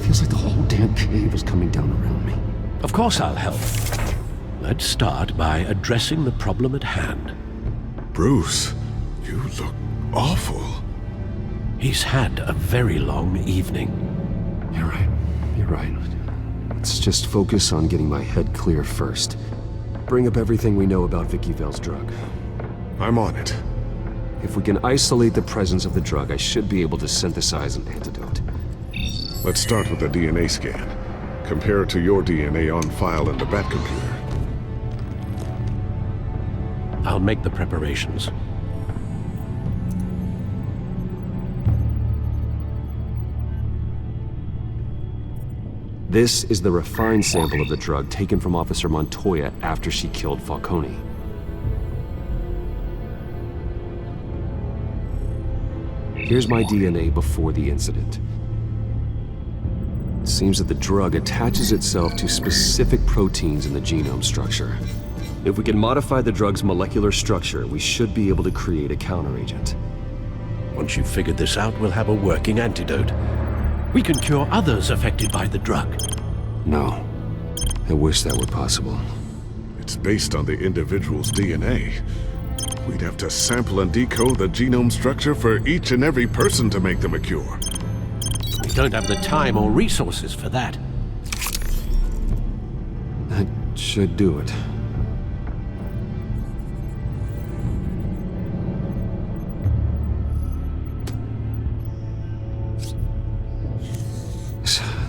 E: Feels like the whole damn cave is coming down around me.
H: Of course I'll help. Let's start by addressing the problem at hand.
P: Bruce, you look awful.
H: He's had a very long evening.
E: You're right. You're right. Let's just focus on getting my head clear first. Bring up everything we know about Vicky Vale's drug.
P: I'm on it.
E: If we can isolate the presence of the drug, I should be able to synthesize an antidote.
P: Let's start with a DNA scan. Compare it to your DNA on file in the Bat computer.
H: I'll make the preparations.
E: This is the refined sample of the drug taken from Officer Montoya after she killed Falcone. Here's my DNA before the incident. It seems that the drug attaches itself to specific proteins in the genome structure. If we can modify the drug's molecular structure, we should be able to create a counteragent.
H: Once you've figured this out, we'll have a working antidote. We can cure others affected by the drug.
E: No. I wish that were possible.
P: It's based on the individual's DNA. We'd have to sample and decode the genome structure for each and every person to make them a cure.
H: We don't have the time or resources for that.
E: That should do it.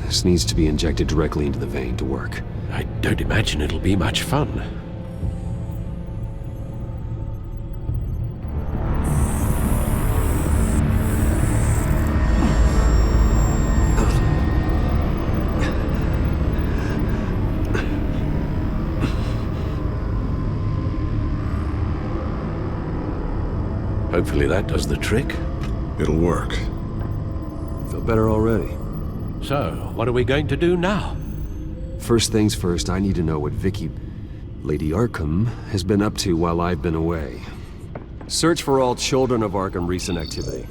E: This needs to be injected directly into the vein to work.
H: I don't imagine it'll be much fun. Hopefully that does the trick.
P: It'll work.
E: Feel better already.
H: So, what are we going to do now?
E: First things first, I need to know what Vicky, Lady Arkham, has been up to while I've been away. Search for all children of Arkham recent activity.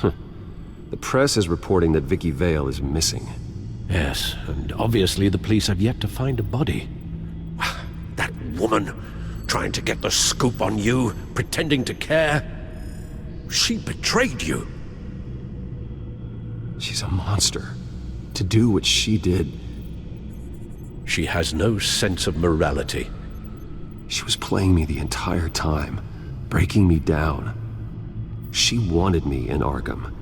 E: The press is reporting that Vicky Vale is missing.
H: Yes, and obviously the police have yet to find a body. That woman, trying to get the scoop on you, pretending to care. She betrayed you.
E: She's a monster. To do what she did.
H: She has no sense of morality.
E: She was playing me the entire time, breaking me down. She wanted me in Arkham.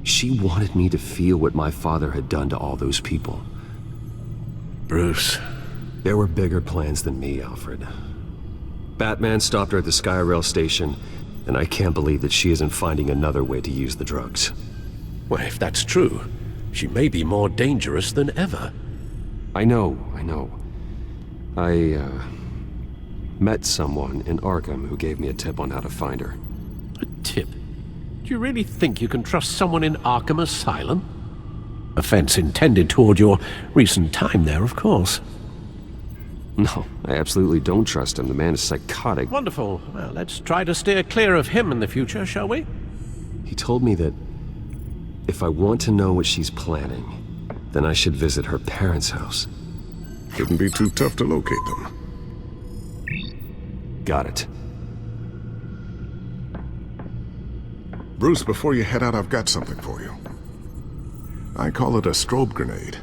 E: She wanted me to feel what my father had done to all those people.
H: Bruce.
E: There were bigger plans than me, Alfred. Batman stopped her at the Skyrail station, and I can't believe that she isn't finding another way to use the drugs.
H: Well, if that's true, she may be more dangerous than ever.
E: I know. I met someone in Arkham who gave me a tip on how to find her.
H: A tip? Do you really think you can trust someone in Arkham Asylum? Offense intended toward your recent time there, of course.
E: No, I absolutely don't trust him. The man is psychotic.
H: Wonderful. Well, let's try to steer clear of him in the future, shall we?
E: He told me that if I want to know what she's planning, then I should visit her parents' house.
P: Shouldn't be too tough to locate them.
E: Got it.
P: Bruce, before you head out, I've got something for you. I call it a strobe grenade.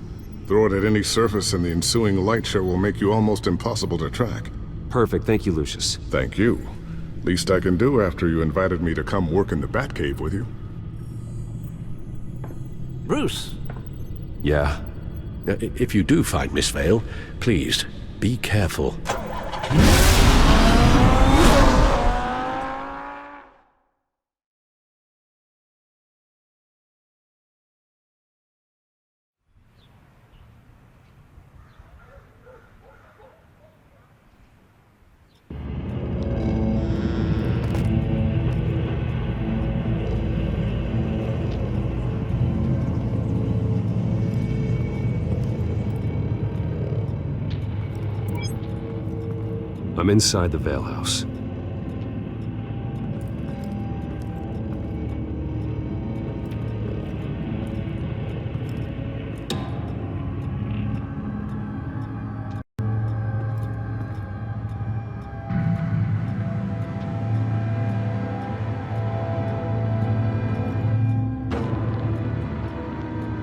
P: Throw it at any surface and the ensuing light show will make you almost impossible to track.
E: Perfect. Thank you, Lucius.
P: Thank you. Least I can do after you invited me to come work in the Batcave with you.
H: Bruce.
E: Yeah?
H: If you do find Miss Vale, please, be careful.
E: I'm inside the Vale House.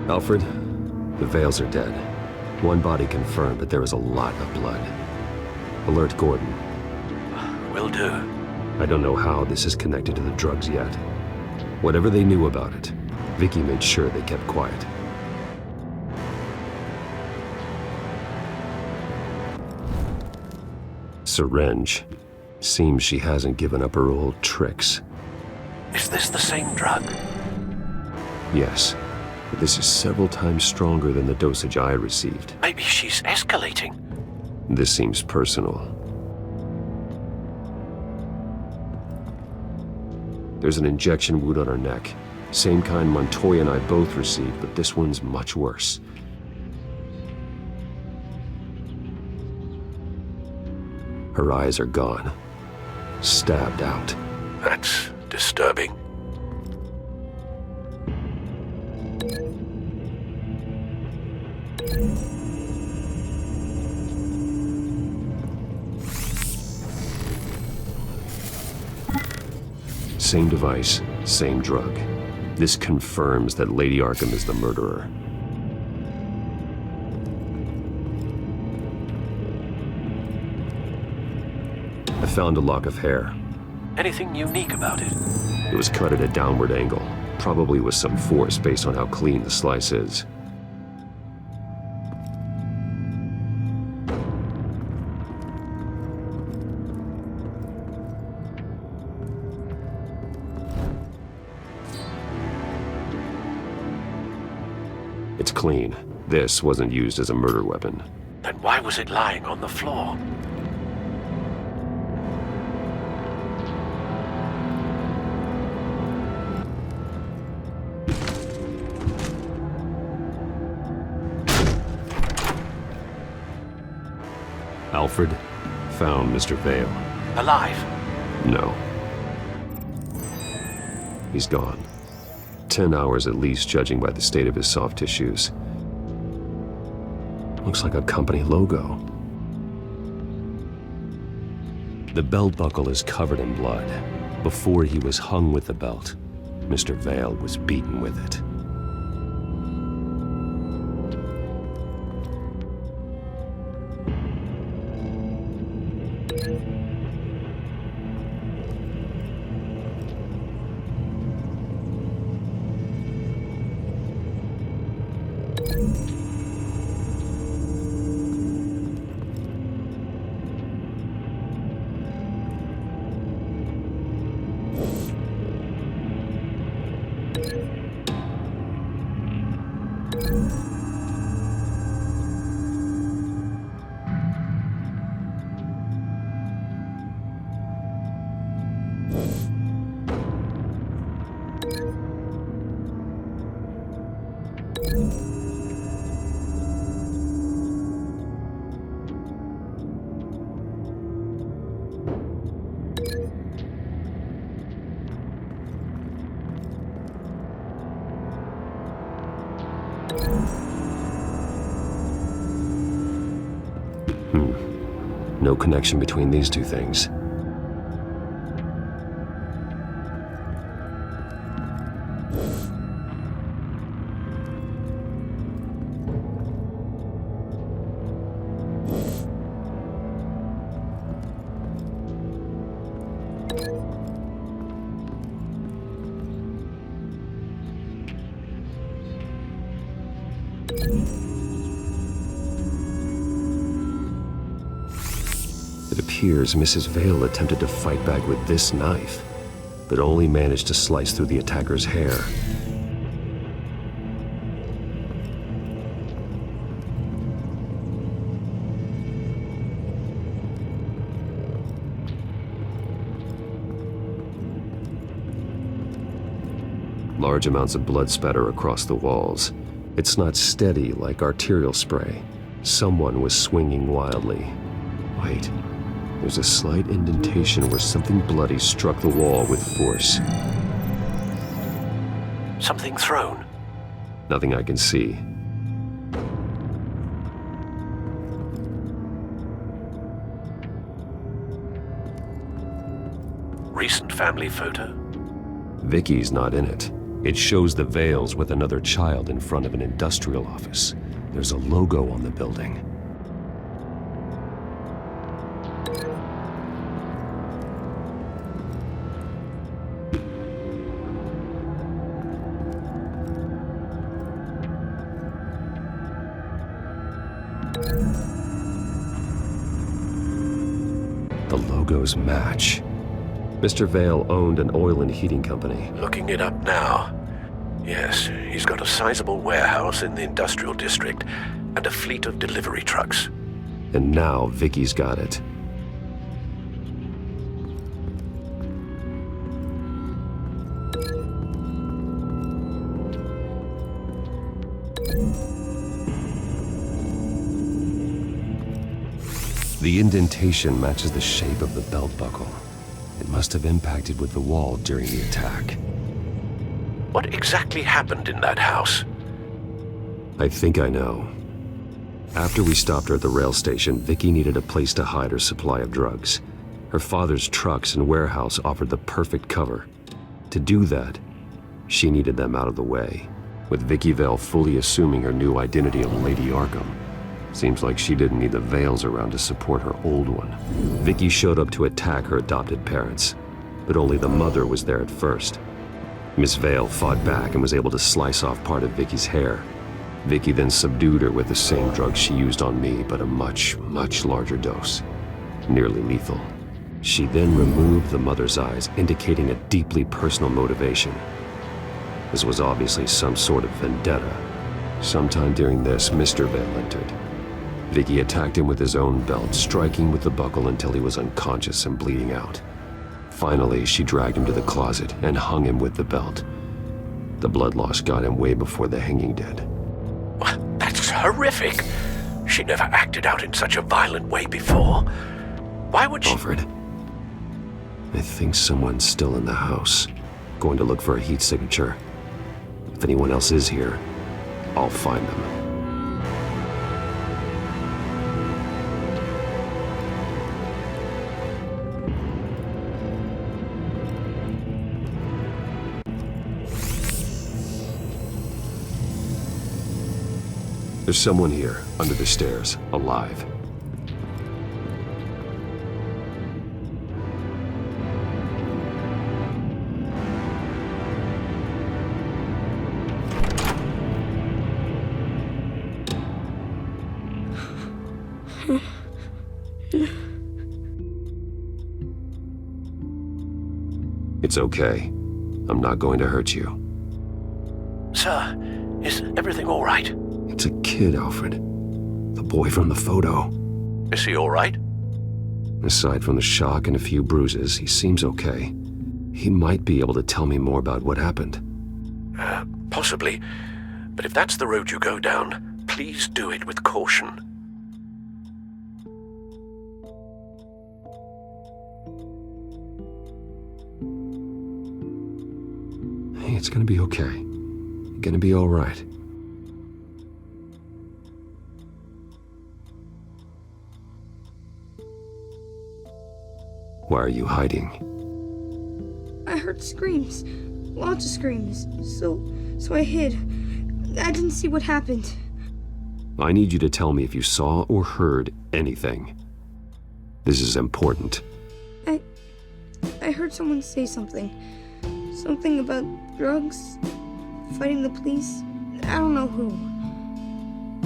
E: Alfred, the Vales are dead. One body confirmed, but there is a lot of blood. Alert Gordon.
H: Will do.
E: I don't know how this is connected to the drugs yet. Whatever they knew about it, Vicky made sure they kept quiet. Syringe. Seems she hasn't given up her old tricks.
H: Is this the same drug?
E: Yes. But this is several times stronger than the dosage I received.
H: Maybe she's escalating.
E: This seems personal. There's an injection wound on her neck. Same kind Montoya and I both received, but this one's much worse. Her eyes are gone. Stabbed out.
H: That's disturbing.
E: Same device, same drug. This confirms that Lady Arkham is the murderer. I found a lock of hair.
H: Anything unique about it?
E: It was cut at a downward angle, probably with some force based on how clean the slice is. It's clean. This wasn't used as a murder weapon.
H: Then why was it lying on the floor?
E: Alfred found Mr. Vale.
H: Alive?
E: No. He's gone. 10 hours at least, judging by the state of his soft tissues. Looks like a company logo. The belt buckle is covered in blood. Before he was hung with the belt, Mr. Vale was beaten with it. No connection between these two things. It appears Mrs. Vale attempted to fight back with this knife, but only managed to slice through the attacker's hair. Large amounts of blood spatter across the walls. It's not steady like arterial spray. Someone was swinging wildly. Wait, There's a slight indentation where something bloody struck the wall with force.
H: Something thrown?
E: Nothing I can see.
H: Recent family photo?
E: Vicky's not in it. It shows the Vales with another child in front of an industrial office. There's a logo on the building. The logos match. Mr. Vale owned an oil and heating company.
H: Looking it up now. Yes, he's got a sizable warehouse in the industrial district and a fleet of delivery trucks.
E: And now Vicky's got it. The indentation matches the shape of the belt buckle. It must have impacted with the wall during the attack.
H: What exactly happened in that house?
E: I think I know. After we stopped her at the rail station, Vicky needed a place to hide her supply of drugs. Her father's trucks and warehouse offered the perfect cover. To do that, she needed them out of the way, with Vicky Vale fully assuming her new identity of Lady Arkham. Seems like she didn't need the Vales around to support her old one. Vicky showed up to attack her adopted parents, but only the mother was there at first. Miss Vale fought back and was able to slice off part of Vicky's hair. Vicky then subdued her with the same drug she used on me, but a much, much larger dose. Nearly lethal. She then removed the mother's eyes, indicating a deeply personal motivation. This was obviously some sort of vendetta. Sometime during this, Mr. Vale entered. Vicky attacked him with his own belt, striking with the buckle until he was unconscious and bleeding out. Finally, she dragged him to the closet and hung him with the belt. The blood loss got him way before the hanging did.
H: That's horrific. She never acted out in such a violent way before. Why would she—
E: Alfred, I think someone's still in the house. Going to look for a heat signature. If anyone else is here, I'll find them. There's someone here, under the stairs, alive. It's okay. I'm not going to hurt you.
H: Sir, is everything all right?
E: It's a kid, Alfred. The boy from the photo.
H: Is he all right?
E: Aside from the shock and a few bruises, he seems okay. He might be able to tell me more about what happened.
H: Possibly. But if that's the road you go down, please do it with caution.
E: Hey, it's gonna be okay. You're gonna be all right. Why are you hiding?
A: I heard screams. Lots of screams. So I hid. I didn't see what happened.
E: I need you to tell me if you saw or heard anything. This is important.
A: I heard someone say something. Something about drugs, fighting the police. I don't know who.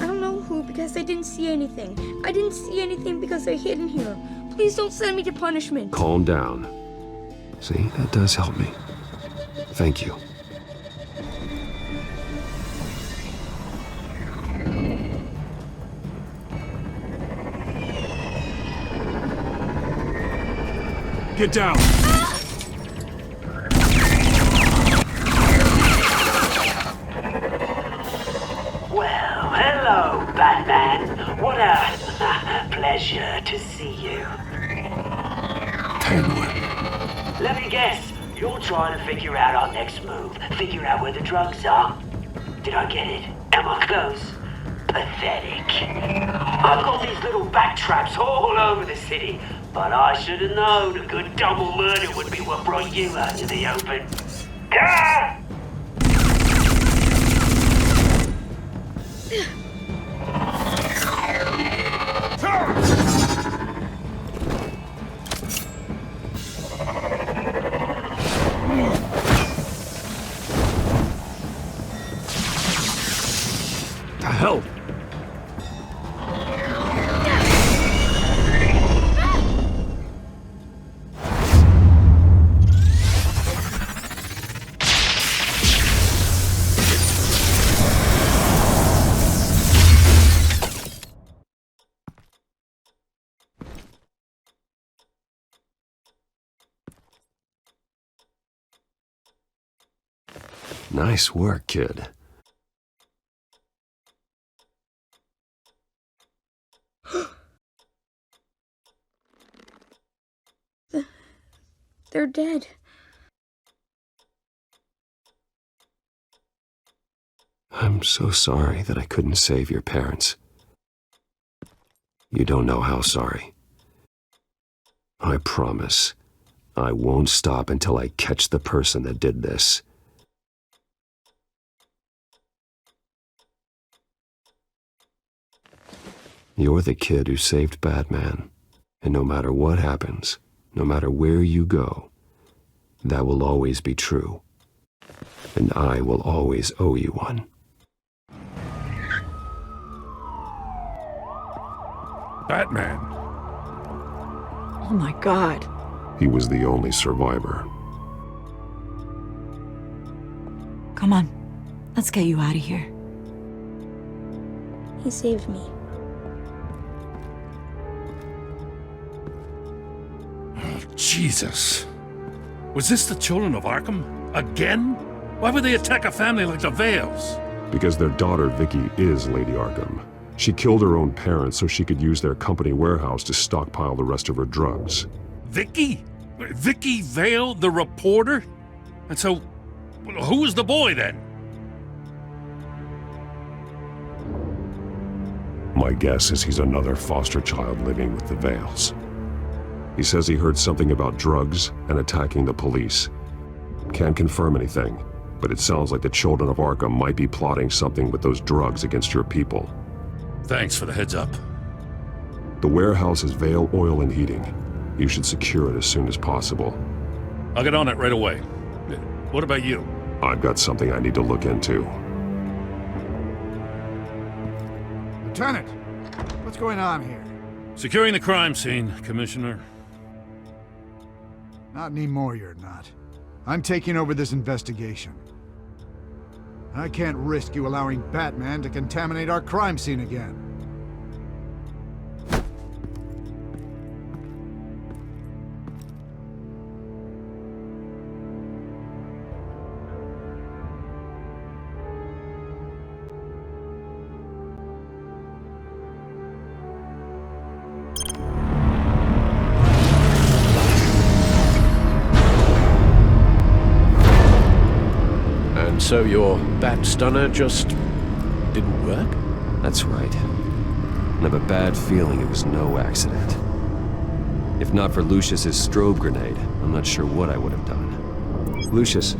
A: I don't know who because I didn't see anything. I didn't see anything because I hid in here. Please don't send me to punishment.
E: Calm down. See, that does help me. Thank you.
L: Get down!
F: Well, hello, Batman. What a pleasure to see you.
P: Penguin.
F: Let me guess. You're trying to figure out our next move. Figure out where the drugs are. Did I get it? Am I close? Pathetic. I've got these little bat traps all over the city, but I should have known a good double murder would be what brought you out to the open. Ah!
C: The hell?
E: Nice work, kid.
A: They're dead.
E: I'm so sorry that I couldn't save your parents. You don't know how sorry. I promise, I won't stop until I catch the person that did this. You're the kid who saved Batman, and no matter what happens, no matter where you go, that will always be true. And I will always owe you one.
R: Batman.
N: Oh my God.
P: He was the only survivor.
N: Come on. Let's get you out of here.
A: He saved me.
R: Jesus. Was this the children of Arkham? Again? Why would they attack a family like the Vales?
P: Because their daughter, Vicky, is Lady Arkham. She killed her own parents so she could use their company warehouse to stockpile the rest of her drugs.
R: Vicky? Vicky Vale, the reporter? And so, who was the boy then?
P: My guess is he's another foster child living with the Vales. He says he heard something about drugs and attacking the police. Can't confirm anything, but it sounds like the children of Arkham might be plotting something with those drugs against your people.
R: Thanks for the heads up.
P: The warehouse is Vale Oil and Heating. You should secure it as soon as possible.
R: I'll get on it right away. What about you?
P: I've got something I need to look into.
L: Lieutenant, what's going on here?
R: Securing the crime scene, Commissioner.
L: Not anymore, you're not. I'm taking over this investigation. I can't risk you allowing Batman to contaminate our crime scene again.
H: So your bat stunner just didn't work?
E: That's right. I have a bad feeling it was no accident. If not for Lucius's strobe grenade, I'm not sure what I would have done. Lucius,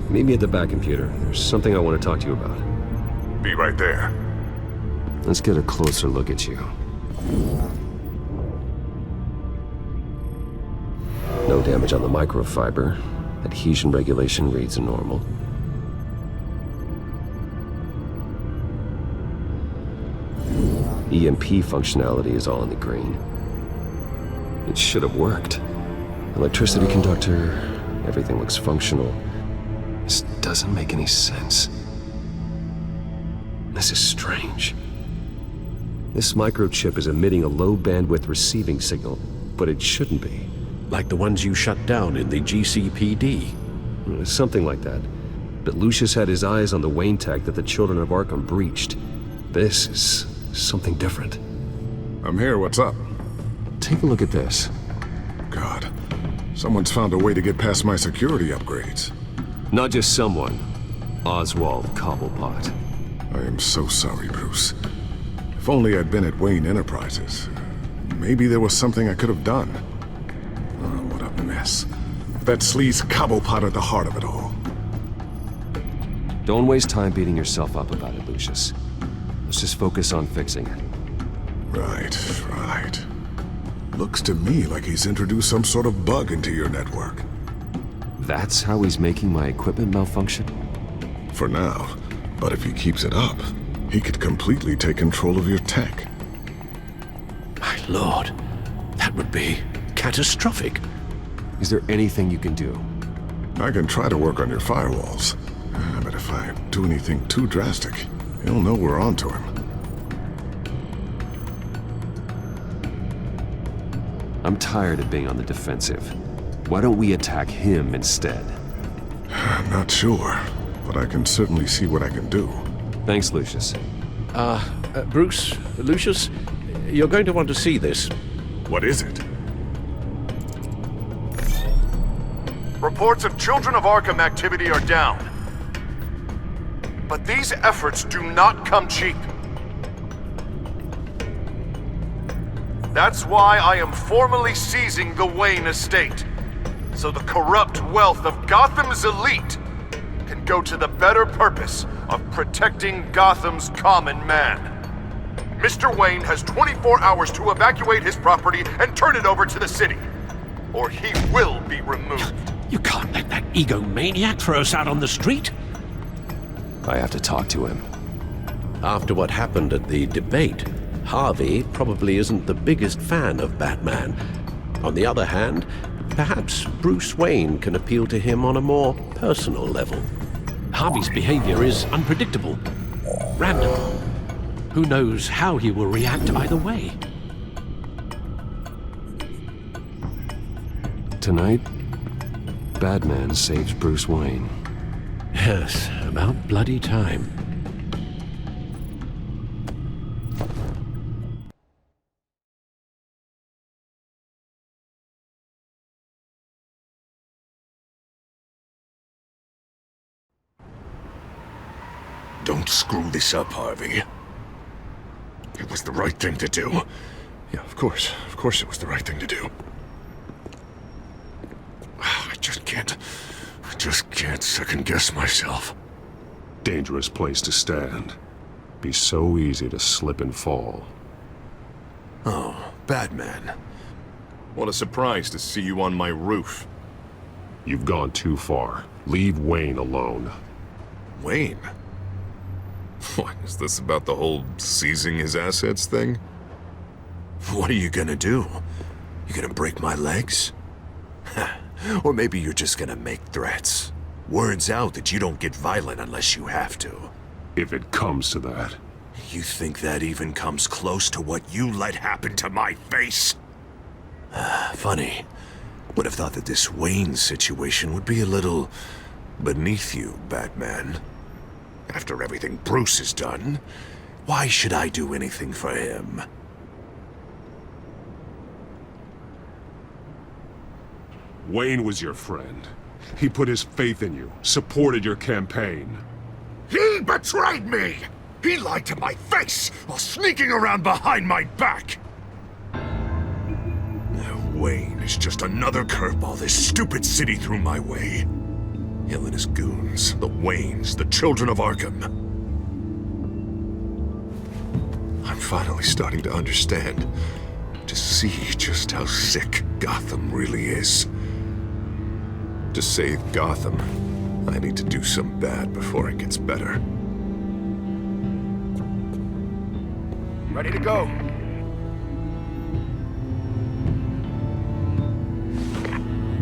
E: meet me at the back computer. There's something I want to talk to you about.
P: Be right there.
E: Let's get a closer look at you. No damage on the microfiber. Adhesion regulation reads normal. EMP functionality is all in the green. It should have worked. Electricity conductor, everything looks functional. This doesn't make any sense. This is strange. This microchip is emitting a low bandwidth receiving signal, but it shouldn't be.
H: Like the ones you shut down in the GCPD?
E: Something like that. But Lucius had his eyes on the Wayne tech that the children of Arkham breached. This is something different.
P: I'm here, what's up?
E: Take a look at this.
P: God, Someone's found a way to get past my security upgrades.
E: Not just someone. Oswald Cobblepot.
P: I am so sorry, Bruce. If only I'd been at Wayne Enterprises. Maybe there was something I could have done. Oh, what a mess. That sleaze Cobblepot at the heart of it all.
E: Don't waste time beating yourself up about it, Lucius. Let's just focus on fixing it.
P: Right. Looks to me like he's introduced some sort of bug into your network.
E: That's how he's making my equipment malfunction?
P: For now. But if he keeps it up, he could completely take control of your tech.
H: My lord, that would be catastrophic.
E: Is there anything you can do?
P: I can try to work on your firewalls. But if I do anything too drastic, he'll know we're onto him.
E: I'm tired of being on the defensive. Why don't we attack him instead?
P: I'm not sure, but I can certainly see what I can do.
E: Thanks, Lucius.
H: Bruce, Lucius, you're going to want to see this.
P: What is it?
I: Reports of Children of Arkham activity are down. But these efforts do not come cheap. That's why I am formally seizing the Wayne estate, so the corrupt wealth of Gotham's elite can go to the better purpose of protecting Gotham's common man. Mr. Wayne has 24 hours to evacuate his property and turn it over to the city, or he will be removed.
H: You can't let that egomaniac throw us out on the street.
E: I have to talk to him.
H: After what happened at the debate, Harvey probably isn't the biggest fan of Batman. On the other hand, perhaps Bruce Wayne can appeal to him on a more personal level. Harvey's behavior is unpredictable, random. Who knows how he will react either way?
E: Tonight, Batman saves Bruce Wayne.
H: Yes, about bloody time.
P: Don't screw this up, Harvey. It was the right thing to do. Yeah, of course it was the right thing to do. I just can't second-guess myself. Dangerous place to stand. Be so easy to slip and fall.
I: Oh, Batman. What a surprise to see you on my roof.
P: You've gone too far. Leave Wayne alone.
I: Wayne? What, is this about the whole seizing his assets thing?
S: What are you gonna do? You gonna break my legs? Or maybe you're just gonna make threats. Words out that you don't get violent unless you have to.
P: If it comes to that.
S: You think that even comes close to what you let happen to my face? Funny. Would have thought that this Wayne situation would be a little beneath you, Batman. After everything Bruce has done, why should I do anything for him?
P: Wayne was your friend. He put his faith in you, supported your campaign.
S: He betrayed me! He lied to my face while sneaking around behind my back! Wayne is just another curveball this stupid city threw my way. Him and his goons, the Waynes, the Children of Arkham. I'm finally starting to understand, to see just how sick Gotham really is. To save Gotham, I need to do some bad before it gets better.
I: Ready to go.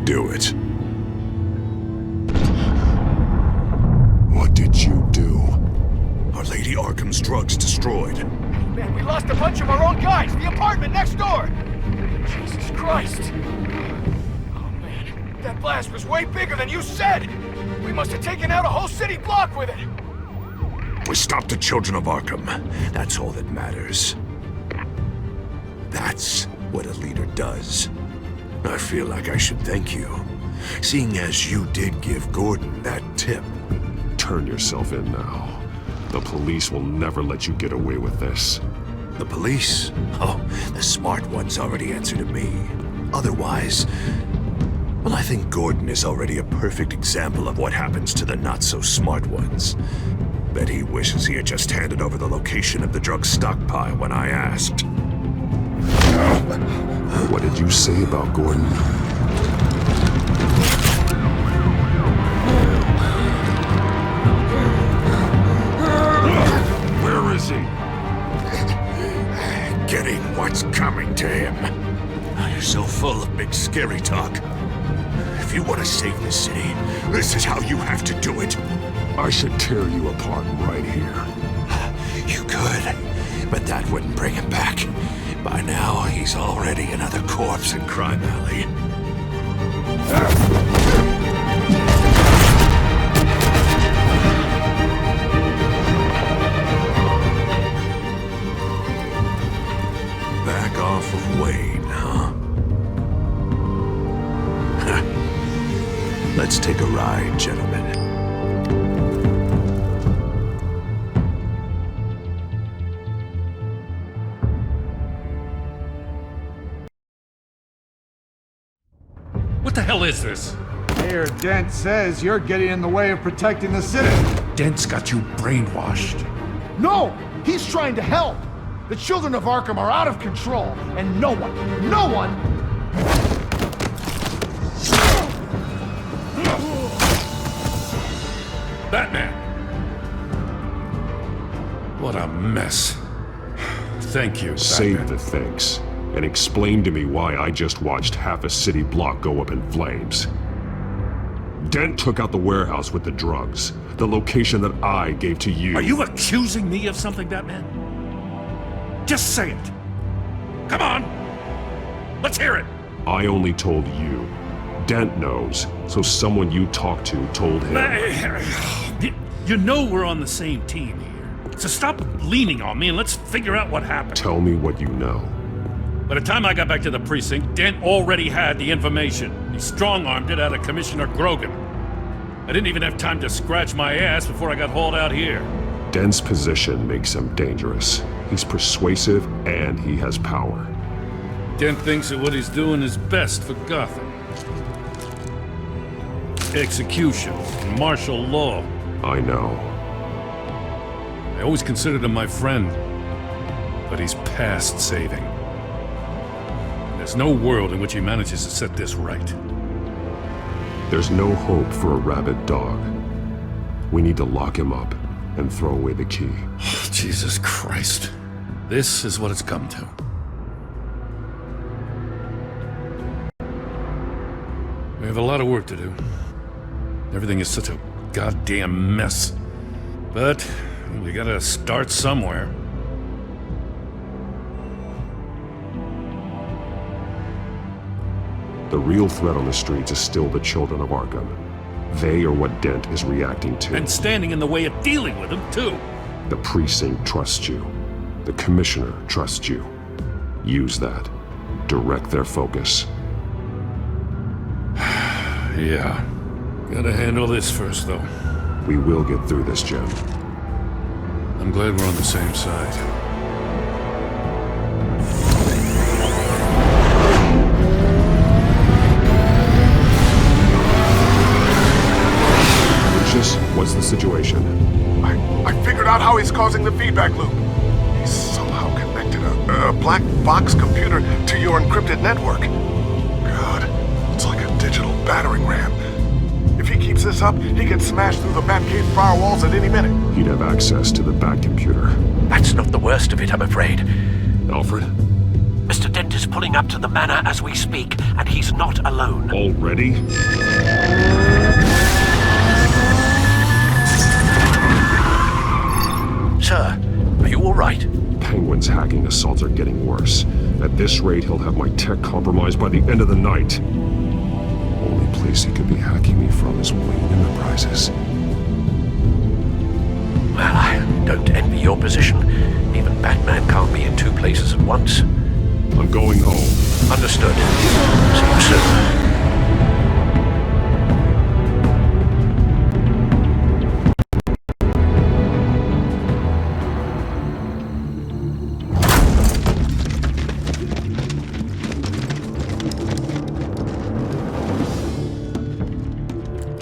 S: Do it.
P: What did you do?
S: Our Lady Arkham's drugs destroyed.
I: Man, we lost a bunch of our own guys! The apartment next door! Jesus Christ! Oh man, that blast was way bigger than you said! We must have taken out a whole city block with it!
S: We stopped the Children of Arkham. That's all that matters. That's what a leader does. I feel like I should thank you, seeing as you did give Gordon that tip.
P: Turn yourself in now. The police will never let you get away with this.
S: The police? Oh, the smart ones already answer to me. Otherwise, well, I think Gordon is already a perfect example of what happens to the not-so-smart ones. Bet he wishes he had just handed over the location of the drug stockpile when I asked.
P: What did you say about Gordon?
S: Where is he? Getting what's coming to him. You're so full of big scary talk. If you want to save this city, this is how you have to do it.
P: I should tear you apart right here.
S: You could, but that wouldn't bring him back. By now, he's already another corpse in Crime Alley. Back off of Wayne, huh? Let's take a ride, gentlemen.
R: What the hell is this?
L: Mayor Dent says you're getting in the way of protecting the city.
R: Dent's got you brainwashed.
L: No! He's trying to help! The children of Arkham are out of control, and no one
R: Batman! What a mess. Thank you,
P: Save
R: Batman.
P: the thanks, and explain to me why I just watched half a city block go up in flames. Dent took out the warehouse with the drugs, the location that I gave to you.
R: Are you accusing me of something, Batman? Just say it. Come on! Let's hear it!
P: I only told you. Dent knows, so someone you talked to told him.
R: You know we're on the same team here. So stop leaning on me and let's figure out what happened.
P: Tell me what you know.
R: By the time I got back to the precinct, Dent already had the information. He strong-armed it out of Commissioner Grogan. I didn't even have time to scratch my ass before I got hauled out here.
P: Dent's position makes him dangerous. He's persuasive and he has power.
R: Dent thinks that what he's doing is best for Gotham. Execution, martial law.
P: I know.
R: I always considered him my friend, but he's past saving. There's no world in which he manages to set this right.
P: There's no hope for a rabid dog. We need to lock him up and throw away the key.
R: Jesus Christ. This is what it's come to. We have a lot of work to do. Everything is such a goddamn mess. But we gotta start somewhere.
P: The real threat on the streets is still the children of Arkham. They are what Dent is reacting to.
R: And standing in the way of dealing with them, too.
P: The precinct trusts you. The commissioner trusts you. Use that. Direct their focus.
R: Yeah. Gotta handle this first, though.
P: We will get through this, Jim.
R: I'm glad we're on the same side.
P: What's the situation?
I: I figured out how he's causing the feedback loop. He's somehow connected a black box computer to your encrypted network. God, it's like a digital battering ram. If he keeps this up, he can smash through the Batcave firewalls at any minute.
P: He'd have access to the Bat computer.
F: That's not the worst of it, I'm afraid.
P: Alfred?
F: Mr. Dent is pulling up to the manor as we speak, and he's not alone.
P: Already?
F: Sir, are you all right?
P: Penguin's hacking assaults are getting worse. At this rate, he'll have my tech compromised by the end of the night. Only place he could be hacking me from is Wayne Enterprises.
F: Well, I don't envy your position. Even Batman can't be in two places at once.
P: I'm going home.
H: Understood. See you soon.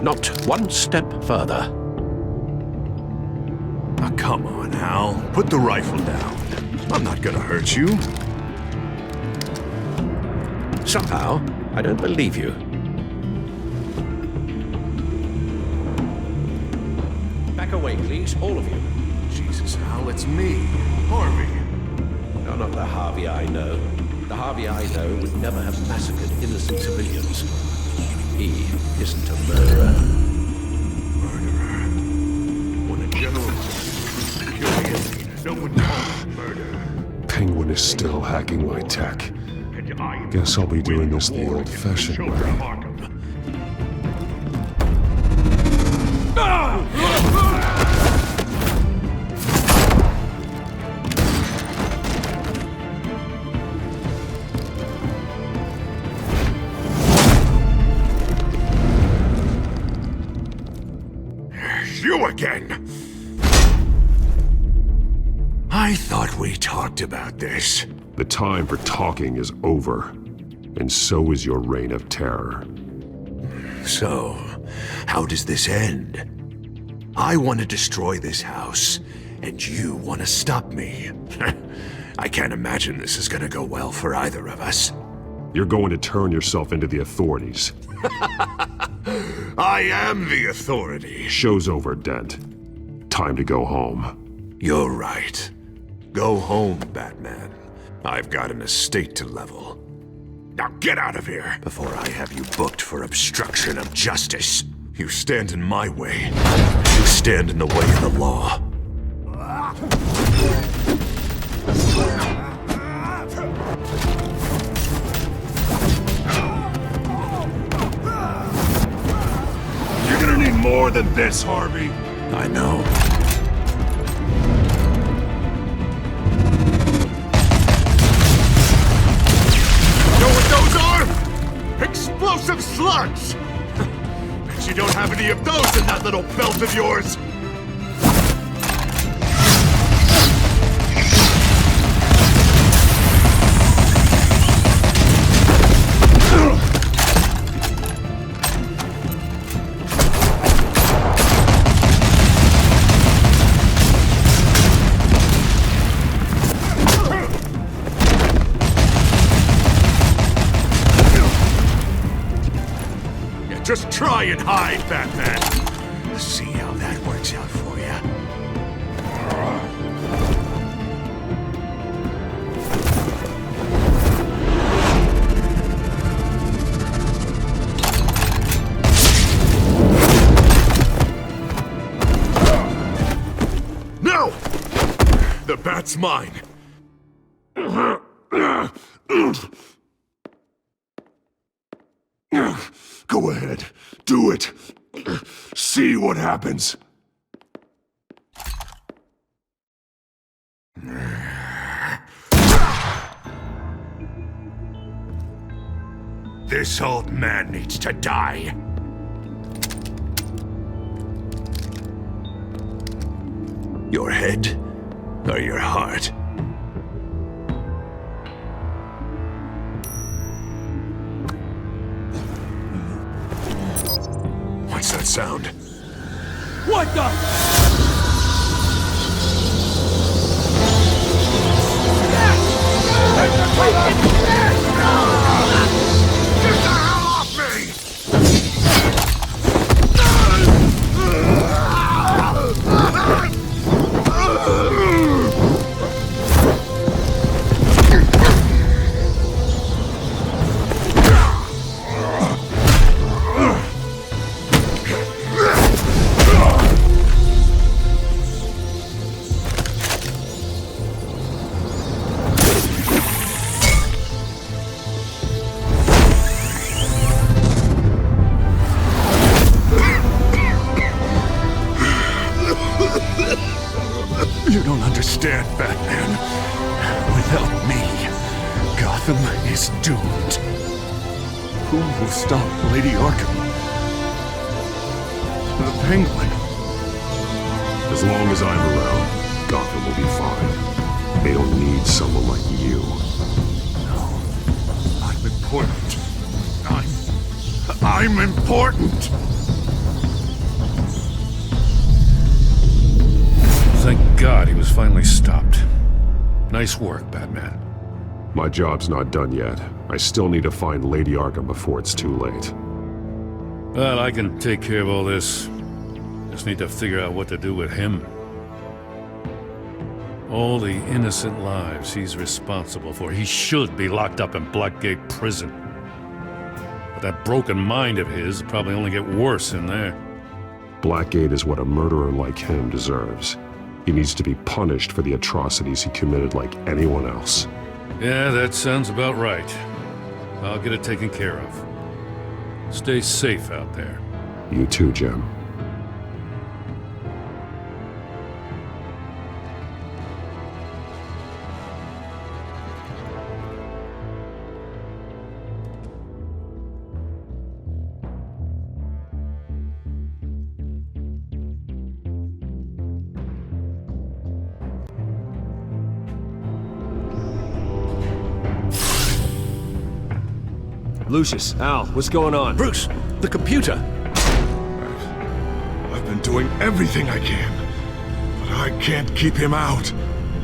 H: Not one step further.
S: Oh, come on, Al. Put the rifle down. I'm not gonna hurt you.
H: Somehow, I don't believe you. Back away, please, all of you.
S: Jesus, Al, it's me, Harvey.
H: No, not the Harvey I know. The Harvey I know would never have massacred innocent civilians. He isn't a murderer.
S: Murderer? When a general kills, no one calls it murder.
P: Penguin is still hacking my tech. Guess I'll be doing this the old-fashioned way.
S: You again! I thought we talked about this.
P: The time for talking is over, and so is your reign of terror.
S: So, how does this end? I want to destroy this house, and you want to stop me. I can't imagine this is gonna go well for either of us.
P: You're going to turn yourself into the authorities.
S: I am the authority.
P: Show's over, Dent. Time to go home.
S: You're right. Go home, Batman. I've got an estate to level. Now get out of here before I have you booked for obstruction of justice. You stand in my way. You stand in the way of the law.
P: You're gonna need more than this, Harvey.
S: I know.
G: Know what those are? Explosive slugs! Bet you don't have any of those in that little belt of yours! Just try and hide, Batman.
S: Let's see how that works out for you.
G: No! The bat's mine.
P: Go ahead. Do it. See what happens.
S: This old man needs to die. Your head or your heart? What's that sound?
Q: What the?
G: Get the hell off me! You don't understand, Batman. Without me, Gotham is doomed. Who will stop Lady Arkham? The Penguin.
P: As long as I'm around, Gotham will be fine. They don't need someone like you.
G: No. I'm important. I'm important!
R: Thank God he was finally stopped. Nice work, Batman.
P: My job's not done yet. I still need to find Lady Arkham before it's too late.
R: Well, I can take care of all this. Just need to figure out what to do with him. All the innocent lives he's responsible for. He should be locked up in Blackgate Prison. But that broken mind of his will probably only get worse in there.
P: Blackgate is what a murderer like him deserves. He needs to be punished for the atrocities he committed like anyone else.
R: Yeah, that sounds about right. I'll get it taken care of. Stay safe out there.
P: You too, Jim.
E: Lucius, Al, what's going on?
H: Bruce, the computer!
G: I've been doing everything I can, but I can't keep him out.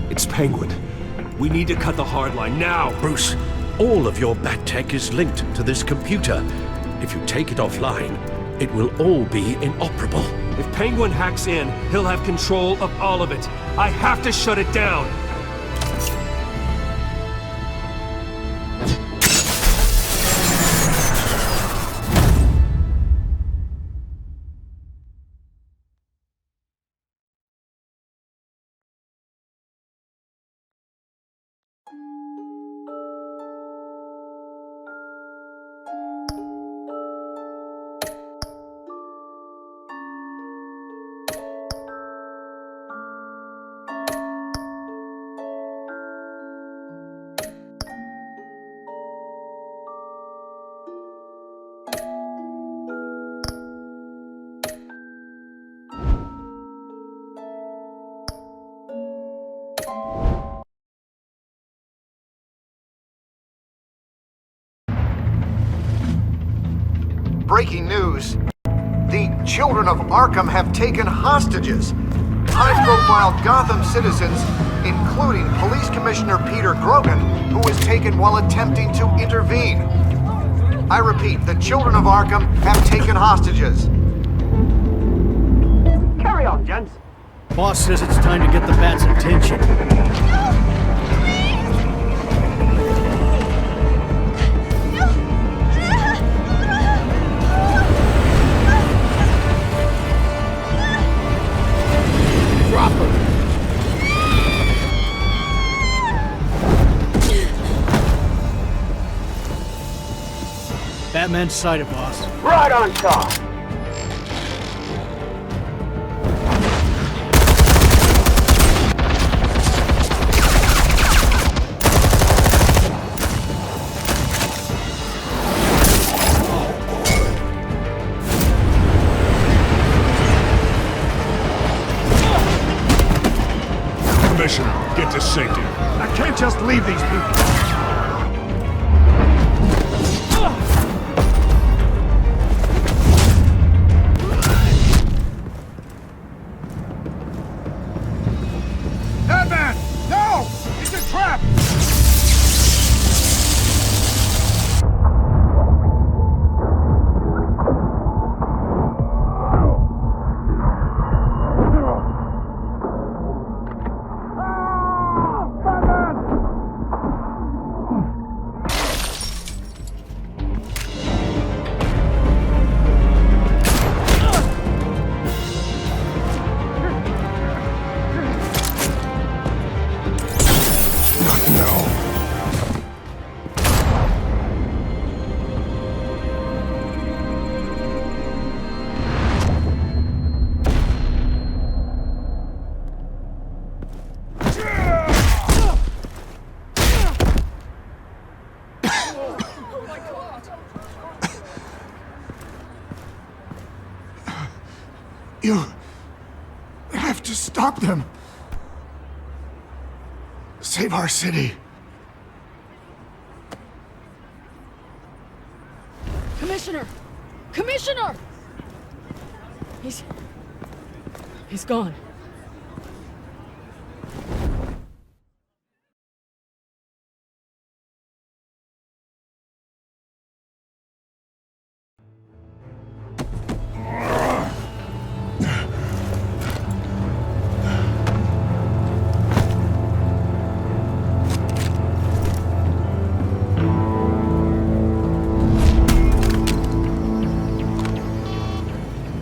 E: It's Penguin. We need to cut the hard line now!
H: Bruce, all of your bat tech is linked to this computer. If you take it offline, it will all be inoperable.
E: If Penguin hacks in, he'll have control of all of it. I have to shut it down!
O: Breaking news. The children of Arkham have taken hostages. High-profile Gotham citizens, including Police Commissioner Peter Grogan, who was taken while attempting to intervene. I repeat, the children of Arkham have taken hostages.
F: Carry on, gents.
T: Boss says it's time to get the Bat's attention. Drop her! Batman's sighted, boss.
F: Right on top.
G: Commissioner, get to safety.
L: I can't just leave these people.
G: Batman! No! It's a trap!
L: You have to stop them. Save our city.
K: Commissioner! Commissioner! He's gone.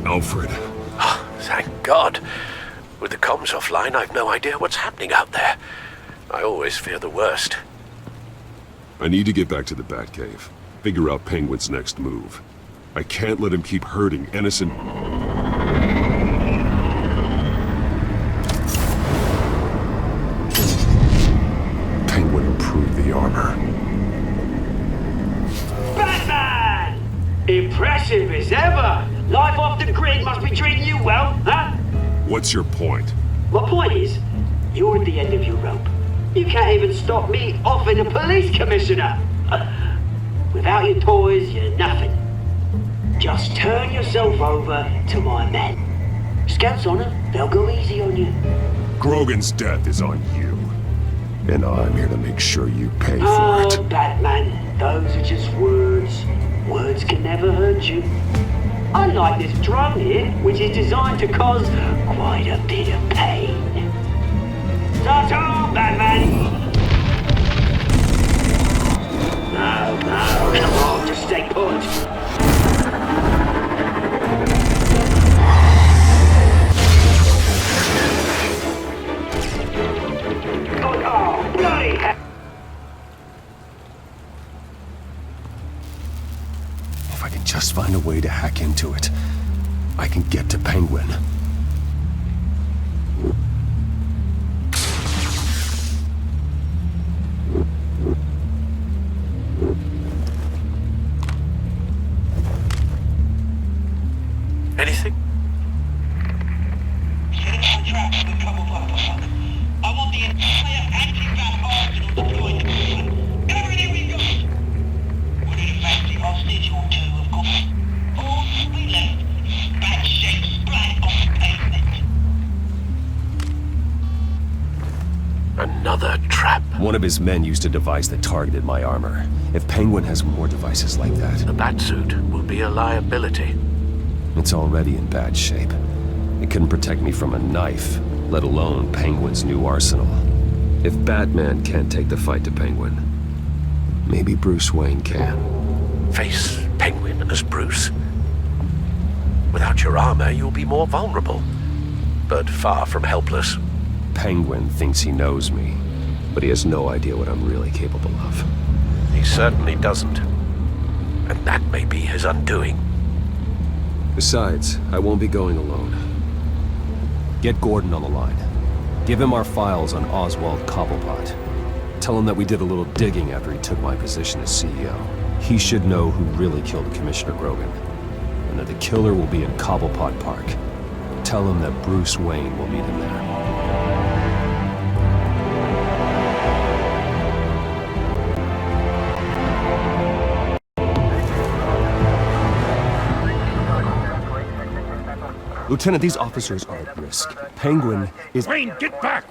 P: Alfred.
H: Thank God. With the comms offline, I've no idea what's happening out there. I always fear the worst.
P: I need to get back to the Batcave. Figure out Penguin's next move. I can't let him keep hurting innocent... Penguin improved the armor.
F: Batman! Impressive as ever! Life off the grid must be treating you well, huh?
P: What's your point?
F: My point is, you're at the end of your rope. You can't even stop me offing a police commissioner. Without your toys, you're nothing. Just turn yourself over to my men. Scouts on it, they'll go easy on you.
P: Grogan's death is on you. And I'm here to make sure you pay for
F: Oh,
P: it.
F: Batman, those are just words. Words can never hurt you. Unlike this drone here, which is designed to cause quite a bit of pain. Ta-ta, Batman! No, come on, just stay put. Oh, bloody hell!
E: If I can just find a way to hack into it, I can get to Penguin.
H: Anything?
F: I want the entire anti-bat arsenal deployed to Penguin. Everything we got! We're in a fancy hostage or two, of course. All we left, bat shaped splat on the pavement.
H: Another trap.
E: One of his men used a device that targeted my armor. If Penguin has more devices like that...
H: The Batsuit will be a liability.
E: It's already in bad shape. It couldn't protect me from a knife, let alone Penguin's new arsenal. If Batman can't take the fight to Penguin, maybe Bruce Wayne can.
H: Face Penguin as Bruce. Without your armor, you'll be more vulnerable, but far from helpless.
E: Penguin thinks he knows me, but he has no idea what I'm really capable of.
H: He certainly doesn't. And that may be his undoing.
E: Besides, I won't be going alone. Get Gordon on the line. Give him our files on Oswald Cobblepot. Tell him that we did a little digging after he took my position as CEO. He should know who really killed Commissioner Grogan, and that the killer will be in Cobblepot Park. Tell him that Bruce Wayne will meet him there. Lieutenant, these officers are at risk. Penguin is...
R: Wayne, get back!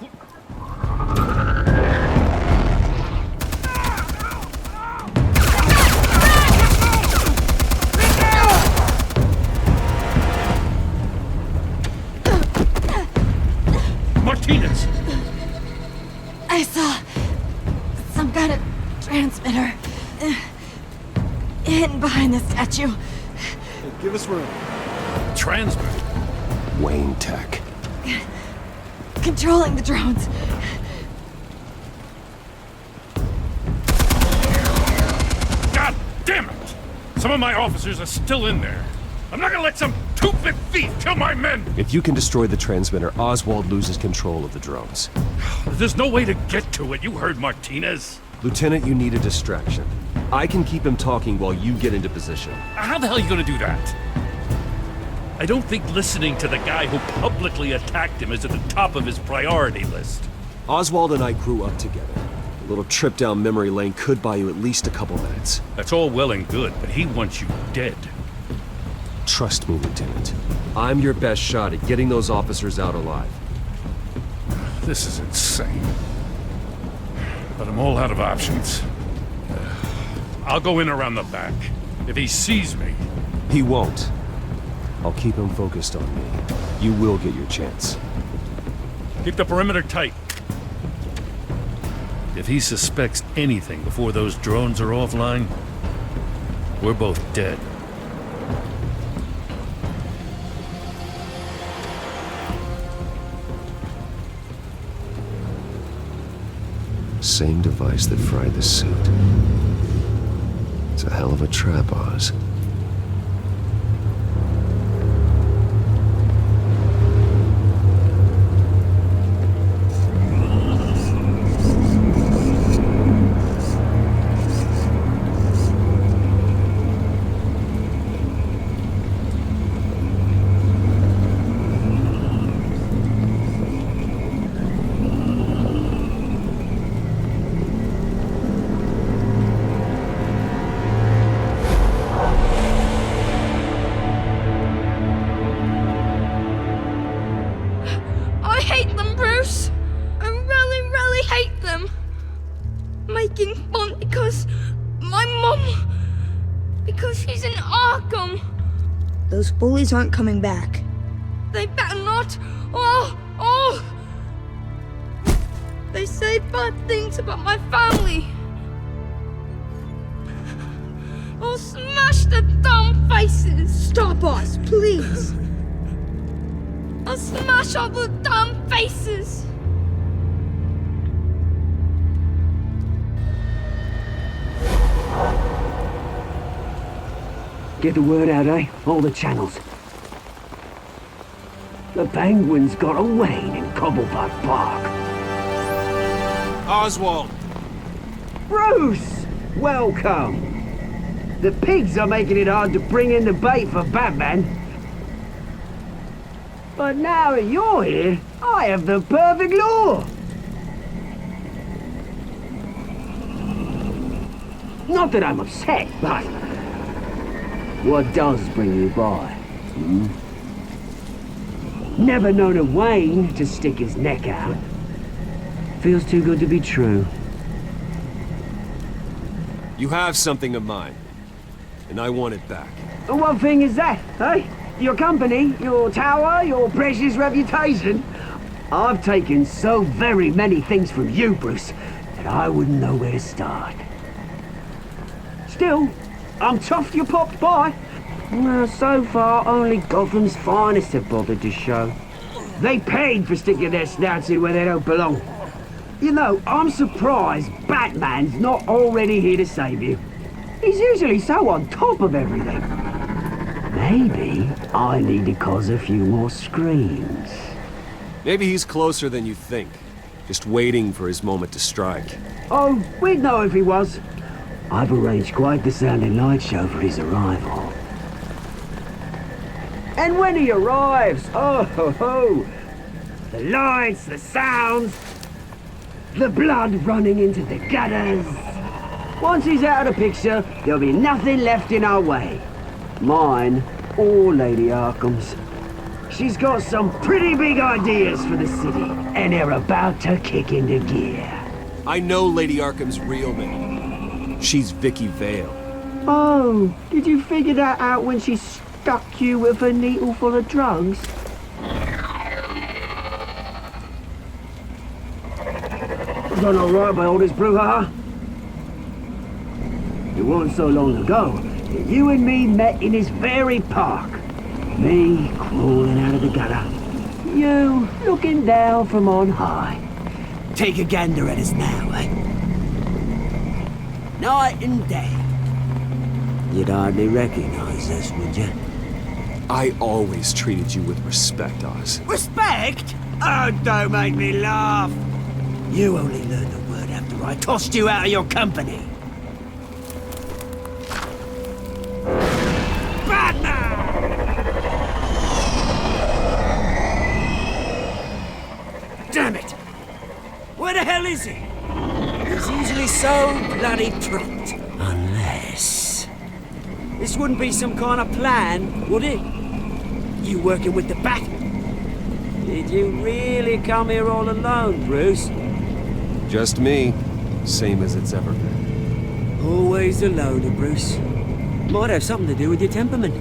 R: Martinez!
N: I saw some kind of transmitter hidden behind the statue.
C: Hey, give us room.
R: Transmitter?
E: Wayne Tech.
N: Controlling the drones.
R: God damn it! Some of my officers are still in there. I'm not gonna let some two-bit thief kill my men!
E: If you can destroy the transmitter, Oswald loses control of the drones.
R: There's no way to get to it. You heard Martinez.
E: Lieutenant, you need a distraction. I can keep him talking while you get into position.
R: How the hell are you gonna do that? I don't think listening to the guy who publicly attacked him is at the top of his priority list.
E: Oswald and I grew up together. A little trip down memory lane could buy you at least a couple minutes.
R: That's all well and good, but he wants you dead.
E: Trust me, Lieutenant. I'm your best shot at getting those officers out alive.
R: This is insane. But I'm all out of options. I'll go in around the back. If he sees me...
E: He won't. I'll keep him focused on me. You will get your chance.
R: Keep the perimeter tight. If he suspects anything before those drones are offline, we're both dead.
E: Same device that fried the suit. It's a hell of a trap, Oz.
A: Making fun because my mom... because she's in Arkham. Those bullies aren't coming back. They better not. Oh! They say bad things about my family. I'll smash the dumb faces. Stop us, please. I'll smash all the dumb faces.
F: Get the word out, eh? All the channels. The Penguin's got a Wayne in Cobblepot Park.
L: Oswald!
F: Bruce! Welcome! The pigs are making it hard to bring in the bait for Batman. But now that you're here, I have the perfect lure! Not that I'm upset, but... what does bring you by? Never known a Wayne to stick his neck out. Feels too good to be true.
E: You have something of mine, and I want it back.
F: What thing is that, eh? Your company, your tower, your precious reputation? I've taken so very many things from you, Bruce, that I wouldn't know where to start. Still, I'm chuffed you popped by. Well, so far, only Gotham's finest have bothered to show. They paid for sticking their snouts in where they don't belong. You know, I'm surprised Batman's not already here to save you. He's usually so on top of everything. Maybe I need to cause a few more screams.
E: Maybe he's closer than you think. Just waiting for his moment to strike.
F: Oh, we'd know if he was. I've arranged quite the sounding light show for his arrival. And when he arrives, oh ho ho! The lights, the sounds, the blood running into the gutters. Once he's out of the picture, there'll be nothing left in our way. Mine or Lady Arkham's. She's got some pretty big ideas for the city, and they're about to kick into gear.
E: I know Lady Arkham's real name. She's Vicky Vale.
F: Oh, did you figure that out when she stuck you with a needle full of drugs? Done all right by all this brouhaha? It wasn't so long ago that you and me met in this very park. Me crawling out of the gutter. You looking down from on high. Take a gander at us now, eh? Night and day. You'd hardly recognize us, would you?
E: I always treated you with respect, Oz.
F: Respect? Oh, don't make me laugh. You only learned the word after I tossed you out of your company. Batman! damn it! Where the hell is he? He's usually so bloody prompt. Unless... This wouldn't be some kind of plan, would it? You working with the Bat? Did you really come here all alone, Bruce?
E: Just me. Same as it's ever been.
F: Always a loner, Bruce. Might have something to do with your temperament.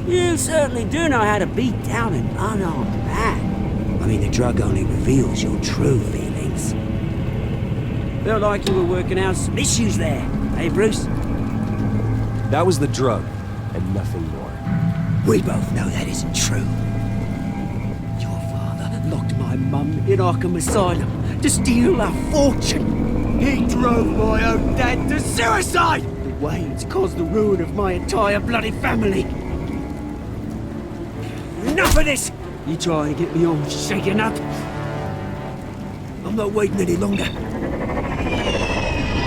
F: You certainly do know how to beat down an unarmed man. I mean, the drug only reveals your true feelings. Felt like you were working out some issues there, eh, Bruce?
E: That was the drug, and nothing more.
F: We both know that isn't true. Your father locked my mum in Arkham Asylum to steal a fortune. He drove my own dad to suicide! The Waynes caused the ruin of my entire bloody family. Enough of this! You trying to get me all shaken up? I'm not waiting any longer.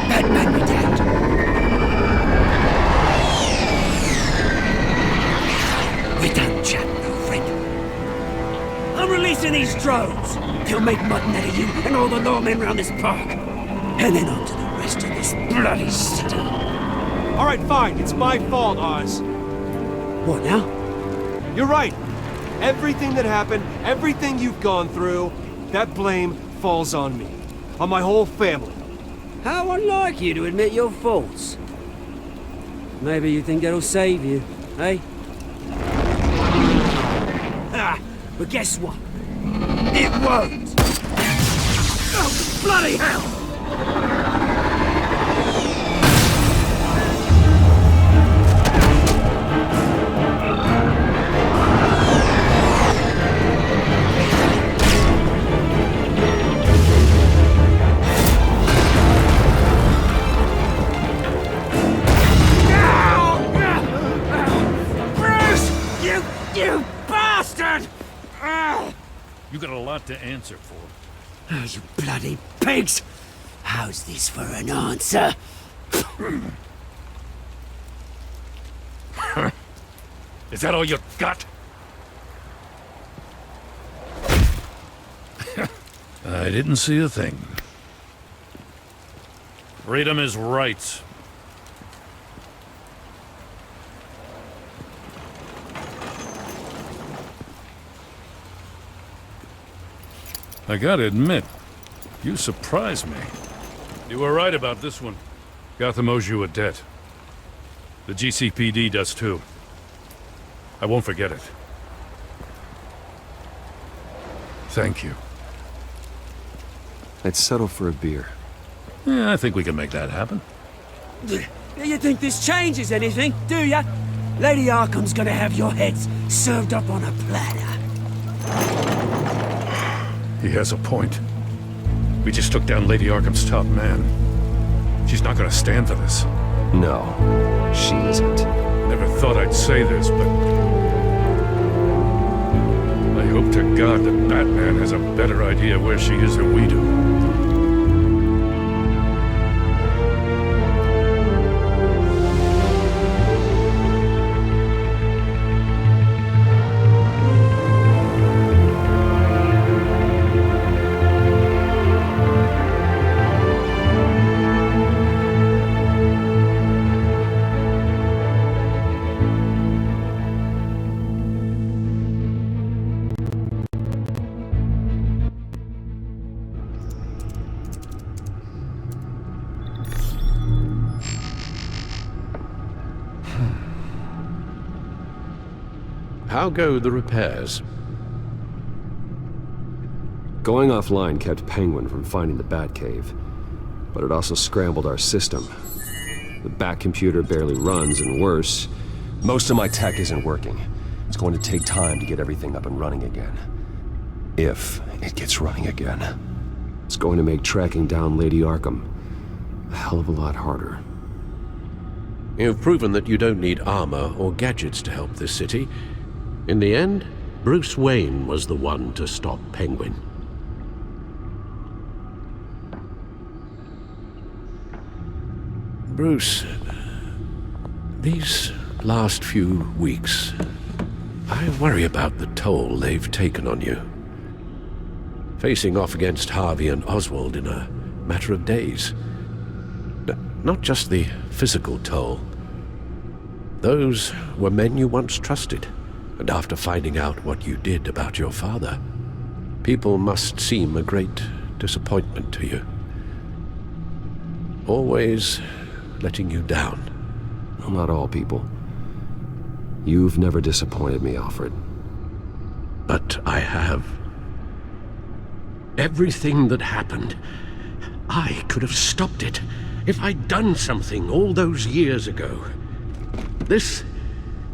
F: Batman me down. We're done, chap, old friend. I'm releasing these drones. They'll make mutton out of you and all the lawmen around this park. And then on to the rest of this bloody city.
Q: All right, fine. It's my fault, Oz.
F: What now?
Q: You're right. Everything that happened, everything you've gone through, that blame falls on me. On my whole family.
F: How unlike you to admit your faults. Maybe you think that'll save you, eh? Ah, but guess what? It won't! Oh, bloody hell! You bastard!
R: You got a lot to answer for.
F: Oh, you bloody pigs! How's this for an answer?
R: Is that all you got? I didn't see a thing. Freedom is rights. I gotta admit, you surprised me. You were right about this one. Gotham owes you a debt. The GCPD does too. I won't forget it. Thank you.
E: I'd settle for a beer.
R: Yeah, I think we can make that happen.
F: You think this changes anything, do ya? Lady Arkham's gonna have your heads served up on a platter.
R: He has a point. We just took down Lady Arkham's top man. She's not gonna stand for this.
E: No, she isn't.
R: Never thought I'd say this, but... I hope to God that Batman has a better idea where she is than we do.
H: How go the repairs?
E: Going offline kept Penguin from finding the Batcave, but it also scrambled our system. The Bat computer barely runs, and worse, most of my tech isn't working. It's going to take time to get everything up and running again. If it gets running again. It's going to make tracking down Lady Arkham a hell of a lot harder.
H: You've proven that you don't need armor or gadgets to help this city. In the end, Bruce Wayne was the one to stop Penguin. Bruce, these last few weeks, I worry about the toll they've taken on you. facing off against Harvey and Oswald in a matter of days. Not just the physical toll. Those were men you once trusted, and after finding out what you did about your father, people must seem a great disappointment to you. Always letting you down.
E: Well, not all people. You've never disappointed me, Alfred.
H: But I have. Everything that happened, I could have stopped it if I'd done something all those years ago. This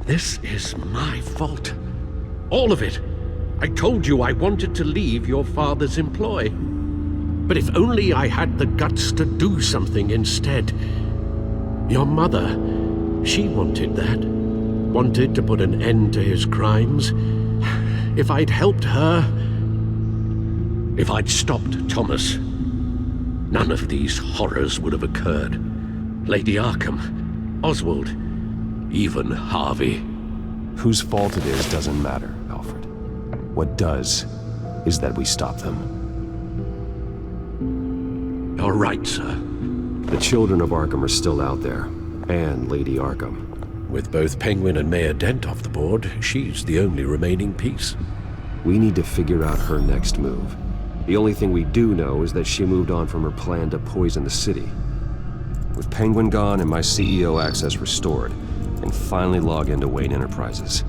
H: is my fault. All of it. I told you I wanted to leave your father's employ. But if only I had the guts to do something instead. Your mother, she wanted that. Wanted to put an end to his crimes. If I'd helped her, if I'd stopped Thomas, none of these horrors would have occurred. Lady ARKHAM, Oswald, even Harvey.
E: Whose fault it is doesn't matter, Alfred. What does is that we stop them.
H: You're right, sir.
E: The children of Arkham are still out there, and Lady ARKHAM.
H: With both Penguin and Mayor Dent off the board, she's the only remaining piece.
E: We need to figure out her next move. The only thing we do know is that she moved on from her plan to poison the city. With Penguin gone and my CEO access restored, I can finally log into Wayne Enterprises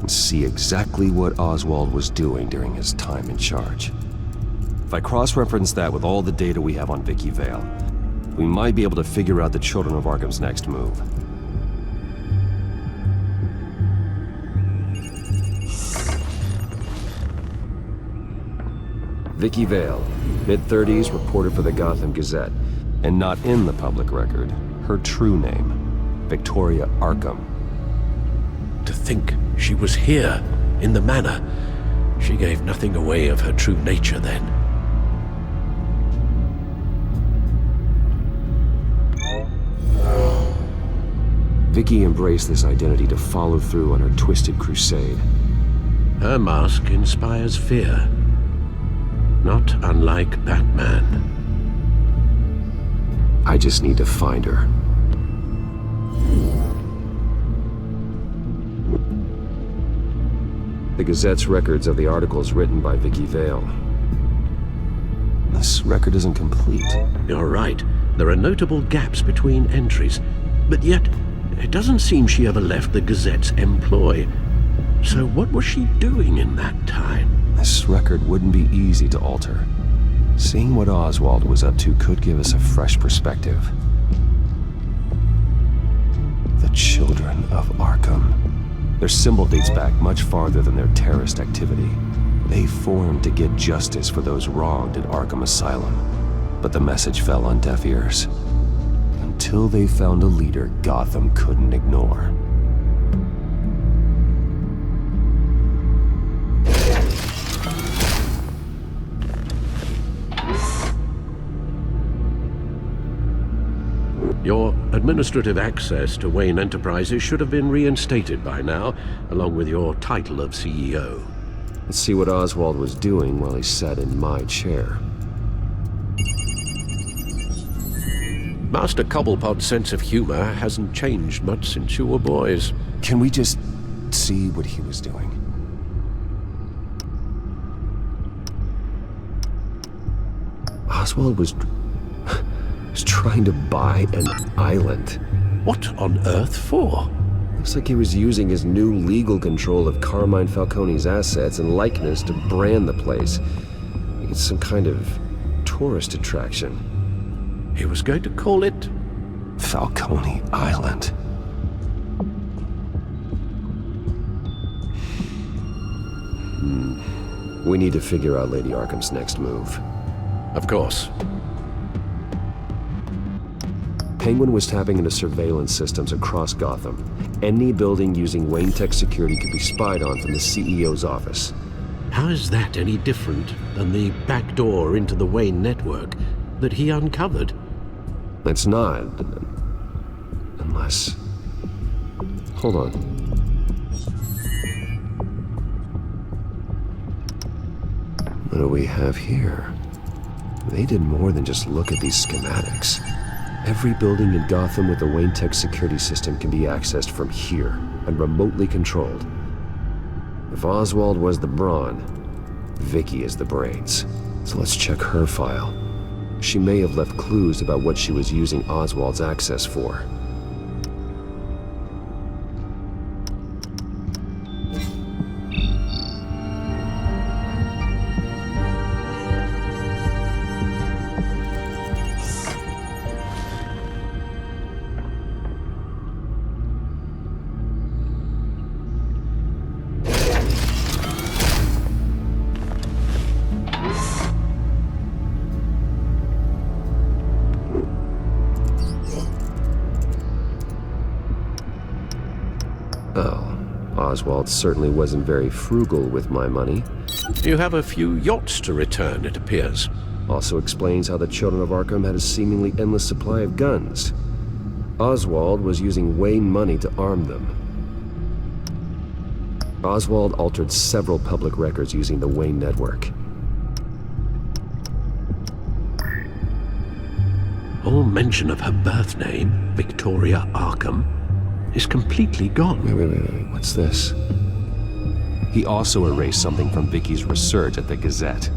E: and see exactly what Oswald was doing during his time in charge. If I cross-reference that with all the data we have on Vicky Vale, we might be able to figure out the Children of Arkham's next move. Vicky Vale, mid-30s, reported for the Gotham Gazette, and not in the public record, her true name, Victoria Arkham.
H: To think she was here, in the manor. She gave nothing away of her true nature then.
E: Vicky embraced this identity to follow through on her twisted crusade.
H: Her mask inspires fear. Not unlike Batman.
E: I just need to find her. The Gazette's records of the articles written by Vicky Vale. This record isn't complete.
H: You're right. There are notable gaps between entries. But yet, it doesn't seem she ever left the Gazette's employ. So what was she doing in that time?
E: This record wouldn't be easy to alter. Seeing what Oswald was up to could give us a fresh perspective. The Children of Arkham. Their symbol dates back much farther than their terrorist activity. They formed to get justice for those wronged at Arkham Asylum. But the message fell on deaf ears. Until they found a leader Gotham couldn't ignore.
H: Your administrative access to Wayne Enterprises should have been reinstated by now, along with your title of CEO.
E: Let's see what Oswald was doing while he sat in my chair.
H: Master Cobblepot's sense of humor hasn't changed much since you were boys.
E: Can we just see what he was doing? Oswald was trying to buy an island.
H: What on earth for?
E: Looks like he was using his new legal control of Carmine Falcone's assets and likeness to brand the place. Like it's some kind of tourist attraction.
H: He was going to call it
E: Falcone Island. We need to figure out Lady Arkham's next move.
H: Of course.
E: Penguin was tapping into surveillance systems across Gotham. Any building using Wayne Tech security could be spied on from the CEO's office.
H: How is that any different than the back door into the Wayne network that he uncovered?
E: It's not. Unless... Hold on. What do we have here? They did more than just look at these schematics. Every building in Gotham with a Wayne Tech security system can be accessed from here and remotely controlled. If Oswald was the brawn, Vicky is the brains. So let's check her file. She may have left clues about what she was using Oswald's access for. Oswald certainly wasn't very frugal with my money.
H: You have a few yachts to return, it appears.
E: Also explains how the children of Arkham had a seemingly endless supply of guns. Oswald was using Wayne money to arm them. Oswald altered several public records using the Wayne network.
H: All mention of her birth name, Victoria Arkham, is completely gone.
E: Wait. What's this? He also erased something from Vicky's research at the Gazette.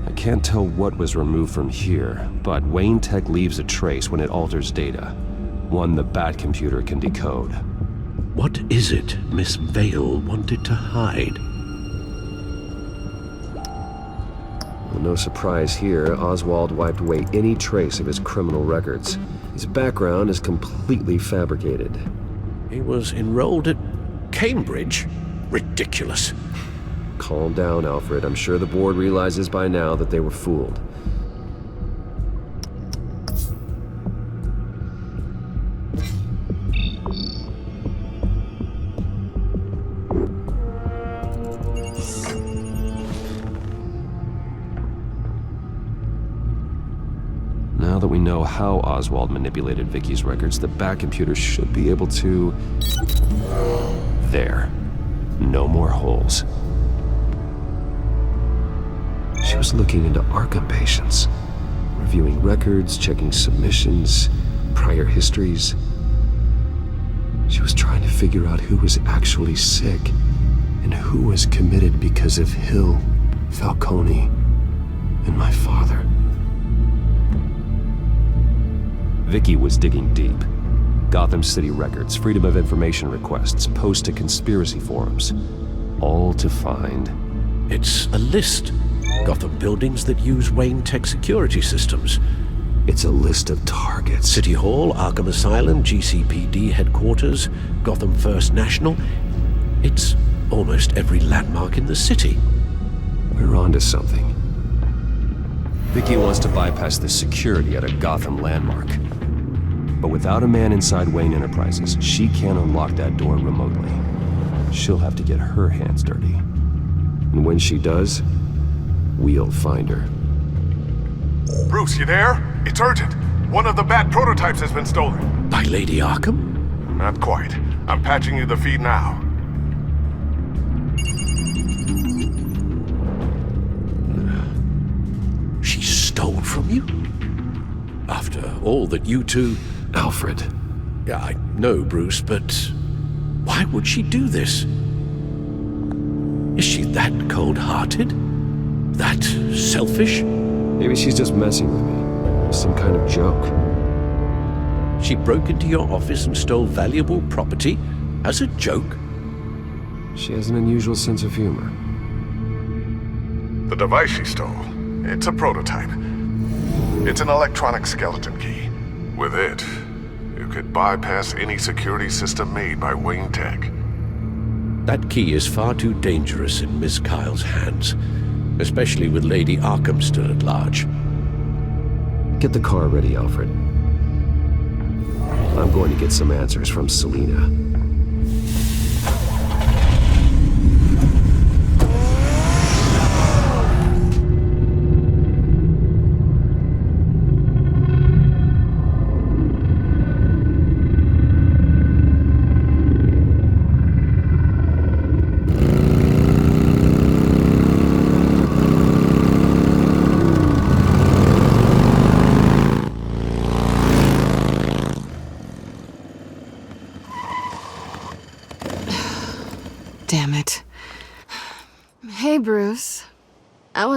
E: I can't tell what was removed from here, but Wayne Tech leaves a trace when it alters data. One the Bat computer can decode.
H: What is it Miss Vale wanted to hide?
E: Well, no surprise here, Oswald wiped away any trace of his criminal records. His background is completely fabricated.
H: He was enrolled at Cambridge? Ridiculous.
E: Calm down, Alfred. I'm sure the board realizes by now that they were fooled. Now that we know how Oswald manipulated Vicky's records, the Bat computer should be able to... There. No more holes. She was looking into Arkham patients, reviewing records, checking submissions, prior histories. She was trying to figure out who was actually sick and who was committed because of Hill, Falcone, and my father. Vicky was digging deep. Gotham City records, Freedom of Information requests, posts to conspiracy forums. All to find...
H: It's a list. Gotham buildings that use Wayne Tech security systems.
E: It's a list of targets.
H: City Hall, Arkham Asylum, GCPD headquarters, Gotham First National. It's almost every landmark in the city.
E: We're onto something. Vicky wants to bypass the security at a Gotham landmark. But without a man inside Wayne Enterprises, she can't unlock that door remotely. She'll have to get her hands dirty. And when she does, we'll find her.
G: Bruce, you there? It's urgent. One of the Bat prototypes has been stolen.
H: By Lady Arkham?
G: Not quite. I'm patching you the feed now.
H: She stole from you? After all that you two...
E: Alfred.
H: Yeah, I know, Bruce, but why would she do this? Is she that cold-hearted? That selfish?
E: Maybe she's just messing with me. Some kind of joke.
H: She broke into your office and stole valuable property as a joke?
E: She has an unusual sense of humor.
G: The device she stole, it's a prototype. It's an electronic skeleton key. With it, you could bypass any security system made by Wayne Tech.
H: That key is far too dangerous in Miss Kyle's hands, especially with Lady Arkham still at large.
E: Get the car ready, Alfred. I'm going to get some answers from Selina.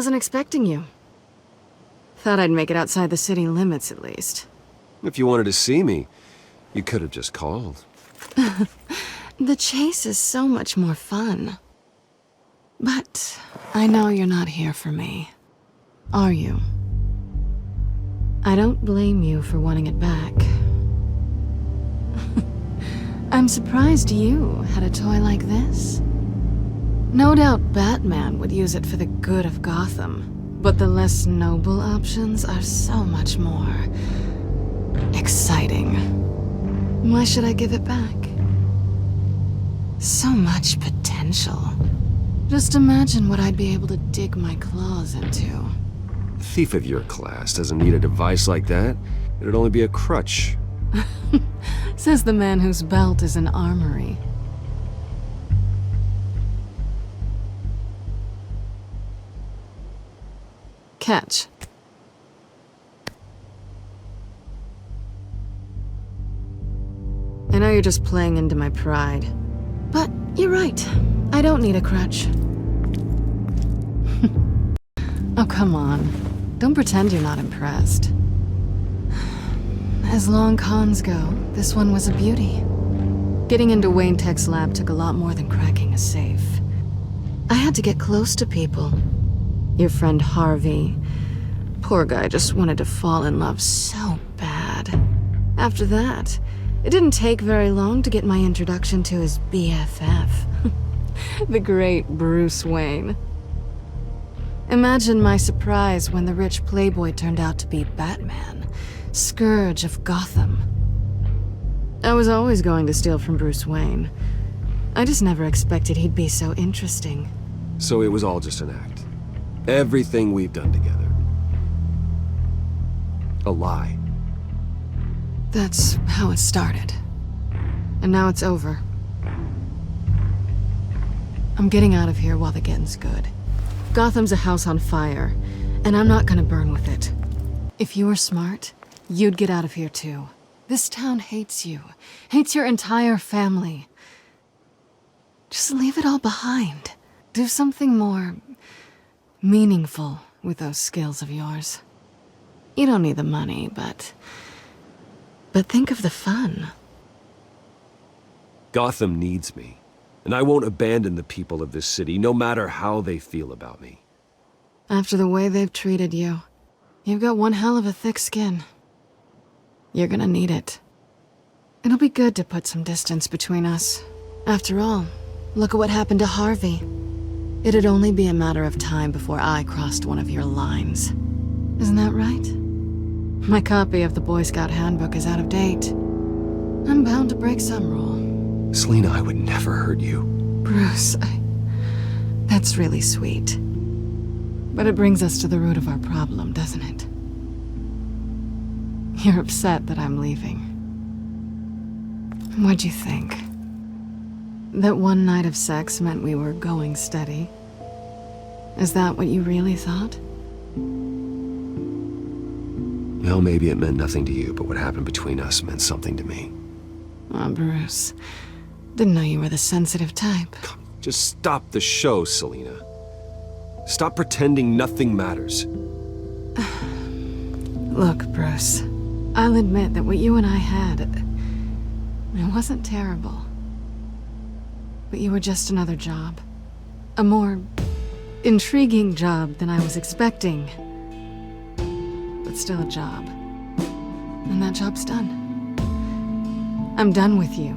B: wasn't expecting you. Thought I'd make it outside the city limits, at least.
E: If you wanted to see me, you could have just called.
B: The chase is so much more fun. But I know you're not here for me. Are you? I don't blame you for wanting it back. I'm surprised you had a toy like this. No doubt Batman would use it for the good of Gotham, but the less noble options are so much more exciting. Why should I give it back? So much potential. Just imagine what I'd be able to dig my claws into.
E: A thief of your class doesn't need a device like that. It'd only be a crutch.
B: Says the man whose belt is an armory. Catch. I know you're just playing into my pride. But you're right. I don't need a crutch. Oh, come on. Don't pretend you're not impressed. As long cons go, this one was a beauty. Getting into Wayne Tech's lab took a lot more than cracking a safe. I had to get close to people. Your friend Harvey. Poor guy just wanted to fall in love so bad. After that, it didn't take very long to get my introduction to his BFF. The great Bruce Wayne. Imagine my surprise when the rich playboy turned out to be Batman, Scourge of Gotham. I was always going to steal from Bruce Wayne. I just never expected he'd be so interesting.
E: So it was all just an act. Everything we've done together. A lie.
B: That's how it started. And now it's over. I'm getting out of here while the getting's good. Gotham's a house on fire, and I'm not gonna burn with it. If you were smart, you'd get out of here too. This town hates you. Hates your entire family. Just leave it all behind. Do something more meaningful with those skills of yours. You don't need the money, but think of the fun.
E: Gotham needs me, and I won't abandon the people of this city, no matter how they feel about me.
B: After the way they've treated you, you've got one hell of a thick skin. You're gonna need it. It'll be good to put some distance between us. After all, look at what happened to Harvey. It'd only be a matter of time before I crossed one of your lines. Isn't that right? My copy of the Boy Scout Handbook is out of date. I'm bound to break some rule.
E: Selina, I would never hurt you.
B: Bruce, that's really sweet. But it brings us to the root of our problem, doesn't it? You're upset that I'm leaving. What'd you think? That one night of sex meant we were going steady? Is that what you really thought?
E: Well, maybe it meant nothing to you, but what happened between us meant something to me.
B: Oh, Bruce. Didn't know you were the sensitive type.
E: Just stop the show, Selina. Stop pretending nothing matters.
B: Look, Bruce. I'll admit that what you and I had, it wasn't terrible. But you were just another job. A more intriguing job than I was expecting. But still a job. And that job's done. I'm done with you.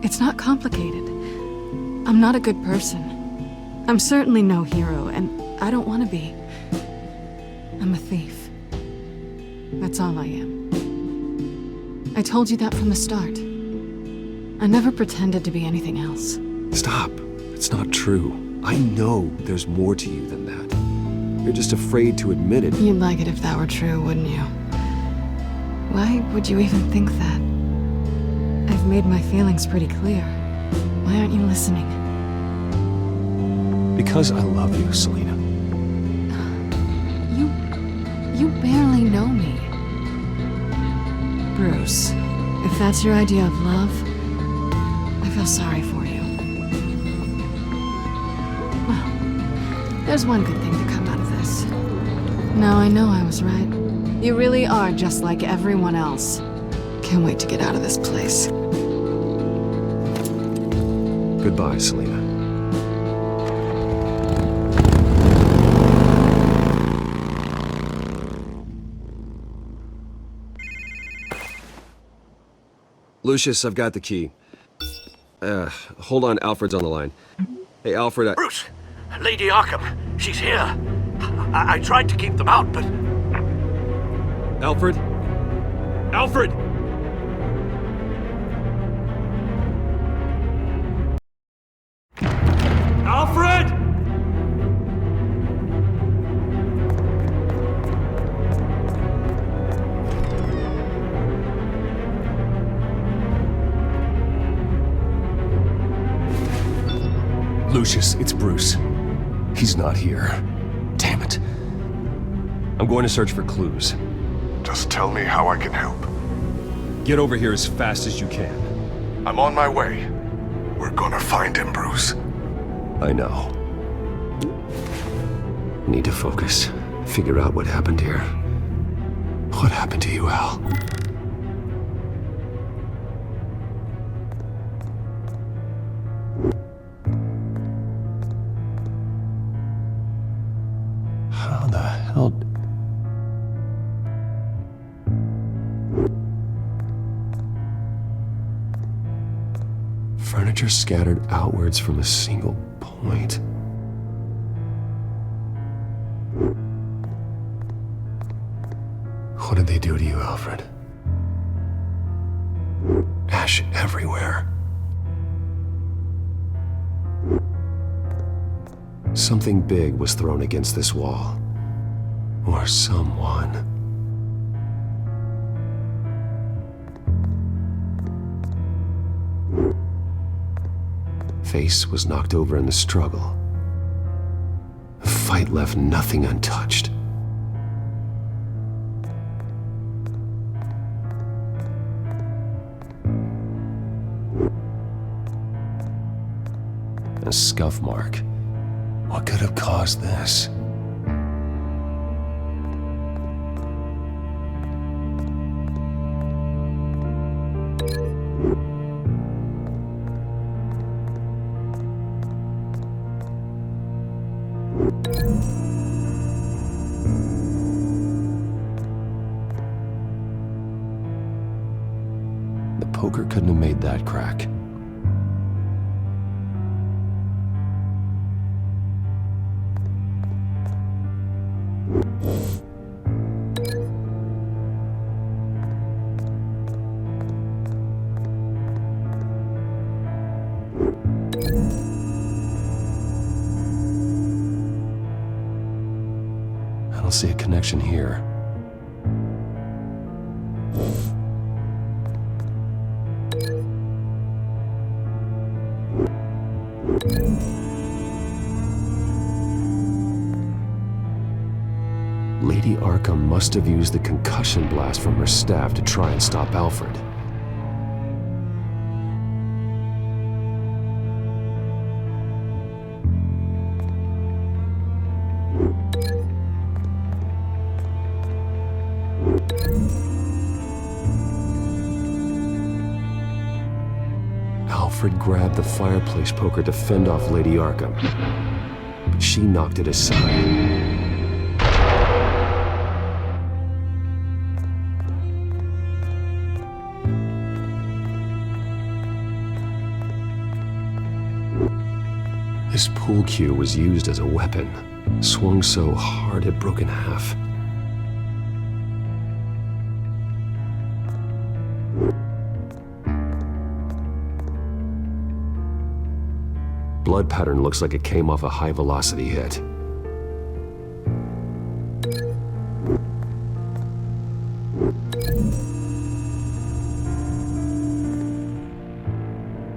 B: It's not complicated. I'm not a good person. I'm certainly no hero, and I don't want to be. I'm a thief. That's all I am. I told you that from the start. I never pretended to be anything else.
E: Stop. It's not true. I know there's more to you than that. You're just afraid to admit it.
B: You'd like it if that were true, wouldn't you? Why would you even think that? I've made my feelings pretty clear. Why aren't you listening?
E: Because I love you, Selina.
B: You barely know me. Bruce, if that's your idea of love, I feel sorry for you. Well, there's one good thing to come Now I know I was right. You really are just like everyone else. Can't wait to get out of this place.
E: Goodbye, Selina. Lucius, I've got the key. Hold on, Alfred's on the line. Hey, Alfred,
I: Bruce! Lady Arkham, she's here. I tried to keep them out, but...
C: Alfred? Alfred! Alfred!
E: Lucius, it's Bruce. He's not here. Damn it. I'm going to search for clues.
G: Just tell me how I can help.
E: Get over here as fast as you can.
G: I'm on my way. We're gonna find him, Bruce.
E: I know. Need to focus. Figure out what happened here. What happened to you, Al? How the hell... Furniture scattered outwards from a single point. What did they do to you, Alfred? Ash everywhere. Something big was thrown against this wall. Or someone. Face was knocked over in the struggle. The fight left nothing untouched. A scuff mark. What could have caused this? The poker couldn't have made that crack. I don't see a connection here. Lady Arkham must have used the concussion blast from her staff to try and stop Alfred. Alfred grabbed the fireplace poker to fend off Lady Arkham, but she knocked it aside. This pool cue was used as a weapon, swung so hard it broke in half. Blood pattern looks like it came off a high-velocity hit.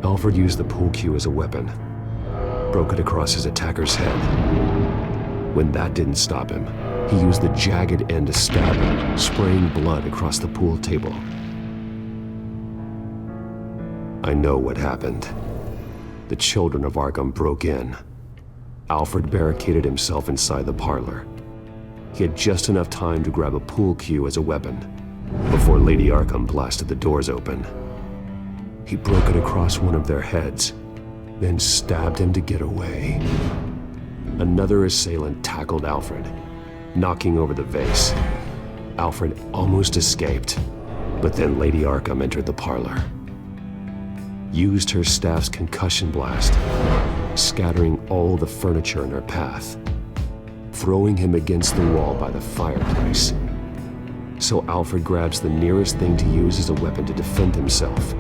E: Alfred used the pool cue as a weapon. Broke it across his attacker's head. When that didn't stop him, he used the jagged end to stab him, spraying blood across the pool table. I know what happened. The children of Arkham broke in. Alfred barricaded himself inside the parlor. He had just enough time to grab a pool cue as a weapon before Lady Arkham blasted the doors open. He broke it across one of their heads, then stabbed him to get away. Another assailant tackled Alfred, knocking over the vase. Alfred almost escaped, but then Lady Arkham entered the parlor. Used her staff's concussion blast, scattering all the furniture in her path, throwing him against the wall by the fireplace. So Alfred grabs the nearest thing to use as a weapon to defend himself.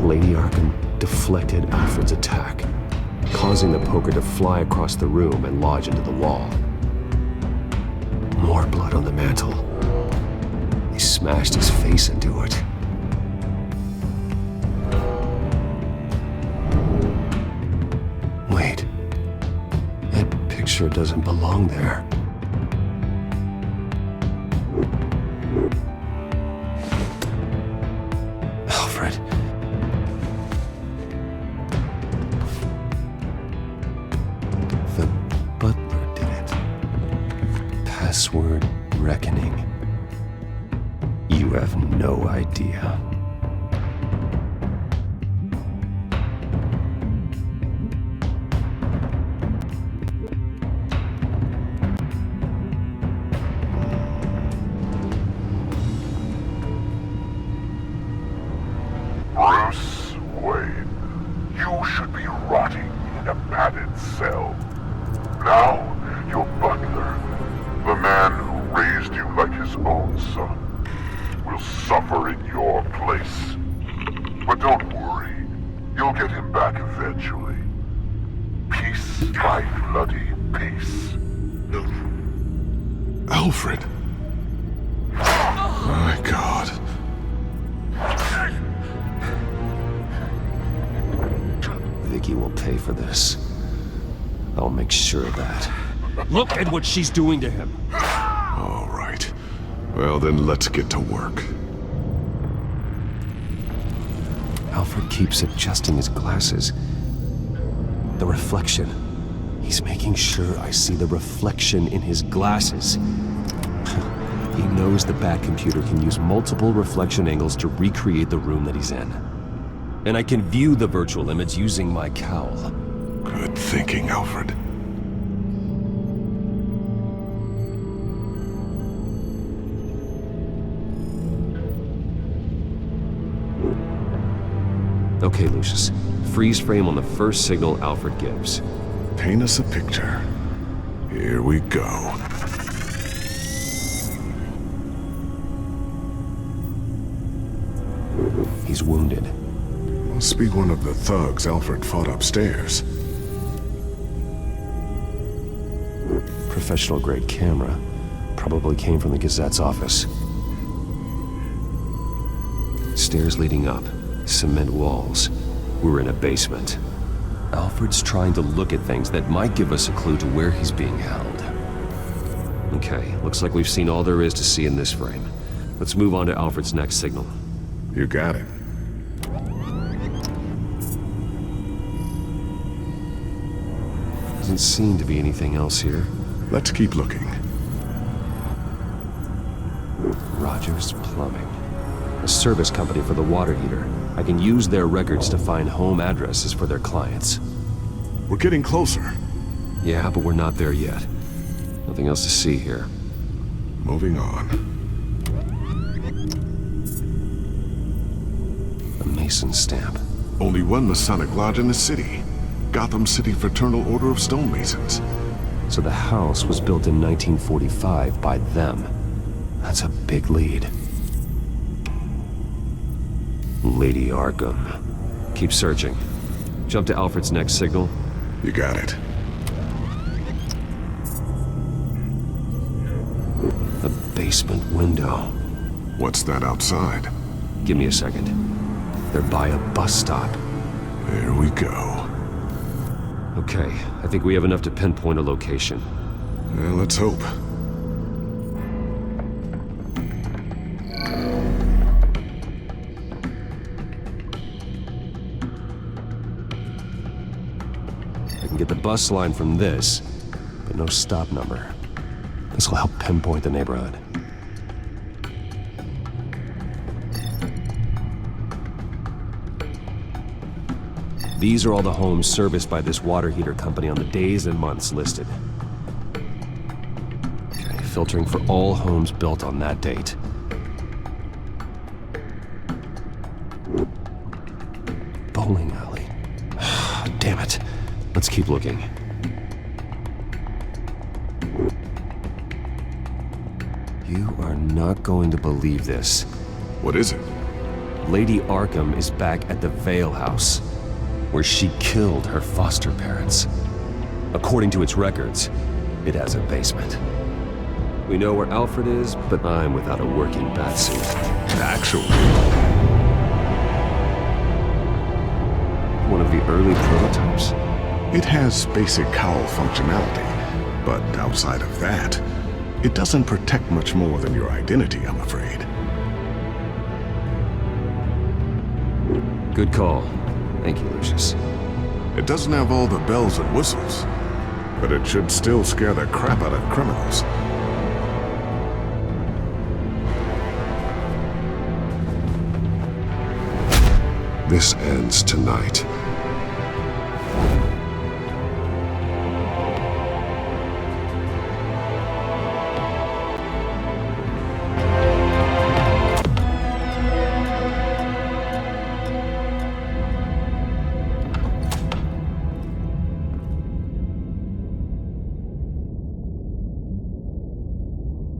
E: Lady Arkham deflected Alfred's attack, causing the poker to fly across the room and lodge into the wall. More blood on the mantle. He smashed his face into it. Wait. That picture doesn't belong there. Alfred. The butler did it. Password reckoning. You have no idea.
G: Bruce Wayne, you should be rotting in a padded cell. Now, your butler, the man who raised you like his own son, will suffer in your place. But don't worry, you'll get him back eventually. Piece by bloody piece.
P: Alfred! My God.
E: Vicky will pay for this. I'll make sure of that.
Q: Look at what she's doing to him.
P: All right. Well, then let's get to work.
E: Alfred keeps adjusting his glasses. The reflection. He's making sure I see the reflection in his glasses. He knows the Batcomputer can use multiple reflection angles to recreate the room that he's in. And I can view the virtual image using my cowl.
P: Good thinking, Alfred.
E: Okay, Lucius. Freeze frame on the first signal Alfred gives.
P: Paint us a picture. Here we go.
E: He's wounded.
P: Must be one of the thugs Alfred fought upstairs.
E: Professional-grade camera. Probably came from the Gazette's office. Stairs leading up. Cement walls. We're in a basement. Alfred's trying to look at things that might give us a clue to where he's being held. Okay, looks like we've seen all there is to see in this frame. Let's move on to Alfred's next signal.
P: You got it.
E: Doesn't seem to be anything else here.
P: Let's keep looking.
E: Rogers Plumbing. A service company for the water heater. I can use their records to find home addresses for their clients.
P: We're getting closer.
E: Yeah, but we're not there yet. Nothing else to see here.
P: Moving on.
E: A Mason stamp.
P: Only one Masonic lodge in the city. Gotham City Fraternal Order of Stonemasons.
E: So the house was built in 1945 by them. That's a big lead. Lady Arkham. Keep searching. Jump to Alfred's next signal.
P: You got it.
E: The basement window.
P: What's that outside?
E: Give me a second. They're by a bus stop.
P: There we go.
E: Okay, I think we have enough to pinpoint a location.
P: Well, let's hope.
E: I can get the bus line from this, but no stop number. This will help pinpoint the neighborhood. These are all the homes serviced by this water heater company on the days and months listed. Okay, filtering for all homes built on that date. Bowling alley. Damn it. Let's keep looking. You are not going to believe this.
G: What is it?
E: Lady Arkham is back at the Vale House, where she killed her foster parents. According to its records, it has a basement. We know where Alfred is, but I'm without a working bathsuit.
G: Actually,
E: one of the early prototypes?
G: it has basic cowl functionality, but outside of that, it doesn't protect much more than your identity, I'm afraid.
E: Good call. Thank you, Lucius.
G: It doesn't have all the bells and whistles, but it should still scare the crap out of criminals.
P: This ends tonight.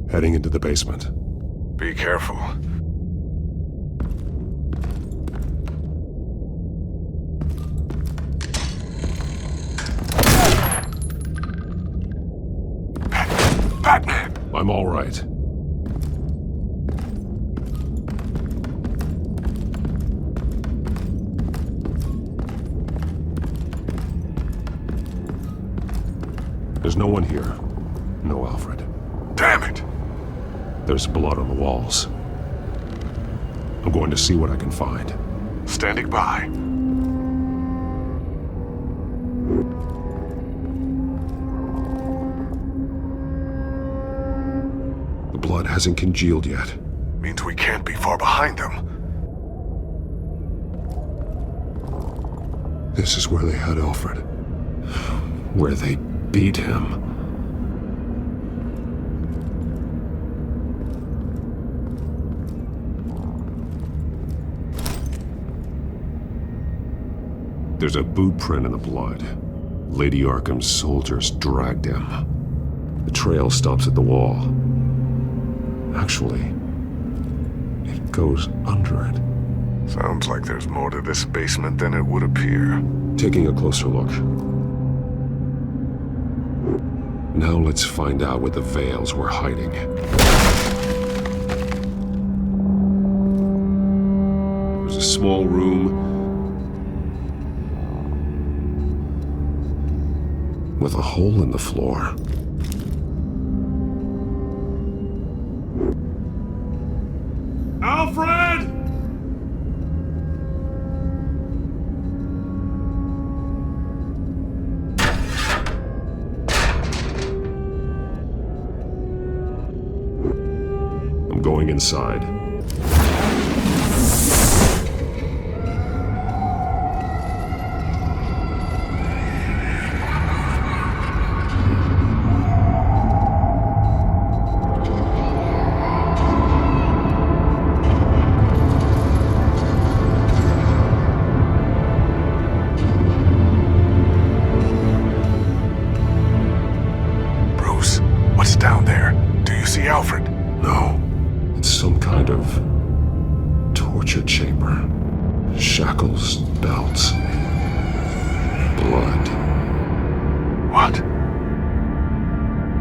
P: Heading into the basement.
G: Be careful. Batman!
P: I'm all right. There's no one here. No Alfred.
G: Damn it!
P: There's blood on the walls. I'm going to see what I can find.
G: Standing by.
P: The blood hasn't congealed yet.
G: Means we can't be far behind them.
P: This is where they had Alfred. Where they beat him. There's a boot print in the blood. Lady Arkham's soldiers dragged him. The trail stops at the wall. Actually, it goes under it.
G: Sounds like there's more to this basement than it would appear.
P: Taking a closer look. Now let's find out what the Vales were hiding. It was a small room with a hole in the floor.
Q: Alfred!
P: I'm going inside.
G: Alfred?
P: No. It's some kind of torture chamber. Shackles, belts, blood.
G: What?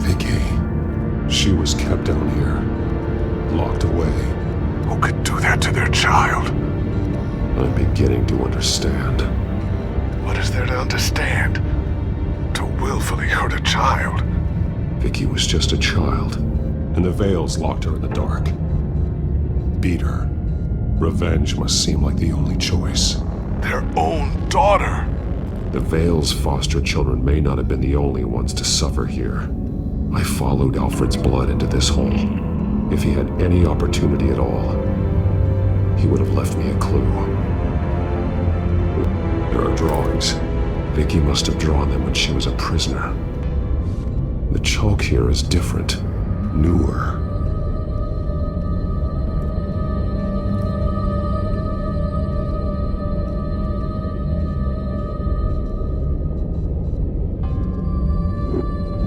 P: Vicky. She was kept down here, locked away.
G: Who could do that to their child?
P: I'm beginning to understand.
G: What is there to understand? To willfully hurt a child?
P: Vicky was just a child, and the Vales locked her in the dark. Beat her. Revenge must seem like the only choice.
G: Their own daughter!
P: The Vales' foster children may not have been the only ones to suffer here. I followed Alfred's blood into this hole. If he had any opportunity at all, he would have left me a clue. There are drawings. Vicky must have drawn them when she was a prisoner. The chalk here is different, newer.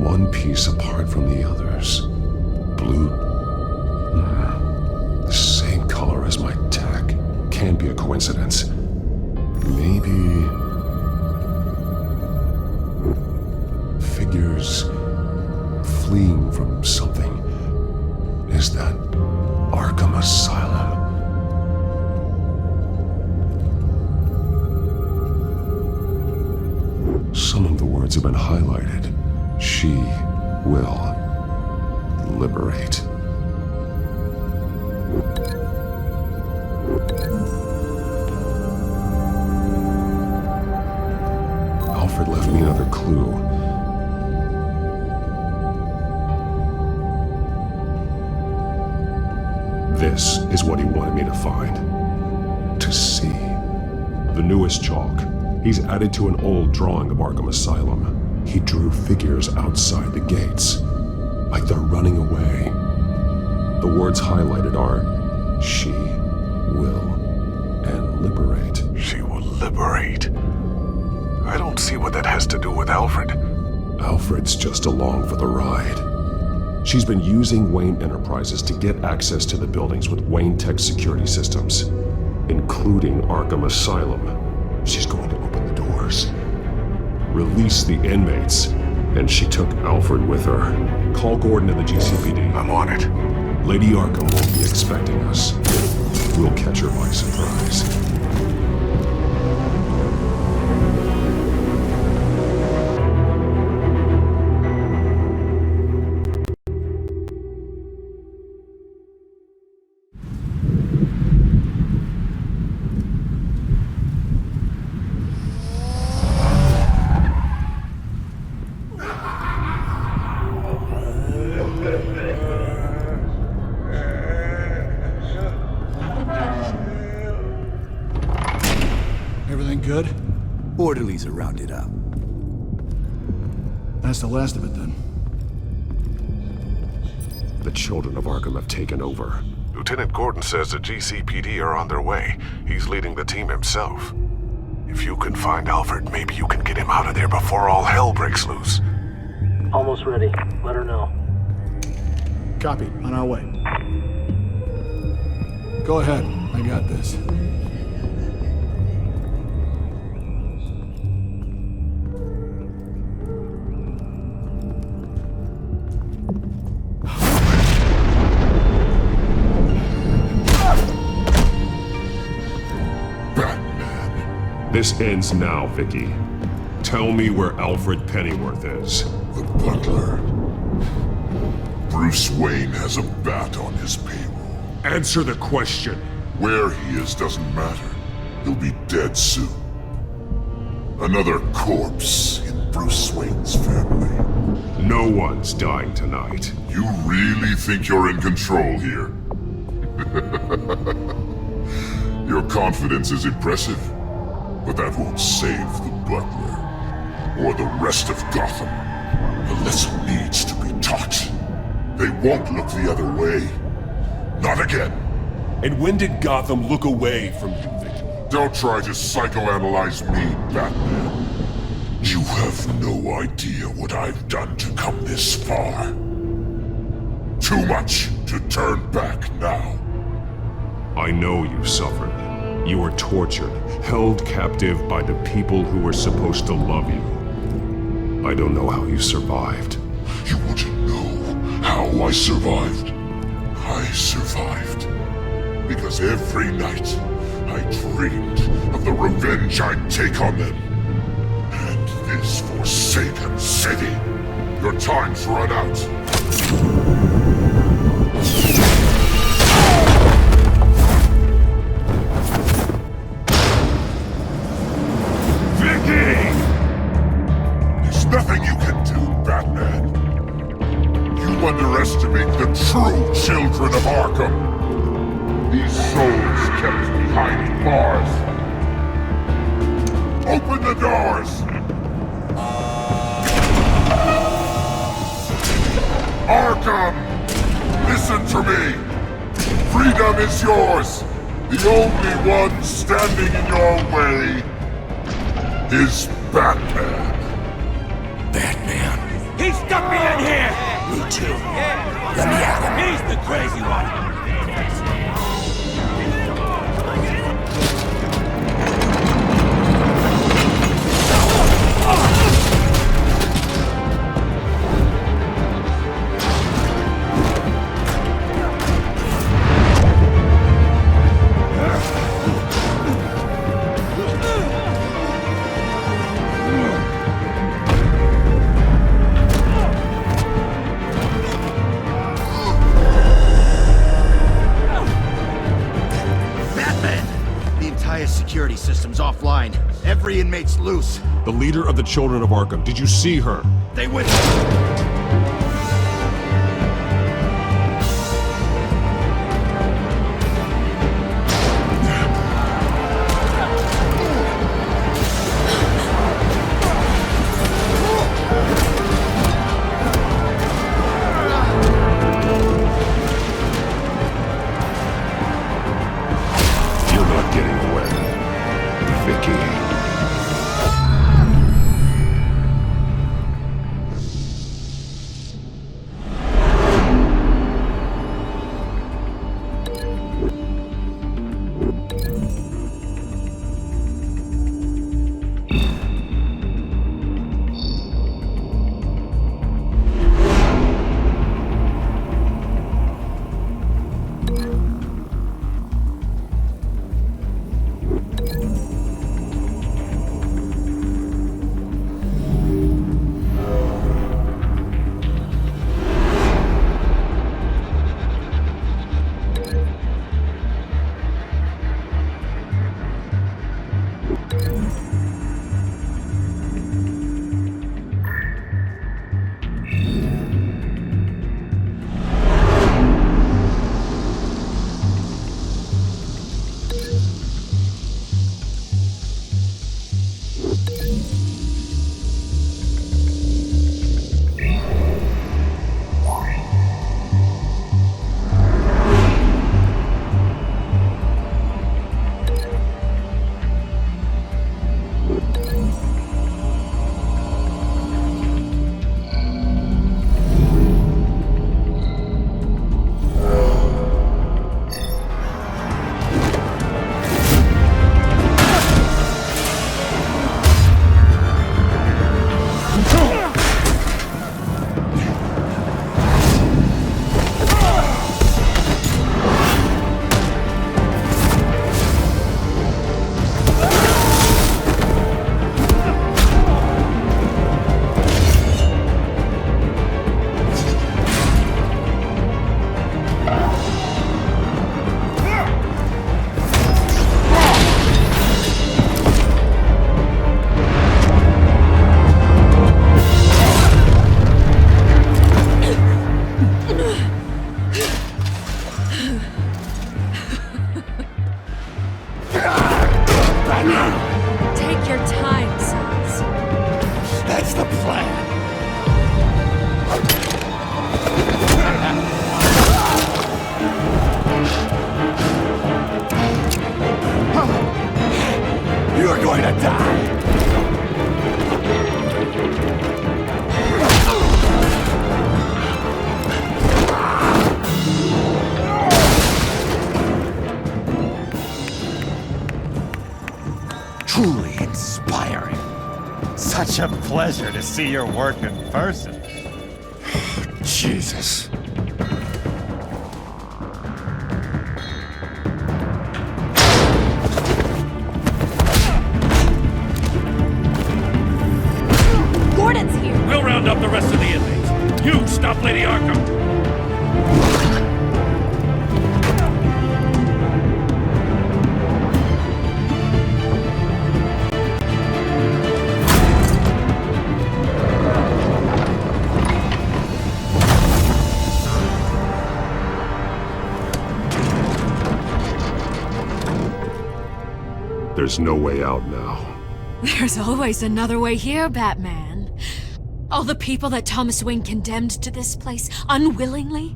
P: One piece apart from the others. Blue. The same color as my tech. Can't be a coincidence. Maybe... figures fleeing from something. Is that Arkham Asylum? Some of the words have been highlighted. She will liberate. Alfred left me another clue. This is what he wanted me to find. To see. The newest chalk. He's added to an old drawing of Arkham Asylum. He drew figures outside the gates, like they're running away. The words highlighted are, she will, and liberate.
G: She will liberate? I don't see what that has to do with Alfred.
P: Alfred's just along for the ride. She's been using Wayne Enterprises to get access to the buildings with Wayne Tech security systems, including Arkham Asylum. She's going to open the doors, release the inmates, and she took Alfred with her. Call Gordon and the GCPD.
G: I'm on it.
P: Lady Arkham won't be expecting us. We'll catch her by surprise.
L: Everything good?
M: Orderlies are rounded up.
L: That's the last of it, then.
P: The children of Arkham have taken over.
G: Lieutenant Gordon says the GCPD are on their way. He's leading the team himself. If you can find Alfred, maybe you can get him out of there before all hell breaks loose.
U: Almost ready. Let her know.
L: Copy. On our way. Go ahead. I got this.
P: This ends now, Vicky. Tell me where Alfred Pennyworth is.
W: The butler. Bruce Wayne has a bat on his payroll.
P: Answer the question.
W: Where he is doesn't matter. He'll be dead soon. Another corpse in Bruce Wayne's family.
P: No one's dying tonight.
W: You really think you're in control here? Your confidence is impressive. But that won't save the butler, or the rest of Gotham. The lesson needs to be taught. They won't look the other way. Not again.
P: And when did Gotham look away from you, Vicky?
W: Don't try to psychoanalyze me, Batman. You have no idea what I've done to come this far. Too much to turn back now.
P: I know you suffered. You were tortured, held captive by the people who were supposed to love you. I don't know how you survived.
W: You want to know how I survived? I survived because every night I dreamed of the revenge I'd take on them. And this forsaken city. Your time's run out. There's nothing you can do, Batman. underestimate the true children of Arkham. These souls kept behind bars. Open the doors! Arkham! Listen to me! Freedom is yours! The only one standing in your way is Batman.
S: Batman.
I: He stuck me in here!
S: Me too. Let me at him.
I: He's the crazy one!
M: Security system's offline. Every inmate's loose.
P: The leader of the Children of Arkham, did you see her?
M: They went...
K: Take your time, sons.
M: That's the plan. You're going to die.
D: Truly inspiring. Such a pleasure to see your work in person.
P: Jesus.
K: Gordon's here.
R: We'll round up the rest of the inmates. You stop Lady Arkham.
P: There's no way out now.
K: There's always another way here, Batman. All the people that Thomas Wayne condemned to this place unwillingly,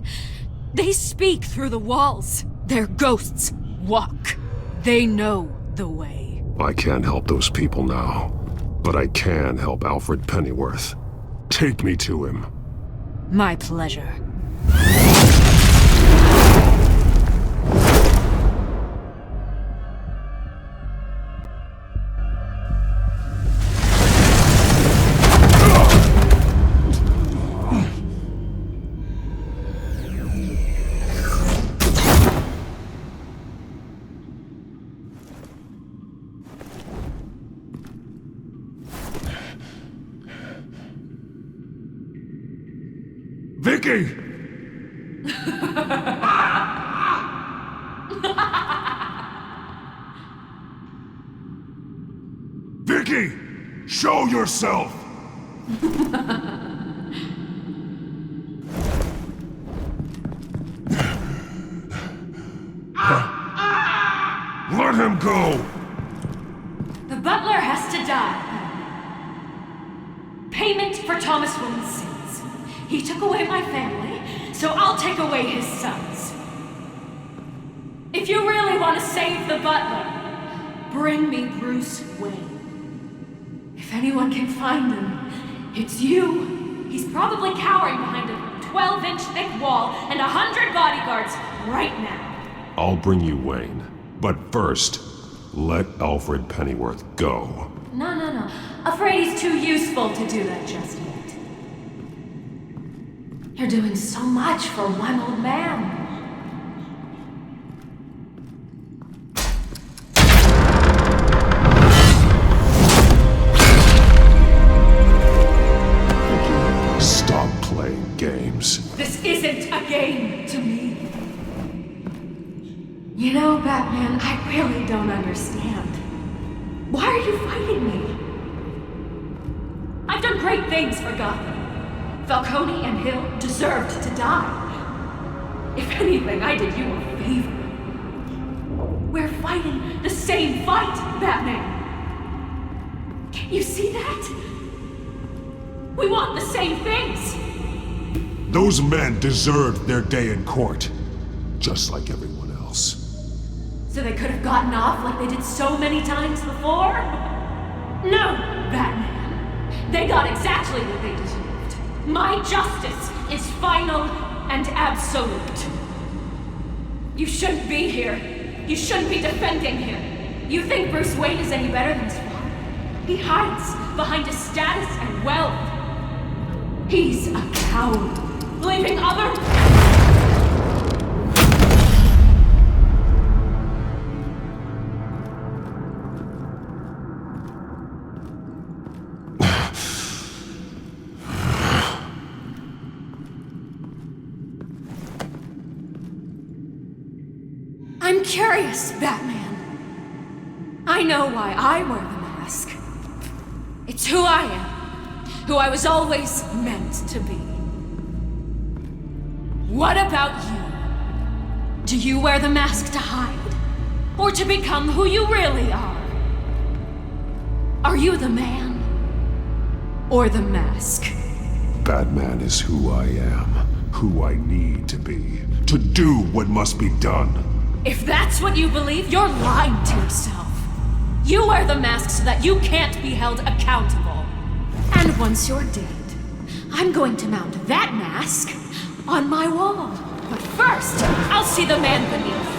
K: they speak through the walls. Their ghosts walk. They know the way.
P: I can't help those people now, but I can help Alfred Pennyworth. Take me to him.
K: My pleasure.
P: Vicky! Vicky! Show yourself! Let him go!
K: The butler has to die. Payment for Thomas Wayne's sins. He took away my family, so I'll take away his sons. If you really want to save the butler, bring me Bruce Wayne. If anyone can find him, it's you. He's probably cowering behind a 12-inch thick wall and 100 bodyguards right now.
P: I'll bring you Wayne, but first, let Alfred Pennyworth go.
K: No. Afraid he's too useful to do that just yet. You're doing so much for one old man.
P: Stop playing games.
K: This isn't a game to me. You know, Batman, I really don't understand. Why are you fighting me? I've done great things for Gotham. Falcone and Hill deserved to die. If anything, I did you a favor. We're fighting the same fight, Batman. Can't you see that? We want the same things.
P: Those men deserved their day in court, just like everyone else.
K: So they could have gotten off like they did so many times before? No, Batman. They got exactly what they deserved. My justice is final and absolute. You shouldn't be here. You shouldn't be defending him. You think Bruce Wayne is any better than his father? He hides behind his status and wealth. He's a coward, leaving other... I'm curious, Batman. I know why I wear the mask. It's who I am, who I was always meant to be. What about you? Do you wear the mask to hide? Or to become who you really are? Are you the man? Or the mask?
P: Batman is who I am, who I need to be, to do what must be done.
K: If that's what you believe, you're lying to yourself. You wear the mask so that you can't be held accountable. And once you're dead, I'm going to mount that mask on my wall. But first, I'll see the man beneath.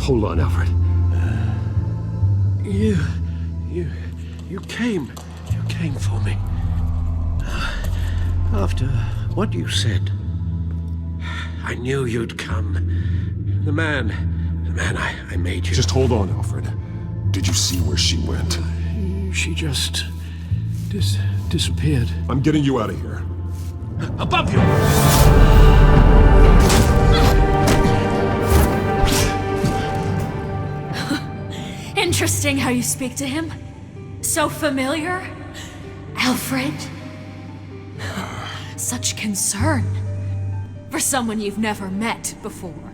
E: Hold on, Alfred.
H: You came for me. After what you said, I knew you'd come. The man I made you.
P: Just hold on, Alfred. Did you see where she went?
T: She just disappeared.
P: I'm getting you out of here.
H: Above you!
K: Interesting how you speak to him. So familiar. Alfred. Such concern. For someone you've never met before.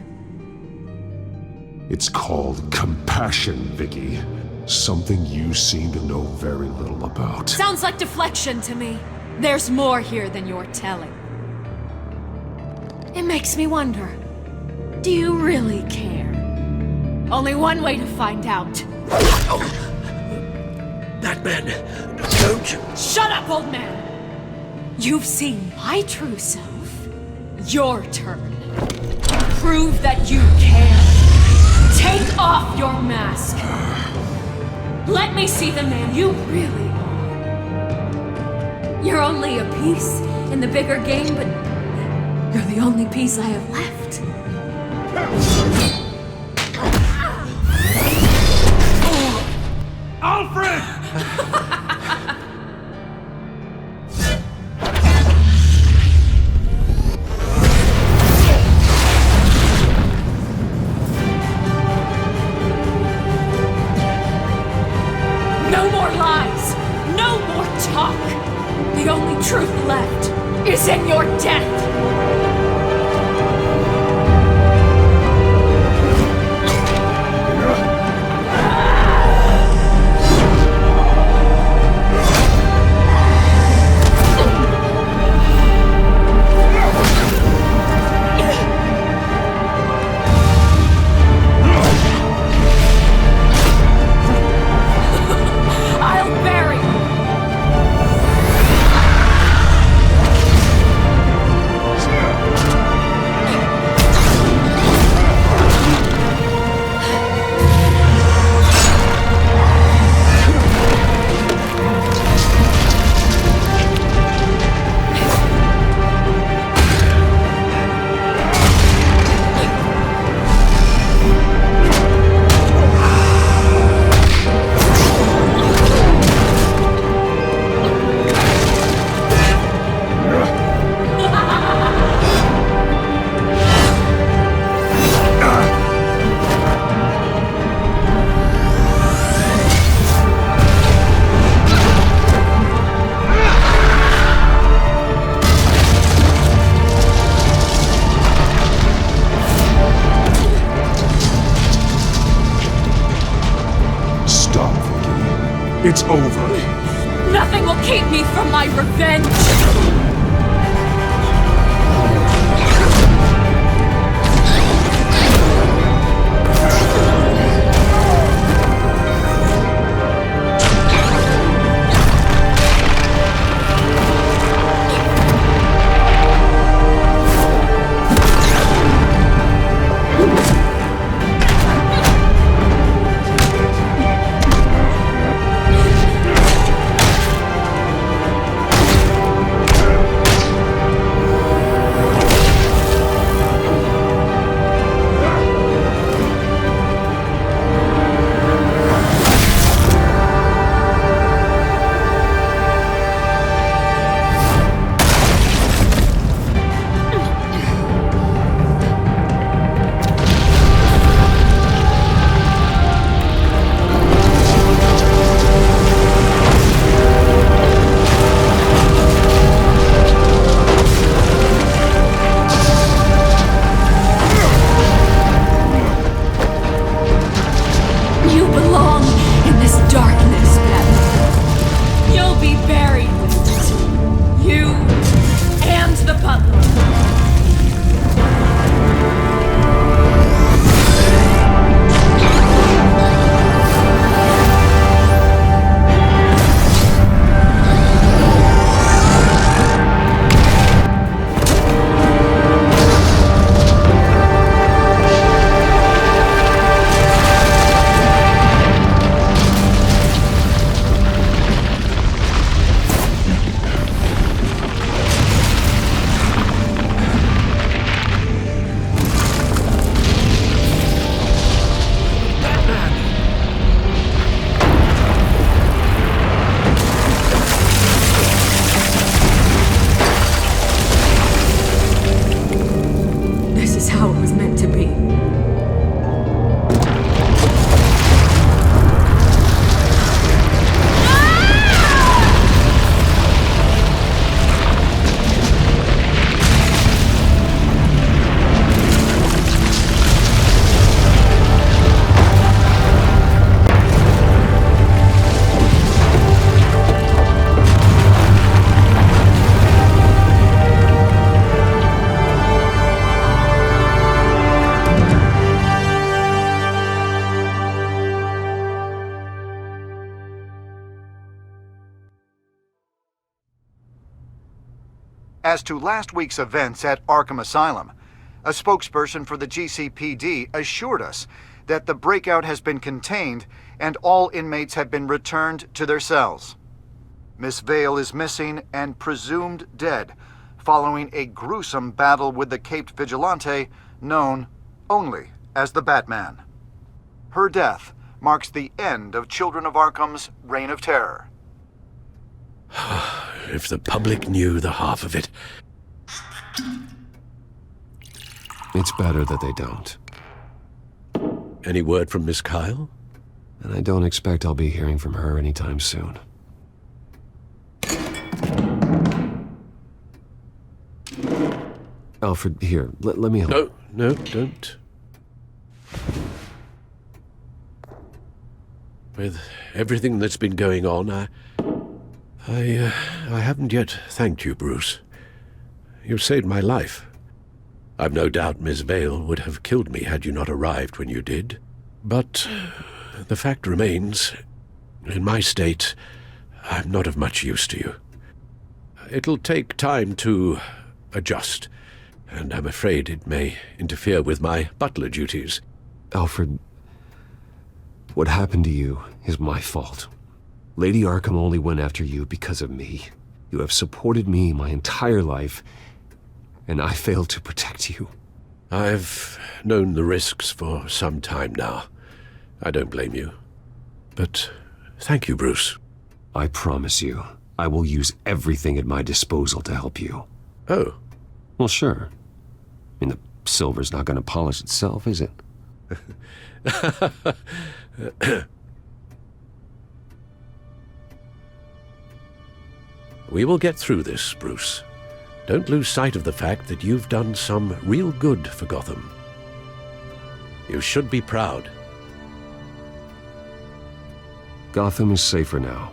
P: It's called compassion, Vicky. Something you seem to know very little about.
K: Sounds like deflection to me. There's more here than you're telling. It makes me wonder, do you really care? Only one way to find out.
H: That man, don't you...
K: Shut up, old man! You've seen my true self. Your turn. Prove that you care. Take off your mask. Let me see the man you really are. You're only a piece in the bigger game, but you're the only piece I have left.
Q: Alfred!
K: No more lies! No more talk! The only truth left is in your death!
P: It's over.
K: Nothing will keep me from my revenge!
J: As to last week's events at Arkham Asylum, a spokesperson for the GCPD assured us that the breakout has been contained and all inmates have been returned to their cells. Miss Vale is missing and presumed dead, following a gruesome battle with the caped vigilante known only as the Batman. Her death marks the end of Children of Arkham's reign of terror.
H: If the public knew the half of it.
E: It's better that they don't.
H: Any word from Miss Kyle?
E: And I don't expect I'll be hearing from her anytime soon. Alfred, here, let me help.
H: No, don't. With everything that's been going on, I haven't yet thanked you, Bruce. You've saved my life. I've no doubt Miss Vale would have killed me had you not arrived when you did. But the fact remains, in my state, I'm not of much use to you. It'll take time to adjust, and I'm afraid it may interfere with my butler duties.
E: Alfred, what happened to you is my fault. Lady Arkham only went after you because of me. You have supported me my entire life, and I failed to protect you.
H: I've known the risks for some time now. I don't blame you. But thank you, Bruce.
E: I promise you, I will use everything at my disposal to help you.
H: Oh.
E: Well, sure. I mean, the silver's not going to polish itself, is it?
H: We will get through this, Bruce. Don't lose sight of the fact that you've done some real good for Gotham. You should be proud.
E: Gotham is safer now.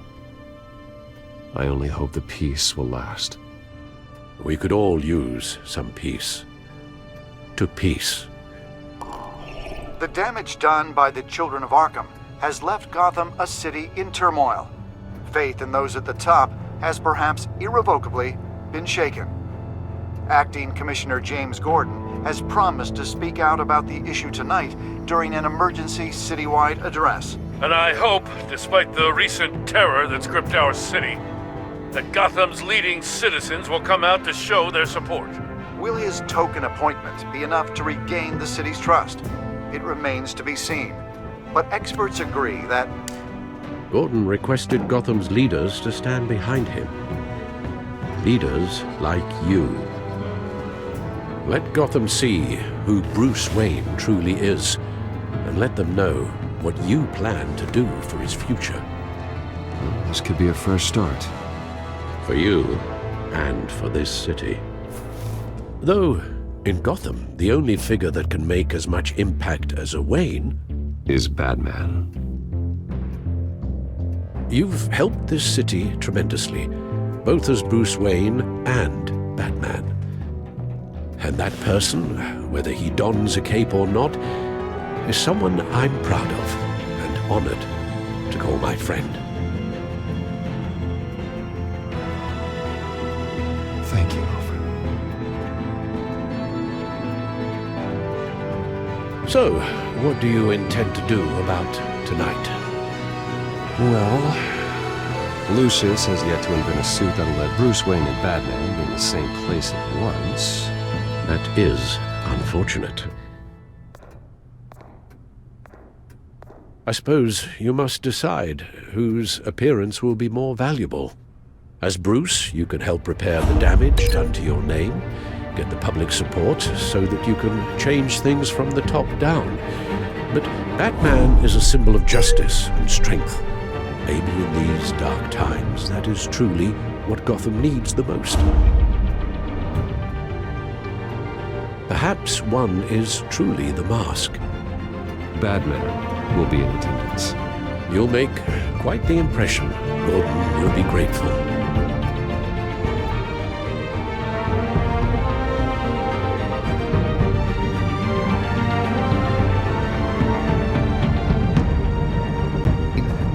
E: I only hope the peace will last.
H: We could all use some peace. To peace.
J: The damage done by the Children of Arkham has left Gotham a city in turmoil. Faith in those at the top has perhaps irrevocably been shaken. Acting Commissioner James Gordon has promised to speak out about the issue tonight during an emergency citywide address.
R: And I hope, despite the recent terror that's gripped our city, that Gotham's leading citizens will come out to show their support.
J: Will his token appointment be enough to regain the city's trust? It remains to be seen. But experts agree that
H: Gordon requested Gotham's leaders to stand behind him. Leaders like you. Let Gotham see who Bruce Wayne truly is, and let them know what you plan to do for his future.
E: This could be a fresh start.
H: For you, and for this city. Though, in Gotham, the only figure that can make as much impact as a Wayne
E: is Batman.
H: You've helped this city tremendously, both as Bruce Wayne and Batman. And that person, whether he dons a cape or not, is someone I'm proud of and honored to call my friend.
E: Thank you, Alfred.
H: So, what do you intend to do about tonight?
E: Well, Lucius has yet to invent a suit that'll let Bruce Wayne and Batman be in the same place at once.
H: That is unfortunate. I suppose you must decide whose appearance will be more valuable. As Bruce, you can help repair the damage done to your name, get the public support so that you can change things from the top down. But Batman is a symbol of justice and strength. Maybe in these dark times, that is truly what Gotham needs the most. Perhaps one is truly the mask.
E: Batman will be in attendance.
H: You'll make quite the impression. Gordon will be grateful.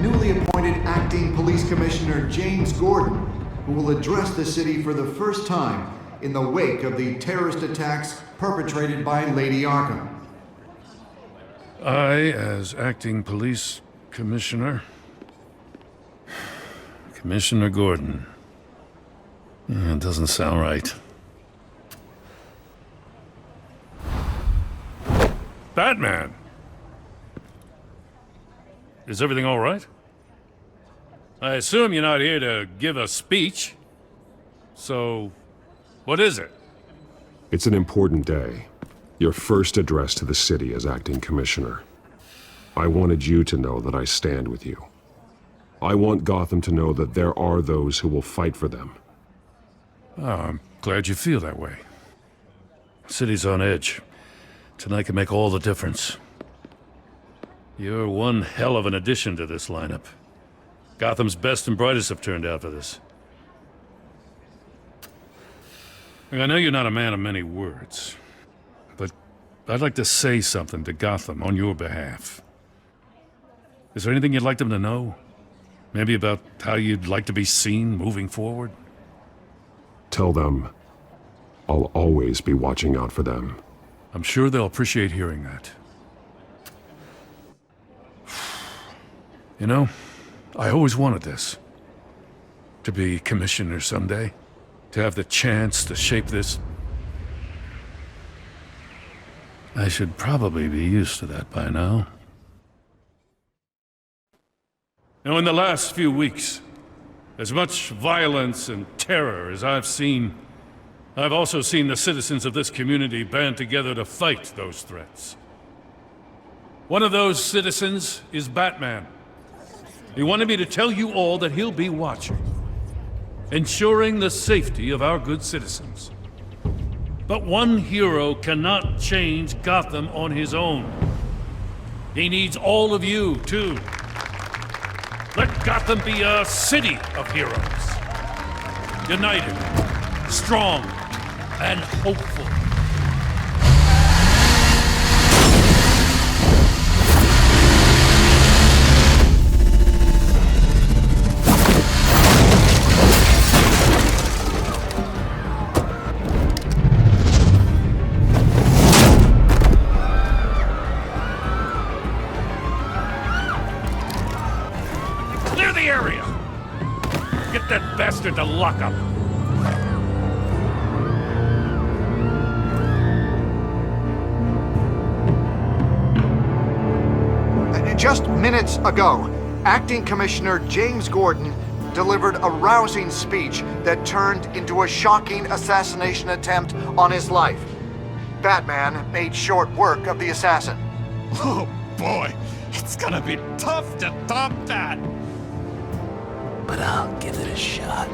J: Newly appointed Acting Police Commissioner James Gordon, who will address the city for the first time in the wake of the terrorist attacks perpetrated by Lady Arkham.
R: I, as acting police commissioner... Commissioner Gordon. It doesn't sound right. Batman! Is everything all right? I assume you're not here to give a speech. So, what is it?
P: It's an important day. Your first address to the city as acting commissioner. I wanted you to know that I stand with you. I want Gotham to know that there are those who will fight for them.
R: Oh, I'm glad you feel that way. The city's on edge. Tonight can make all the difference. You're one hell of an addition to this lineup. Gotham's best and brightest have turned out for this. I know you're not a man of many words, but I'd like to say something to Gotham on your behalf. Is there anything you'd like them to know? Maybe about how you'd like to be seen moving forward?
P: Tell them I'll always be watching out for them.
R: I'm sure they'll appreciate hearing that. You know, I always wanted this. To be commissioner someday. To have the chance to shape this. I should probably be used to that by now. Now, in the last few weeks, as much violence and terror as I've seen, I've also seen the citizens of this community band together to fight those threats. One of those citizens is Batman. He wanted me to tell you all that he'll be watching, ensuring the safety of our good citizens. But one hero cannot change Gotham on his own. He needs all of you, too. Let Gotham be a city of heroes. United, strong, and hopeful. Clear the area! Get that bastard to lock up!
J: Just minutes ago, Acting Commissioner James Gordon delivered a rousing speech that turned into a shocking assassination attempt on his life. Batman made short work of the assassin.
D: Oh boy, it's gonna be tough to top that.
F: But I'll give it a shot.